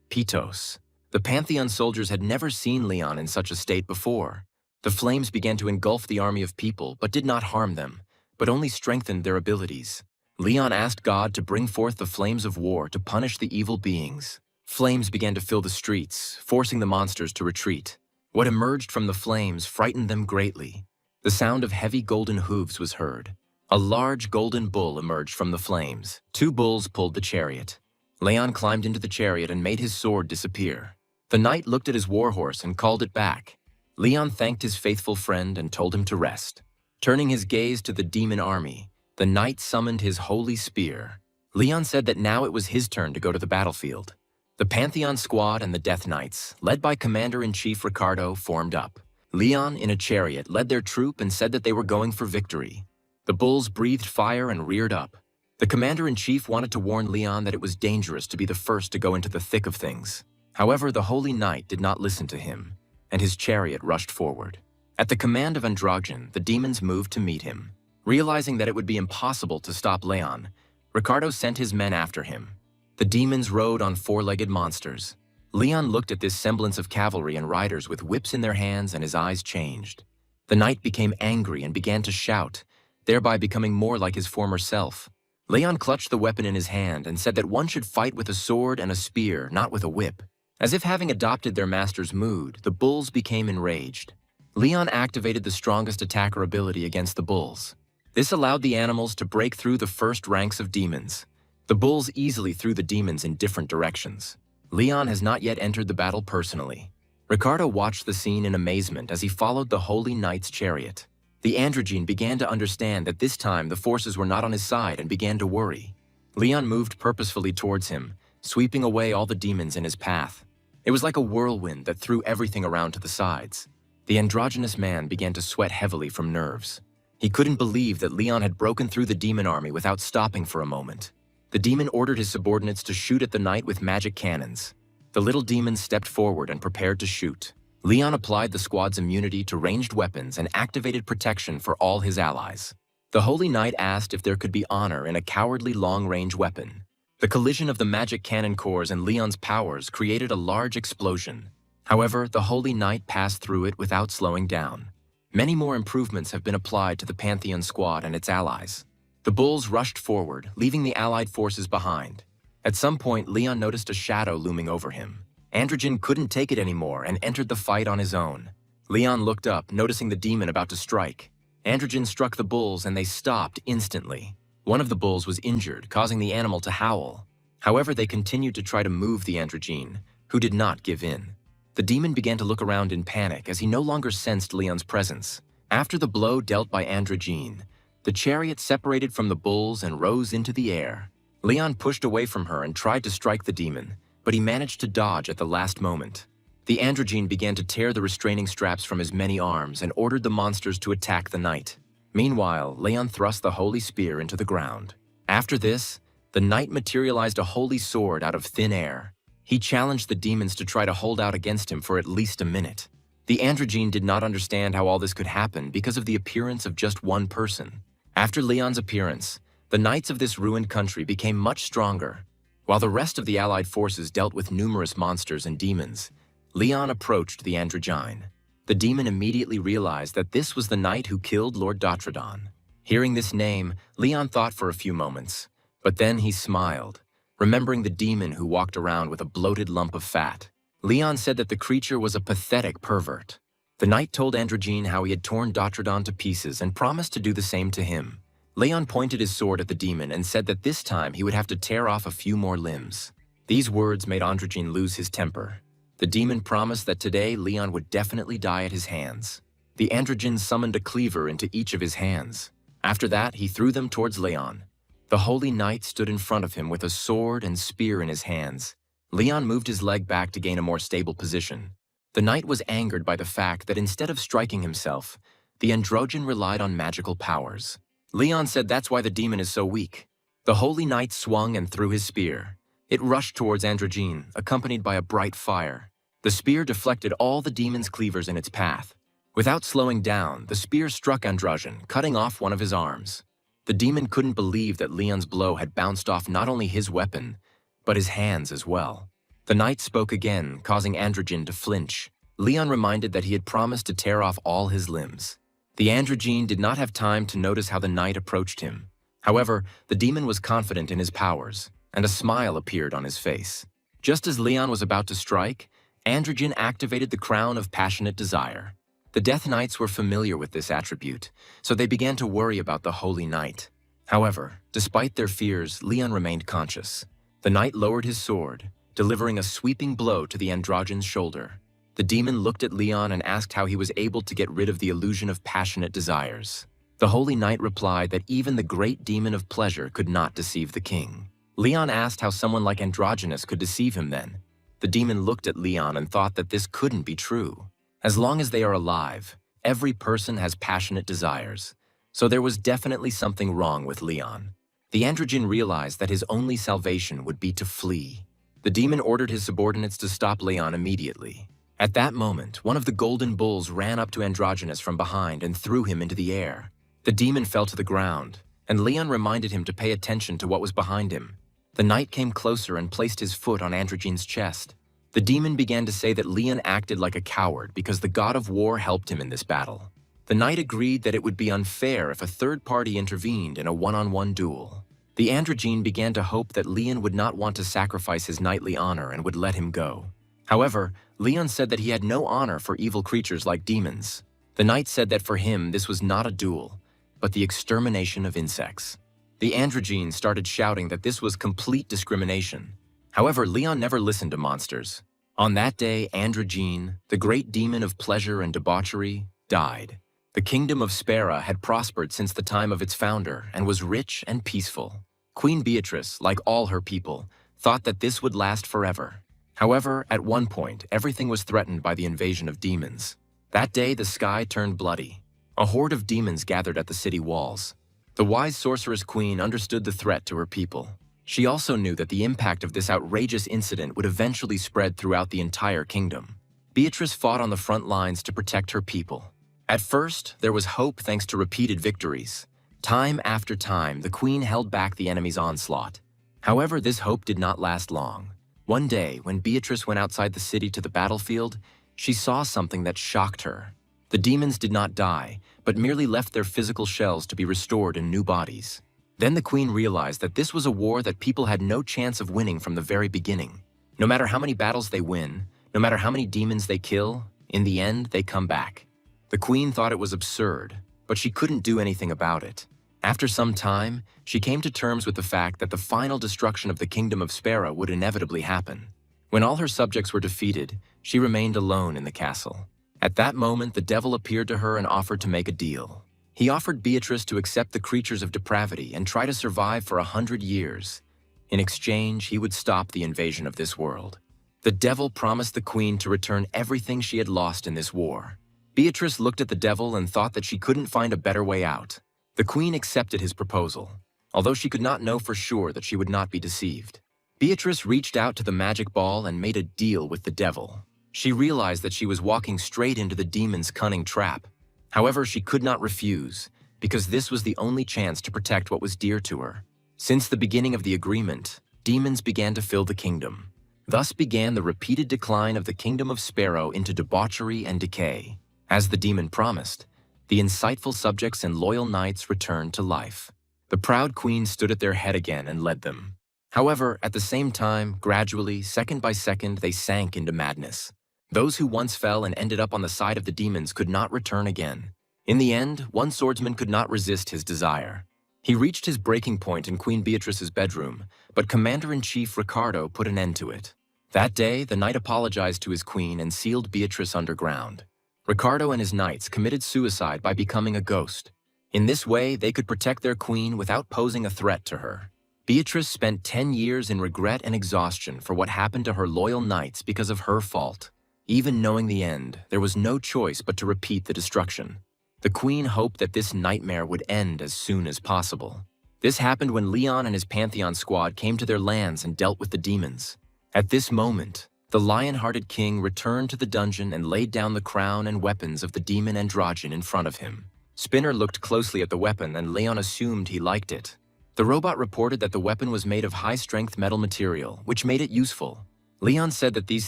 Pitos. The Pantheon soldiers had never seen Leon in such a state before. The flames began to engulf the army of people, but did not harm them, but only strengthened their abilities. Leon asked God to bring forth the flames of war to punish the evil beings. Flames began to fill the streets, forcing the monsters to retreat. What emerged from the flames frightened them greatly. The sound of heavy golden hooves was heard. A large golden bull emerged from the flames. 2 bulls pulled the chariot. Leon climbed into the chariot and made his sword disappear. The knight looked at his warhorse and called it back. Leon thanked his faithful friend and told him to rest. Turning his gaze to the demon army, the knight summoned his holy spear. Leon said that now it was his turn to go to the battlefield. The Pantheon squad and the Death Knights, led by Commander-in-Chief Ricardo, formed up. Leon, in a chariot, led their troop and said that they were going for victory. The bulls breathed fire and reared up. The Commander-in-Chief wanted to warn Leon that it was dangerous to be the first to go into the thick of things. However, the Holy Knight did not listen to him, and his chariot rushed forward. At the command of Androgen, the demons moved to meet him. Realizing that it would be impossible to stop Leon, Ricardo sent his men after him. The demons rode on 4-legged monsters. Leon looked at this semblance of cavalry and riders with whips in their hands, and his eyes changed. The knight became angry and began to shout, thereby becoming more like his former self. Leon clutched the weapon in his hand and said that one should fight with a sword and a spear, not with a whip. As if having adopted their master's mood, the bulls became enraged. Leon activated the strongest attacker ability against the bulls. This allowed the animals to break through the first ranks of demons. The bulls easily threw the demons in different directions. Leon has not yet entered the battle personally. Ricardo watched the scene in amazement as he followed the Holy Knight's chariot. The androgyne began to understand that this time the forces were not on his side and began to worry. Leon moved purposefully towards him, sweeping away all the demons in his path. It was like a whirlwind that threw everything around to the sides. The androgynous man began to sweat heavily from nerves. He couldn't believe that Leon had broken through the demon army without stopping for a moment. The demon ordered his subordinates to shoot at the knight with magic cannons. The little demon stepped forward and prepared to shoot. Leon applied the squad's immunity to ranged weapons and activated protection for all his allies. The Holy Knight asked if there could be honor in a cowardly long-range weapon. The collision of the magic cannon cores and Leon's powers created a large explosion. However, the Holy Knight passed through it without slowing down. Many more improvements have been applied to the Pantheon squad and its allies. The bulls rushed forward, leaving the allied forces behind. At some point, Leon noticed a shadow looming over him. Androgen couldn't take it anymore and entered the fight on his own. Leon looked up, noticing the demon about to strike. Androgen struck the bulls and they stopped instantly. One of the bulls was injured, causing the animal to howl. However, they continued to try to move the androgyne, who did not give in. The demon began to look around in panic as he no longer sensed Leon's presence. After the blow dealt by androgyne, the chariot separated from the bulls and rose into the air. Leon pushed away from her and tried to strike the demon, but he managed to dodge at the last moment. The androgyne began to tear the restraining straps from his many arms and ordered the monsters to attack the knight. Meanwhile, Leon thrust the holy spear into the ground. After this, the knight materialized a holy sword out of thin air. He challenged the demons to try to hold out against him for at least a minute. The androgyne did not understand how all this could happen because of the appearance of just one person. After Leon's appearance, The knights of this ruined country became much stronger. While the rest of the allied forces dealt with numerous monsters and demons, Leon approached the androgyne. The demon immediately realized that this was the knight who killed Lord Dotradon. Hearing this name, Leon thought for a few moments, but then he smiled, remembering the demon who walked around with a bloated lump of fat. Leon said that the creature was a pathetic pervert. The knight told Androgyne how he had torn Dotradon to pieces and promised to do the same to him. Leon pointed his sword at the demon and said that this time he would have to tear off a few more limbs. These words made Androgyne lose his temper. The demon promised that today Leon would definitely die at his hands. The androgyne summoned a cleaver into each of his hands. After that, he threw them towards Leon. The holy knight stood in front of him with a sword and spear in his hands. Leon moved his leg back to gain a more stable position. The knight was angered by the fact that instead of striking himself, the androgyne relied on magical powers. Leon said that's why the demon is so weak. The holy knight swung and threw his spear. It rushed towards Androgyne, accompanied by a bright fire. The spear deflected all the demon's cleavers in its path. Without slowing down, the spear struck Androgyne, cutting off one of his arms. The demon couldn't believe that Leon's blow had bounced off not only his weapon, but his hands as well. The knight spoke again, causing Androgyne to flinch. Leon reminded that he had promised to tear off all his limbs. The androgyne did not have time to notice how the knight approached him. However, the demon was confident in his powers, and a smile appeared on his face. Just as Leon was about to strike, Androgyne activated the crown of passionate desire. The Death Knights were familiar with this attribute, so they began to worry about the Holy Knight. However, despite their fears, Leon remained conscious. The knight lowered his sword, delivering a sweeping blow to the androgyne's shoulder. The demon looked at Leon and asked how he was able to get rid of the illusion of passionate desires. The Holy Knight replied that even the great demon of pleasure could not deceive the king. Leon asked how someone like Androgynous could deceive him then. The demon looked at Leon and thought that this couldn't be true. As long as they are alive, every person has passionate desires, so there was definitely something wrong with Leon. The androgyne realized that his only salvation would be to flee. The demon ordered his subordinates to stop Leon immediately. At that moment, one of the golden bulls ran up to Androgynous from behind and threw him into the air. The demon fell to the ground, and Leon reminded him to pay attention to what was behind him. The knight came closer and placed his foot on Androgyne's chest. The demon began to say that Leon acted like a coward because the god of war helped him in this battle. The knight agreed that it would be unfair if a third party intervened in a one-on-one duel. The androgyne began to hope that Leon would not want to sacrifice his knightly honor and would let him go. However, Leon said that he had no honor for evil creatures like demons. The knight said that for him this was not a duel, but the extermination of insects. The androgyne started shouting that this was complete discrimination. However, Leon never listened to monsters. On that day, Androgyne, the great demon of pleasure and debauchery, died. The kingdom of Spera had prospered since the time of its founder and was rich and peaceful. Queen Beatrice, like all her people, thought that this would last forever. However, at one point, everything was threatened by the invasion of demons. That day, the sky turned bloody. A horde of demons gathered at the city walls. The wise sorceress queen understood the threat to her people. She also knew that the impact of this outrageous incident would eventually spread throughout the entire kingdom. Beatrice fought on the front lines to protect her people. At first, there was hope thanks to repeated victories. Time after time, the queen held back the enemy's onslaught. However, this hope did not last long. One day, when Beatrice went outside the city to the battlefield, she saw something that shocked her. The demons did not die, but merely left their physical shells to be restored in new bodies. Then the queen realized that this was a war that people had no chance of winning from the very beginning. No matter how many battles they win, no matter how many demons they kill, in the end, they come back. The queen thought it was absurd, but she couldn't do anything about it. After some time, she came to terms with the fact that the final destruction of the kingdom of Spera would inevitably happen. When all her subjects were defeated, she remained alone in the castle. At that moment, the devil appeared to her and offered to make a deal. He offered Beatrice to accept the creatures of depravity and try to survive for 100 years. In exchange, he would stop the invasion of this world. The devil promised the queen to return everything she had lost in this war. Beatrice looked at the devil and thought that she couldn't find a better way out. The queen accepted his proposal, although she could not know for sure that she would not be deceived. Beatrice reached out to the magic ball and made a deal with the devil. She realized that she was walking straight into the demon's cunning trap. However, she could not refuse, because this was the only chance to protect what was dear to her. Since the beginning of the agreement, demons began to fill the kingdom. Thus began the repeated decline of the kingdom of Sparrow into debauchery and decay. As the demon promised, the insightful subjects and loyal knights returned to life. The proud queen stood at their head again and led them. However, at the same time, gradually, second by second, they sank into madness. Those who once fell and ended up on the side of the demons could not return again. In the end, one swordsman could not resist his desire. He reached his breaking point in Queen Beatrice's bedroom, but Commander-in-Chief Ricardo put an end to it. That day, the knight apologized to his queen and sealed Beatrice underground. Ricardo and his knights committed suicide by becoming a ghost. In this way, they could protect their queen without posing a threat to her. Beatrice spent 10 years in regret and exhaustion for what happened to her loyal knights because of her fault. Even knowing the end, there was no choice but to repeat the destruction. The queen hoped that this nightmare would end as soon as possible. This happened when Leon and his Pantheon squad came to their lands and dealt with the demons. At this moment, the lion-hearted king returned to the dungeon and laid down the crown and weapons of the demon Androgen in front of him. Spinner looked closely at the weapon and Leon assumed he liked it. The robot reported that the weapon was made of high-strength metal material, which made it useful. Leon said that these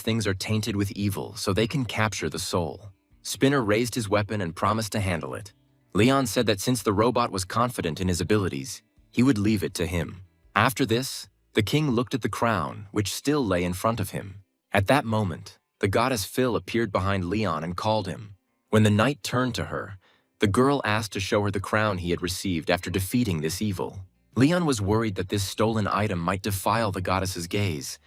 things are tainted with evil, so they can capture the soul. Spinner raised his weapon and promised to handle it. Leon said that since the robot was confident in his abilities, he would leave it to him. After this, the king looked at the crown, which still lay in front of him. At that moment, the goddess Phil appeared behind Leon and called him. When the knight turned to her, the girl asked to show her the crown he had received after defeating this evil. Leon was worried that this stolen item might defile the goddess's gaze,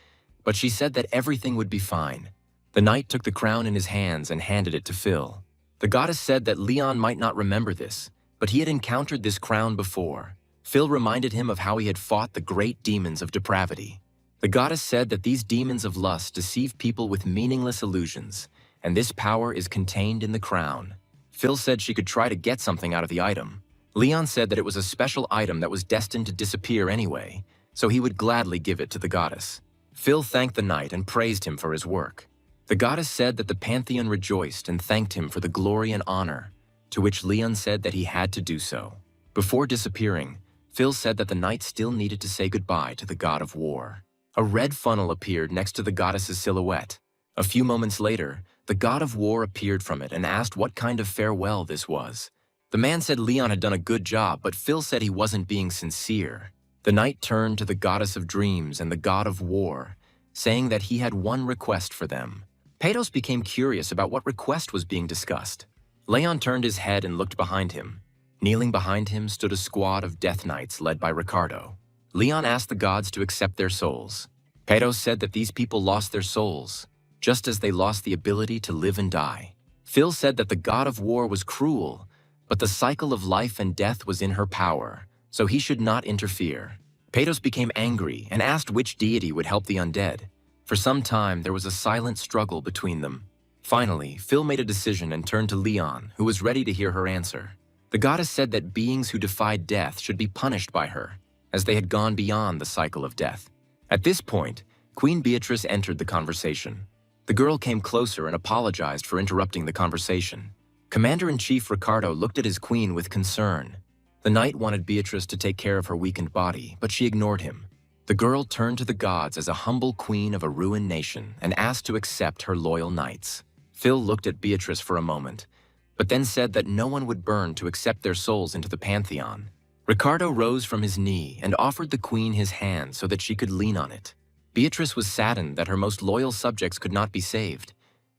but she said that everything would be fine. The knight took the crown in his hands and handed it to Phil. The goddess said that Leon might not remember this, but he had encountered this crown before. Phil reminded him of how he had fought the great demons of depravity. The goddess said that these demons of lust deceive people with meaningless illusions, and this power is contained in the crown. Phil said she could try to get something out of the item. Leon said that it was a special item that was destined to disappear anyway, so he would gladly give it to the goddess. Phil thanked the knight and praised him for his work. The goddess said that the Pantheon rejoiced and thanked him for the glory and honor, to which Leon said that he had to do so. Before disappearing, Phil said that the knight still needed to say goodbye to the god of war. A red funnel appeared next to the goddess's silhouette. A few moments later, the god of war appeared from it and asked what kind of farewell this was. The man said Leon had done a good job, but Phil said he wasn't being sincere. The knight turned to the goddess of dreams and the god of war, saying that he had one request for them. Patos became curious about what request was being discussed. Leon turned his head and looked behind him. Kneeling behind him stood a squad of death knights led by Ricardo. Leon asked the gods to accept their souls. Patos said that these people lost their souls, just as they lost the ability to live and die. Phil said that the god of war was cruel, but the cycle of life and death was in her power, so he should not interfere. Patos became angry and asked which deity would help the undead. For some time, there was a silent struggle between them. Finally, Phil made a decision and turned to Leon, who was ready to hear her answer. The goddess said that beings who defied death should be punished by her, as they had gone beyond the cycle of death. At this point, Queen Beatrice entered the conversation. The girl came closer and apologized for interrupting the conversation. Commander-in-Chief Ricardo looked at his queen with concern. The knight wanted Beatrice to take care of her weakened body, but she ignored him. The girl turned to the gods as a humble queen of a ruined nation and asked to accept her loyal knights. Phil looked at Beatrice for a moment, but then said that no one would burn to accept their souls into the Pantheon. Ricardo rose from his knee and offered the queen his hand so that she could lean on it. Beatrice was saddened that her most loyal subjects could not be saved.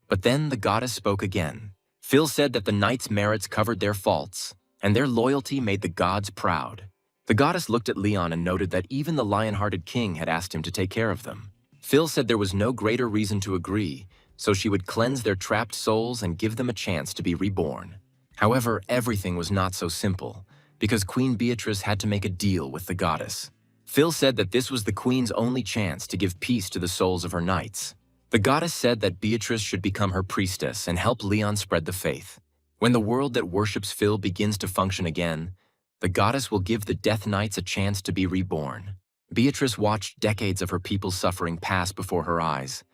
But then the goddess spoke again. Phil said that the knights' merits covered their faults, and their loyalty made the gods proud. The goddess looked at Leon and noted that even the lion-hearted king had asked him to take care of them. Phil said there was no greater reason to agree, so she would cleanse their trapped souls and give them a chance to be reborn. However, everything was not so simple, because Queen Beatrice had to make a deal with the goddess. Phil said that this was the queen's only chance to give peace to the souls of her knights. The goddess said that Beatrice should become her priestess and help Leon spread the faith. When the world that worships Phil begins to function again, the goddess will give the Death Knights a chance to be reborn. Beatrice watched decades of her people's suffering pass before her eyes,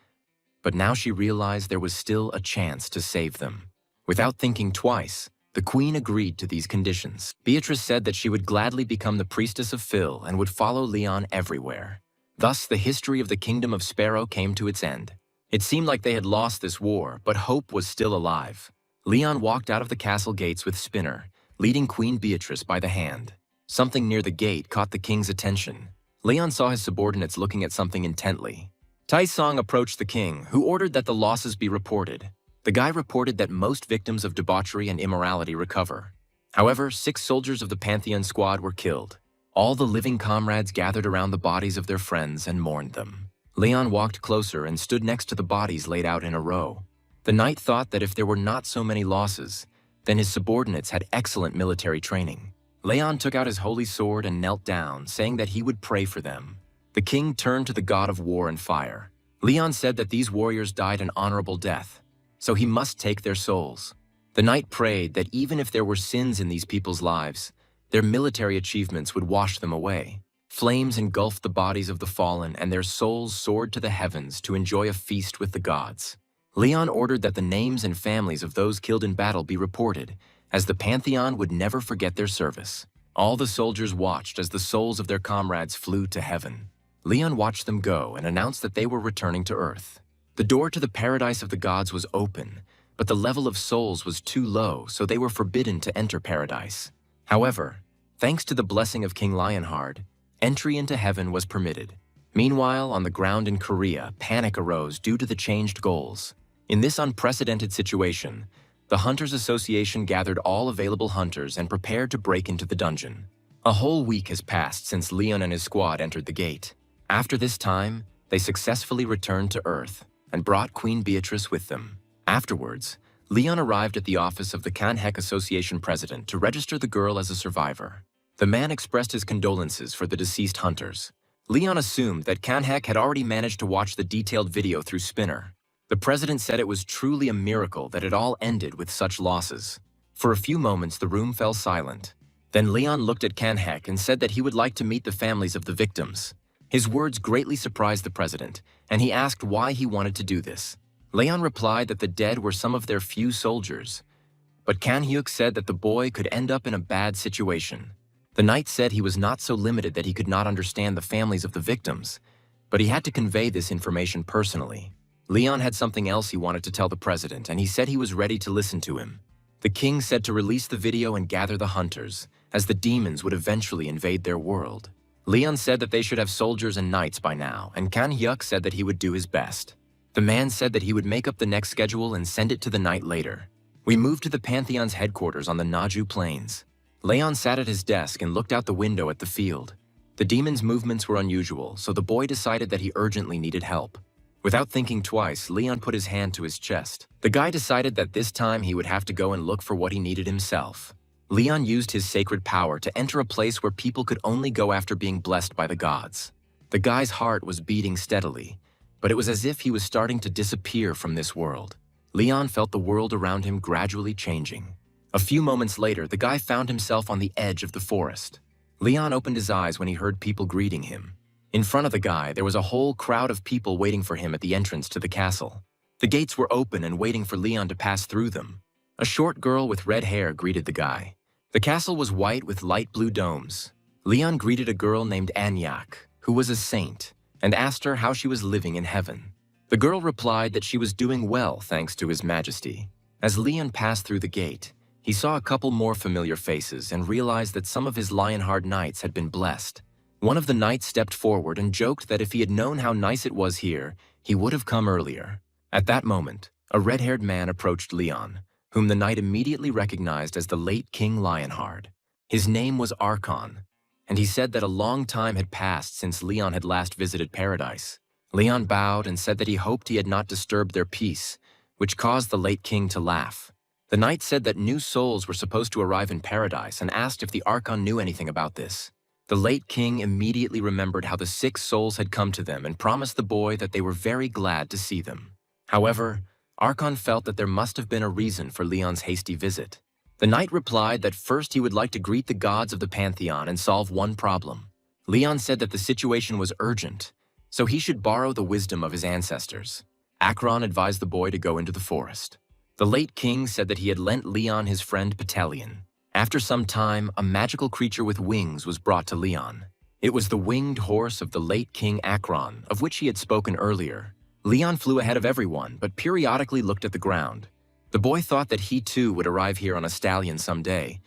but now she realized there was still a chance to save them. Without thinking twice, The queen agreed to these conditions. Beatrice said that she would gladly become the priestess of Phil and would follow Leon everywhere. Thus, the history of the Kingdom of Sparrow came to its end. It seemed like they had lost this war, but hope was still alive. Leon walked out of the castle gates with Spinner, leading Queen Beatrice by the hand. Something near the gate caught the king's attention. Leon saw his subordinates looking at something intently. Taisong approached the king, who ordered that the losses be reported. The guy reported that most victims of debauchery and immorality recover. However, 6 soldiers of the Pantheon squad were killed. All the living comrades gathered around the bodies of their friends and mourned them. Leon walked closer and stood next to the bodies laid out in a row. The knight thought that if there were not so many losses, then his subordinates had excellent military training. Leon took out his holy sword and knelt down, saying that he would pray for them. The king turned to the god of war and fire. Leon said that these warriors died an honorable death, so he must take their souls. The knight prayed that even if there were sins in these people's lives, their military achievements would wash them away. Flames engulfed the bodies of the fallen, and their souls soared to the heavens to enjoy a feast with the gods. Leon ordered that the names and families of those killed in battle be reported, as the Pantheon would never forget their service. All the soldiers watched as the souls of their comrades flew to heaven. Leon watched them go and announced that they were returning to Earth. The door to the paradise of the gods was open, but the level of souls was too low, so they were forbidden to enter paradise. However, thanks to the blessing of King Lionheart, entry into heaven was permitted. Meanwhile, on the ground in Korea, panic arose due to the changed goals. In this unprecedented situation, the Hunters Association gathered all available hunters and prepared to break into the dungeon. A whole week has passed since Leon and his squad entered the gate. After this time, they successfully returned to Earth and brought Queen Beatrice with them. Afterwards, Leon arrived at the office of the Kanhek Association president to register the girl as a survivor. The man expressed his condolences for the deceased hunters. Leon assumed that Kanhek had already managed to watch the detailed video through Spinner. The president said it was truly a miracle that it all ended with such losses. For a few moments, the room fell silent. Then Leon looked at Kanhek and said that he would like to meet the families of the victims. His words greatly surprised the president, and he asked why he wanted to do this. Leon replied that the dead were some of their few soldiers, but Kan-hyuk said that the boy could end up in a bad situation. The knight said he was not so limited that he could not understand the families of the victims, but he had to convey this information personally. Leon had something else he wanted to tell the president, and he said he was ready to listen to him. The king said to release the video and gather the hunters, as the demons would eventually invade their world. Leon said that they should have soldiers and knights by now, and Kan-hyuk said that he would do his best. The man said that he would make up the next schedule and send it to the knight later. We moved to the Pantheon's headquarters on the Naju Plains. Leon sat at his desk and looked out the window at the field. The demon's movements were unusual, so the boy decided that he urgently needed help. Without thinking twice, Leon put his hand to his chest. The guy decided that this time he would have to go and look for what he needed himself. Leon used his sacred power to enter a place where people could only go after being blessed by the gods. The guy's heart was beating steadily, but it was as if he was starting to disappear from this world. Leon felt the world around him gradually changing. A few moments later, the guy found himself on the edge of the forest. Leon opened his eyes when he heard people greeting him. In front of the guy, there was a whole crowd of people waiting for him at the entrance to the castle. The gates were open and waiting for Leon to pass through them. A short girl with red hair greeted the guy. The castle was white with light blue domes. Leon greeted a girl named Anyak, who was a saint, and asked her how she was living in heaven. The girl replied that she was doing well thanks to His Majesty. As Leon passed through the gate, he saw a couple more familiar faces and realized that some of his Lionheart knights had been blessed. One of the knights stepped forward and joked that if he had known how nice it was here, he would have come earlier. At that moment, a red-haired man approached Leon, whom the knight immediately recognized as the late King Lionheart. His name was Archon, and he said that a long time had passed since Leon had last visited paradise. Leon bowed and said that he hoped he had not disturbed their peace, which caused the late king to laugh. The knight said that new souls were supposed to arrive in paradise and asked if the Archon knew anything about this. The late king immediately remembered how the 6 souls had come to them and promised the boy that they were very glad to see them. However, Archon felt that there must have been a reason for Leon's hasty visit. The knight replied that first he would like to greet the gods of the Pantheon and solve one problem. Leon said that the situation was urgent, so he should borrow the wisdom of his ancestors. Akron advised the boy to go into the forest. The late king said that he had lent Leon his friend Petelion. After some time, a magical creature with wings was brought to Leon. It was the winged horse of the late King Akron, of which he had spoken earlier. Leon flew ahead of everyone, but periodically looked at the ground. The boy thought that he too would arrive here on a stallion someday,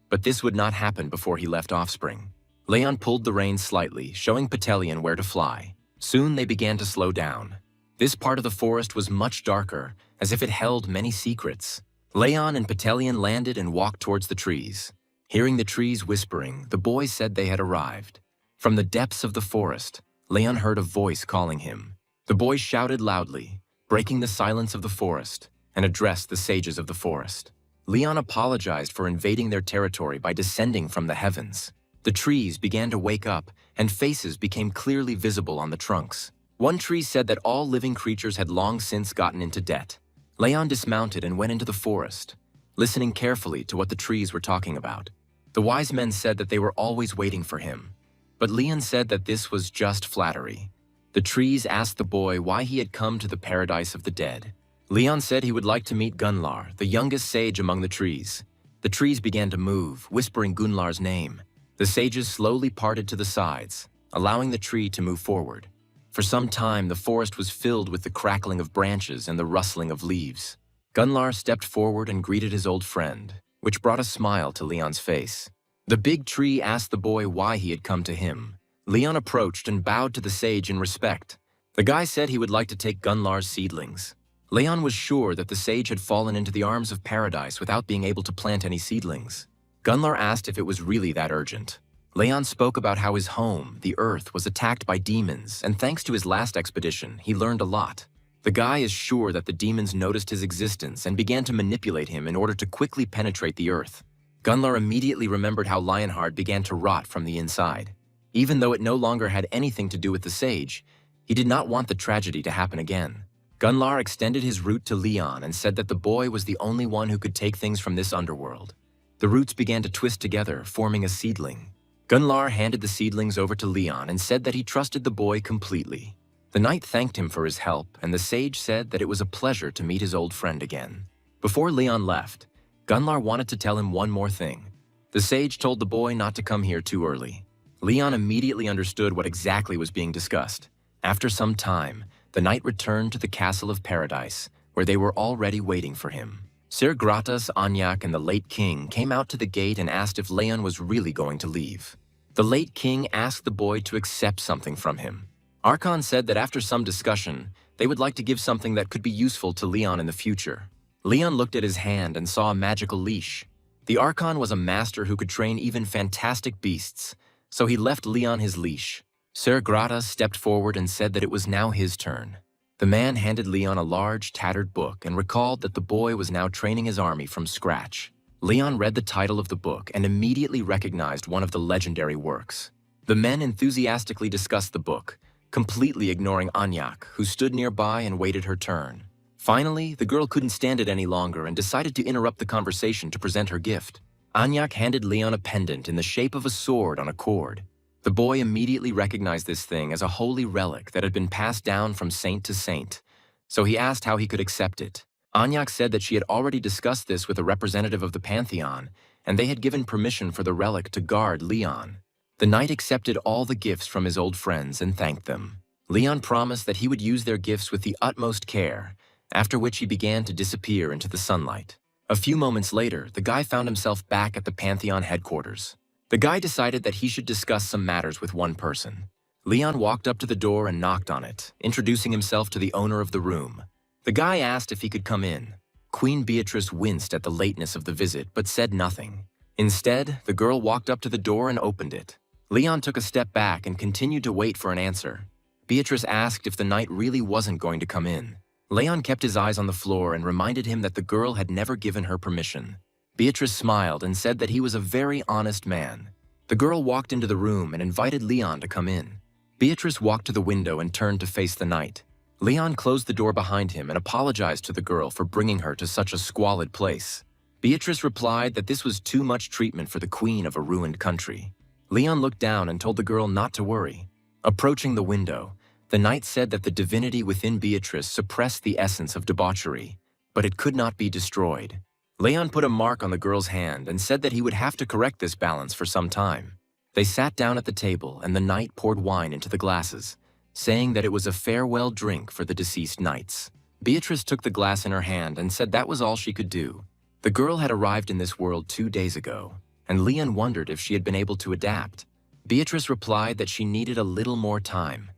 but this would not happen before he left offspring. Leon pulled the reins slightly, showing Petelion where to fly. Soon they began to slow down. This part of the forest was much darker, as if it held many secrets. Leon and Petelion landed and walked towards the trees. Hearing the trees whispering, the boy said they had arrived. From the depths of the forest, Leon heard a voice calling him. The boy shouted loudly, breaking the silence of the forest, and addressed the sages of the forest. Leon apologized for invading their territory by descending from the heavens. The trees began to wake up, and faces became clearly visible on the trunks. One tree said that all living creatures had long since gotten into debt. Leon dismounted and went into the forest, listening carefully to what the trees were talking about. The wise men said that they were always waiting for him, but Leon said that this was just flattery. The trees asked the boy why he had come to the paradise of the dead. Leon said he would like to meet Gunlar, the youngest sage among the trees. The trees began to move, whispering Gunlar's name. The sages slowly parted to the sides, allowing the tree to move forward. For some time, the forest was filled with the crackling of branches and the rustling of leaves. Gunlar stepped forward and greeted his old friend, which brought a smile to Leon's face. The big tree asked the boy why he had come to him. Leon approached and bowed to the sage in respect. The guy said he would like to take Gunlar's seedlings. Leon was sure that the sage had fallen into the arms of paradise without being able to plant any seedlings. Gunlar asked if it was really that urgent. Leon spoke about how his home, the earth, was attacked by demons, and thanks to his last expedition, he learned a lot. The guy is sure that the demons noticed his existence and began to manipulate him in order to quickly penetrate the earth. Gunlar immediately remembered how Lionheart began to rot from the inside. Even though it no longer had anything to do with the sage, he did not want the tragedy to happen again. Gunlar extended his root to Leon and said that the boy was the only one who could take things from this underworld. The roots began to twist together, forming a seedling. Gunlar handed the seedlings over to Leon and said that he trusted the boy completely. The knight thanked him for his help, and the sage said that it was a pleasure to meet his old friend again. Before Leon left, Gunlar wanted to tell him one more thing. The sage told the boy not to come here too early. Leon immediately understood what exactly was being discussed. After some time, the knight returned to the castle of paradise, where they were already waiting for him. Sir Gratas, Anyak, and the late king came out to the gate and asked if Leon was really going to leave. The late king asked the boy to accept something from him. Archon said that after some discussion, they would like to give something that could be useful to Leon in the future. Leon looked at his hand and saw a magical leash. The Archon was a master who could train even fantastic beasts, so he left Leon his leash. Sir Gratas stepped forward and said that it was now his turn. The man handed Leon a large, tattered book and recalled that the boy was now training his army from scratch. Leon read the title of the book and immediately recognized one of the legendary works. The men enthusiastically discussed the book, completely ignoring Anyak, who stood nearby and waited her turn. Finally, the girl couldn't stand it any longer and decided to interrupt the conversation to present her gift. Anyak handed Leon a pendant in the shape of a sword on a cord. The boy immediately recognized this thing as a holy relic that had been passed down from saint to saint, so he asked how he could accept it. Anyak said that she had already discussed this with a representative of the Pantheon, and they had given permission for the relic to guard Leon. The knight accepted all the gifts from his old friends and thanked them. Leon promised that he would use their gifts with the utmost care, after which he began to disappear into the sunlight. A few moments later, the guy found himself back at the Pantheon headquarters. The guy decided that he should discuss some matters with one person. Leon walked up to the door and knocked on it, introducing himself to the owner of the room. The guy asked if he could come in. Queen Beatrice winced at the lateness of the visit, but said nothing. Instead, the girl walked up to the door and opened it. Leon took a step back and continued to wait for an answer. Beatrice asked if the knight really wasn't going to come in. Leon kept his eyes on the floor and reminded him that the girl had never given her permission. Beatrice smiled and said that he was a very honest man. The girl walked into the room and invited Leon to come in. Beatrice walked to the window and turned to face the knight. Leon closed the door behind him and apologized to the girl for bringing her to such a squalid place. Beatrice replied that this was too much treatment for the queen of a ruined country. Leon looked down and told the girl not to worry. Approaching the window, the knight said that the divinity within Beatrice suppressed the essence of debauchery. but it could not be destroyed. Leon put a mark on the girl's hand and said that he would have to correct this balance for some time. They sat down at the table and the knight poured wine into the glasses, saying that it was a farewell drink for the deceased knights. Beatrice took the glass in her hand and said that was all she could do. The girl had arrived in this world 2 days ago, and Leon wondered if she had been able to adapt. Beatrice replied that she needed a little more time,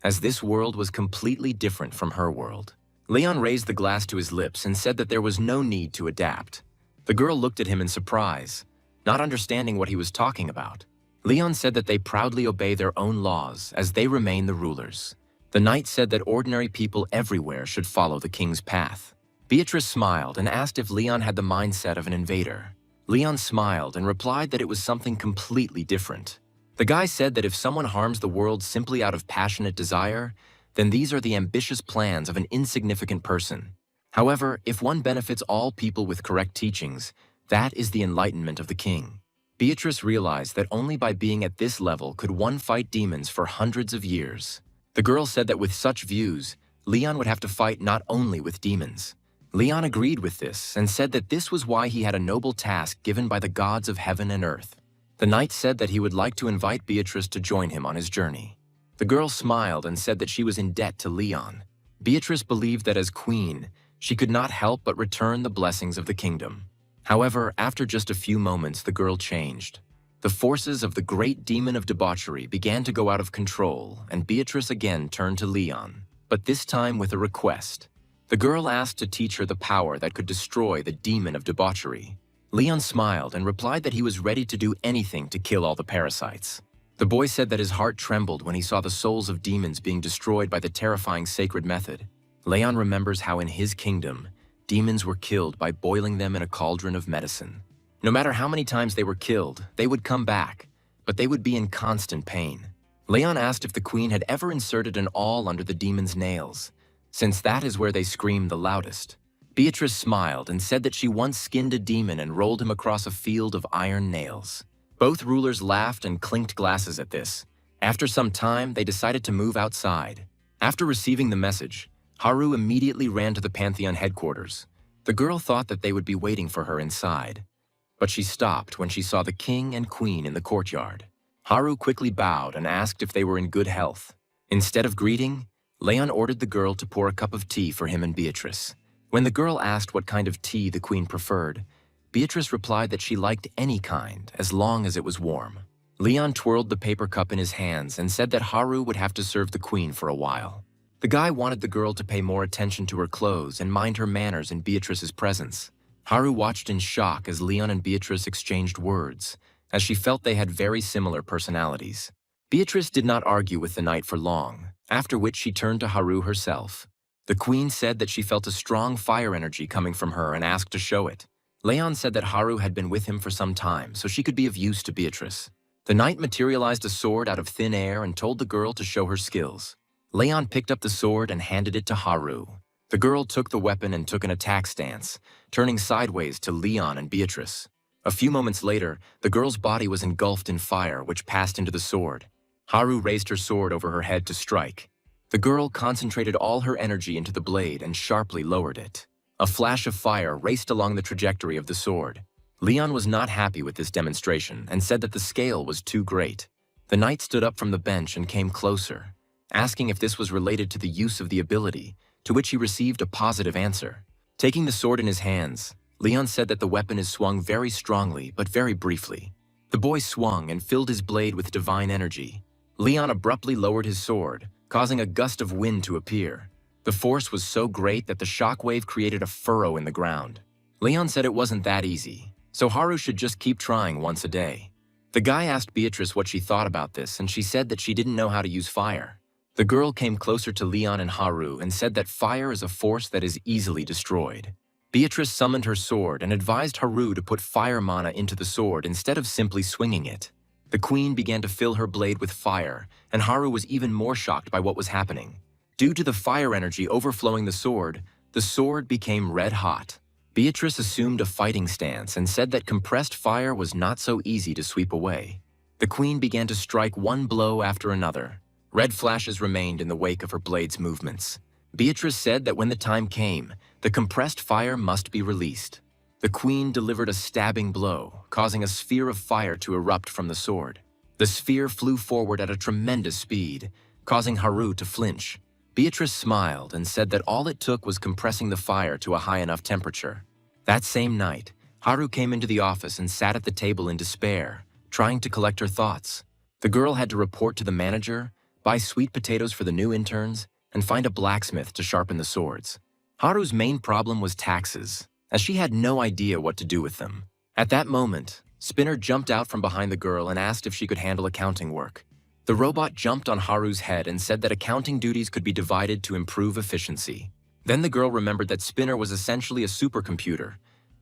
as this world was completely different from her world. Leon raised the glass to his lips and said that there was no need to adapt. The girl looked at him in surprise, not understanding what he was talking about. Leon said that they proudly obey their own laws as they remain the rulers. The knight said that ordinary people everywhere should follow the king's path. Beatrice smiled and asked if Leon had the mindset of an invader. Leon smiled and replied that it was something completely different. The guy said that if someone harms the world simply out of passionate desire, then these are the ambitious plans of an insignificant person. However, if one benefits all people with correct teachings, that is the enlightenment of the king. Beatrice realized that only by being at this level could one fight demons for hundreds of years. The girl said that with such views, Leon would have to fight not only with demons. Leon agreed with this and said that this was why he had a noble task given by the gods of heaven and earth. The knight said that he would like to invite Beatrice to join him on his journey. The girl smiled and said that she was in debt to Leon. Beatrice believed that as queen, she could not help but return the blessings of the kingdom. However, after just a few moments, the girl changed. The forces of the great demon of debauchery began to go out of control, and Beatrice again turned to Leon, but this time with a request. The girl asked to teach her the power that could destroy the demon of debauchery. Leon smiled and replied that he was ready to do anything to kill all the parasites. The boy said that his heart trembled when he saw the souls of demons being destroyed by the terrifying sacred method. Leon remembers how in his kingdom, demons were killed by boiling them in a cauldron of medicine. No matter how many times they were killed, they would come back, but they would be in constant pain. Leon asked if the queen had ever inserted an awl under the demon's nails, since that is where they scream the loudest. Beatrice smiled and said that she once skinned a demon and rolled him across a field of iron nails. Both rulers laughed and clinked glasses at this. After some time, they decided to move outside. After receiving the message, Haru immediately ran to the Pantheon headquarters. The girl thought that they would be waiting for her inside, but she stopped when she saw the king and queen in the courtyard. Haru quickly bowed and asked if they were in good health. Instead of greeting, Leon ordered the girl to pour a cup of tea for him and Beatrice. When the girl asked what kind of tea the queen preferred, Beatrice replied that she liked any kind as long as it was warm. Leon twirled the paper cup in his hands and said that Haru would have to serve the queen for a while. The guy wanted the girl to pay more attention to her clothes and mind her manners in Beatrice's presence. Haru watched in shock as Leon and Beatrice exchanged words, as she felt they had very similar personalities. Beatrice did not argue with the knight for long, after which she turned to Haru herself. The queen said that she felt a strong fire energy coming from her and asked to show it. Leon said that Haru had been with him for some time, so she could be of use to Beatrice. The knight materialized a sword out of thin air and told the girl to show her skills. Leon picked up the sword and handed it to Haru. The girl took the weapon and took an attack stance, turning sideways to Leon and Beatrice. A few moments later, the girl's body was engulfed in fire, which passed into the sword. Haru raised her sword over her head to strike. The girl concentrated all her energy into the blade and sharply lowered it. A flash of fire raced along the trajectory of the sword. Leon was not happy with this demonstration and said that the scale was too great. The knight stood up from the bench and came closer, asking if this was related to the use of the ability, to which he received a positive answer. Taking the sword in his hands, Leon said that the weapon is swung very strongly but very briefly. The boy swung and filled his blade with divine energy. Leon abruptly lowered his sword, causing a gust of wind to appear. The force was so great that the shockwave created a furrow in the ground. Leon said it wasn't that easy, so Haru should just keep trying once a day. The guy asked Beatrice what she thought about this, and she said that she didn't know how to use fire. The girl came closer to Leon and Haru and said that fire is a force that is easily destroyed. Beatrice summoned her sword and advised Haru to put fire mana into the sword instead of simply swinging it. The queen began to fill her blade with fire, and Haru was even more shocked by what was happening. Due to the fire energy overflowing the sword became red hot. Beatrice assumed a fighting stance and said that compressed fire was not so easy to sweep away. The queen began to strike one blow after another. Red flashes remained in the wake of her blade's movements. Beatrice said that when the time came, the compressed fire must be released. The queen delivered a stabbing blow, causing a sphere of fire to erupt from the sword. The sphere flew forward at a tremendous speed, causing Haru to flinch. Beatrice smiled and said that all it took was compressing the fire to a high enough temperature. That same night, Haru came into the office and sat at the table in despair, trying to collect her thoughts. The girl had to report to the manager, buy sweet potatoes for the new interns, and find a blacksmith to sharpen the swords. Haru's main problem was taxes, as she had no idea what to do with them. At that moment, Spinner jumped out from behind the girl and asked if she could handle accounting work. The robot jumped on Haru's head and said that accounting duties could be divided to improve efficiency. Then the girl remembered that Spinner was essentially a supercomputer,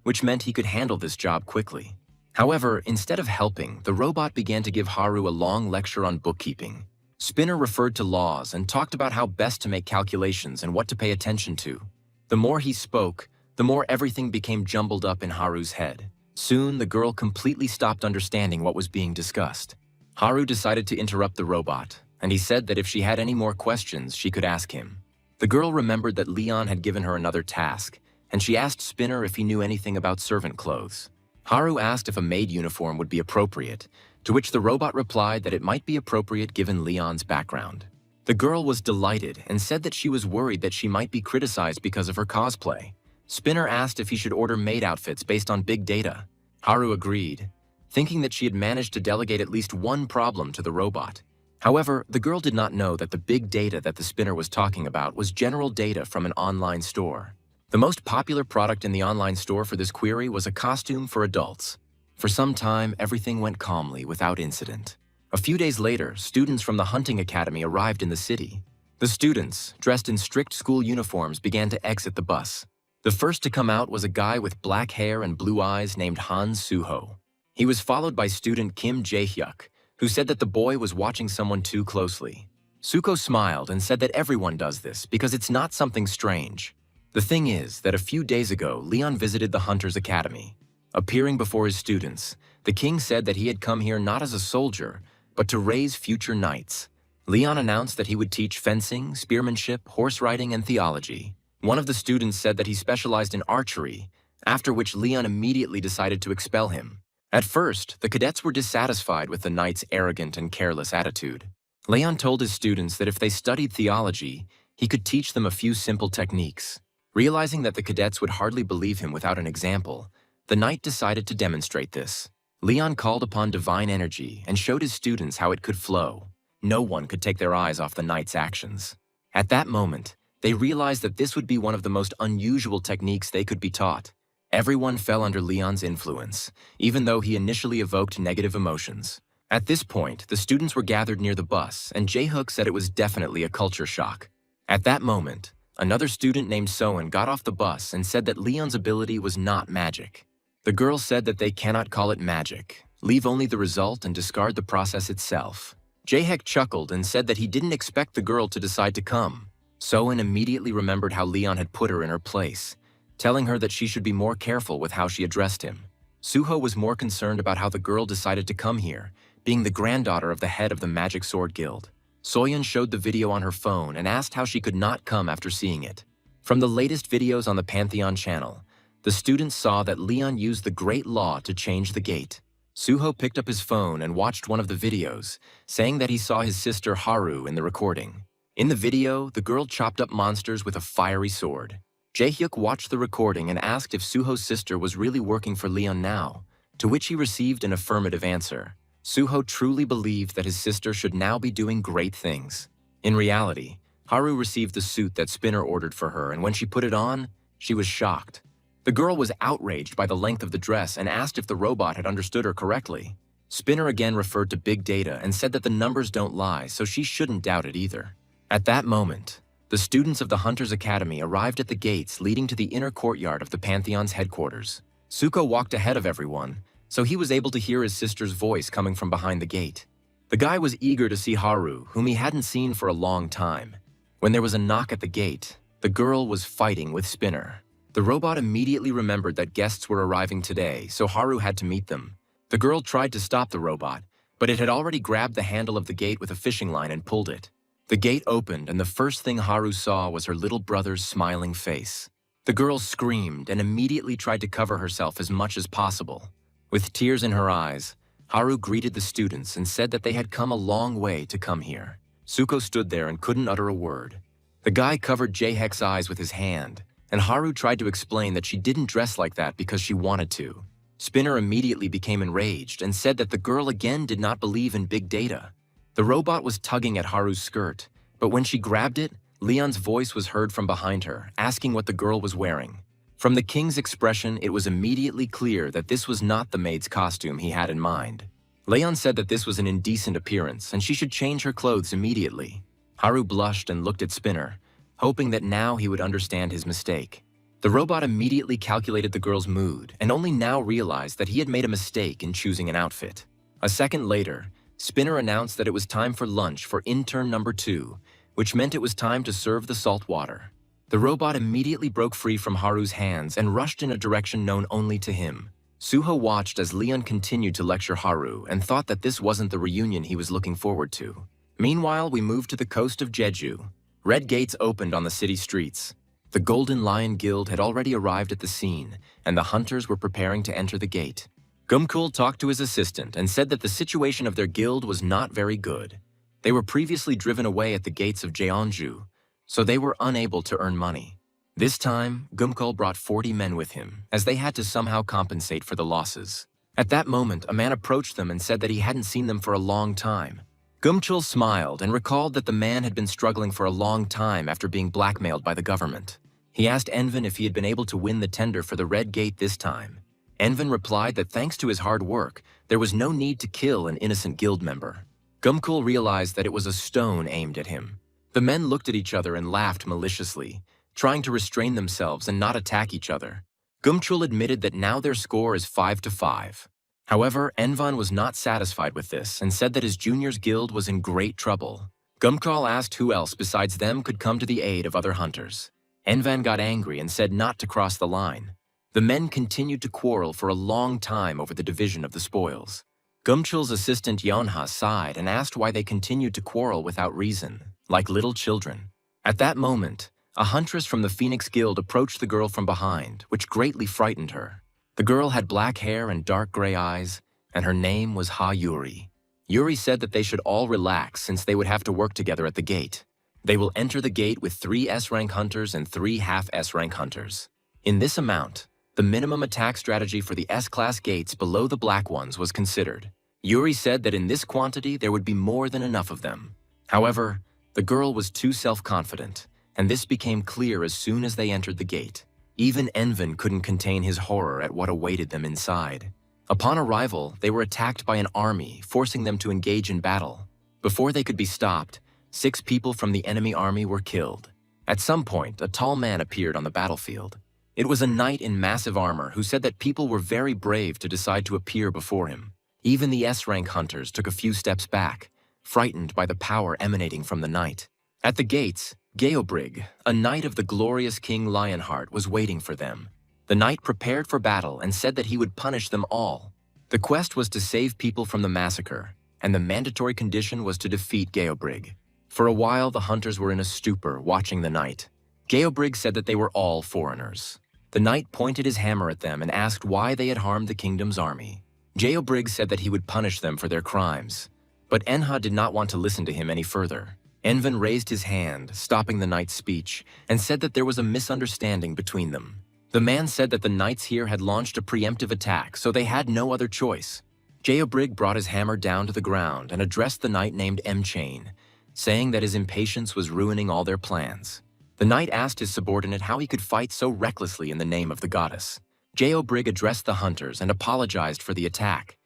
which meant he could handle this job quickly. However, instead of helping, the robot began to give Haru a long lecture on bookkeeping. Spinner referred to laws and talked about how best to make calculations and what to pay attention to. The more he spoke, the more everything became jumbled up in Haru's head. Soon, the girl completely stopped understanding what was being discussed. Haru decided to interrupt the robot, and he said that if she had any more questions, she could ask him. The girl remembered that Leon had given her another task, and she asked Spinner if he knew anything about servant clothes. Haru asked if a maid uniform would be appropriate, to which the robot replied that it might be appropriate given Leon's background. The girl was delighted and said that she was worried that she might be criticized because of her cosplay. Spinner asked if he should order maid outfits based on big data. Haru agreed, thinking that she had managed to delegate at least one problem to the robot. However, the girl did not know that the big data that the Spinner was talking about was general data from an online store. The most popular product in the online store for this query was a costume for adults. For some time, everything went calmly without incident. A few days later, students from the hunting academy arrived in the city. The students, dressed in strict school uniforms, began to exit the bus. The first to come out was a guy with black hair and blue eyes named Han Suho. He was followed by student Kim Jae-hyuk, who said that the boy was watching someone too closely. Suko smiled and said that everyone does this because it's not something strange. The thing is that a few days ago, Leon visited the Hunters Academy. Appearing before his students, the king said that he had come here not as a soldier, but to raise future knights. Leon announced that he would teach fencing, spearmanship, horse riding, and theology. One of the students said that he specialized in archery, after which Leon immediately decided to expel him. At first, the cadets were dissatisfied with the knight's arrogant and careless attitude. Leon told his students that if they studied theology, he could teach them a few simple techniques. Realizing that the cadets would hardly believe him without an example, the knight decided to demonstrate this. Leon called upon divine energy and showed his students how it could flow. No one could take their eyes off the knight's actions. At that moment, they realized that this would be one of the most unusual techniques they could be taught. Everyone fell under Leon's influence, even though he initially evoked negative emotions. At this point, the students were gathered near the bus, and Jae-hyuk said it was definitely a culture shock. At that moment, another student named Soen got off the bus and said that Leon's ability was not magic. The girl said that they cannot call it magic, leave only the result and discard the process itself. Jae-hyuk chuckled and said that he didn't expect the girl to decide to come. Soen immediately remembered how Leon had put her in her place, telling her that she should be more careful with how she addressed him. Suho was more concerned about how the girl decided to come here, being the granddaughter of the head of the Magic Sword Guild. Soyeon showed the video on her phone and asked how she could not come after seeing it. From the latest videos on the Pantheon channel, the students saw that Leon used the Great Law to change the gate. Suho picked up his phone and watched one of the videos, saying that he saw his sister Haru in the recording. In the video, the girl chopped up monsters with a fiery sword. Jae-hyuk watched the recording and asked if Suho's sister was really working for Leon now, to which he received an affirmative answer. Suho truly believed that his sister should now be doing great things. In reality, Haru received the suit that Spinner ordered for her, and when she put it on, she was shocked. The girl was outraged by the length of the dress and asked if the robot had understood her correctly. Spinner again referred to big data and said that the numbers don't lie, so she shouldn't doubt it either. At that moment, the students of the Hunters Academy arrived at the gates leading to the inner courtyard of the Pantheon's headquarters. Suko walked ahead of everyone, so he was able to hear his sister's voice coming from behind the gate. The guy was eager to see Haru, whom he hadn't seen for a long time. When there was a knock at the gate, the girl was fighting with Spinner. The robot immediately remembered that guests were arriving today, so Haru had to meet them. The girl tried to stop the robot, but it had already grabbed the handle of the gate with a fishing line and pulled it. The gate opened, and the first thing Haru saw was her little brother's smiling face. The girl screamed and immediately tried to cover herself as much as possible. With tears in her eyes, Haru greeted the students and said that they had come a long way to come here. Suko stood there and couldn't utter a word. The guy covered Jae-Hek's eyes with his hand, and Haru tried to explain that she didn't dress like that because she wanted to. Spinner immediately became enraged and said that the girl again did not believe in big data. The robot was tugging at Haru's skirt, but when she grabbed it, Leon's voice was heard from behind her, asking what the girl was wearing. From the king's expression, it was immediately clear that this was not the maid's costume he had in mind. Leon said that this was an indecent appearance and she should change her clothes immediately. Haru blushed and looked at Spinner, hoping that now he would understand his mistake. The robot immediately calculated the girl's mood and only now realized that he had made a mistake in choosing an outfit. A second later, Spinner announced that it was time for lunch for intern number 2, which meant it was time to serve the salt water. The robot immediately broke free from Haru's hands and rushed in a direction known only to him. Suho watched as Leon continued to lecture Haru and thought that this wasn't the reunion he was looking forward to. Meanwhile, we moved to the coast of Jeju. Red gates opened on the city streets. The Golden Lion Guild had already arrived at the scene, and the hunters were preparing to enter the gate. Gumkul talked to his assistant and said that the situation of their guild was not very good. They were previously driven away at the gates of Jeonju, so they were unable to earn money. This time, Gumkul brought 40 men with him, as they had to somehow compensate for the losses. At that moment, a man approached them and said that he hadn't seen them for a long time. Gumchul smiled and recalled that the man had been struggling for a long time after being blackmailed by the government. He asked Envin if he had been able to win the tender for the Red Gate this time. Envin replied that thanks to his hard work, there was no need to kill an innocent guild member. Gumkul realized that it was a stone aimed at him. The men looked at each other and laughed maliciously, trying to restrain themselves and not attack each other. Gumchul admitted that now their score is 5-5. However, Envan was not satisfied with this and said that his juniors' guild was in great trouble. Gumkul asked who else besides them could come to the aid of other hunters. Envan got angry and said not to cross the line. The men continued to quarrel for a long time over the division of the spoils. Gumchul's assistant Yeonha sighed and asked why they continued to quarrel without reason, like little children. At that moment, a huntress from the Phoenix Guild approached the girl from behind, which greatly frightened her. The girl had black hair and dark gray eyes, and her name was Ha Yuri. Yuri said that they should all relax since they would have to work together at the gate. They will enter the gate with 3 S-rank hunters and 3 half-S-rank hunters. In this amount, the minimum attack strategy for the S-class gates below the black ones was considered. Yuri said that in this quantity there would be more than enough of them. However, the girl was too self-confident, and this became clear as soon as they entered the gate. Even Envin couldn't contain his horror at what awaited them inside. Upon arrival, they were attacked by an army, forcing them to engage in battle. Before they could be stopped, 6 people from the enemy army were killed. At some point, a tall man appeared on the battlefield. It was a knight in massive armor who said that people were very brave to decide to appear before him. Even the S-rank hunters took a few steps back, frightened by the power emanating from the knight. At the gates, Geobrig, a knight of the glorious King Lionheart, was waiting for them. The knight prepared for battle and said that he would punish them all. The quest was to save people from the massacre, and the mandatory condition was to defeat Geobrig. For a while, the hunters were in a stupor watching the knight. Geobrig said that they were all foreigners. The knight pointed his hammer at them and asked why they had harmed the kingdom's army. Geobrig said that he would punish them for their crimes, but Enha did not want to listen to him any further. Envin raised his hand, stopping the knight's speech, and said that there was a misunderstanding between them. The man said that the knights here had launched a preemptive attack, so they had no other choice. Geobrig brought his hammer down to the ground and addressed the knight named M-Chain, saying that his impatience was ruining all their plans. The knight asked his subordinate how he could fight so recklessly in the name of the goddess. Geobrig addressed the hunters and apologized for the attack,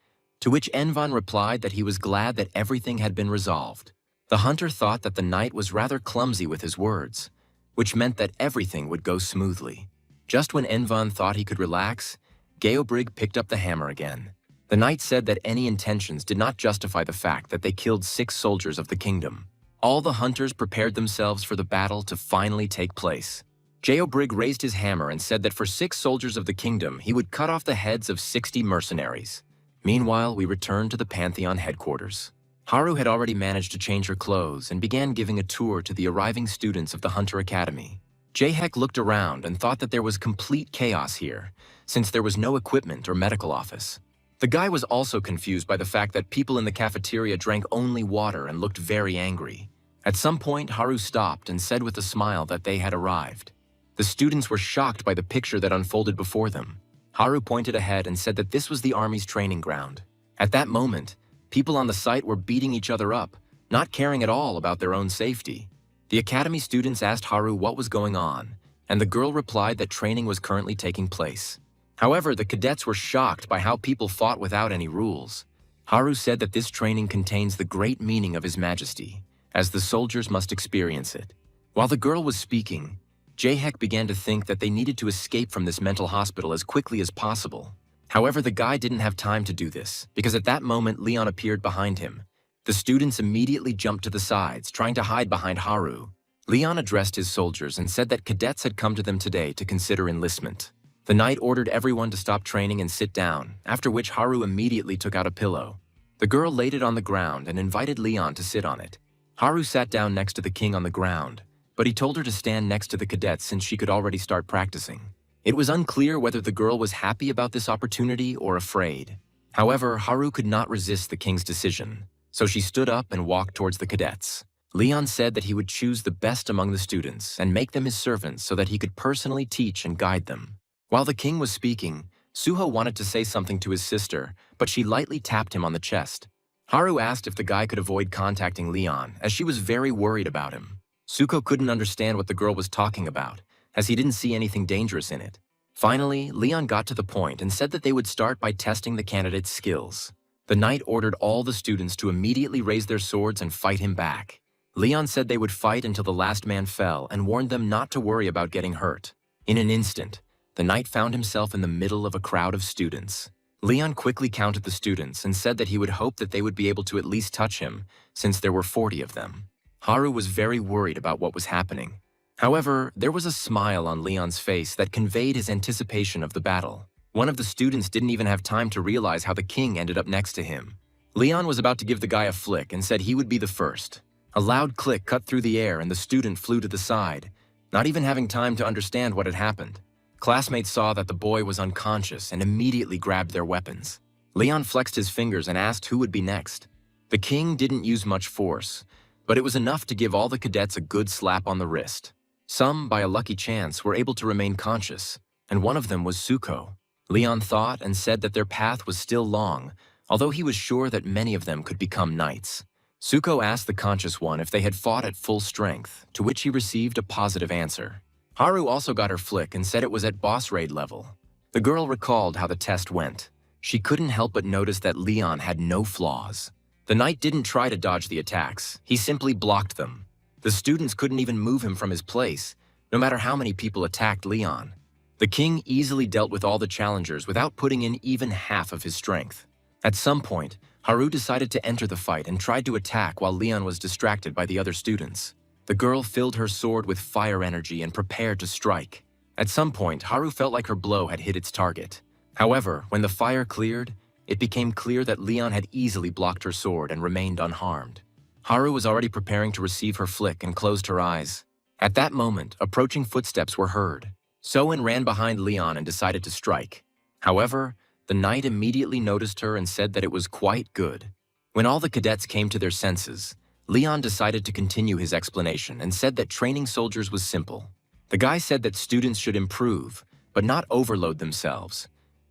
to which Envan replied that he was glad that everything had been resolved. The hunter thought that the knight was rather clumsy with his words, which meant that everything would go smoothly. Just when Envan thought he could relax, Geobrig picked up the hammer again. The knight said that any intentions did not justify the fact that they killed 6 soldiers of the kingdom. All the hunters prepared themselves for the battle to finally take place. Geobrig raised his hammer and said that for 6 soldiers of the kingdom, he would cut off the heads of 60 mercenaries. Meanwhile, we returned to the Pantheon headquarters. Haru had already managed to change her clothes and began giving a tour to the arriving students of the Hunter Academy. Jae-hek looked around and thought that there was complete chaos here, since there was no equipment or medical office. The guy was also confused by the fact that people in the cafeteria drank only water and looked very angry. At some point, Haru stopped and said with a smile that they had arrived. The students were shocked by the picture that unfolded before them. Haru pointed ahead and said that this was the army's training ground. At that moment, people on the site were beating each other up, not caring at all about their own safety. The academy students asked Haru what was going on, and the girl replied that training was currently taking place. However, the cadets were shocked by how people fought without any rules. Haru said that this training contains the great meaning of His Majesty, as the soldiers must experience it. While the girl was speaking, Jae-hek began to think that they needed to escape from this mental hospital as quickly as possible. However, the guy didn't have time to do this, because at that moment Leon appeared behind him. The students immediately jumped to the sides, trying to hide behind Haru. Leon addressed his soldiers and said that cadets had come to them today to consider enlistment. The knight ordered everyone to stop training and sit down, after which Haru immediately took out a pillow. The girl laid it on the ground and invited Leon to sit on it. Haru sat down next to the king on the ground, but he told her to stand next to the cadets since she could already start practicing. It was unclear whether the girl was happy about this opportunity or afraid. However, Haru could not resist the king's decision, so she stood up and walked towards the cadets. Leon said that he would choose the best among the students and make them his servants so that he could personally teach and guide them. While the king was speaking, Suho wanted to say something to his sister, but she lightly tapped him on the chest. Haru asked if the guy could avoid contacting Leon, as she was very worried about him. Suko couldn't understand what the girl was talking about, as he didn't see anything dangerous in it. Finally, Leon got to the point and said that they would start by testing the candidate's skills. The knight ordered all the students to immediately raise their swords and fight him back. Leon said they would fight until the last man fell and warned them not to worry about getting hurt. In an instant, the knight found himself in the middle of a crowd of students. Leon quickly counted the students and said that he would hope that they would be able to at least touch him, since there were 40 of them. Haru was very worried about what was happening. However, there was a smile on Leon's face that conveyed his anticipation of the battle. One of the students didn't even have time to realize how the king ended up next to him. Leon was about to give the guy a flick and said he would be the first. A loud click cut through the air and the student flew to the side, not even having time to understand what had happened. Classmates saw that the boy was unconscious and immediately grabbed their weapons. Leon flexed his fingers and asked who would be next. The king didn't use much force, but it was enough to give all the cadets a good slap on the wrist. Some, by a lucky chance, were able to remain conscious, and one of them was Suko. Leon thought and said that their path was still long, although he was sure that many of them could become knights. Suko asked the conscious one if they had fought at full strength, to which he received a positive answer. Haru also got her flick and said it was at boss raid level. The girl recalled how the test went. She couldn't help but notice that Leon had no flaws. The knight didn't try to dodge the attacks, he simply blocked them. The students couldn't even move him from his place, no matter how many people attacked Leon. The king easily dealt with all the challengers without putting in even half of his strength. At some point, Haru decided to enter the fight and tried to attack while Leon was distracted by the other students. The girl filled her sword with fire energy and prepared to strike. At some point, Haru felt like her blow had hit its target. However, when the fire cleared, it became clear that Leon had easily blocked her sword and remained unharmed. Haru was already preparing to receive her flick and closed her eyes. At that moment, approaching footsteps were heard. Soen ran behind Leon and decided to strike. However, the knight immediately noticed her and said that it was quite good. When all the cadets came to their senses, Leon decided to continue his explanation and said that training soldiers was simple. The guy said that students should improve, but not overload themselves.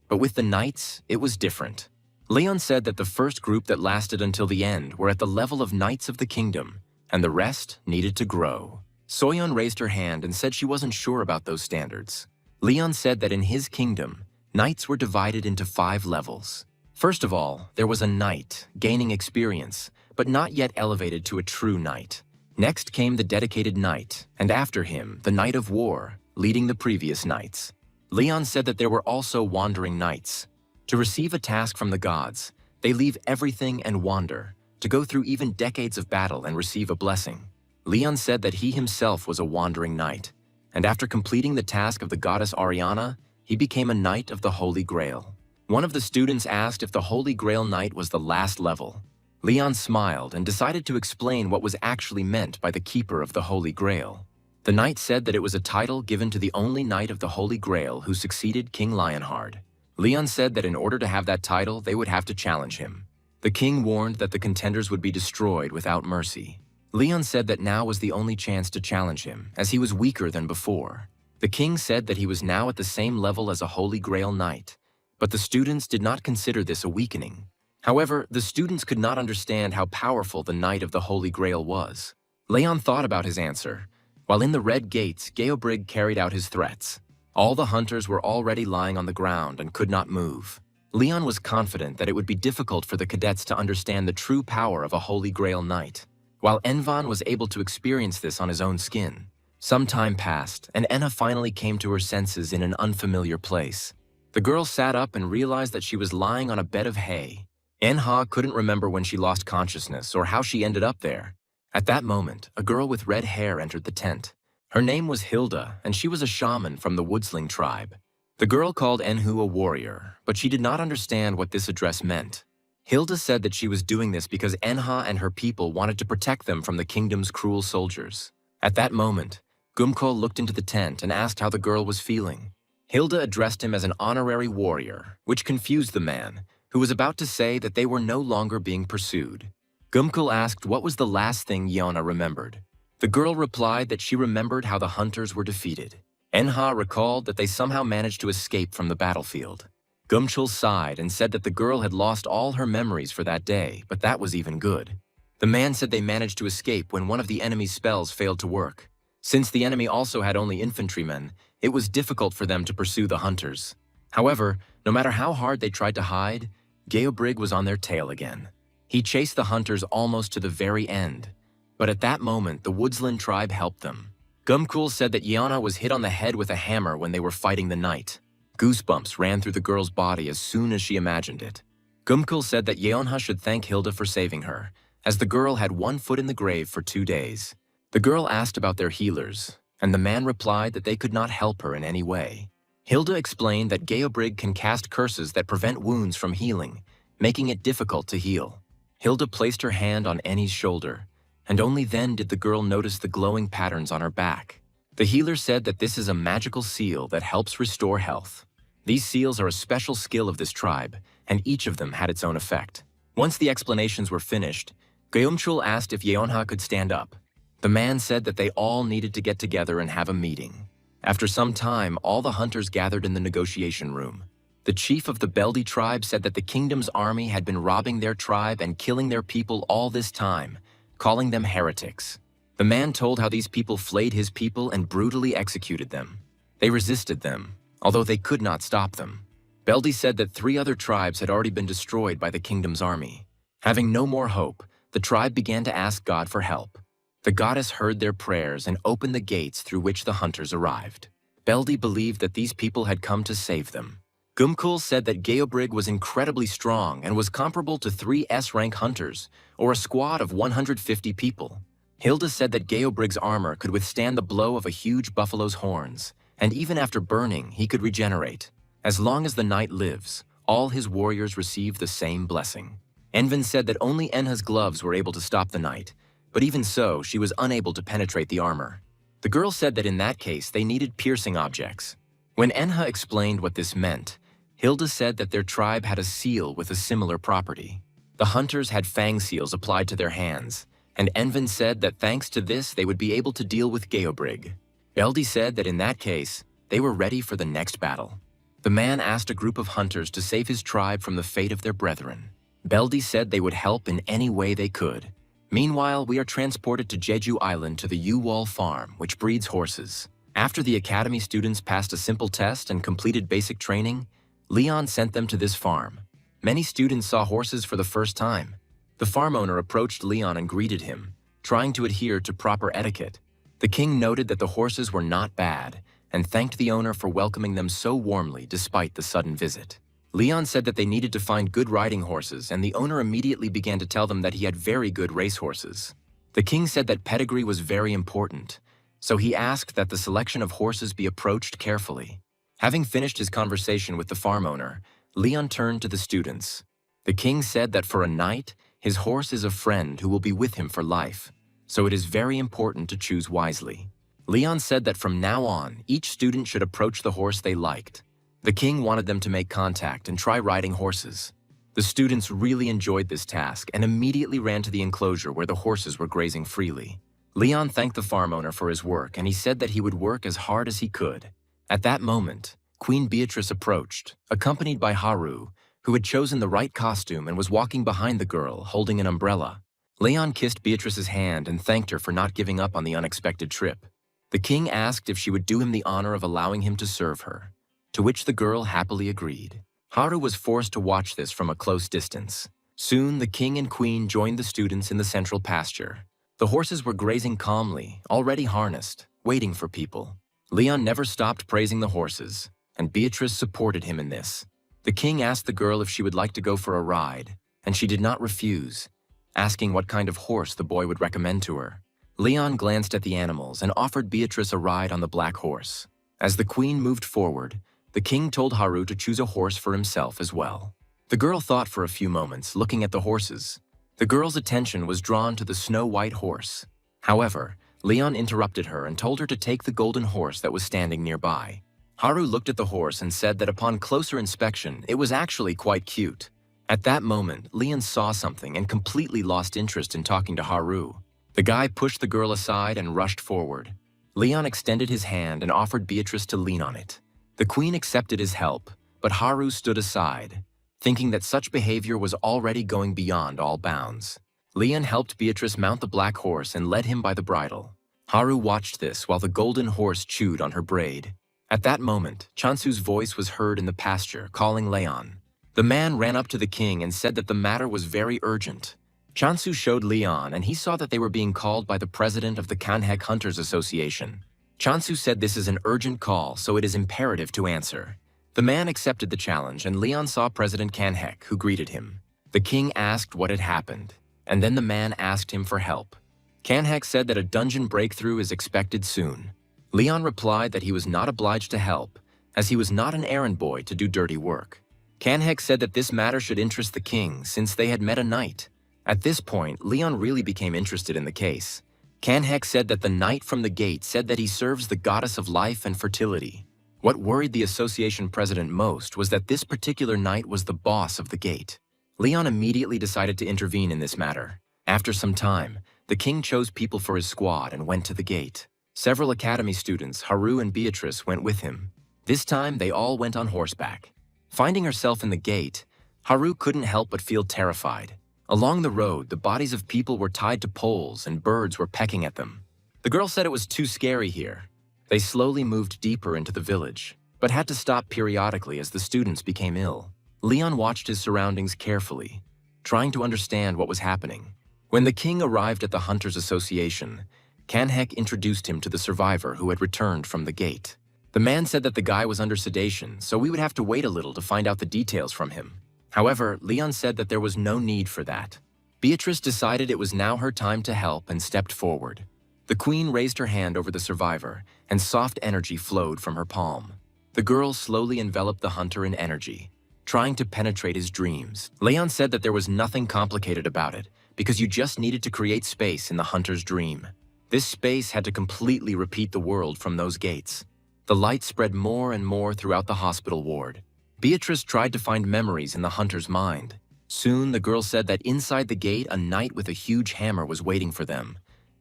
But with the knights, it was different. Leon said that the first group that lasted until the end were at the level of Knights of the Kingdom, and the rest needed to grow. Soyeon raised her hand and said she wasn't sure about those standards. Leon said that in his kingdom, knights were divided into 5 levels. First of all, there was a knight, gaining experience, but not yet elevated to a true knight. Next came the dedicated knight, and after him, the knight of war, leading the previous knights. Leon said that there were also wandering knights. To receive a task from the gods, they leave everything and wander, to go through even decades of battle and receive a blessing. Leon said that he himself was a wandering knight, and after completing the task of the goddess Ariana, he became a knight of the Holy Grail. One of the students asked if the Holy Grail Knight was the last level. Leon smiled and decided to explain what was actually meant by the Keeper of the Holy Grail. The knight said that it was a title given to the only knight of the Holy Grail who succeeded King Lionheart. Leon said that in order to have that title, they would have to challenge him. The king warned that the contenders would be destroyed without mercy. Leon said that now was the only chance to challenge him, as he was weaker than before. The king said that he was now at the same level as a Holy Grail knight, but the students did not consider this a weakening. However, the students could not understand how powerful the Knight of the Holy Grail was. Leon thought about his answer. While in the Red Gates, Geobrig carried out his threats. All the hunters were already lying on the ground and could not move. Leon was confident that it would be difficult for the cadets to understand the true power of a Holy Grail Knight, while Envan was able to experience this on his own skin. Some time passed, and Enna finally came to her senses in an unfamiliar place. The girl sat up and realized that she was lying on a bed of hay. Enha couldn't remember when she lost consciousness or how she ended up there. At that moment, a girl with red hair entered the tent. Her name was Hilda, and she was a shaman from the Woodsling tribe. The girl called Enhu a warrior, but she did not understand what this address meant. Hilda said that she was doing this because Enha and her people wanted to protect them from the kingdom's cruel soldiers. At that moment, Gumkol looked into the tent and asked how the girl was feeling. Hilda addressed him as an honorary warrior, which confused the man, who was about to say that they were no longer being pursued. Gumkul asked what was the last thing Yona remembered. The girl replied that she remembered how the hunters were defeated. Enha recalled that they somehow managed to escape from the battlefield. Gumchul sighed and said that the girl had lost all her memories for that day, but that was even good. The man said they managed to escape when one of the enemy's spells failed to work. Since the enemy also had only infantrymen, it was difficult for them to pursue the hunters. However, no matter how hard they tried to hide, Geobrig was on their tail again. He chased the hunters almost to the very end, but at that moment the Woodsland tribe helped them. Gumkul said that Yana was hit on the head with a hammer when they were fighting the knight. Goosebumps ran through the girl's body as soon as she imagined it. Gumkul said that Yeonha should thank Hilda for saving her, as the girl had one foot in the grave for 2 days. The girl asked about their healers, and the man replied that they could not help her in any way. Hilda explained that Geobrig can cast curses that prevent wounds from healing, making it difficult to heal. Hilda placed her hand on Annie's shoulder, and only then did the girl notice the glowing patterns on her back. The healer said that this is a magical seal that helps restore health. These seals are a special skill of this tribe, and each of them had its own effect. Once the explanations were finished, Geumchul asked if Yeonha could stand up. The man said that they all needed to get together and have a meeting. After some time, all the hunters gathered in the negotiation room. The chief of the Beldi tribe said that the kingdom's army had been robbing their tribe and killing their people all this time, calling them heretics. The man told how these people flayed his people and brutally executed them. They resisted them, although they could not stop them. Beldi said that 3 other tribes had already been destroyed by the kingdom's army. Having no more hope, the tribe began to ask God for help. The goddess heard their prayers and opened the gates through which the hunters arrived. Beldi believed that these people had come to save them. Gumkul said that Geobrig was incredibly strong and was comparable to 3 S-rank hunters, or a squad of 150 people. Hilda said that Geobrig's armor could withstand the blow of a huge buffalo's horns, and even after burning, he could regenerate. As long as the knight lives, all his warriors receive the same blessing. Envin said that only Enha's gloves were able to stop the knight, but even so, she was unable to penetrate the armor. The girl said that in that case, they needed piercing objects. When Enha explained what this meant, Hilda said that their tribe had a seal with a similar property. The hunters had fang seals applied to their hands, and Envin said that thanks to this, they would be able to deal with Geobrig. Beldi said that in that case, they were ready for the next battle. The man asked a group of hunters to save his tribe from the fate of their brethren. Beldi said they would help in any way they could. Meanwhile, we are transported to Jeju Island to the U-Wall farm, which breeds horses. After the academy students passed a simple test and completed basic training, Leon sent them to this farm. Many students saw horses for the first time. The farm owner approached Leon and greeted him, trying to adhere to proper etiquette. The king noted that the horses were not bad and thanked the owner for welcoming them so warmly despite the sudden visit. Leon said that they needed to find good riding horses, and the owner immediately began to tell them that he had very good racehorses. The king said that pedigree was very important, so he asked that the selection of horses be approached carefully. Having finished his conversation with the farm owner, Leon turned to the students. The king said that for a knight, his horse is a friend who will be with him for life, so it is very important to choose wisely. Leon said that from now on, each student should approach the horse they liked. The king wanted them to make contact and try riding horses. The students really enjoyed this task and immediately ran to the enclosure where the horses were grazing freely. Leon thanked the farm owner for his work, and he said that he would work as hard as he could. At that moment, Queen Beatrice approached, accompanied by Haru, who had chosen the right costume and was walking behind the girl, holding an umbrella. Leon kissed Beatrice's hand and thanked her for not giving up on the unexpected trip. The king asked if she would do him the honor of allowing him to serve her, to which the girl happily agreed. Haru was forced to watch this from a close distance. Soon, the king and queen joined the students in the central pasture. The horses were grazing calmly, already harnessed, waiting for people. Leon never stopped praising the horses, and Beatrice supported him in this. The king asked the girl if she would like to go for a ride, and she did not refuse, asking what kind of horse the boy would recommend to her. Leon glanced at the animals and offered Beatrice a ride on the black horse. As the queen moved forward, the king told Haru to choose a horse for himself as well. The girl thought for a few moments, looking at the horses. The girl's attention was drawn to the snow-white horse. However, Leon interrupted her and told her to take the golden horse that was standing nearby. Haru looked at the horse and said that upon closer inspection, it was actually quite cute. At that moment, Leon saw something and completely lost interest in talking to Haru. The guy pushed the girl aside and rushed forward. Leon extended his hand and offered Beatrice to lean on it. The queen accepted his help, but Haru stood aside, thinking that such behavior was already going beyond all bounds. Leon helped Beatrice mount the black horse and led him by the bridle. Haru watched this while the golden horse chewed on her braid. At that moment, Chansu's voice was heard in the pasture, calling Leon. The man ran up to the king and said that the matter was very urgent. Chansu showed Leon, and he saw that they were being called by the president of the Kanhek Hunters Association. Chansu said this is an urgent call, so it is imperative to answer. The man accepted the challenge, and Leon saw President Kanhek, who greeted him. The king asked what had happened, and then the man asked him for help. Kanhek said that a dungeon breakthrough is expected soon. Leon replied that he was not obliged to help, as he was not an errand boy to do dirty work. Kanhek said that this matter should interest the king, since they had met a knight. At this point, Leon really became interested in the case. Kanhek said that the knight from the gate said that he serves the goddess of life and fertility. What worried the association president most was that this particular knight was the boss of the gate. Leon immediately decided to intervene in this matter. After some time, the king chose people for his squad and went to the gate. Several academy students, Haru and Beatrice, went with him. This time, they all went on horseback. Finding herself in the gate, Haru couldn't help but feel terrified. Along the road, the bodies of people were tied to poles and birds were pecking at them. The girl said it was too scary here. They slowly moved deeper into the village, but had to stop periodically as the students became ill. Leon watched his surroundings carefully, trying to understand what was happening. When the king arrived at the Hunters Association, Kanhek introduced him to the survivor who had returned from the gate. The man said that the guy was under sedation, so we would have to wait a little to find out the details from him. However, Leon said that there was no need for that. Beatrice decided it was now her time to help and stepped forward. The queen raised her hand over the survivor, and soft energy flowed from her palm. The girl slowly enveloped the hunter in energy, trying to penetrate his dreams. Leon said that there was nothing complicated about it, because you just needed to create space in the hunter's dream. This space had to completely repeat the world from those gates. The light spread more and more throughout the hospital ward. Beatrice tried to find memories in the hunter's mind. Soon, the girl said that inside the gate, a knight with a huge hammer was waiting for them,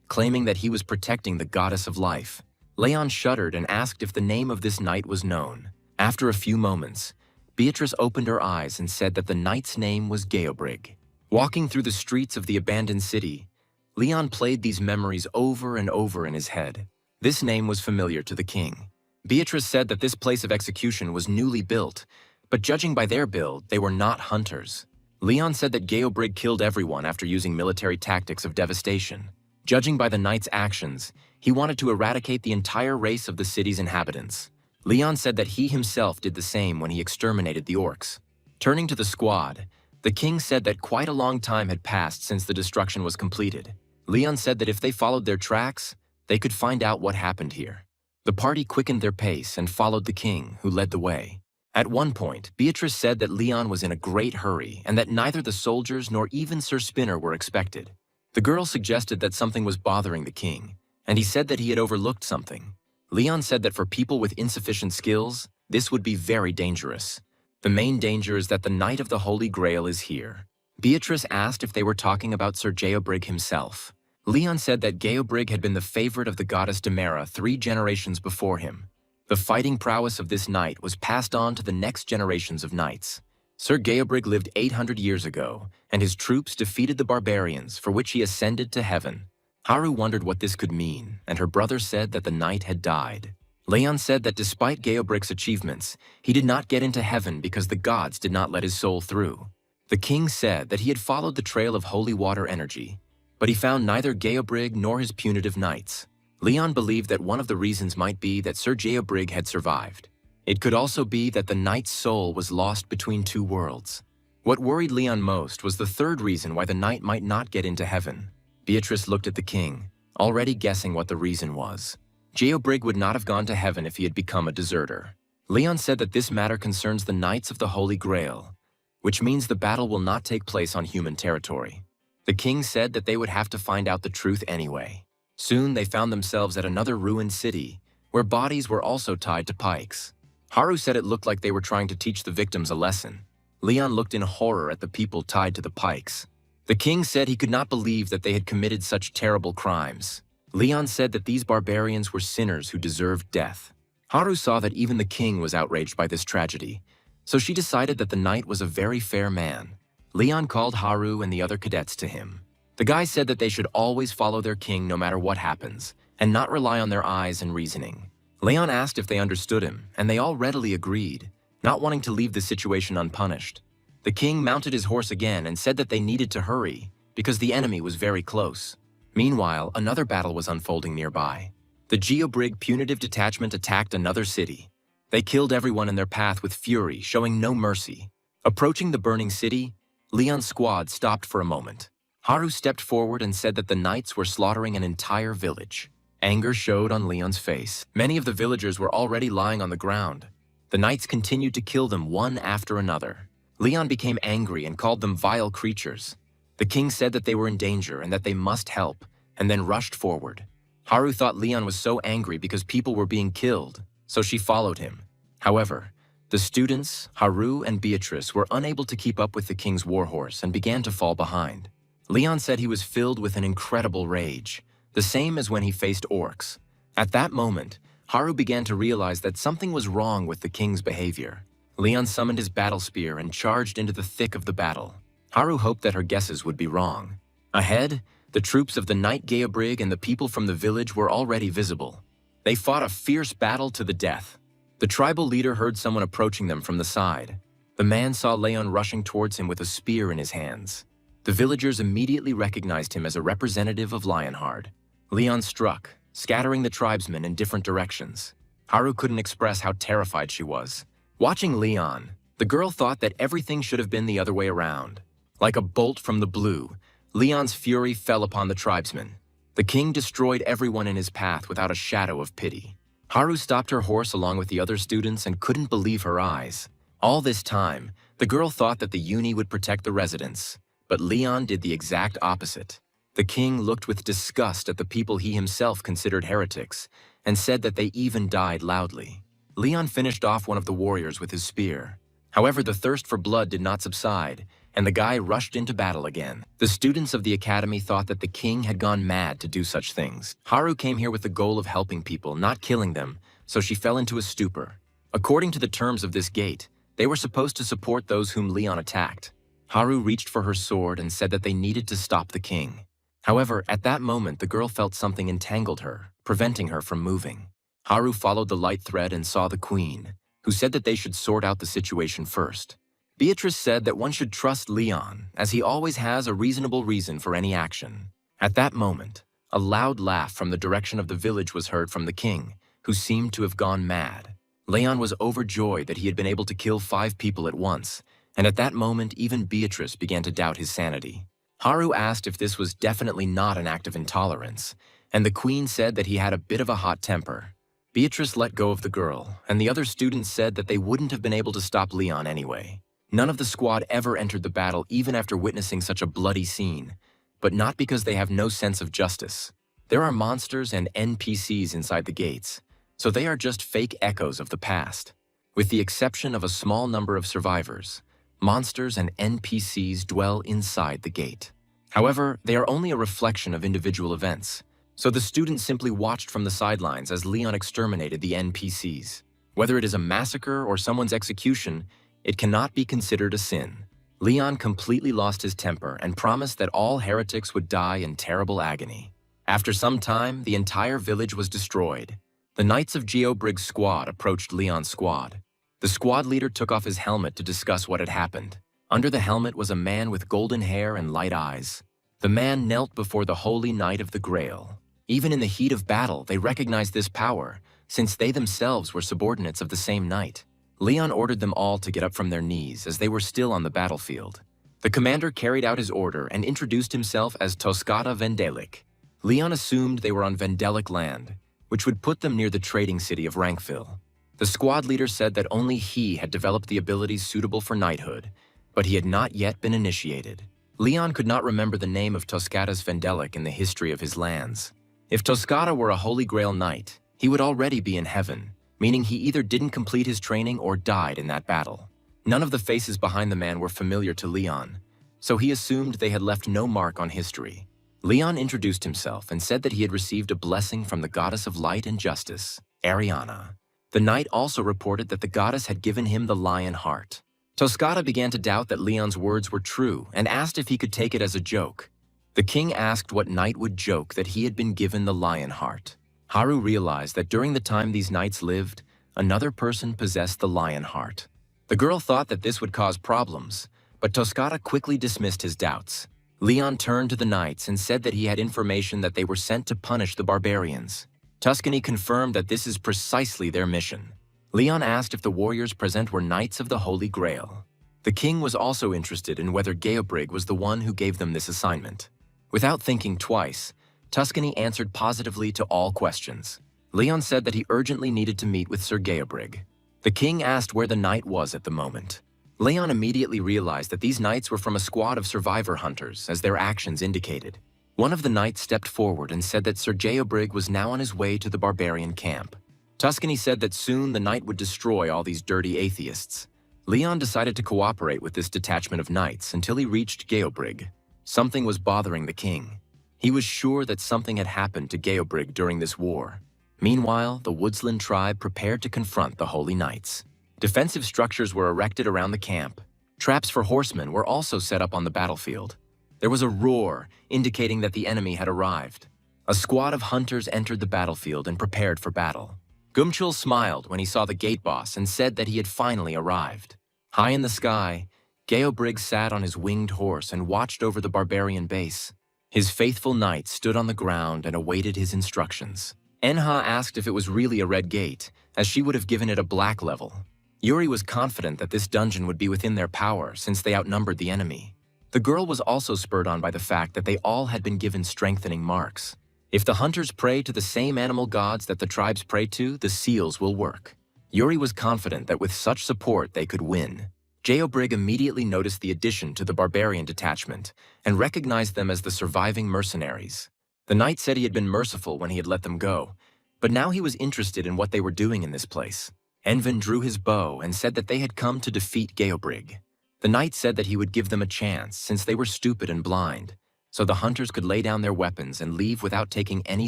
claiming that he was protecting the goddess of life. Leon shuddered and asked if the name of this knight was known. After a few moments, Beatrice opened her eyes and said that the knight's name was Geobrig. Walking through the streets of the abandoned city, Leon played these memories over and over in his head. This name was familiar to the king. Beatrice said that this place of execution was newly built, but judging by their build, they were not hunters. Leon said that Geobrig killed everyone after using military tactics of devastation. Judging by the knight's actions, he wanted to eradicate the entire race of the city's inhabitants. Leon said that he himself did the same when he exterminated the orcs. Turning to the squad, the king said that quite a long time had passed since the destruction was completed. Leon said that if they followed their tracks, they could find out what happened here. The party quickened their pace and followed the king, who led the way. At one point, Beatrice said that Leon was in a great hurry and that neither the soldiers nor even Sir Spinner were expected. The girl suggested that something was bothering the king, and he said that he had overlooked something. Leon said that for people with insufficient skills, this would be very dangerous. The main danger is that the Knight of the Holy Grail is here. Beatrice asked if they were talking about Sir Geobrig himself. Leon said that Geobrig had been the favorite of the goddess Demera 3 generations before him. The fighting prowess of this knight was passed on to the next generations of knights. Sir Geobrig lived 800 years ago, and his troops defeated the barbarians, for which he ascended to heaven. Haru wondered what this could mean, and her brother said that the knight had died. Leon said that despite Geobrig's achievements, he did not get into heaven because the gods did not let his soul through. The king said that he had followed the trail of holy water energy, but he found neither Geobrig nor his punitive knights. Leon believed that one of the reasons might be that Sir Geobrig had survived. It could also be that the knight's soul was lost between two worlds. What worried Leon most was the third reason why the knight might not get into heaven. Beatrice looked at the king, already guessing what the reason was. Geobrig would not have gone to heaven if he had become a deserter. Leon said that this matter concerns the Knights of the Holy Grail, which means the battle will not take place on human territory. The king said that they would have to find out the truth anyway. Soon they found themselves at another ruined city, where bodies were also tied to pikes. Haru said it looked like they were trying to teach the victims a lesson. Leon looked in horror at the people tied to the pikes. The king said he could not believe that they had committed such terrible crimes. Leon said that these barbarians were sinners who deserved death. Haru saw that even the king was outraged by this tragedy, so she decided that the knight was a very fair man. Leon called Haru and the other cadets to him. The guy said that they should always follow their king no matter what happens, and not rely on their eyes and reasoning. Leon asked if they understood him, and they all readily agreed, not wanting to leave the situation unpunished. The king mounted his horse again and said that they needed to hurry, because the enemy was very close. Meanwhile, another battle was unfolding nearby. The Geobrig punitive detachment attacked another city. They killed everyone in their path with fury, showing no mercy. Approaching the burning city, Leon's squad stopped for a moment. Haru stepped forward and said that the knights were slaughtering an entire village. Anger showed on Leon's face. Many of the villagers were already lying on the ground. The knights continued to kill them one after another. Leon became angry and called them vile creatures. The king said that they were in danger and that they must help, and then rushed forward. Haru thought Leon was so angry because people were being killed, so she followed him. However, the students, Haru and Beatrice, were unable to keep up with the king's warhorse and began to fall behind. Leon said he was filled with an incredible rage, the same as when he faced orcs. At that moment, Haru began to realize that something was wrong with the king's behavior. Leon summoned his battle spear and charged into the thick of the battle. Haru hoped that her guesses would be wrong. Ahead, the troops of the Knight Geobrig and the people from the village were already visible. They fought a fierce battle to the death. The tribal leader heard someone approaching them from the side. The man saw Leon rushing towards him with a spear in his hands. The villagers immediately recognized him as a representative of Lionheart. Leon struck, scattering the tribesmen in different directions. Haru couldn't express how terrified she was. Watching Leon, the girl thought that everything should have been the other way around. Like a bolt from the blue, Leon's fury fell upon the tribesmen. The king destroyed everyone in his path without a shadow of pity. Haru stopped her horse along with the other students and couldn't believe her eyes. All this time, the girl thought that the uni would protect the residents, but Leon did the exact opposite. The king looked with disgust at the people he himself considered heretics and said that they even died loudly. Leon finished off one of the warriors with his spear. However, the thirst for blood did not subside, and the guy rushed into battle again. The students of the academy thought that the king had gone mad to do such things. Haru came here with the goal of helping people, not killing them, so she fell into a stupor. According to the terms of this gate, they were supposed to support those whom Leon attacked. Haru reached for her sword and said that they needed to stop the king. However, at that moment, the girl felt something entangled her, preventing her from moving. Haru followed the light thread and saw the queen, who said that they should sort out the situation first. Beatrice said that one should trust Leon, as he always has a reasonable reason for any action. At that moment, a loud laugh from the direction of the village was heard from the king, who seemed to have gone mad. Leon was overjoyed that he had been able to kill 5 people at once, and at that moment even Beatrice began to doubt his sanity. Haru asked if this was definitely not an act of intolerance, and the queen said that he had a bit of a hot temper. Beatrice let go of the girl, and the other students said that they wouldn't have been able to stop Leon anyway. None of the squad ever entered the battle even after witnessing such a bloody scene, but not because they have no sense of justice. There are monsters and NPCs inside the gates, so they are just fake echoes of the past. With the exception of a small number of survivors, monsters and NPCs dwell inside the gate. However, they are only a reflection of individual events, so the students simply watched from the sidelines as Leon exterminated the NPCs. Whether it is a massacre or someone's execution, it cannot be considered a sin. Leon completely lost his temper and promised that all heretics would die in terrible agony. After some time, the entire village was destroyed. The Knights of Geobrig's squad approached Leon's squad. The squad leader took off his helmet to discuss what had happened. Under the helmet was a man with golden hair and light eyes. The man knelt before the Holy Knight of the Grail. Even in the heat of battle, they recognized this power, since they themselves were subordinates of the same knight. Leon ordered them all to get up from their knees as they were still on the battlefield. The commander carried out his order and introduced himself as Toscata Vendelic. Leon assumed they were on Vendelic land, which would put them near the trading city of Rankville. The squad leader said that only he had developed the abilities suitable for knighthood, but he had not yet been initiated. Leon could not remember the name of Toscata's Vendelic in the history of his lands. If Toscata were a Holy Grail knight, he would already be in heaven, meaning he either didn't complete his training or died in that battle. None of the faces behind the man were familiar to Leon, so he assumed they had left no mark on history. Leon introduced himself and said that he had received a blessing from the goddess of light and justice, Ariana. The knight also reported that the goddess had given him the lion heart. Toscata began to doubt that Leon's words were true and asked if he could take it as a joke. The king asked what knight would joke that he had been given the lion heart. Haru realized that during the time these knights lived, another person possessed the lion heart. The girl thought that this would cause problems, but Toscata quickly dismissed his doubts. Leon turned to the knights and said that he had information that they were sent to punish the barbarians. Tuscany confirmed that this is precisely their mission. Leon asked if the warriors present were Knights of the Holy Grail. The king was also interested in whether Geobrig was the one who gave them this assignment. Without thinking twice, Tuscany answered positively to all questions. Leon said that he urgently needed to meet with Sir Geobrig. The king asked where the knight was at the moment. Leon immediately realized that these knights were from a squad of survivor hunters, as their actions indicated. One of the knights stepped forward and said that Sir Geobrig was now on his way to the barbarian camp. Tuscany said that soon the knight would destroy all these dirty atheists. Leon decided to cooperate with this detachment of knights until he reached Geobrig. Something was bothering the king. He was sure that something had happened to Geobrig during this war. Meanwhile, the Woodsland tribe prepared to confront the Holy Knights. Defensive structures were erected around the camp. Traps for horsemen were also set up on the battlefield. There was a roar, indicating that the enemy had arrived. A squad of hunters entered the battlefield and prepared for battle. Gumchul smiled when he saw the gate boss and said that he had finally arrived. High in the sky, Geobrig sat on his winged horse and watched over the barbarian base. His faithful knight stood on the ground and awaited his instructions. Enha asked if it was really a red gate, as she would have given it a black level. Yuri was confident that this dungeon would be within their power since they outnumbered the enemy. The girl was also spurred on by the fact that they all had been given strengthening marks. If the hunters pray to the same animal gods that the tribes pray to, the seals will work. Yuri was confident that with such support they could win. Geobrig immediately noticed the addition to the barbarian detachment and recognized them as the surviving mercenaries. The knight said he had been merciful when he had let them go, but now he was interested in what they were doing in this place. Envin drew his bow and said that they had come to defeat Geobrig. The knight said that he would give them a chance since they were stupid and blind, so the hunters could lay down their weapons and leave without taking any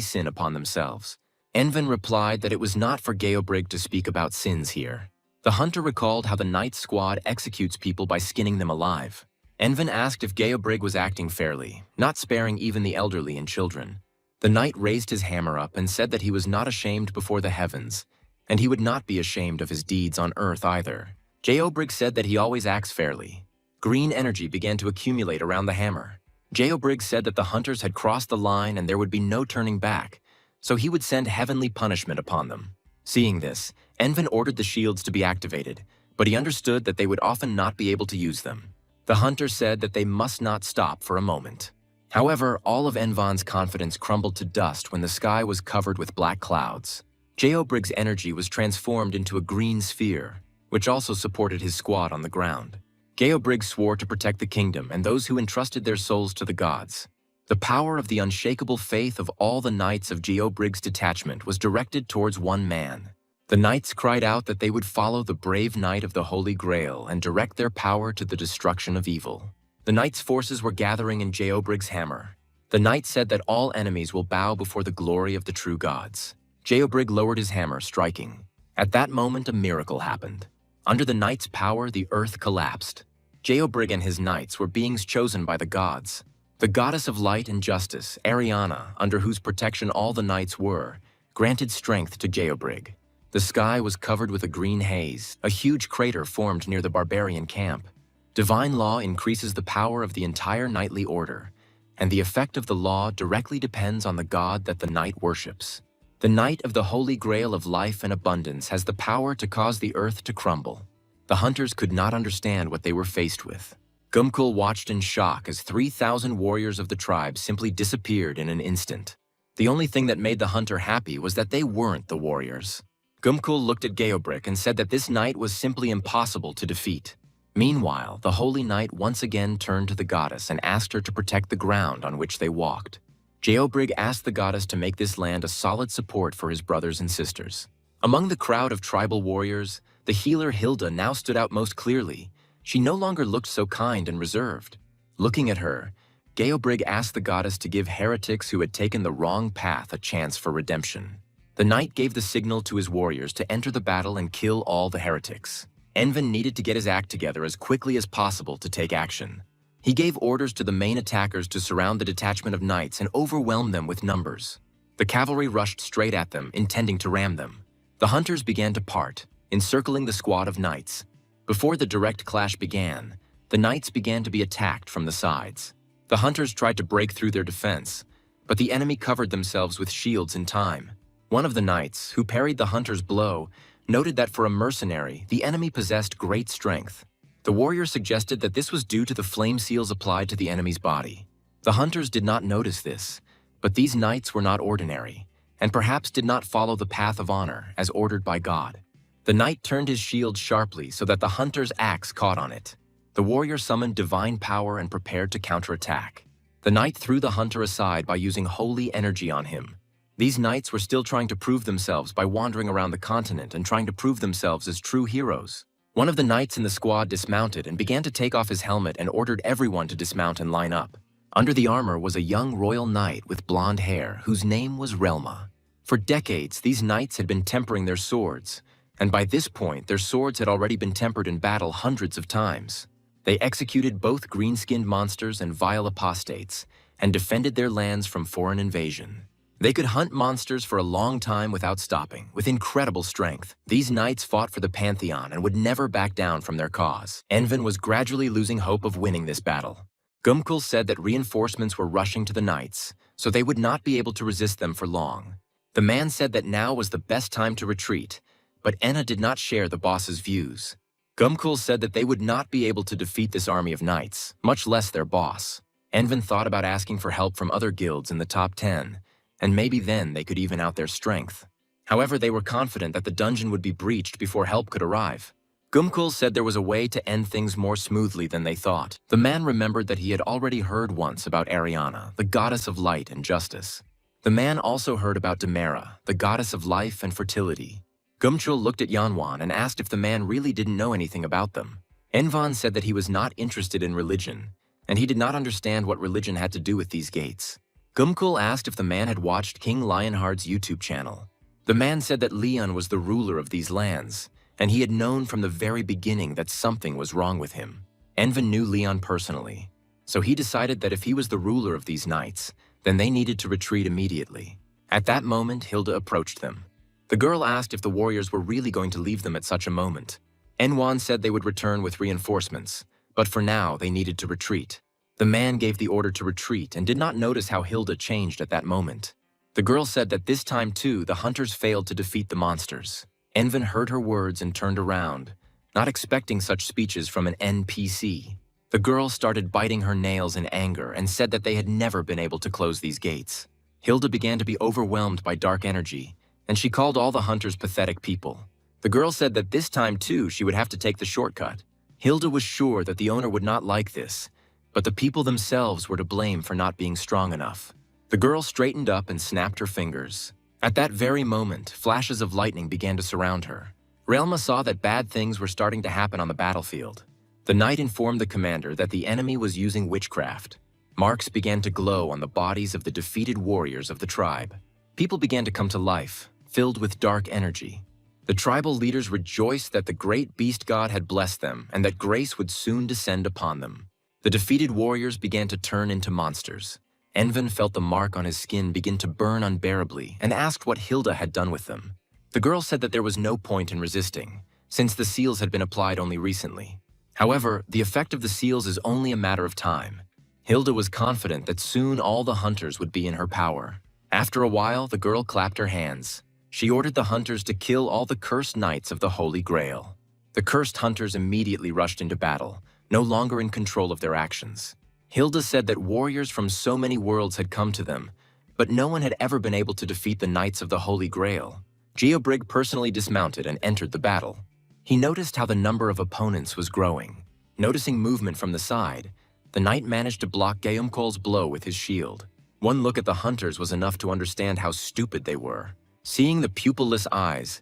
sin upon themselves. Envin replied that it was not for Geobrig to speak about sins here. The hunter recalled how the knight's squad executes people by skinning them alive. Envin asked if Geobrig was acting fairly, not sparing even the elderly and children. The knight raised his hammer up and said that he was not ashamed before the heavens, and he would not be ashamed of his deeds on earth either. Geobrig said that he always acts fairly. Green energy began to accumulate around the hammer. Geobrig said that the hunters had crossed the line and there would be no turning back, so he would send heavenly punishment upon them. Seeing this, Envin ordered the shields to be activated, but he understood that they would often not be able to use them. The hunter said that they must not stop for a moment. However, all of Envan's confidence crumbled to dust when the sky was covered with black clouds. Geobrig's energy was transformed into a green sphere, which also supported his squad on the ground. Geobrig swore to protect the kingdom and those who entrusted their souls to the gods. The power of the unshakable faith of all the knights of Geobrig's detachment was directed towards one man. The knights cried out that they would follow the brave knight of the Holy Grail and direct their power to the destruction of evil. The knights' forces were gathering in Geobrig's hammer. The knight said that all enemies will bow before the glory of the true gods. Geobrig lowered his hammer, striking. At that moment, a miracle happened. Under the knight's power, the earth collapsed. Geobrig and his knights were beings chosen by the gods. The goddess of light and justice, Ariana, under whose protection all the knights were, granted strength to Geobrig. The sky was covered with a green haze. A huge crater formed near the barbarian camp. Divine law increases the power of the entire knightly order, and the effect of the law directly depends on the god that the knight worships. The Knight of the Holy Grail of life and abundance has the power to cause the earth to crumble. The hunters could not understand what they were faced with. Gumkul watched in shock as 3,000 warriors of the tribe simply disappeared in an instant. The only thing that made the hunter happy was that they weren't the warriors. Gumkul looked at Geobrig and said that this knight was simply impossible to defeat. Meanwhile, the Holy Knight once again turned to the goddess and asked her to protect the ground on which they walked. Geobrig asked the goddess to make this land a solid support for his brothers and sisters. Among the crowd of tribal warriors, the healer Hilda now stood out most clearly. She no longer looked so kind and reserved. Looking at her, Geobrig asked the goddess to give heretics who had taken the wrong path a chance for redemption. The knight gave the signal to his warriors to enter the battle and kill all the heretics. Envin needed to get his act together as quickly as possible to take action. He gave orders to the main attackers to surround the detachment of knights and overwhelm them with numbers. The cavalry rushed straight at them, intending to ram them. The hunters began to part, encircling the squad of knights. Before the direct clash began, the knights began to be attacked from the sides. The hunters tried to break through their defense, but the enemy covered themselves with shields in time. One of the knights, who parried the hunter's blow, noted that for a mercenary, the enemy possessed great strength. The warrior suggested that this was due to the flame seals applied to the enemy's body. The hunters did not notice this, but these knights were not ordinary, and perhaps did not follow the path of honor as ordered by God. The knight turned his shield sharply so that the hunter's axe caught on it. The warrior summoned divine power and prepared to counterattack. The knight threw the hunter aside by using holy energy on him. These knights were still trying to prove themselves by wandering around the continent and trying to prove themselves as true heroes. One of the knights in the squad dismounted and began to take off his helmet and ordered everyone to dismount and line up. Under the armor was a young royal knight with blonde hair whose name was Relma. For decades, these knights had been tempering their swords, and by this point, their swords had already been tempered in battle hundreds of times. They executed both green-skinned monsters and vile apostates, and defended their lands from foreign invasion. They could hunt monsters for a long time without stopping, with incredible strength. These knights fought for the Pantheon and would never back down from their cause. Envin was gradually losing hope of winning this battle. Gumkul said that reinforcements were rushing to the knights, so they would not be able to resist them for long. The man said that now was the best time to retreat, but Enna did not share the boss's views. Gumkul said that they would not be able to defeat this army of knights, much less their boss. Envin thought about asking for help from other guilds in the top 10, and maybe then they could even out their strength. However, they were confident that the dungeon would be breached before help could arrive. Gumkul said there was a way to end things more smoothly than they thought. The man remembered that he had already heard once about Ariana, the goddess of light and justice. The man also heard about Demera, the goddess of life and fertility. Gumchul looked at Yanwan and asked if the man really didn't know anything about them. Envan said that he was not interested in religion, and he did not understand what religion had to do with these gates. Gumkul asked if the man had watched King Lionheart's YouTube channel. The man said that Leon was the ruler of these lands, and he had known from the very beginning that something was wrong with him. Envan knew Leon personally, so he decided that if he was the ruler of these knights, then they needed to retreat immediately. At that moment, Hilda approached them. The girl asked if the warriors were really going to leave them at such a moment. Enwan said they would return with reinforcements, but for now they needed to retreat. The man gave the order to retreat and did not notice how Hilda changed at that moment. The girl said that this time too the hunters failed to defeat the monsters. Envin heard her words and turned around, not expecting such speeches from an NPC. The girl started biting her nails in anger and said that they had never been able to close these gates. Hilda began to be overwhelmed by dark energy, and she called all the hunters pathetic people. The girl said that this time too she would have to take the shortcut. Hilda was sure that the owner would not like this, but the people themselves were to blame for not being strong enough. The girl straightened up and snapped her fingers. At that very moment, flashes of lightning began to surround her. Relma saw that bad things were starting to happen on the battlefield. The knight informed the commander that the enemy was using witchcraft. Marks began to glow on the bodies of the defeated warriors of the tribe. People began to come to life, filled with dark energy. The tribal leaders rejoiced that the great beast god had blessed them and that grace would soon descend upon them. The defeated warriors began to turn into monsters. Envin felt the mark on his skin begin to burn unbearably and asked what Hilda had done with them. The girl said that there was no point in resisting, since the seals had been applied only recently. However, the effect of the seals is only a matter of time. Hilda was confident that soon all the hunters would be in her power. After a while, the girl clapped her hands. She ordered the hunters to kill all the cursed knights of the Holy Grail. The cursed hunters immediately rushed into battle, no longer in control of their actions. Hilda said that warriors from so many worlds had come to them, but no one had ever been able to defeat the knights of the Holy Grail. Geobrig personally dismounted and entered the battle. He noticed how the number of opponents was growing. Noticing movement from the side, the knight managed to block Geumkol's blow with his shield. One look at the hunters was enough to understand how stupid they were. Seeing the pupilless eyes,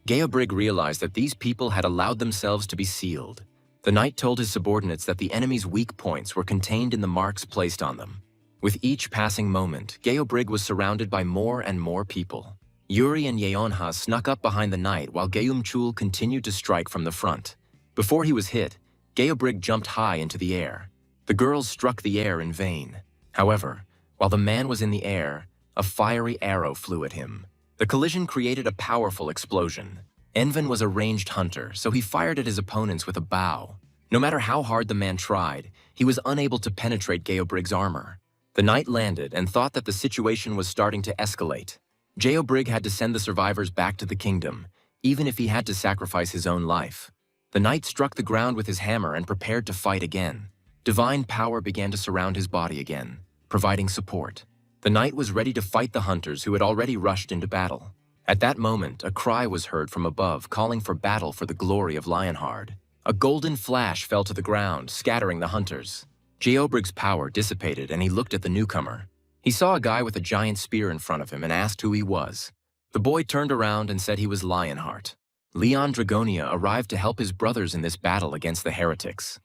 Geobrig realized that these people had allowed themselves to be sealed. The knight told his subordinates that the enemy's weak points were contained in the marks placed on them. With each passing moment, Geobrig was surrounded by more and more people. Yuri and Yeonha snuck up behind the knight while Geumchul continued to strike from the front. Before he was hit, Geobrig jumped high into the air. The girls struck the air in vain. However, while the man was in the air, a fiery arrow flew at him. The collision created a powerful explosion. Envin was a ranged hunter, so he fired at his opponents with a bow. No matter how hard the man tried, he was unable to penetrate Geobrig's armor. The knight landed and thought that the situation was starting to escalate. Geobrig had to send the survivors back to the kingdom, even if he had to sacrifice his own life. The knight struck the ground with his hammer and prepared to fight again. Divine power began to surround his body again, providing support. The knight was ready to fight the hunters who had already rushed into battle. At that moment, a cry was heard from above calling for battle for the glory of Lionheart. A golden flash fell to the ground, scattering the hunters. Geobrig's power dissipated and he looked at the newcomer. He saw a guy with a giant spear in front of him and asked who he was. The boy turned around and said he was Lionheart. Leon Dragonia arrived to help his brothers in this battle against the heretics.